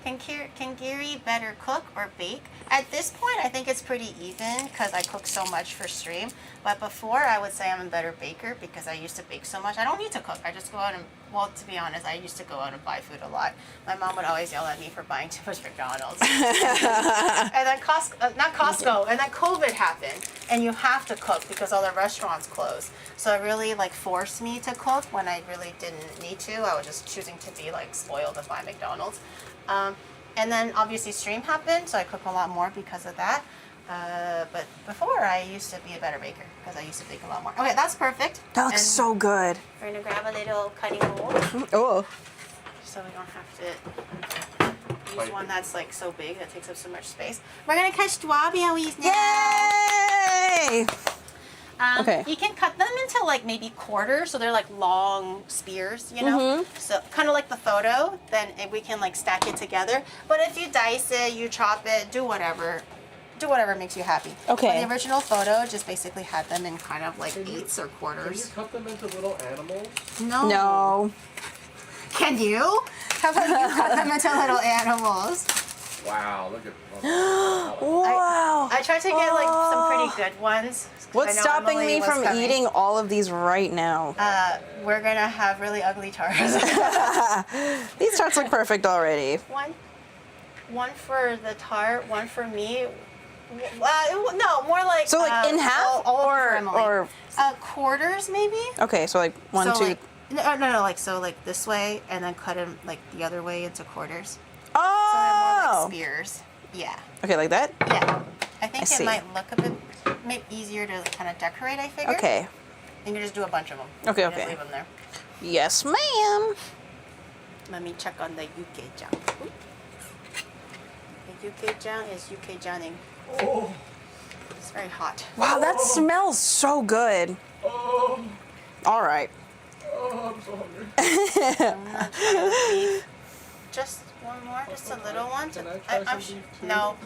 Can Gary better cook or bake? At this point, I think it's pretty even because I cook so much for stream. But before, I would say I'm a better baker because I used to bake so much. I don't need to cook. I just go out and, well, to be honest, I used to go out and buy food a lot. My mom would always yell at me for buying too much McDonald's. And then Costco, and then COVID happened. And you have to cook because all the restaurants closed. So it really like forced me to cook when I really didn't need to. I was just choosing to be like spoiled and buy McDonald's. And then obviously stream happened, so I cook a lot more because of that. But before I used to be a better baker because I used to bake a lot more. Okay, that's perfect. That looks so good. We're gonna grab a little cutting board Oh. so we don't have to use one that's like so big that takes up so much space. We're gonna cut strawberries now. Yay! Okay. You can cut them into like maybe quarters, so they're like long spears, you know? So kind of like the photo, then we can like stack it together. But if you dice it, you chop it, do whatever makes you happy. Okay. But the original photo just basically had them in kind of like eighths or Can you quarters. cut them into little animals? No. No. Can you? How about you cut them into little animals? Wow, look at Wow. I tried to get like some pretty good ones. What's I know stopping Emily me was from coming. eating all of these right now? We're gonna have really ugly tarts. These tarts look perfect already. One for the tart, one for me. No, more like So like in half all for Emily. or quarters maybe. okay, so like one, So two. like, no, like so like this way, and then cut them like the other way into quarters. So they're more Oh. like spears. Yeah. Okay, like that. Yeah. I think I it see. might look a bit maybe easier to kind of decorate. I figure. Okay. You can just do a bunch of them. Okay, You okay. Just leave them there. Yes, ma'am. Let me check on the yuke-jang. The yuke-jang is yuke-janning. Oh, It's very hot. Wow, that smells so good. oh, All right. oh, I'm so hungry. I'm not trying to beef. Just one more, just a little one. Can I try some beef too? No.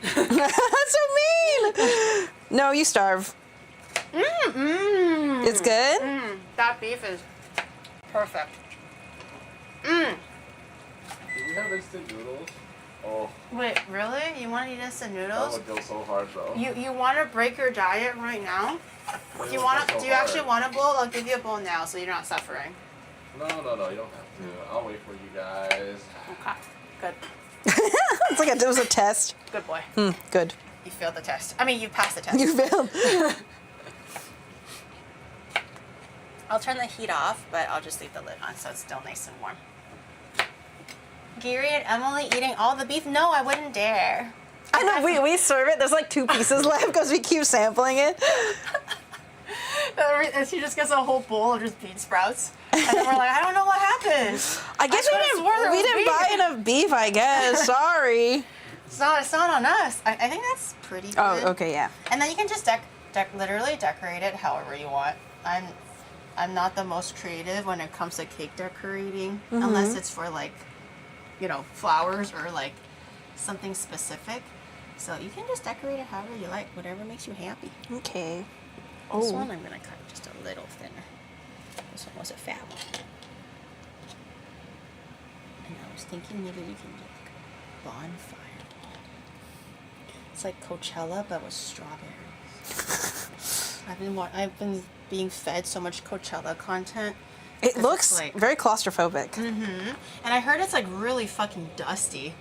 That's so mean. No, you starve. It's good. That beef is perfect. Do we have instant noodles? Oh, Wait, really? You want to eat instant that noodles? would go so hard though. You want to break your diet right now? That Do you would want go to? so Do you actually hard. want a bowl? I'll give you a bowl now, so you're not suffering. No, you don't have to. I'll wait for you guys. Okay. Good. It's like it was a test. Good boy. Good. You failed the test. I mean, you passed the test. You failed. I'll turn the heat off, but I'll just leave the lid on so it's still nice and warm. Gary and Emily eating all the beef? No, I wouldn't dare. I know, we serve it. There's like 2 pieces left because we keep sampling it. And she just gets a whole bowl of just bean sprouts. And then we're like, I don't know what happened. I guess I could've sworn there we was didn't beef. buy enough beef, I guess. Sorry. It's not on us. I think that's pretty good. Oh, okay, yeah. And then you can just literally decorate it however you want. I'm not the most creative when it comes to cake decorating, unless it's for like, flowers or like something specific. So you can just decorate it however you like, whatever makes you happy. Okay. This Oh. one I'm gonna cut just a little thinner. This one was a fat one. And I was thinking maybe we can do like a bonfire. It's like Coachella but with strawberries. I've been being fed so much Coachella content. It It's looks like- very claustrophobic. And I heard it's like really fucking dusty.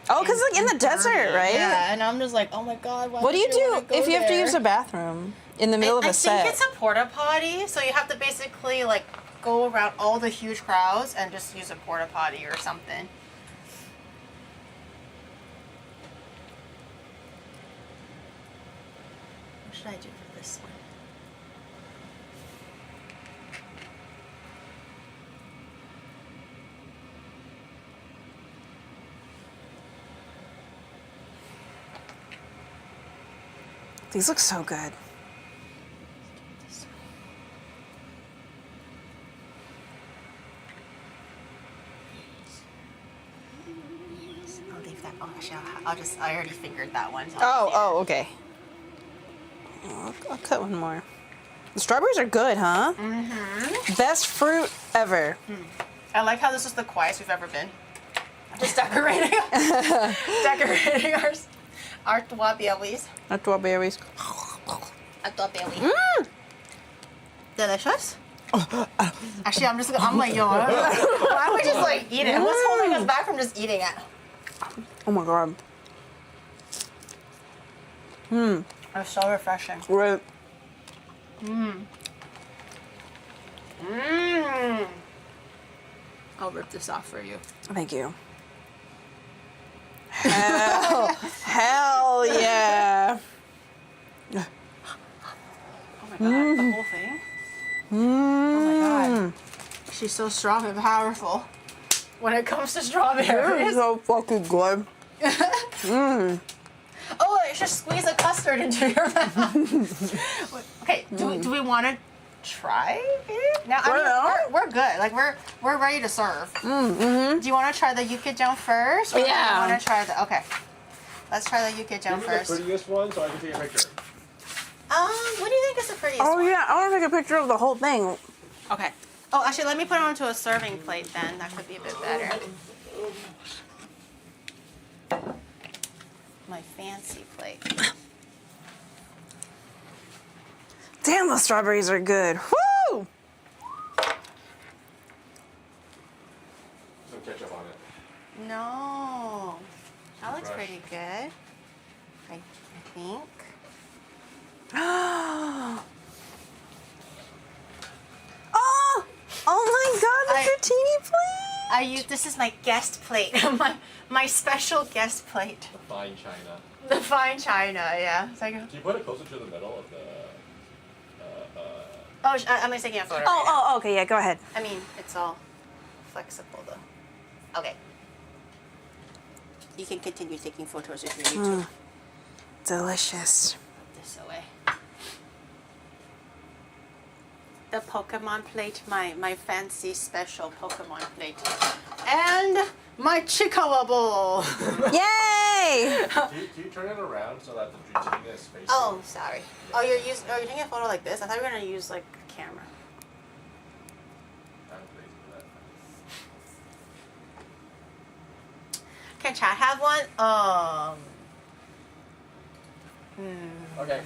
Oh, because like in the desert, dirty. right? Yeah, and I'm just like, oh my god, why What do you would do wanna go if you have to there? use a bathroom in the middle of I a set? think it's a porta potty, so you have to basically like go around all the huge crowds and just use a porta potty or something. What should I do for this one? These look so good. This one. I'll leave that. Oh, actually, I already figured that one. So I'll leave it. Oh, okay. I'll cut one more. The strawberries are good, huh? Mm-hmm. Best fruit ever. I like how this is the quietest we've ever been. Just decorating, decorating our strawberries. Strawberries. Strawberries. Delicious. Actually, I'm like, yo, why don't we just like eat it? What's holding us back from just eating it? Oh my god. It's so refreshing. Right. I'll rip this off for you. Thank you. Hell yeah. Oh my god, the whole thing? Oh my god. She's so strong and powerful when it comes to They're strawberries. so fucking good. Oh, I should squeeze a custard into your mouth. Okay, do we want to try it? Now, we're good. Like, we're ready to serve. Do you want to try the yukijang first? Or do you want to try the... Okay. Let's try the yukijang Give me first. the prettiest one so I can take a picture. What do you think is the prettiest Oh one? yeah, I want to take a picture of the whole thing. Okay. Oh, actually, let me put it onto a serving plate then. That could be a bit better. My fancy plate. Damn, the strawberries are good. Woo! Some ketchup on it. No. That looks Fresh. pretty good. I think. Oh my god, the teeny plate! This is my guest plate. my special guest plate. The fine china. The fine china, yeah. It's like, Can you put it closer to the middle of the... I'm just taking a photo. Oh, okay, yeah, go ahead. I mean, it's all flexible though. Okay. You can continue taking photos if you need to. Delicious. Put this away. The Pokemon plate, my fancy special Pokemon plate. And my Chikawa bowl. Yay! Can you turn it around so that the drink is facing? Oh, sorry. Oh, you're taking a photo like this? I thought you were gonna use like a camera. I'm crazy for that. Can chat have one? Okay.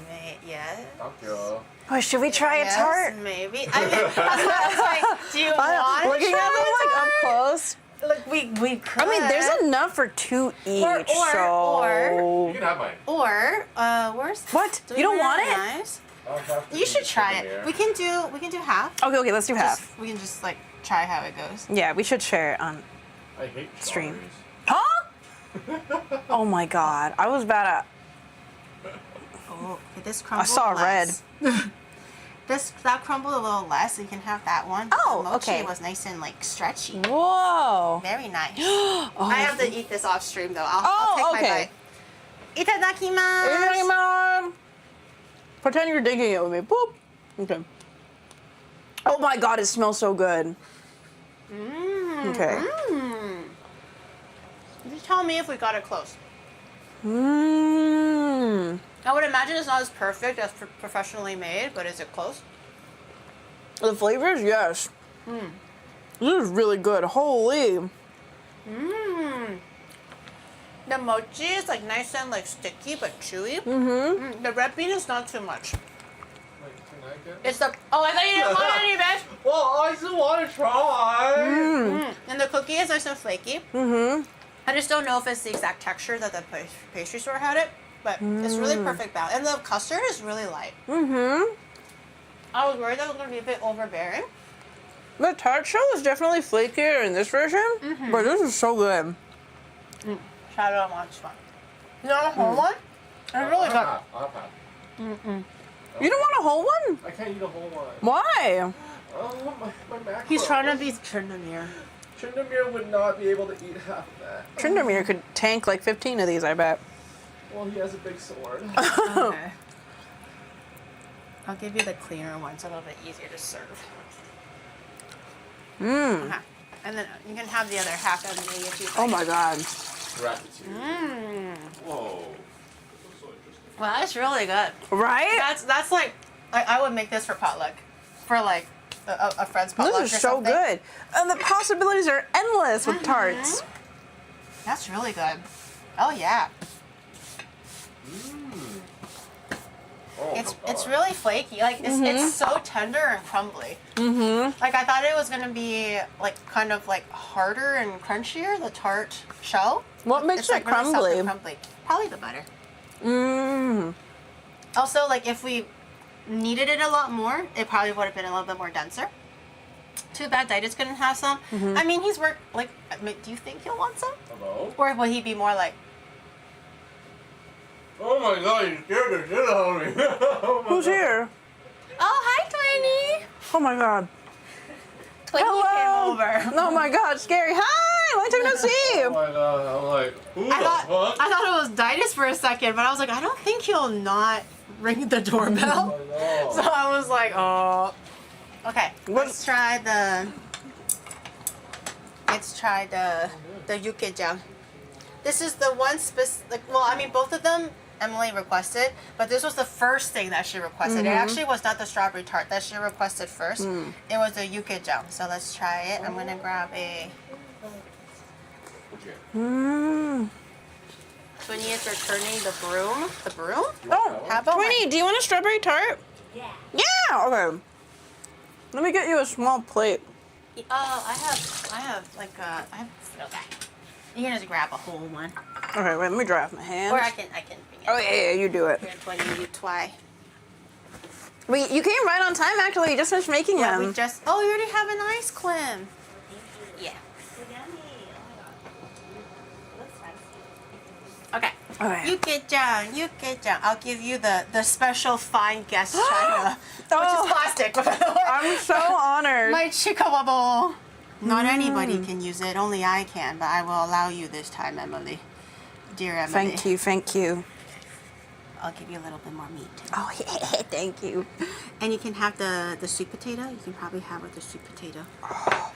Yeah. Thank you. Oh, should we try a tart? Maybe. I mean, that's what I was like, do you want to Looking at them like up close. Like we could. I mean, there's enough for 2 each, or- You can have mine. Or where's What? do You don't we want have it? knives? I'll have to You should use try the it. mirror. We can do half. Okay, let's do half. We can just like try how it goes. Yeah, we should share it on I hate stream. strawberries. Huh? Oh my god, I was about to. Oh, okay, this crumbled saw less. That crumbled a little less, so you can have that one. Oh, the mochi okay. was nice and like stretchy. Whoa. Very nice. I have to eat this off stream though. I'll Oh, take my okay. bite. Itadakimasu. Pretend you're digging it with me. Boop. Okay. Oh my god, it smells so good. Okay. Just tell me if we got it close. Mmm. I would imagine it's not as perfect as professionally made, but is it close? The flavors, yes. This is really good. Holy. The mochi is like nice and like sticky but chewy. The red bean is not too much. Wait, can I get... It's the I thought you didn't want any, bitch. Well, I still want to try. And the cookie is nice and flaky. I just don't know if it's the exact texture that the pastry store had it, but it's really perfect balance. And the custard is really light. I was worried that it was going to be a bit overbearing. The tart shell is definitely flakier in this version, but this is so good. Shout out on this one. You want a whole one? It's really good. I'll have half. You don't want a whole one? I can't eat a whole one. Why? Oh, my macros. He's trying to be Trinamir. Tryndamere would not be able to eat half of that. Tryndamere could tank like 15 of these, I bet. Well, he has a big sword. Okay. I'll give you the cleaner one. It's a little bit easier to serve. Okay. And then you can have the other half of me if you like. Oh my god. Gratitude. Whoa. This is so interesting. Well, that's really good. Right? That's like I would make this for potluck, for like a friend's potluck. This is or so something. good. And the possibilities are endless with tarts. That's really good. Oh yeah. Oh, It's really flaky. Like it's so tender and crumbly. Like I thought it was gonna be like kind of like harder and crunchier, the tart shell. What makes It's it like really soft crumbly? and crumbly? Probably the butter. Mmm. Also, like if we needed it a lot more, it probably would have been a little bit more denser. Too bad Titus couldn't have some. I mean, he's worked like. Do you think he'll want some, Hello? or will he be more like? Oh my god, you scared the shit out of me. Oh my Who's God. here? Oh, hi, Twinny. Oh my god. Twinny Hello. came over. Oh my god, scary. Hi, long time no see. Oh my god, I'm like, who the fuck? I thought it was Titus for a second, but I was like, I don't think he'll not ring the doorbell. Oh So no. I was like, oh. Okay, let's try the yukkejang. This is the one specific. Well, I mean, both of them Emily requested, but this was the first thing that she requested. It actually was not the strawberry tart that she requested first. It was the yukkejang. So let's try it. I'm gonna grab a. Okay. Mmm. Twinny is returning the broom. The broom? Oh, How about Twinny, do you want a strawberry tart? Yeah. Yeah. Okay. Let me get you a small plate. Oh, I have like I have. Okay. You can just grab a whole one, Okay, wait. Let me dry off my hands. or I can bring it. Oh yeah, you do it. Here, Twinny, you try. Wait, you came right on time. Actually, you just finished making Yeah, them. we just. Oh, you already have an ice cream. Yeah. So yummy. Looks fancy. Okay. Okay. Yukkejang. I'll give you the special fine guest china, which Oh. is plastic. By the way. I'm so honored. My chikawa bowl. Not anybody can use it. Only I can. But I will allow you this time, Emily. Dear Emily. Thank you. Thank you. I'll give you a little bit more meat. Oh yeah, thank you. And you can have the sweet potato. You can probably have with the sweet potato.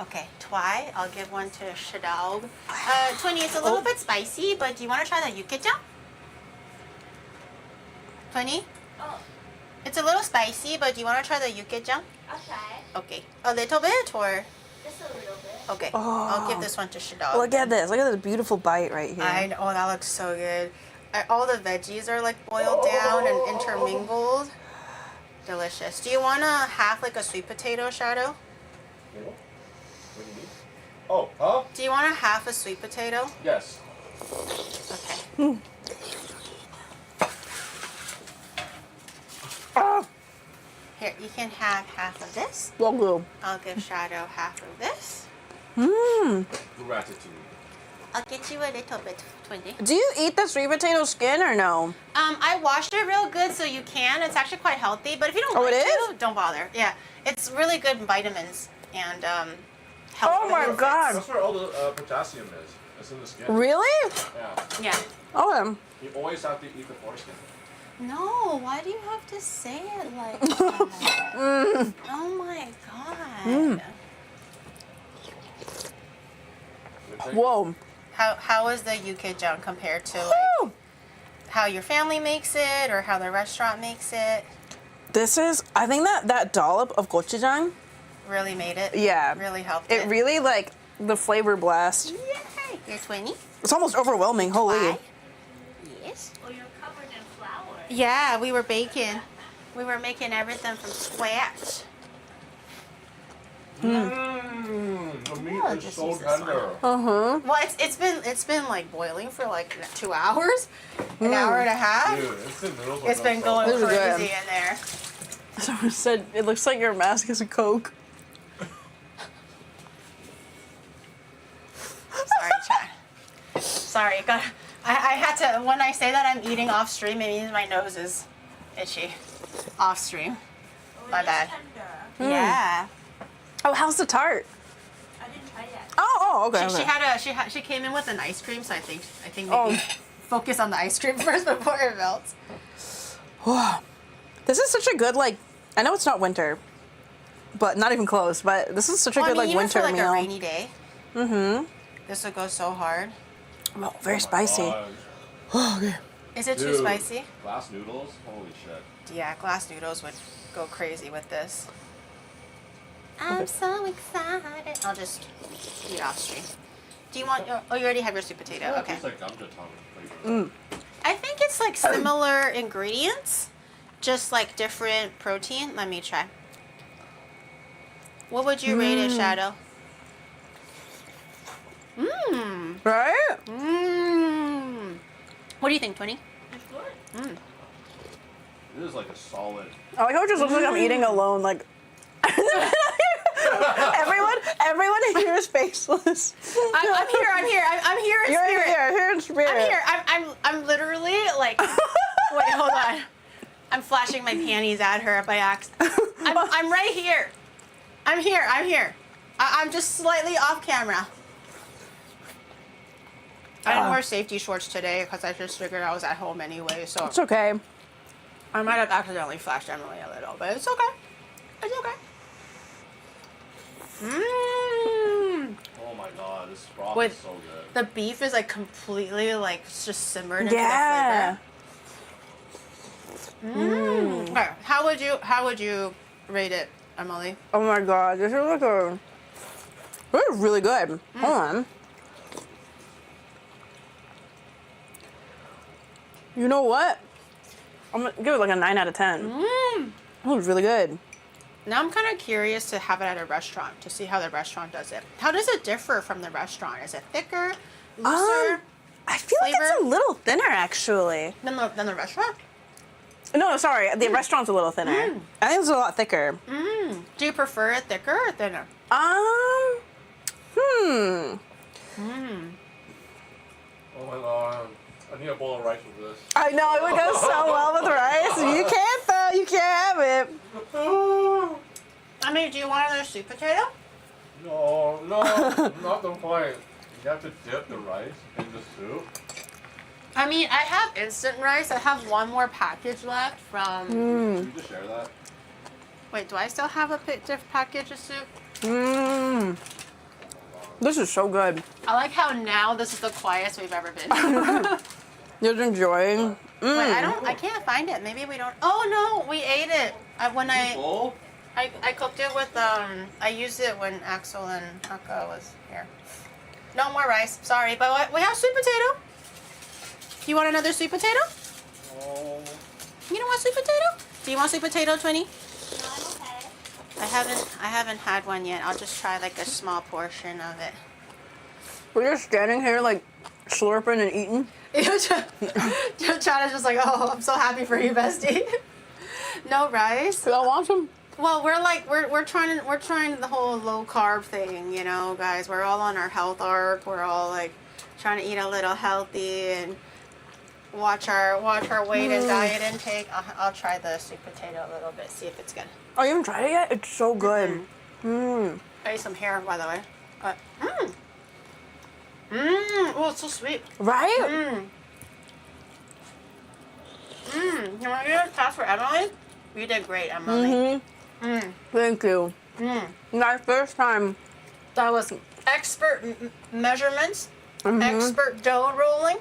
Okay, Twy. I'll give one to Shadalg. Twinny, it's a little bit spicy, but do you want to try the yukkejang? Twinny? Oh, It's a little spicy, but do you want to try the yukkejang? I'll try. Okay. A little bit, or? Just a little bit. Okay. Oh. I'll give this one to Shadalg. Look at this. Look at this beautiful bite right here. I know. Oh, that looks so good. All the veggies are like boiled down and intermingled. Delicious. Do you want to have like a sweet potato, Shadow? What do you mean? Oh, huh? Do you want to have a sweet potato? Yes. Okay. Ah, Here, you can have half of this. so good. I'll give Shadow half of this. Mmm. Gratitude. I'll get you a little bit, Twinny. Do you eat the sweet potato skin or no? I washed it real good so you can. It's actually quite healthy, but if you don't Oh, want it to, is? don't bother. Yeah, it's really good in vitamins and health Oh my benefits. God. That's where all the potassium is. It's in the skin. Really? Yeah. Yeah. Okay. You always have to eat the foreskin. No, why do you have to say it like that? Oh my god. Whoa. How is the yukkejang compared to like Woo! how your family makes it or how the restaurant makes it? This is, I think that dollop of gochujang, Really made it? yeah. Really helped It really, like, the flavor blast. Yay! You're 20? It's almost overwhelming, holy. Why? Yes. Oh, you're covered in flour. Yeah, we were baking. We were making everything from scratch. The meat Oh, is just so use this one. tender. Uh-huh. Well, it's been like boiling for like 2 hours, an hour and a half. Dude, the noodles are It's been so going This is good. crazy in there. Someone said, it looks like your mask is a Coke. Sorry, Chad. Sorry, I had to. When I say that I'm eating off stream, it means my nose is itchy. Off stream. Oh, My it is bad. tender. Yeah. Oh, how's the tart? I didn't try yet. Oh, okay. She came in with an ice cream, so I think maybe Oh. focus on the ice cream first before it melts. Wow. This is such a good, like, I know it's not winter, but not even close, but this is such a Well, good, like, even winter for like meal. a rainy day, Mm-hmm. this would go so hard. Oh, very spicy. Oh, okay. Is it too Dude, spicy? Glass noodles? Holy shit. Yeah, glass noodles would go crazy with this. I'm so excited. I'll just eat off stream. Do you want your, oh, you already have your sweet potato. Okay. It's like gum to tongue flavor. I think it's like similar ingredients, just like different protein. Let me try. What would you rate it, Shadow? Mmm. Right? Mmm. What do you think, 20? It's good. Mmm. This is like a solid. I like how it just looks like I'm eating alone. Like everyone here is faceless. I'm here. I'm here in You're spirit. here in spirit. I'm here. I'm literally like. Wait, hold on. I'm flashing my panties at her by accident. I'm right here. I'm here. I'm just slightly off camera. I didn't wear safety shorts today because I just figured I was at home anyway, so It's okay. I might have accidentally flashed Emily a little, but it's okay. It's okay. Mmm. Oh my god, this broth With is so good. the beef is like completely like just simmered into Yeah. the flavor. Mmm. Okay, how would you rate it, Emily? Oh my god, this is like a. This is really good. Hold on. You know what? I'm gonna give it like a 9 out of 10. Mmm. It was really good. Now I'm kind of curious to have it at a restaurant to see how the restaurant does it. How does it differ from the restaurant? Is it thicker, looser I feel like it's flavor? a little thinner actually. than the restaurant? No, sorry, the restaurant's a little thinner. I think it's a lot thicker. Mmm. Do you prefer it thicker or thinner? Oh my god. I need a bowl of rice with this. I know, it would go so well with rice. You can't though, you can't have it. I mean, do you want another sweet potato? No, not the point. You have to dip the rice in the soup. I mean, I have instant rice. I have one more package left from. Can you just share that? Wait, do I still have a package of soup? This is so good. I like how now this is the quietest we've ever been. You're enjoying? Wait, I can't find it. Maybe we don't. Oh no, we ate it. Bowl? I cooked it with I used it when Axel and Aka was here. No more rice. Sorry, but we have sweet potato. You want another sweet potato? Oh. You don't want sweet potato? Do you want sweet potato, Twinny? No, I'm okay. I haven't had one yet. I'll just try like a small portion of it. We're just standing here like slurping and eating. Chad is just like, oh, I'm so happy for you, bestie. No rice. Y'all want some? Well, we're trying the whole low carb thing, you know, guys. We're all on our health arc. We're all like trying to eat a little healthy and watch our weight and diet intake. I'll try the sweet potato a little bit, see if it's good. Oh, you haven't tried it yet? It's so good. I ate some hair, by the way. Oh, it's so sweet. Right? Can I get a pass for Emily? You did great, Emily. Thank you. My first time. That was expert measurements, expert dough rolling,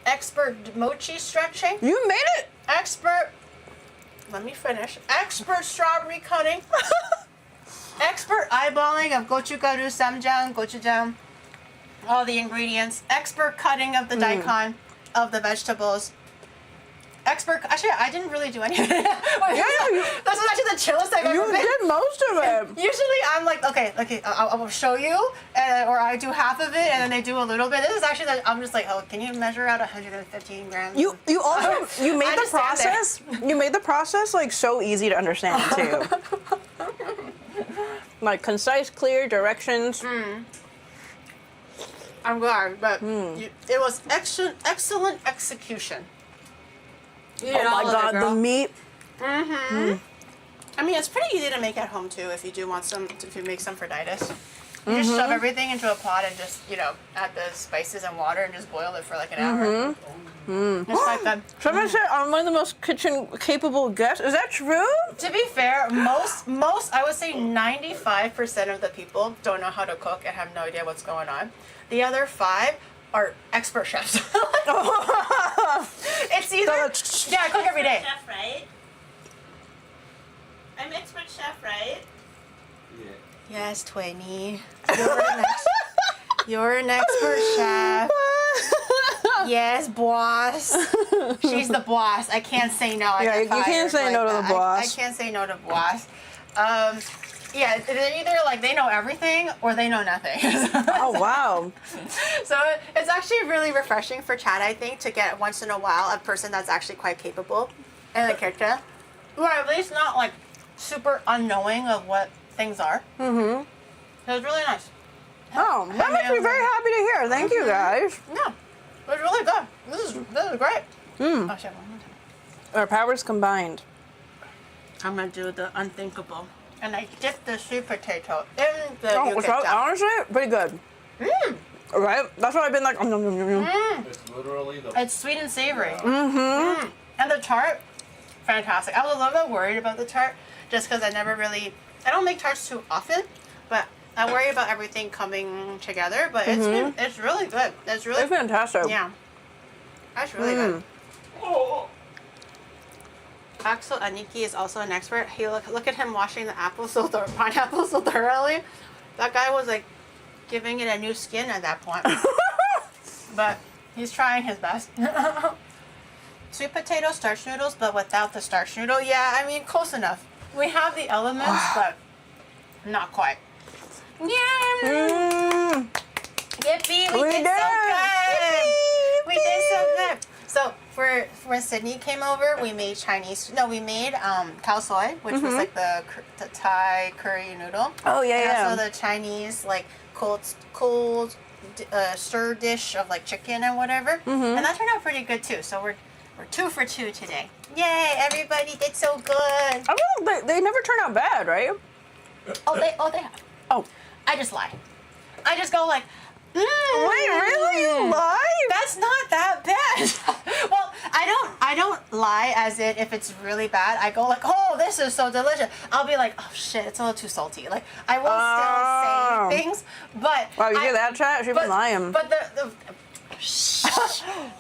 expert mochi stretching, You made it. expert. Let me finish. Expert strawberry cutting, expert eyeballing of gochugaru, samjang, gochujang, all the ingredients. Expert cutting of the daikon, of the vegetables. Expert. Actually, I didn't really do any of it. This was actually the chillest I've ever You been. did most of it. Usually I'm like, okay, I will show you, or I do half of it, and then they do a little bit. This is actually, I'm just like, oh, can you measure out 115 grams? You also you made I the just stand there. process. You made the process like so easy to understand too. Like concise, clear directions. I'm glad, but it was excellent execution. You did Oh my all of it, god, the girl. meat. I mean, it's pretty easy to make at home too if you do want some, if you make some for Ditus. You just shove everything into a pot and just, add the spices and water and just boil it for like an hour. It's quite good. Someone said I'm one of the most kitchen capable guests. Is that true? To be fair, most I would say 95% of the people don't know how to cook and have no idea what's going on. The other 5 are expert chefs. It's either I cook every day. Chef, right? I'm expert chef, right? Yeah. Yes, Twinny. You're an expert chef. Yes, boss. She's the boss. I can't say no. I Yeah, get you can't fired say like no to that. the boss. I can't say no to boss. Yeah, they're either like they know everything or they know nothing. Oh, wow. So it's actually really refreshing for Chad, I think, to get once in a while a person that's actually quite capable in the kitchen, or at least not like super unknowing of what things are. Mm-hmm. So it's really nice. Oh, that makes me very happy to hear. Thank you, guys. Yeah, it was really good. This is great. Oh shit! Our powers combined. I'm gonna do the unthinkable, and I dipped the sweet potato in the Oh, yuca so jam. honestly, pretty good. Right? That's why I've been like, nom, nom, nom, nom, nom. It's literally the. It's sweet and savory. Mm-hmm. And the tart, fantastic. I was a little bit worried about the tart just because I don't make tarts too often, but I worry about everything coming together. But it's really good. It's really It's fantastic. yeah. That's really good. Oh. Axel Aniki is also an expert. He look at him washing the pineapple so thoroughly. That guy was like giving it a new skin at that point. But he's trying his best. Sweet potato starch noodles, but without the starch noodle. Yeah, I mean close enough. We have the elements, but not quite. Yeah. Yippee! We did so good. We did so good. So for when Sydney came over, we made khao soi, which was like the Thai curry noodle. Oh, yeah, and yeah. also the Chinese like cold stir dish of like chicken and whatever, and that turned out pretty good too. So we're 2 for 2 today. Yay! Everybody did so good. I don't know, they never turn out bad, right? Oh, they have. Oh. I just lie. I just go like. Wait, really? You lie? That's not that bad. Well, I don't lie as in if it's really bad. I go like, oh, this is so delicious. I'll be like, oh shit, it's a little too salty. Like I will still say things, but Wow, you hear that, chat? She's been lying. But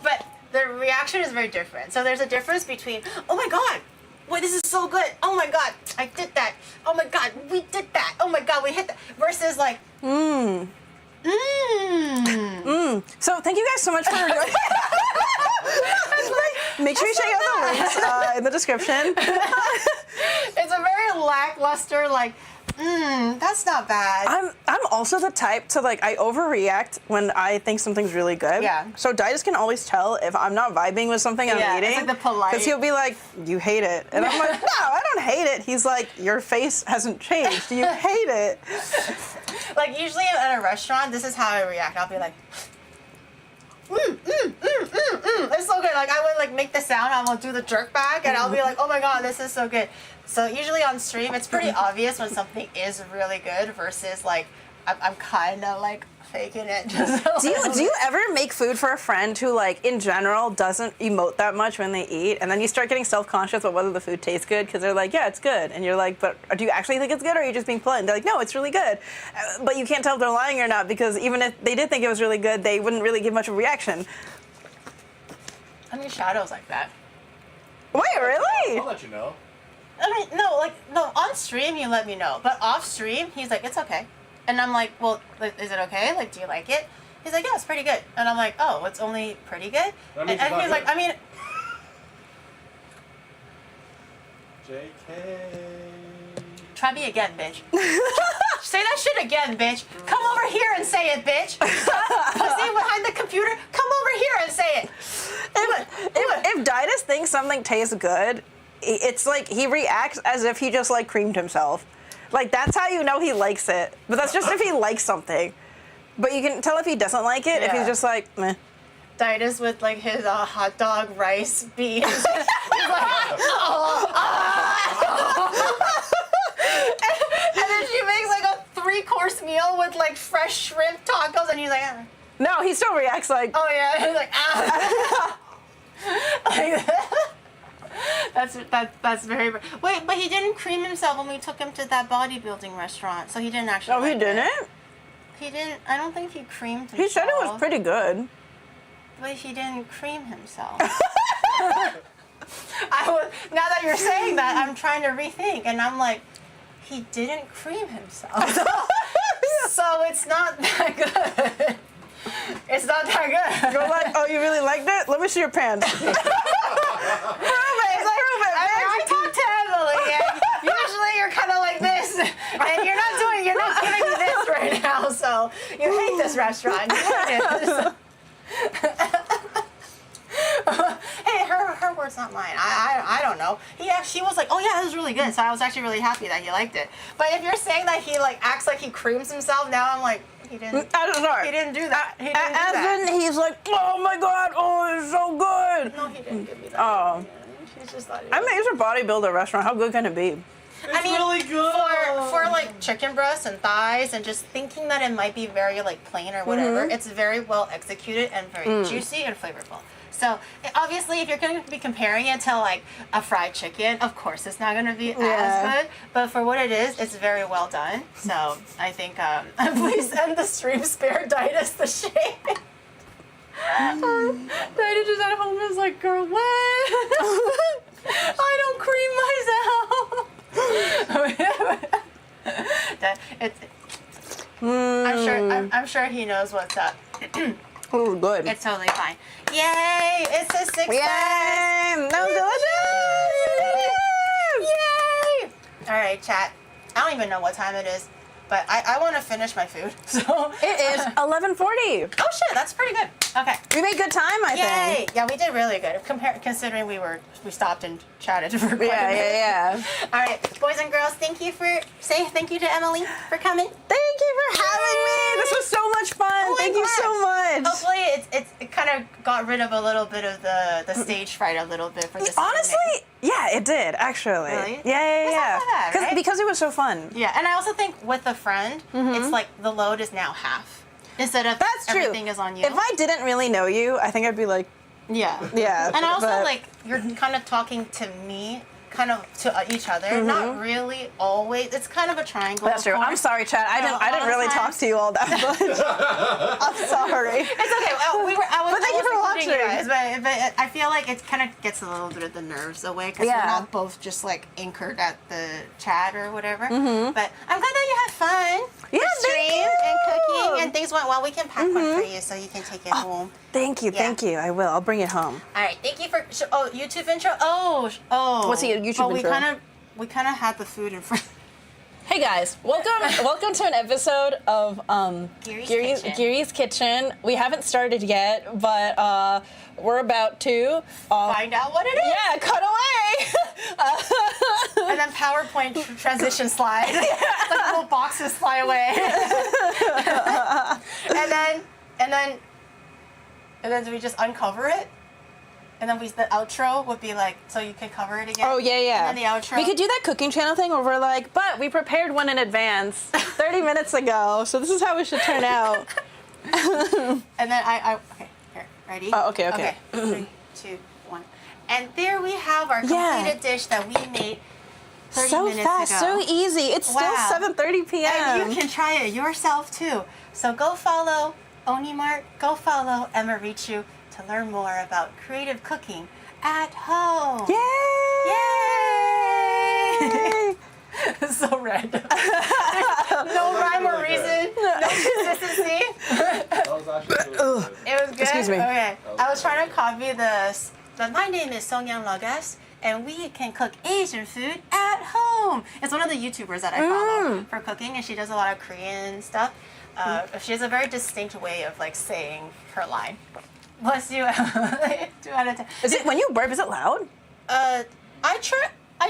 but the reaction is very different. So there's a difference between, oh my god, wait, this is so good. Oh my god, I did that. Oh my god, we did that. Oh my god, we hit that. Versus like, So thank you guys so much for Make sure you check out the links in the description. It's a very lackluster, like, that's not bad. I'm also the type to like I overreact when I think something's really good. Yeah. So Didas can always tell if I'm not vibing with something I'm Yeah, it's eating. like the polite- Because he'll be like, "You hate it," and I'm like, "No, I don't hate it." He's like, "Your face hasn't changed. You hate it." Like usually at a restaurant, this is how I react. I'll be like, it's so good. Like I would like make the sound, I will do the jerk back, and I'll be like, oh my god, this is so good. So usually on stream, it's pretty obvious when something is really good versus like I'm kind of like faking it. Do you ever make food for a friend who like in general doesn't emote that much when they eat, and then you start getting self-conscious about whether the food tastes good because they're like, yeah, it's good, and you're like, but do you actually think it's good, or are you just being polite? And they're like, no, it's really good, but you can't tell if they're lying or not because even if they did think it was really good, they wouldn't really give much of a reaction. I mean, Shadow's like that. Wait, really? I'll let you know. I mean, no, on stream you let me know, but off stream he's like, it's okay. And I'm like, well, like, is it okay? Like, do you like it? He's like, yeah, it's pretty good. And I'm like, oh, it's only pretty good? That And means it's not he's like, good. I mean, JK. try me again, bitch. Say that shit again, bitch. Come over here and say it, bitch. Pussy behind the computer, come over here and say it. If Didas thinks something tastes good, it's like he reacts as if he just like creamed himself. Like that's how you know he likes it. But that's just if he likes something. But you can tell if he doesn't like it if he's Yeah. just like, meh. Didas with like his hot dog rice beans. He's like, and then she makes like a 3-course meal with like fresh shrimp tacos, and he's like, ah. No, he still reacts like, Oh yeah, he's like, ah. Like, that's very. Wait, but he didn't cream himself when we took him to that bodybuilding restaurant, so he didn't actually. oh, he like didn't? it. He didn't. I don't think he creamed himself. He said it was pretty good. But he didn't cream himself. Now that you're saying that, I'm trying to rethink, and I'm like, he didn't cream himself, so it's not that good. It's not that good. You're like, oh, you really liked it? Let me see your pants. Prove it. I talked to Emily, and usually you're kind of like this, and you're not giving me this right now. So you hate this restaurant. You hate it. Hey, her words, not mine. I don't know. She was like, oh yeah, this is really good. So I was actually really happy that he liked it. But if you're saying that he like acts like he creams himself, now I'm like, he didn't. I'm sorry. He didn't do that. He didn't do As that. in, he's like, oh my god, oh, it's so good. No, he didn't give me that. Oh. He just thought. I mean, it's a bodybuilder restaurant. How good can it be? I mean, really good. for like chicken breasts and thighs, and just thinking that it might be very like plain or whatever, it's very well executed and very juicy and flavorful. So obviously, if you're going to be comparing it to like a fried chicken, of course it's not going to be as good. But for what it is, it's very well done. So I think please end the stream. Spare Ditus the shade. Ditus is at home and is like, girl, what? I don't cream myself. I'm sure he knows what's up. Oh, good. It's totally fine. Yay! It's a 6 Yay! That was delicious! Yay! All right, chat. I don't even know what time it is, but I want to finish my food. So It is 11:40. Oh shit, that's pretty good. Okay. We made good time, I Yay! think. Yeah, we did really good. Considering we stopped and chatted for quite a Yeah, bit. yeah. All right, boys and girls, thank you to Emily for coming. Thank you for having me. This was so much fun. Oh, Thank you so much. Hopefully, it kind of got rid of a little bit of the stage fright a little bit for this. Honestly, yeah, it did actually. Really? Yeah. That's not bad, right? Because it was so fun. Yeah, and I also think with a friend, it's like the load is now half instead of That's true. everything is on you. If I didn't really know you, I think I'd be like, yeah. And also like you're kind of talking to me. Kind of to each other, not really always. It's kind of a triangle. That's true. I'm sorry, Chad. I didn't really talk to you all that much. I'm sorry. It's okay. But thank you for watching. You guys, but I feel like it kind of gets a little bit of the nerves away because we're not both just like anchored at the chat or whatever. But I'm glad that you had fun. Yeah, stream and cooking and things went well. We can pack one for you so you can take it home. Thank you. I will. I'll bring it home. All right. Thank you for YouTube intro. Oh. What's the YouTube intro? We kind of had the food in front. Hey guys, welcome to an episode of Giri's Kitchen. We haven't started yet, but we're about to Find out what it is. Yeah, cut away. And then PowerPoint transition slide. Like little boxes fly away. and then do we just uncover it? And then the outro would be like, so you can cover it again. Oh yeah. And then the outro. We could do that cooking channel thing where we're like, but we prepared one in advance 30 minutes ago, so this is how it should turn out. And then okay, here, ready? Oh, okay. 3, 2, 1. And there we have our completed dish that we made 30 so minutes fast, ago. so easy. It's still 7:30 p.m. And you can try it yourself too. So go follow Onimart, go follow Emma Richu to learn more about creative cooking at home. Yay! Yay! So random. No rhyme or reason, no consistency. That was actually really good. It was good? Excuse me. Okay. I was trying to copy this. But my name is Songyang Logas, and we can cook Asian food at home. It's one of the YouTubers that I follow for cooking, and she does a lot of Korean stuff. She has a very distinct way of like saying her line. Bless you. 2 out of 10. Is it when you burp? Is it loud? I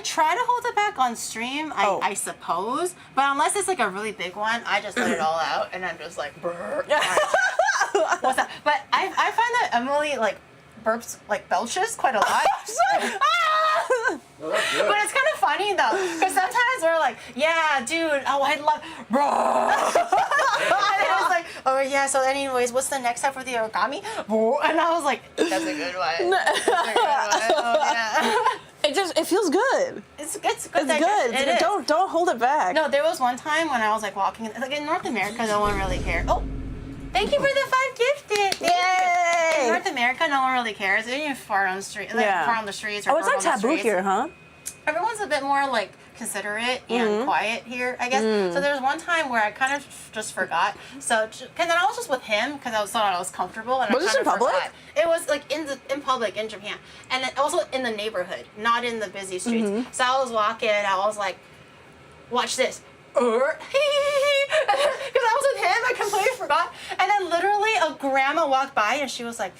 try to hold it back on stream, I suppose. But unless it's like a really big one, I just let it all out and I'm just like, brr. What's that? But I find that Emily like burps, like belches quite a lot. No, that's good. But it's kind of funny though, because sometimes we're like, yeah, dude, I love, and then it's like, oh yeah, so anyways, what's the next step for the origami? And I was like, that's a good one. That's a good one. Oh yeah. It feels good. It's good. It's good. It is. Don't hold it back. No, there was one time when I was like walking, like in North America, no one really cared. Oh, thank you for the 5 gifted. Thank you. In North America, America, no one really cares. They even fart on the street, like fart on the streets. Or Oh, it's like burp on the taboo streets. here, huh? Everyone's a bit more like considerate and quiet here, I guess. So there was one time where I kind of just forgot. So, and then I was just with him because I thought I was comfortable. And Was I this kind in of public? forgot. It was like in public in Japan, and also in the neighborhood, not in the busy streets. So I was walking, and I was like, "Watch this." Because I was with him, I completely forgot. And then literally a grandma walked by, and she was like,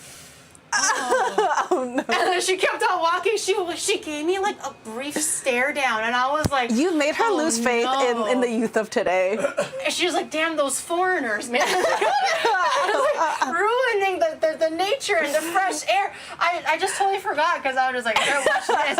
"Oh, Oh no. And then she kept on walking. She gave me like a brief stare down, and I was like, You made her lose faith in the youth of today. And she was like, "Damn those foreigners, man!" Like, ruining the nature and the fresh air. I just totally forgot because I was just like, "Here, watch this."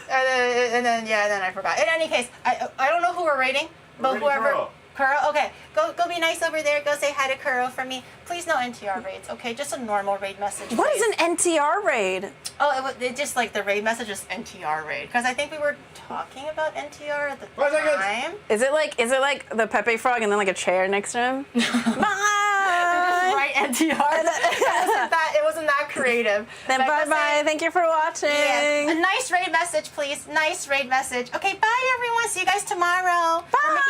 and then I forgot. In any case, I don't know who we're rating, but We're rating whoever. Kuro. Kuro, okay. Go be nice over there. Go say hi to Kuro for me. Please no NTR raids, okay? Just a normal raid message. What please. is an NTR raid? Oh, it just like the raid message is NTR raid because I think we were talking about NTR at the Wait a second. time. Is it like the Pepe Frog and then like a chair next to him? Bye. Right, NTR. It wasn't that creative. Then But I bye gotta bye. say, Thank you for watching. yeah, a nice raid message, please. Nice raid message. Okay, bye everyone. See you guys tomorrow. Bye.